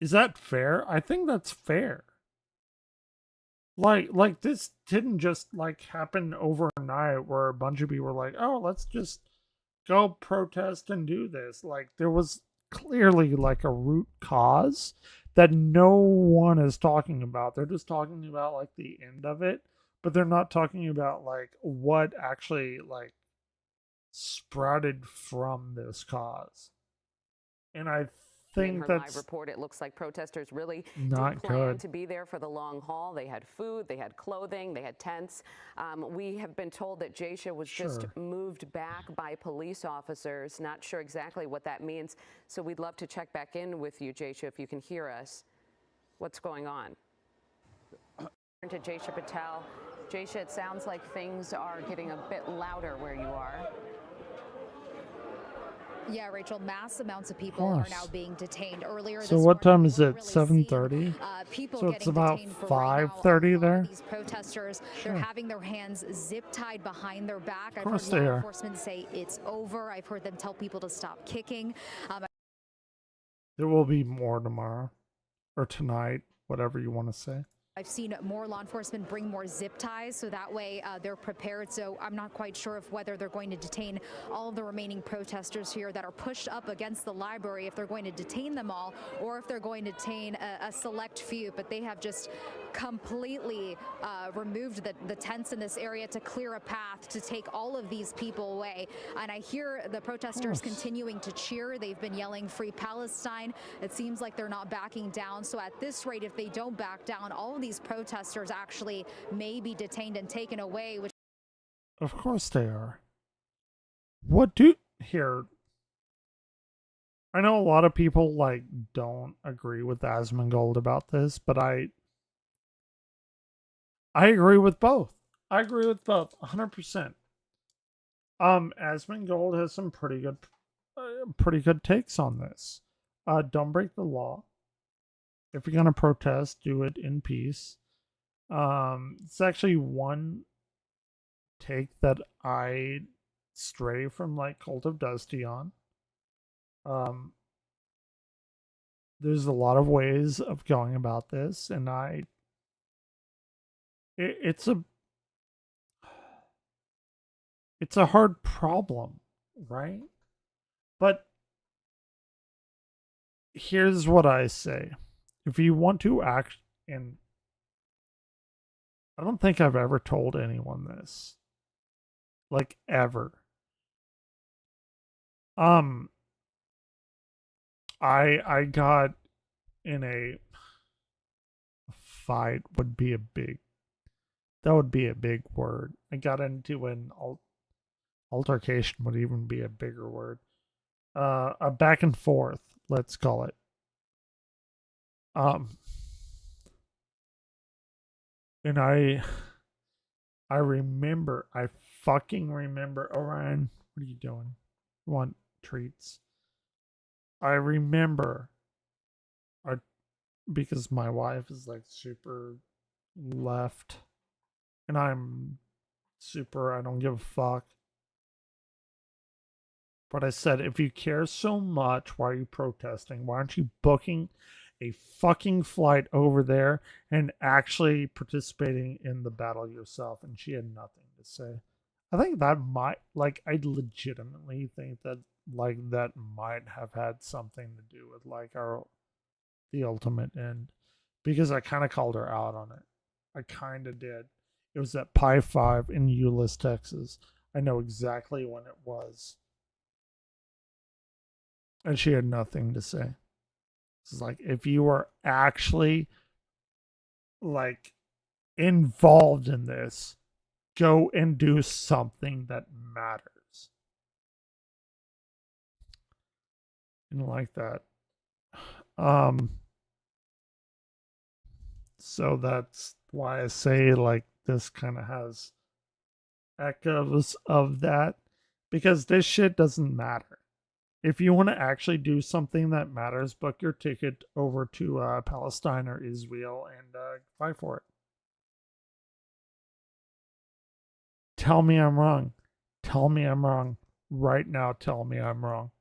Is that fair? I think that's fair. Like this didn't just like happen overnight where a bunch of people were like, oh, let's just go protest and do this. Like there was clearly like a root cause that no one is talking about. They're just talking about like the end of it, but they're not talking about like what actually like sprouted from this cause. And I think her that's live report, it looks like protesters really not did plan good. to be there for the long haul. They had food, they had clothing, they had tents. We have been told that Jaysha was just moved back by police officers. Not sure exactly what that means. So we'd love to check back in with you, Jaysha, if you can hear us. What's going on? To Jaysha Patel. Jaysha, it sounds like things are getting a bit louder where you are. Yeah, Rachel, mass amounts of people are now being detained. Earlier So this what time morning, is we it? were really 7:30. people So it's getting about detained for right now. 5:30 there. These protesters, they're having their hands zip tied behind their back. I've course heard they law are. enforcement say it's over. I've heard them tell people to stop kicking. There will be more tomorrow or tonight, whatever you want to say. I've seen more law enforcement bring more zip ties, so that way they're prepared. So I'm not quite sure of whether they're going to detain all of the remaining protesters here that are pushed up against the library, if they're going to detain them all, or if they're going to detain a select few. But they have just completely removed the tents in this area to clear a path to take all of these people away. And I hear the protesters continuing to cheer. They've been yelling "Free Palestine." It seems like they're not backing down. So at this rate, if they don't back down, all of these protesters actually may be detained and taken away. Which, of course they are. What do here? I know a lot of people like don't agree with Asmongold about this, but I agree with both. I agree with both 100%. Asmongold has some pretty good takes on this. Don't break the law. If you're gonna protest, do it in peace. It's actually one take that I stray from like Cult of Dusty on. There's a lot of ways of going about this, and it's a hard problem, right? But here's what I say. If you want to act, and I don't think I've ever told anyone this, like ever. I got in a fight would be a big word. I got into an altercation would even be a bigger word. A back and forth, let's call it. And I fucking remember, Orion, what are you doing? You want treats? I remember, because my wife is like super left, and I'm super, I don't give a fuck. But I said, if you care so much, why are you protesting? Why aren't you booking a fucking flight over there and actually participating in the battle yourself? And she had nothing to say. I think that might, like, I legitimately think that, like, that might have had something to do with, like, the ultimate end. Because I kind of called her out on it. I kind of did. It was at Pi 5 in Euless, Texas. I know exactly when it was. And she had nothing to say. It's like, if you were actually like involved in this, go and do something that matters. And like that. So that's why I say like this kind of has echoes of that, because this shit doesn't matter. If you want to actually do something that matters, book your ticket over to Palestine or Israel and fight for it. Tell me I'm wrong. Tell me I'm wrong. Right now, tell me I'm wrong.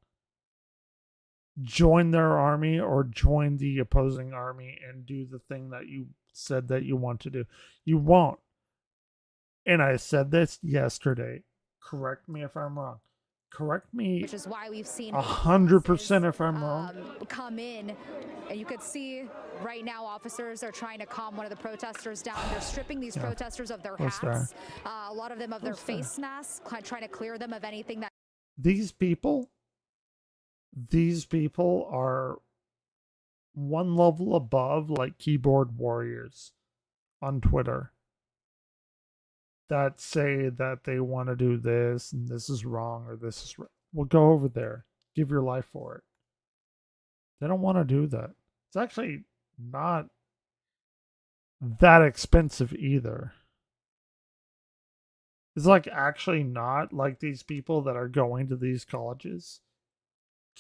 Join their army or join the opposing army and do the thing that you said that you want to do. You won't. And I said this yesterday. Correct me if I'm wrong. Correct me. which is why we've seen 100% if I'm wrong. Come in, and you could see right now officers are trying to calm one of the protesters down. They're stripping these protesters of their hats, a lot of them of their face masks, trying to clear them of anything that. These people are one level above like keyboard warriors on Twitter that say that they want to do this and this is wrong or this is right. Well, go over there. Give your life for it. They don't want to do that. It's actually not that expensive either. It's like actually not like these people that are going to these colleges.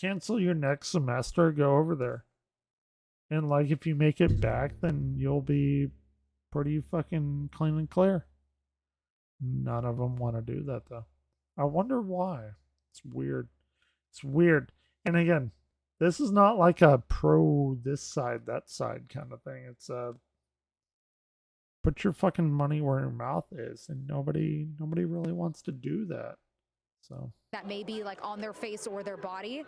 Cancel your next semester, go over there. And like if you make it back, then you'll be pretty fucking clean and clear. None of them want to do that though. I wonder why. It's weird. It's weird. And again, this is not like a pro this side, that side kind of thing. It's put your fucking money where your mouth is, and nobody really wants to do that. So that may be like on their face or their body.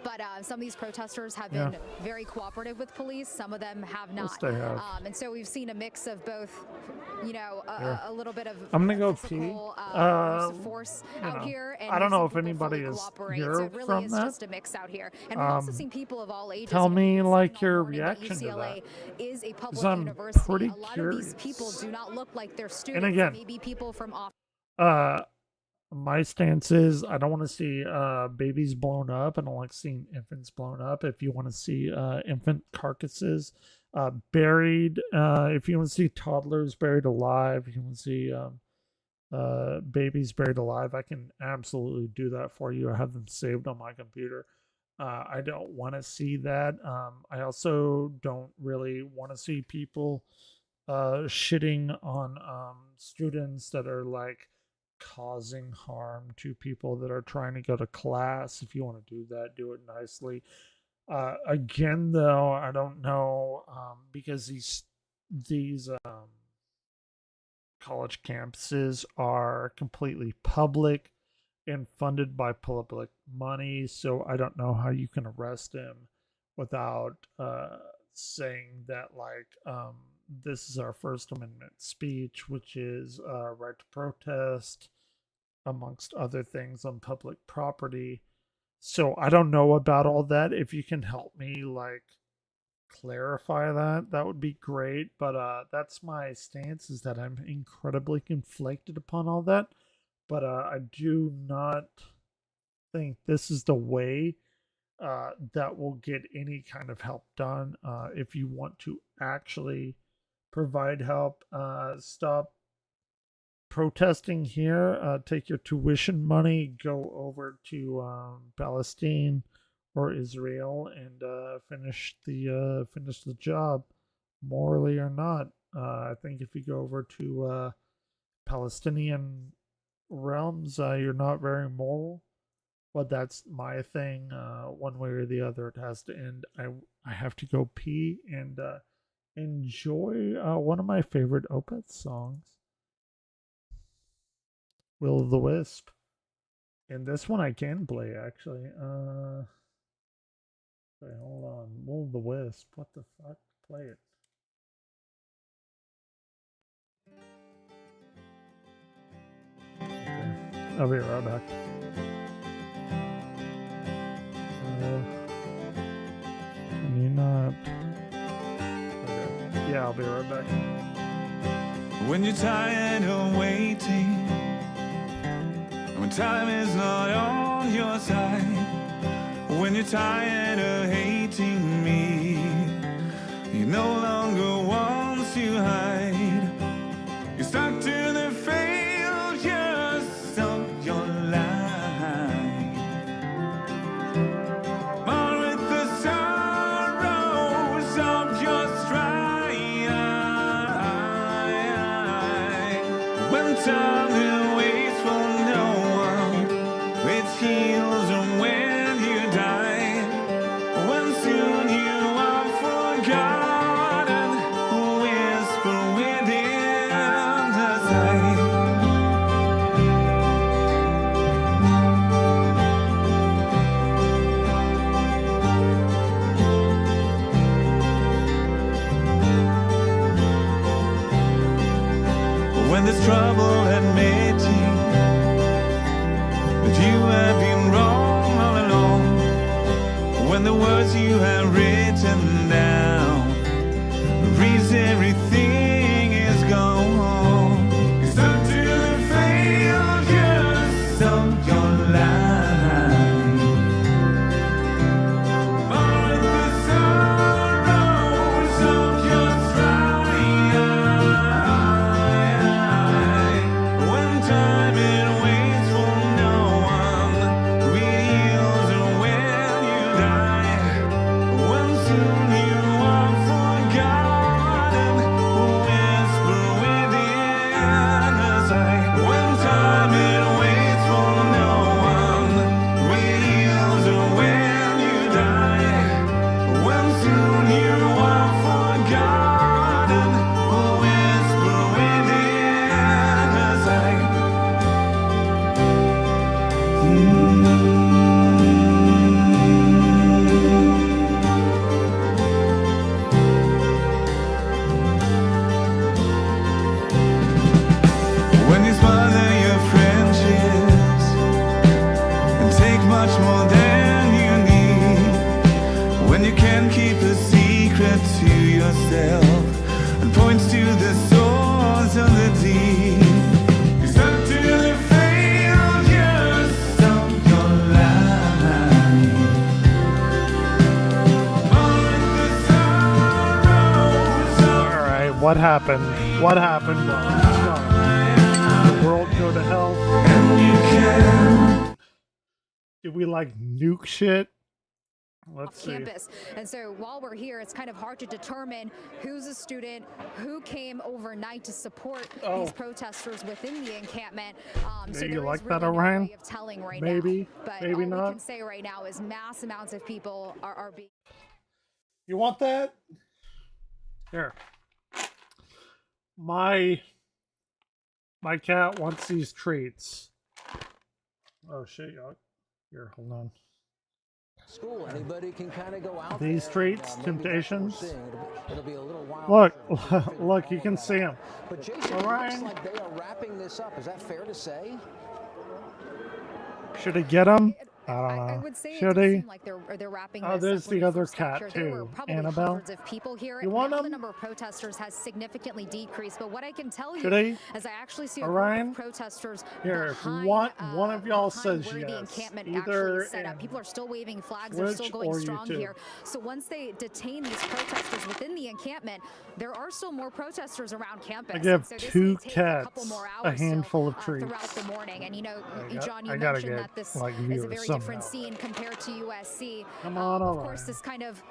But some of these protesters have been very cooperative with police. Some of them have not. And so we've seen a mix of both, you know, a little bit of I'm gonna go physical, pee. force out here. And I don't know if people anybody fully is cooperate. here So it really from is that. just a mix out here. And we've also seen people of all ages. Tell You know, me we've been like saying all your morning that reaction to UCLA that. is a public I'm university. pretty A lot of these people do not look like they're students. And again, Maybe people from off. My stance is I don't want to see babies blown up. I don't like seeing infants blown up. If you want to see infant carcasses buried, if you want to see toddlers buried alive, if you want to see babies buried alive, I can absolutely do that for you. I have them saved on my computer. I don't want to see that. I also don't really want to see people shitting on students that are like causing harm to people that are trying to go to class. If you want to do that, do it nicely. Again, though, I don't know, because these college campuses are completely public and funded by public money, so I don't know how you can arrest him without saying that, like, this is our First Amendment speech, which is right to protest, amongst other things, on public property. So I don't know about all that. If you can help me, like, clarify that, that would be great. But that's my stance, is that I'm incredibly conflicted upon all that. But I do not think this is the way that will get any kind of help done. If you want to actually provide help, stop protesting here, take your tuition money, go over to Palestine or Israel, and finish the job, morally or not. I think if you go over to Palestinian realms, you're not very moral, but that's my thing. One way or the other, it has to end. I have to go pee and enjoy one of my favorite Opeth songs, Will o' the Wisp. And this one I can play, actually. Wait, hold on. Will o' the Wisp. What the fuck? Play it. Okay. I'll be right back. Can you not? Okay. Yeah, I'll be right back. When you're tired of waiting, when time is not on your side, when you're tired of hating me, you no longer want to hide. You're stuck to the failures of your life, born with the sorrows of your strife. When time waits for no one, it heals when you die. When soon you are forgotten, whisper within the sight. When there's trouble admitting that you have been wrong all along, when the words you have written down reads everything is gone, it's up to the failures of your life, born with the sorrows of your strife. When time it waits for no one, reveals when you die. When soon you to yourself and points to the source of the deep. It's up to the failures of your life. All right, what happened? What happened? The world go to hell? Did we like nuke shit? Let's see. Campus. And so while we're here, it's kind of hard to determine who's a student, who came overnight to support these protesters within the encampment. So you there like is that, really no Orion? way of telling right Maybe, now. But maybe all not. we can say right now is mass amounts of people are being. You want that? Here. My cat wants these treats. Oh shit, y'all. Here, hold on. School, anybody can kind of go out These there treats, and, maybe temptations. that's what we're seeing. It'll be a little while. Look, you can see them. But Jason, it looks like they are wrapping this up. Is that fair to say? Should he get them? I don't know. I would say Should it does he? seem like they're wrapping Oh, this there's up the when you other first got cat here. There were too. probably Annabelle. hundreds of people here. You want Now the them? number of protesters has significantly decreased. But what I can tell Should you I? is I actually see a Orion? group of protesters Here, if behind, one of y'all behind says where the yes, encampment either actually is set up. in People are still waving flags. They're still Twitch going or strong YouTube. here. So once they detain these protesters within the encampment, there are still more protesters around campus. I give so this 2 may take a couple cats more a hours handful of still, treats. throughout the morning. And you know, John, I you gotta mentioned get, that this like, is a viewers very somehow. different scene compared to USC. Come on, Of Orion. course, this kind of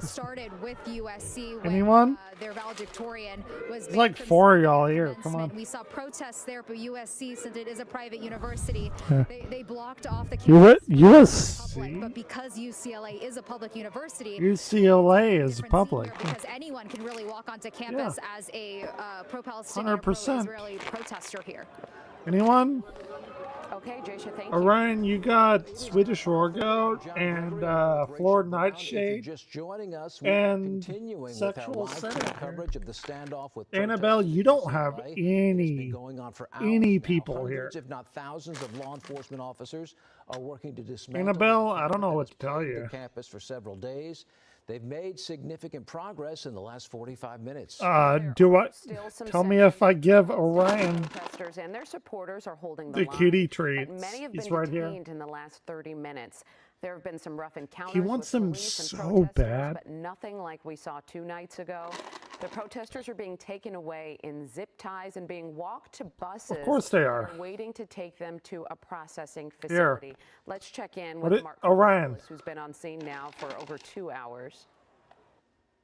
started with USC when Anyone? their valedictorian was There's like 4 of y'all here. Come on. We saw protests there, but USC, since it is a private university, Yeah. they blocked off the U- campus from the public. USC? But because UCLA is a public university, UCLA is different public. scene here because anyone can really walk onto campus as a pro-Palestinian, 100%. pro-Israeli protester here. Anyone? Okay, Jasha, thank you. Orion, you got Swedish Orgoat and Florida Nightshade Just joining us, we're and continuing with Sexual our live Senator. coverage of the standoff with Annabelle, you don't have any people Hundreds, here. if not thousands, of law enforcement officers are working to dismantle. Annabelle, the I don't know encampment what that to tell has plagued you. the campus for several days. They've made significant progress in the last 45 minutes. Do I? Tell me if I give Orion Protesters and their supporters are holding the line, kitty but treats. many have He's been right here. detained in the last 30 minutes. There have been some rough encounters. He wants with them police and so protesters, bad. but nothing like we saw 2 nights ago. The protesters are being taken away in zip ties and being walked to buses. Of course they are. They're waiting to take them to a processing Here. facility. Let's check in What with it- Mark Orion. Cornelius, who's been on scene now for over 2 hours.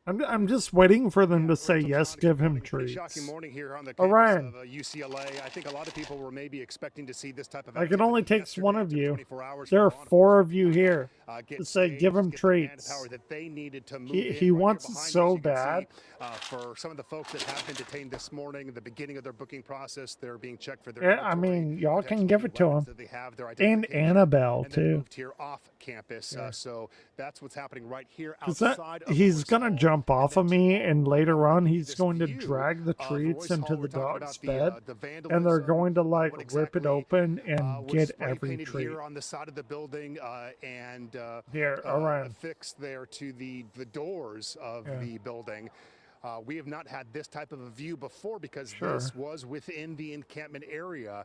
I'm just waiting for them to say yes, give him Pretty treats. shocking morning here on the Orion. campus of UCLA. I think a lot of people were maybe expecting to see this type of. Like it only activity takes one of yesterday. It you. took 24 hours There for are law 4 of you here get to say staged, give him get the treats. manpower that they needed to move He in. he Right here wants behind us, so you can bad. see, for some of the folks that have been detained this morning, the beginning of their booking process, they're being checked for their. Yeah, I inventory, mean, y'all can potentially give it to weapons him. that they have, their And identification, Annabelle and then too. moved here off campus. Yeah. So that's what's happening right here 'Cause outside. of he's Royce gonna Hall. jump off of me, and later on he's this going to view drag the of treats Royce into Hall. the We're talking dog's about bed, the and they're vandalism, going to like what rip it exactly, open and was get spray every painted treat. here on the side of the building and Here, Orion. affixed there to the doors of the building. We have not had this type of a view before because this was within the encampment area.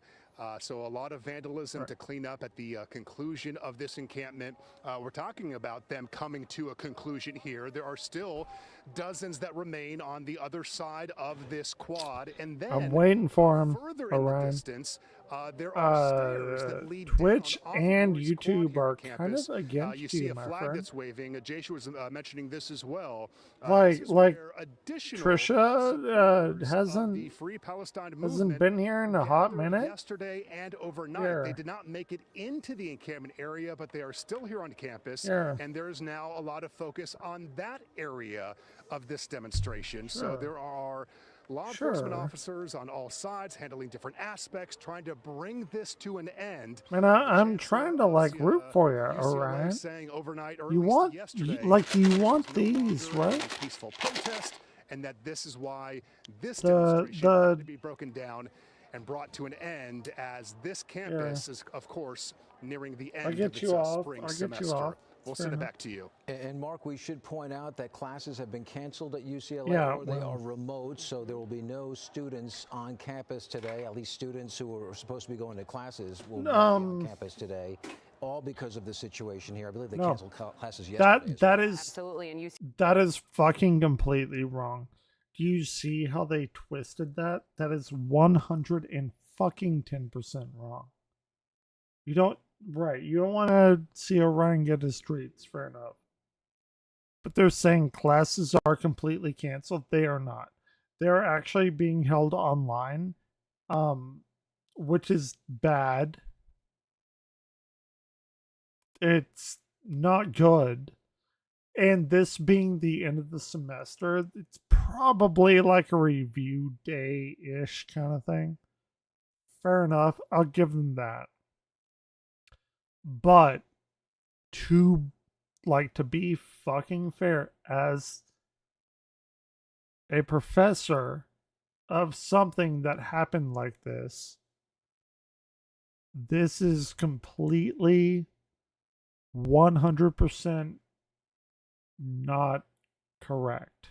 So a lot of vandalism to clean up at the conclusion of this encampment. We're talking about them coming to a conclusion here. There are still dozens that remain on the other side of this quad. And then I'm waiting for him, further in the Orion. distance, there are stairs that lead Twitch down off of and Royce Quad YouTube here on are kind campus. of against you see a my flag friend. that's waving. Jasha was mentioning this as well. Like this is like where additional Trisha supporters of the hasn't Free Palestine hasn't movement been here in a hot gathered minute. yesterday and overnight. Yeah. They did not make it into the encampment area, but they are still here on campus. Yeah. And there is now a lot of focus on that area of this demonstration. So Sure. there are law enforcement Sure. officers on all sides handling different aspects, trying to bring this to an end. Man, I'm trying to like root for you, Orion. Saying overnight, or You at least want yesterday, you want there's no these, longer right? a peaceful protest, and that this is why this The- demonstration the- had to be broken down and brought to an end, as this campus is, of course, nearing the end I'll of get its you off. spring I'll get semester. you off. We'll send it back to you. And Mark, we should point out that classes have been canceled at UCLA, Yeah, or they well, are remote, so there will be no students on campus today. At least students who are supposed to be going to classes will not be on campus today, all because of the situation here. I believe they canceled classes yesterday. That is fucking completely wrong. Do you see how they twisted that? That is 110% wrong. You don't want to see Orion get his treats, fair enough. But they're saying classes are completely canceled. They are not. They're actually being held online, which is bad. It's not good. And this being the end of the semester, it's probably like a review day-ish kind of thing. Fair enough. I'll give them that. But to be fucking fair, as a professor of something that happened like this is completely 100% not correct.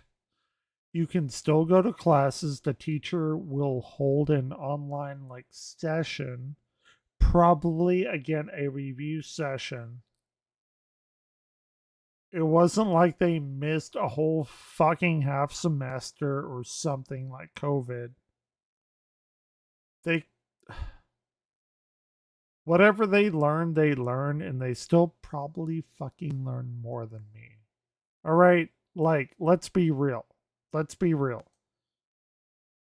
You can still go to classes. The teacher will hold an online session, probably again a review session. It wasn't like they missed a whole fucking half semester or something like COVID. Whatever they learn, and they still probably fucking learn more than me. All right, let's be real.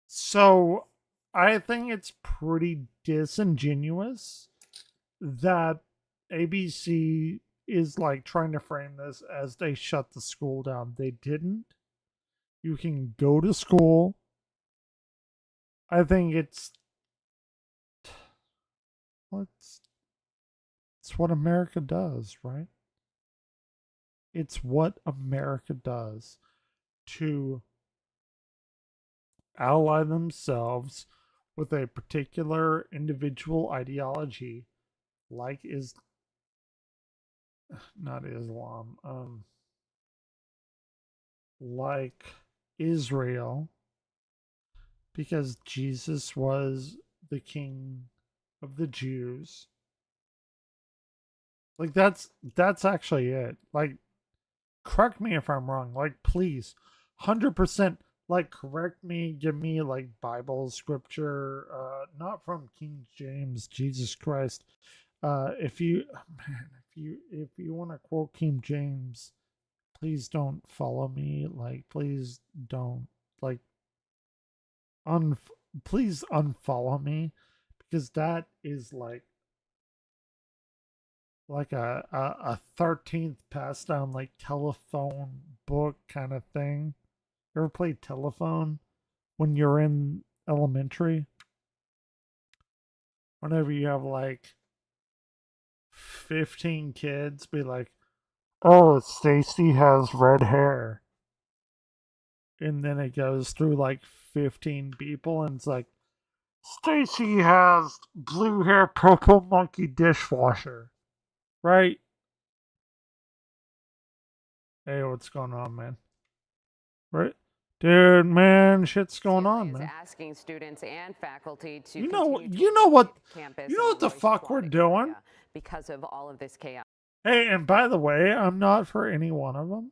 So, I think it's pretty disingenuous that ABC is trying to frame this as they shut the school down. They didn't. You can go to school. I think it's what America does, right? It's what America does to ally themselves with a particular individual ideology, not Islam, like Israel, because Jesus was the king of the Jews. That's actually it. Correct me if I'm wrong. Please, 100%. Correct me. Give me Bible scripture. Not from King James. Jesus Christ. If you want to quote King James, please don't follow me. Please don't please unfollow me, because that is a 13th passed down telephone book kind of thing. You ever played telephone when you're in elementary? Whenever you have 15 kids be oh, Stacy has red hair. And then it goes through 15 people and it's Stacy has blue hair, purple monkey dishwasher. Right? Hey, what's going on, man? Right? Dude, man, shit's going on, man. Asking students and faculty to you know what the fuck we're doing because of all of this chaos. Hey, and by the way, I'm not for any one of them.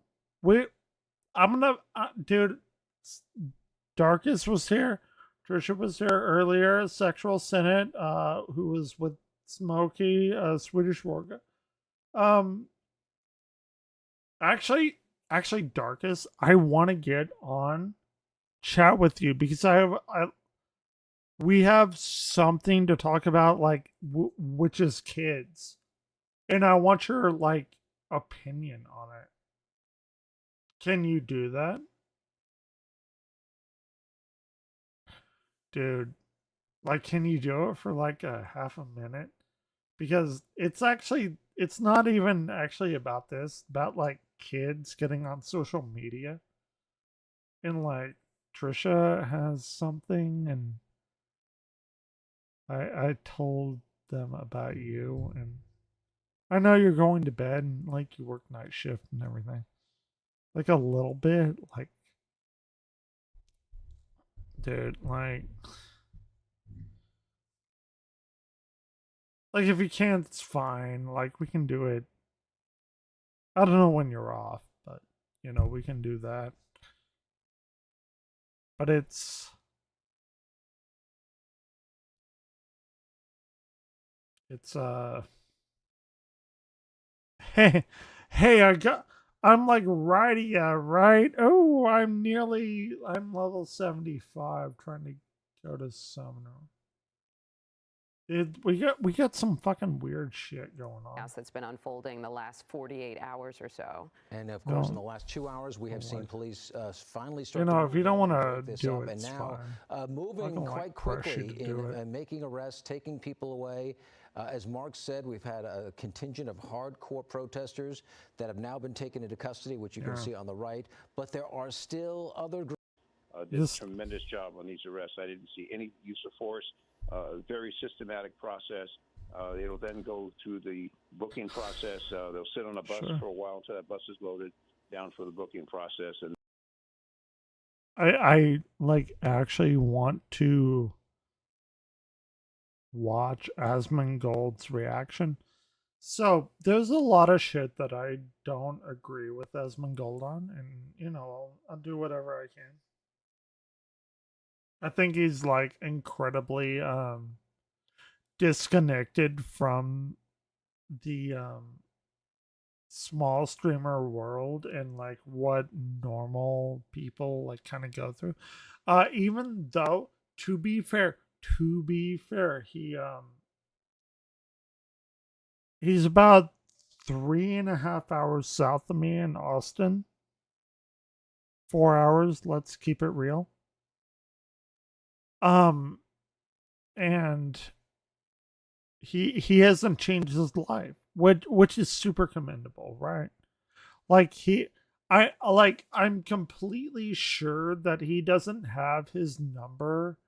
Dude, Darkest was here. Trisha was here earlier. Sexual Senate, who was with Smokey, Swedish Warga. Actually, Darkest, I want to get on chat with you because we have something to talk about, which is kids, and I want your opinion on it. Can you do that, dude? Can you do it for a half a minute? Because it's not even actually about this, about kids getting on social media, and Trisha has something, and I told them about you, and I know you're going to bed and like you work night shift and everything. Like a little bit, like, dude, like if you can't, it's fine. Like we can do it. I don't know when you're off, but you know, we can do that. But it's hey, hey, I'm like right, yeah, right. Oh, I'm level 75 trying to go to Summoner. We got some fucking weird shit going on. That's been unfolding the last 48 hours or so. And of course, in the last 2 hours, we have seen police finally start. You know, if you don't want to this do up, it, and it's now fine. moving quite quickly in in making arrests, taking people away. As Mark said, we've had a contingent of hardcore protesters that have now been taken into custody, which you can see on the right. But there are still other groups. Did a tremendous job on these arrests. I didn't see any use of force. Very systematic process. It'll then go through the booking process. They'll sit on a bus for a while until that bus is loaded, down for the booking process. And I like actually want to watch Asmongold's reaction. So there's a lot of shit that I don't agree with Asmongold on, and you know, I'll do whatever I can. I think he's like incredibly disconnected from the small streamer world and like what normal people like kind of go through. Even though to be fair, he's about 3.5 hours south of me in Austin. 4 hours, let's keep it real. And he hasn't changed his life, which is super commendable, right? Like I'm completely sure that he doesn't have his number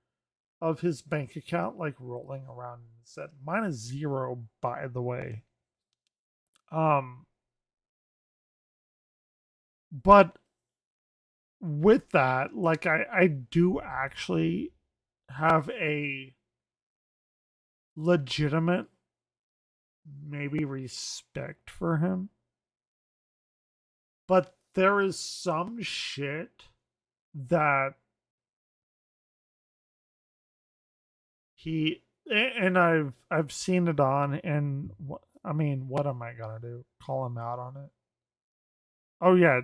of his bank account like rolling around in his head. Mine is 0, by the way. But with that, like I do actually have a legitimate maybe respect for him. But there is some shit that and I've seen it on, and I mean, what am I gonna do? Call him out on it? Oh yeah,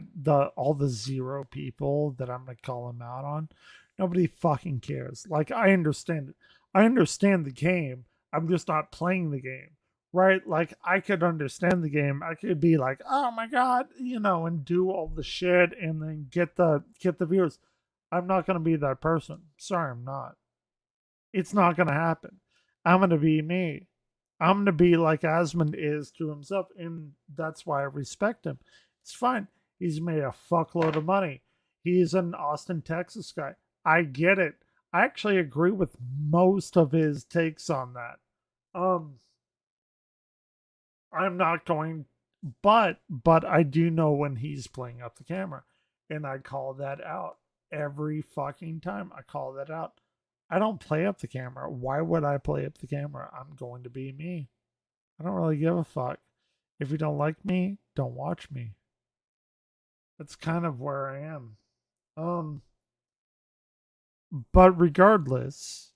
all the 0 people that I'm gonna call him out on. Nobody fucking cares. Like I understand it. I understand the game. I'm just not playing the game. Right? Like I could understand the game. I could be like, oh my god, you know, and do all the shit and then get the viewers. I'm not gonna be that person. Sorry, I'm not. It's not gonna happen. I'm gonna be me. I'm gonna be like Asmund is to himself, and that's why I respect him. It's fine. He's made a fuckload of money. He's an Austin, Texas guy. I get it. I actually agree with most of his takes on that. I'm not going, but I do know when he's playing up the camera, and I call that out every fucking time. I call that out. I don't play up the camera. Why would I play up the camera? I'm going to be me. I don't really give a fuck. If you don't like me, don't watch me. That's kind of where I am. But regardless,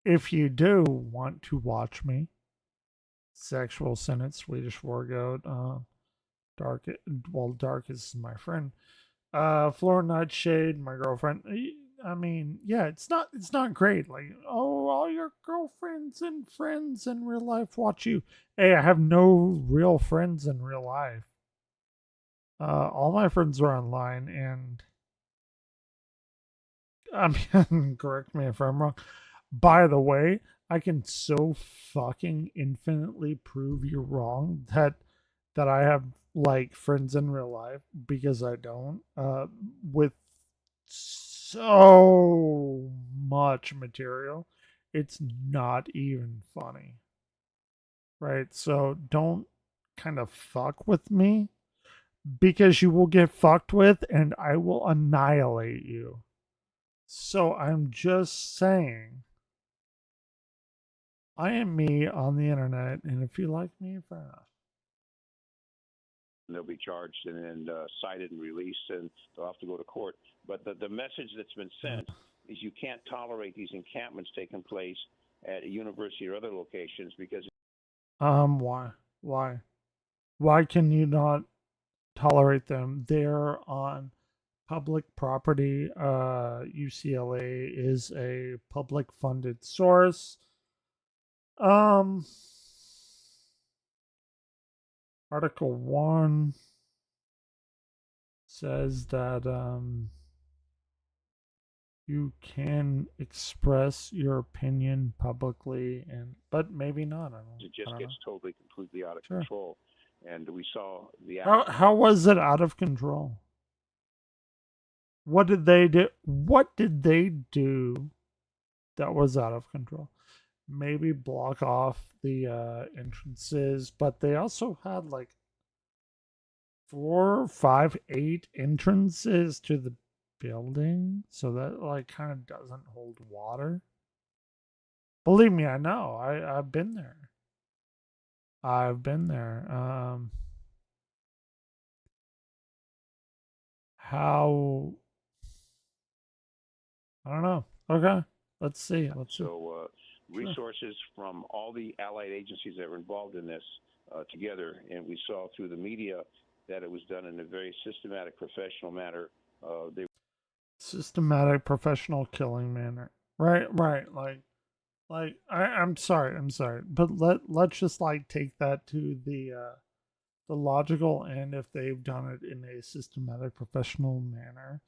if you do want to watch me, Sexual Senate, Swedish War Goat, Dark is my friend. Floor Nightshade, my girlfriend. I mean, yeah, it's not great. Like, oh, all your girlfriends and friends in real life watch you. Hey, I have no real friends in real life. All my friends are online, and I mean, correct me if I'm wrong. By the way, I can so fucking infinitely prove you wrong that I have like friends in real life, because I don't. With so much material, it's not even funny. Right? So don't kind of fuck with me, because you will get fucked with and I will annihilate you. So I'm just saying, I am me on the internet, and if you like me, fair enough. They'll be charged and then cited and released, and they'll have to go to court. But the message that's been sent is you can't tolerate these encampments taking place at a university or other locations because... Why? Why can you not tolerate them? They're on public property. UCLA is a public funded source. Article 1 says that you can express your opinion publicly, but maybe not. It just gets totally, completely out of Sure. control. And we saw the... How was it out of control? What did they do? What did they do that was out of control? Maybe block off the entrances, but they also had like 4, 5, 8 entrances to the building, so that like kind of doesn't hold water. Believe me, I know. I've been there. How? I don't know. Okay, let's see. So resources from all the allied agencies that were involved in this together, and we saw through the media that it was done in a very systematic, professional manner. Systematic, professional killing manner. Right. I'm sorry, but let's just like take that to the logical end. If they've done it in a systematic, professional manner,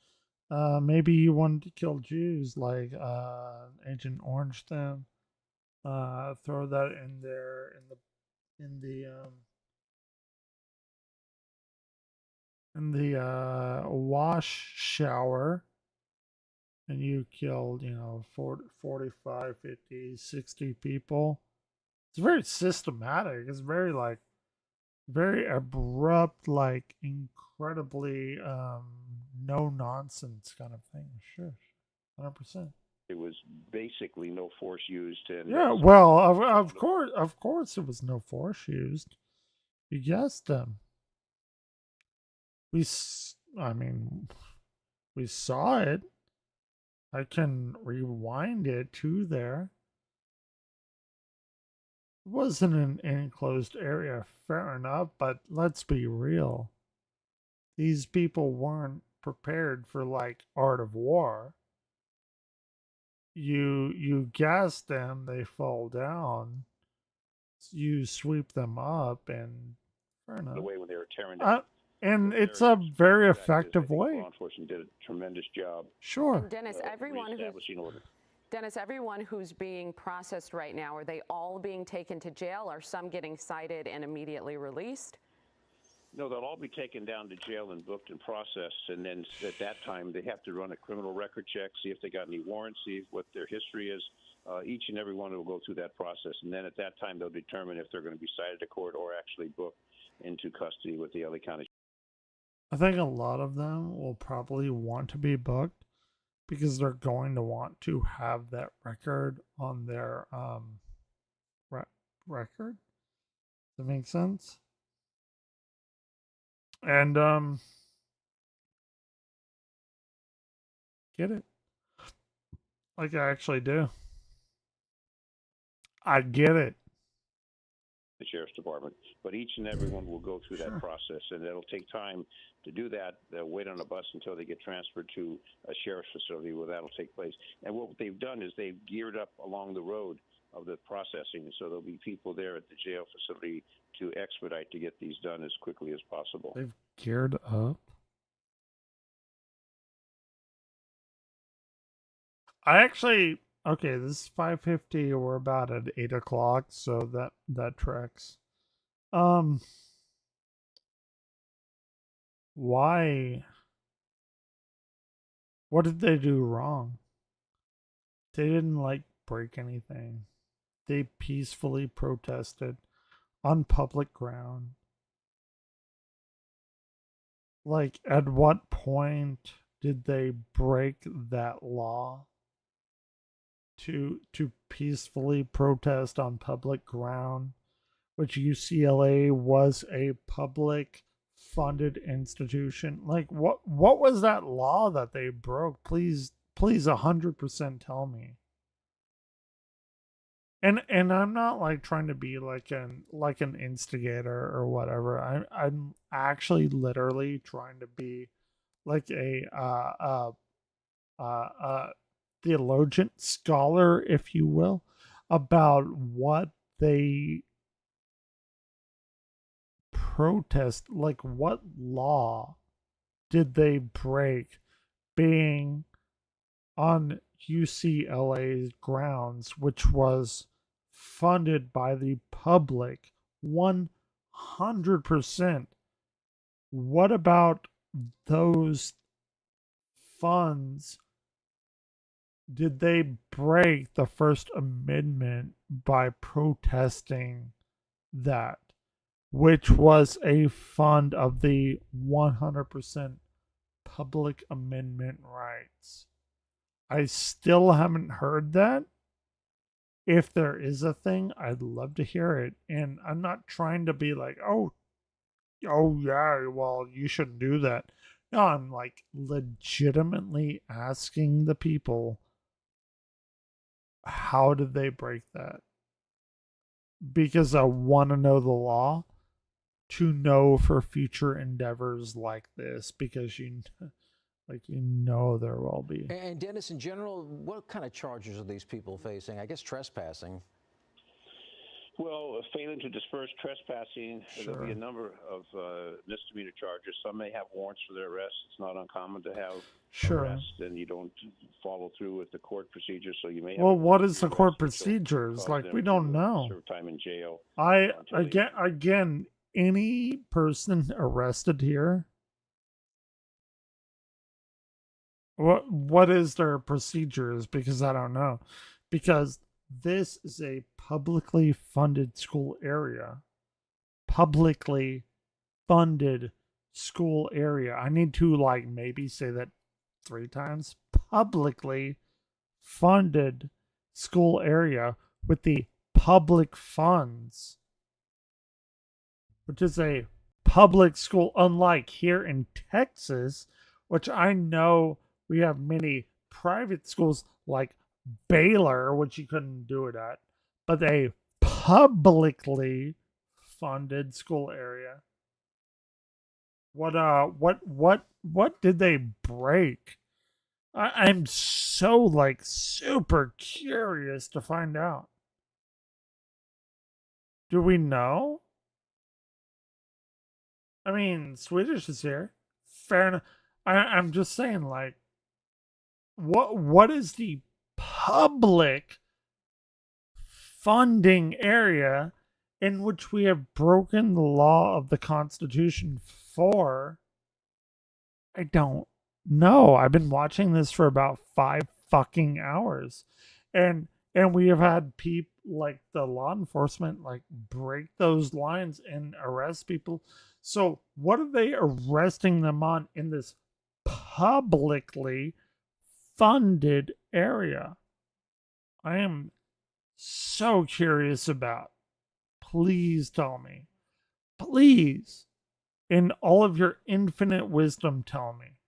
maybe you wanted to kill Jews, like Agent Orange. Then throw that in there in the wash shower, and you killed 40, 45, 50, 60 people. It's very systematic. It's very like very abrupt, like incredibly no nonsense kind of thing. Sure, 100%. It was basically no force used. And Yeah, well, of course, there was no force used. You guessed them. We saw it. I can rewind it to there. It wasn't an enclosed area, fair enough, but let's be real. These people weren't prepared for like Art of War. You gas them, they fall down. You sweep them up, and fair enough. The way when they were tearing down. And it's a very effective way. Law enforcement did a tremendous job. Sure. And Dennis, everyone who's being processed right now, are they all being taken to jail? Are some getting cited and immediately released? No, they'll all be taken down to jail and booked and processed, and then at that time they have to run a criminal record check, see if they got any warrants, see what their history is. Each and every one will go through that process, and then at that time they'll determine if they're going to be cited to court or actually booked into custody with the LA County. I think a lot of them will probably want to be booked because they're going to want to have that record on their record. Does that make sense? And get it? Like I actually do. I get it. The Sheriff's Department, but each and every one will go through that process, and it'll take time to do that. They'll wait on a bus until they get transferred to a sheriff's facility where that'll take place. And what they've done is they've geared up along the road of the processing, so there'll be people there at the jail facility to expedite to get these done as quickly as possible. They've geared up. I actually, okay, this is 5:50. We're about at 8 o'clock, so that tracks. Why? What did they do wrong? They didn't like break anything. They peacefully protested on public ground. Like, at what point did they break that law to peacefully protest on public ground, which UCLA was a public funded institution? Like, what was that law that they broke? Please 100% tell me. And I'm not like trying to be like an instigator or whatever. I'm actually literally trying to be like a theologian, scholar, if you will, about what they protest. Like, what law did they break being on UCLA's grounds, which was funded by the public 100%? What about those funds? Did they break the First Amendment by protesting that, which was a fund of the 100% public amendment rights? I still haven't heard that. If there is a thing, I'd love to hear it. And I'm not trying to be like, oh yeah, well, you shouldn't do that. No, I'm like legitimately asking the people, how did they break that? Because I want to know the law to know for future endeavors like this, because there will be. And Dennis, in general, what kind of charges are these people facing? I guess trespassing. Well, failing to disperse trespassing, Sure. there'll be a number of misdemeanor charges. Some may have warrants for their arrest. It's not uncommon to have Sure. arrest and you don't follow through with the court procedure, so you may have. Well, what is the court procedures? Like, we don't know. Serve time in jail. Again, any person arrested here, what is their procedures? Because I don't know. Because this is a publicly funded school area. Publicly funded school area. I need to like maybe say that 3 times. Publicly funded school area with the public funds, which is a public school, unlike here in Texas, which I know we have many private schools like Baylor, which you couldn't do it at, but a publicly funded school area. What did they break? I'm so like super curious to find out. Do we know? I mean, Swedish is here. Fair enough. I'm just saying, like, what is the public funding area in which we have broken the law of the Constitution for? I don't know. I've been watching this for about 5 fucking hours. And we have had people like the law enforcement like break those lines and arrest people. So what are they arresting them on in this publicly funded area? I am so curious about. Please tell me. Please, in all of your infinite wisdom, tell me.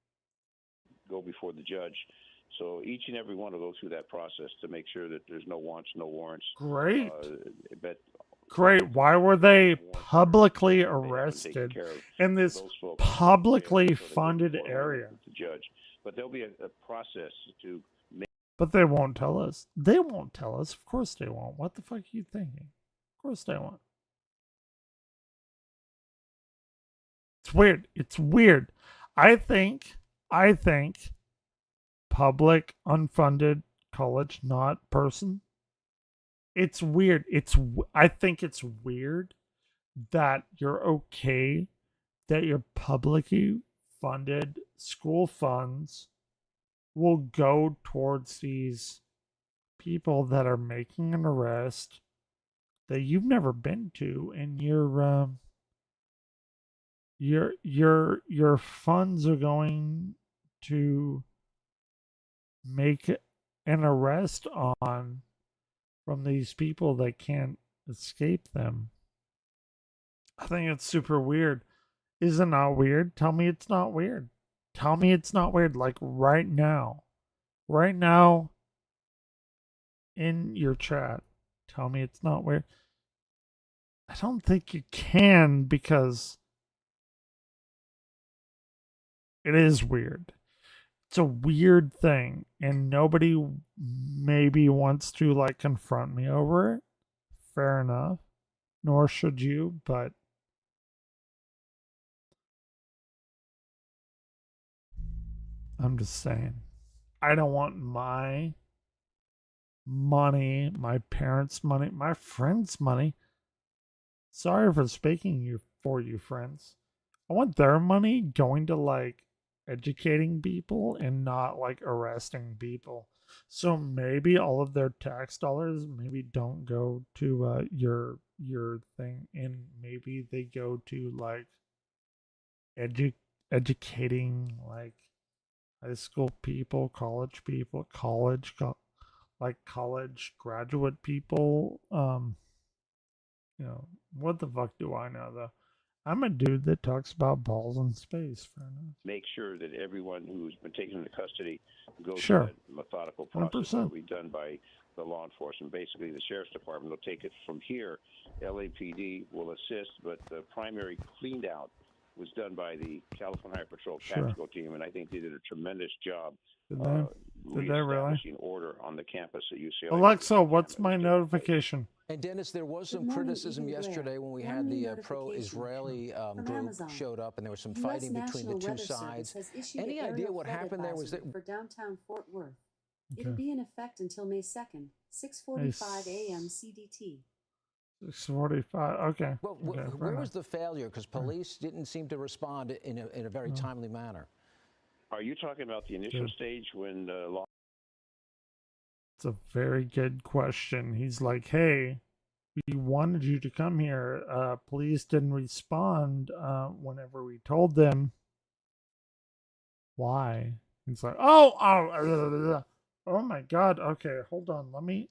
Go before the judge. So each and every one will go through that process to make sure that there's no wants, no warrants. Great. But Great. Why were they publicly arrested in this publicly funded area? The judge. But there'll be a process to make. But they won't tell us. They won't tell us. Of course they won't. What the fuck are you thinking? Of course they won't. It's weird. It's weird. I think public unfunded college, not person. It's weird. I think it's weird that you're okay that your publicly funded school funds will go towards these people that are making an arrest that you've never been to, and your funds are going to make an arrest on from these people that can't escape them. I think it's super weird. Is it not weird? Tell me it's not weird. Tell me it's not weird. Like right now. Right now in your chat. Tell me it's not weird. I don't think you can because it is weird. It's a weird thing and nobody maybe wants to like confront me over it. Fair enough. Nor should you, but I'm just saying. I don't want my money, my parents' money, my friends' money. Sorry for speaking for you, friends. I want their money going to like educating people and not like arresting people. So maybe all of their tax dollars maybe don't go to your thing, and maybe they go to like educating like high school people, like college graduate people. You know, what the fuck do I know though? I'm a dude that talks about balls in space. Fair enough. Make sure that everyone who's been taken into custody goes Sure. through that methodical process 100%. that will be done by the law enforcement. Basically, the sheriff's department will take it from here. LAPD will assist, but the primary cleaned out was done by the California Highway Patrol Sure. tactical team, and I think they did a tremendous job Did they really? reestablishing order on the campus at UCLA. Alexa, what's my notification? And Dennis, there was some criticism yesterday when we had the pro-Israeli group showed up, and there was some fighting between the two sides. Any idea what happened there? Was that for downtown Fort Worth? Okay. It'll be in effect until May 2nd, 6:45 a.m. CDT. 6:45. Okay. Well, Okay, fair where enough. was the failure? Because police didn't seem to respond in a very timely manner. Are you talking about the initial stage when law? It's a very good question. He's like, hey, we wanted you to come here. Police didn't respond whenever we told them. Why? He's like, oh my God. Okay, hold on. Let me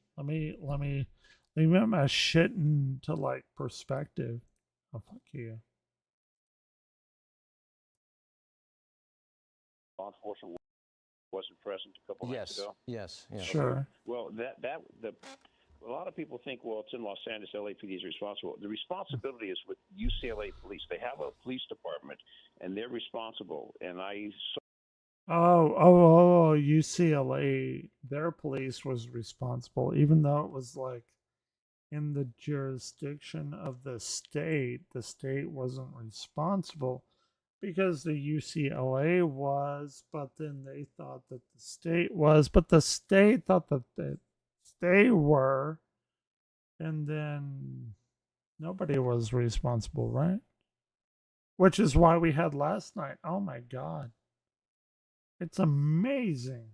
put my shit into like perspective. Oh, fuck you. Law enforcement wasn't present a couple nights ago. Yes. Sure. Well, a lot of people think, well, it's in Los Angeles, LAPD is responsible. The responsibility is with UCLA police. They have a police department, and they're responsible. And I Oh, UCLA, their police was responsible, even though it was like in the jurisdiction of the state wasn't responsible because the UCLA was, but then they thought that the state was, but the state thought that they were, and then nobody was responsible, right? Which is why we had last night. Oh my God. It's amazing.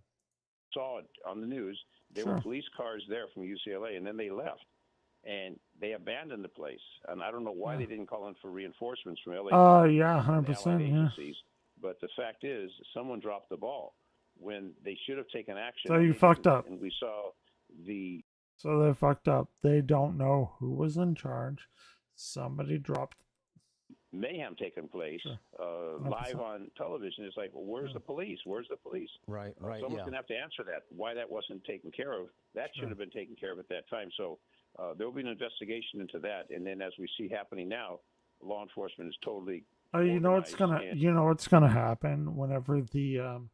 saw it on the news. There were police cars there from UCLA, and then they left. And they abandoned the place. And I don't know why they didn't call in for reinforcements from LA. Oh, yeah, 100%, yeah. Agencies. But the fact is, someone dropped the ball when they should have taken action. So you fucked up. And we saw the... So they fucked up. They don't know who was in charge. Somebody dropped mayhem taking place live on television. It's like, well, where's the police? Where's the police? Right. Someone's going to have to answer that. Why that wasn't taken care of? That should have been taken care of at that time. So there will be an investigation into that. And then, as we see happening now, law enforcement is totally. you know what's gonna happen whenever the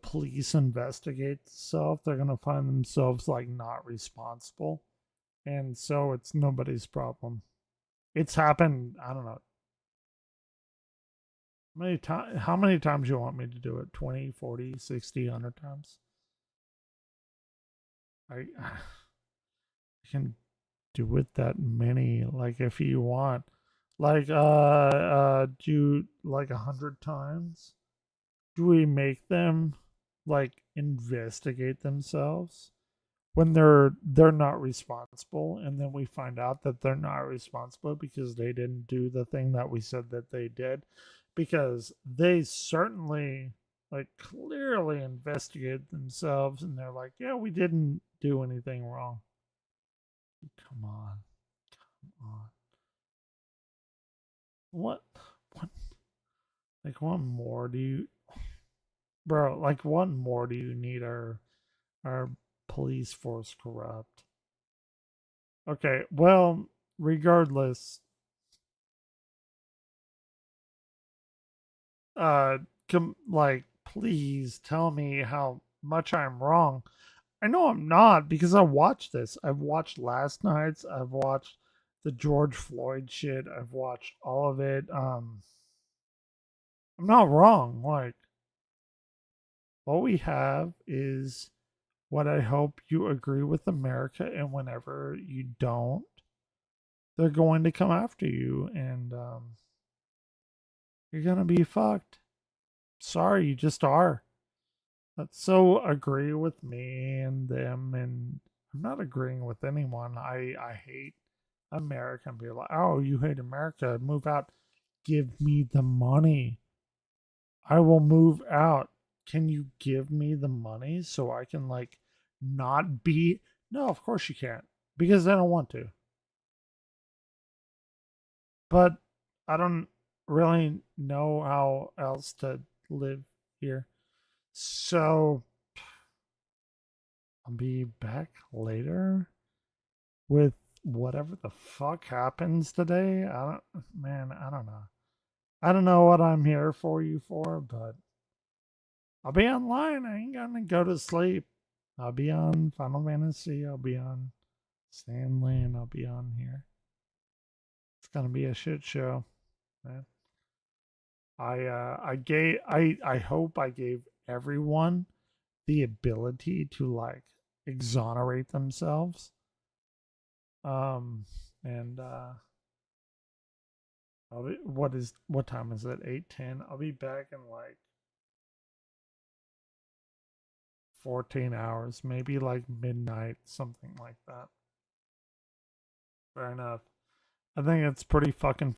police investigate itself. They're gonna find themselves like not responsible, and so it's nobody's problem. It's happened. I don't know. How many times you want me to do it? 20, 40, 60, 100 times? I can do it that many. Like if you want. Like do like 100 times? Do we make them like investigate themselves? when they're not responsible, and then we find out that they're not responsible because they didn't do the thing that we said that they did, because they certainly like clearly investigated themselves and they're like, yeah, we didn't do anything wrong. Come on. What like what more do you, bro, like what more do you need our police force corrupt? Okay, well, regardless, like please tell me how much I'm wrong. I know I'm not because I watched this. I've watched last night's, I've watched the George Floyd shit, I've watched all of it. I'm not wrong. Like, what we have is what I hope you agree with America, and whenever you don't, they're going to come after you, and you're gonna be fucked. Sorry, you just are. So agree with me and them, and I'm not agreeing with anyone. I hate America and be like, oh, you hate America, move out. Give me the money. I will move out. Can you give me the money so I can like not be? No, of course you can't, because I don't want to. But I don't really know how else to live here. So I'll be back later with whatever the fuck happens today. I don't know. I don't know what I'm here for you for, but I'll be online. I ain't gonna go to sleep. I'll be on Final Fantasy. I'll be on SANDLAND. I'll be on here. It's gonna be a shit show, man. I hope I gave everyone the ability to like exonerate themselves. And what time is it? 8:10. I'll be back in like 14 hours, maybe like midnight, something like that. Fair enough. I think it's pretty fucking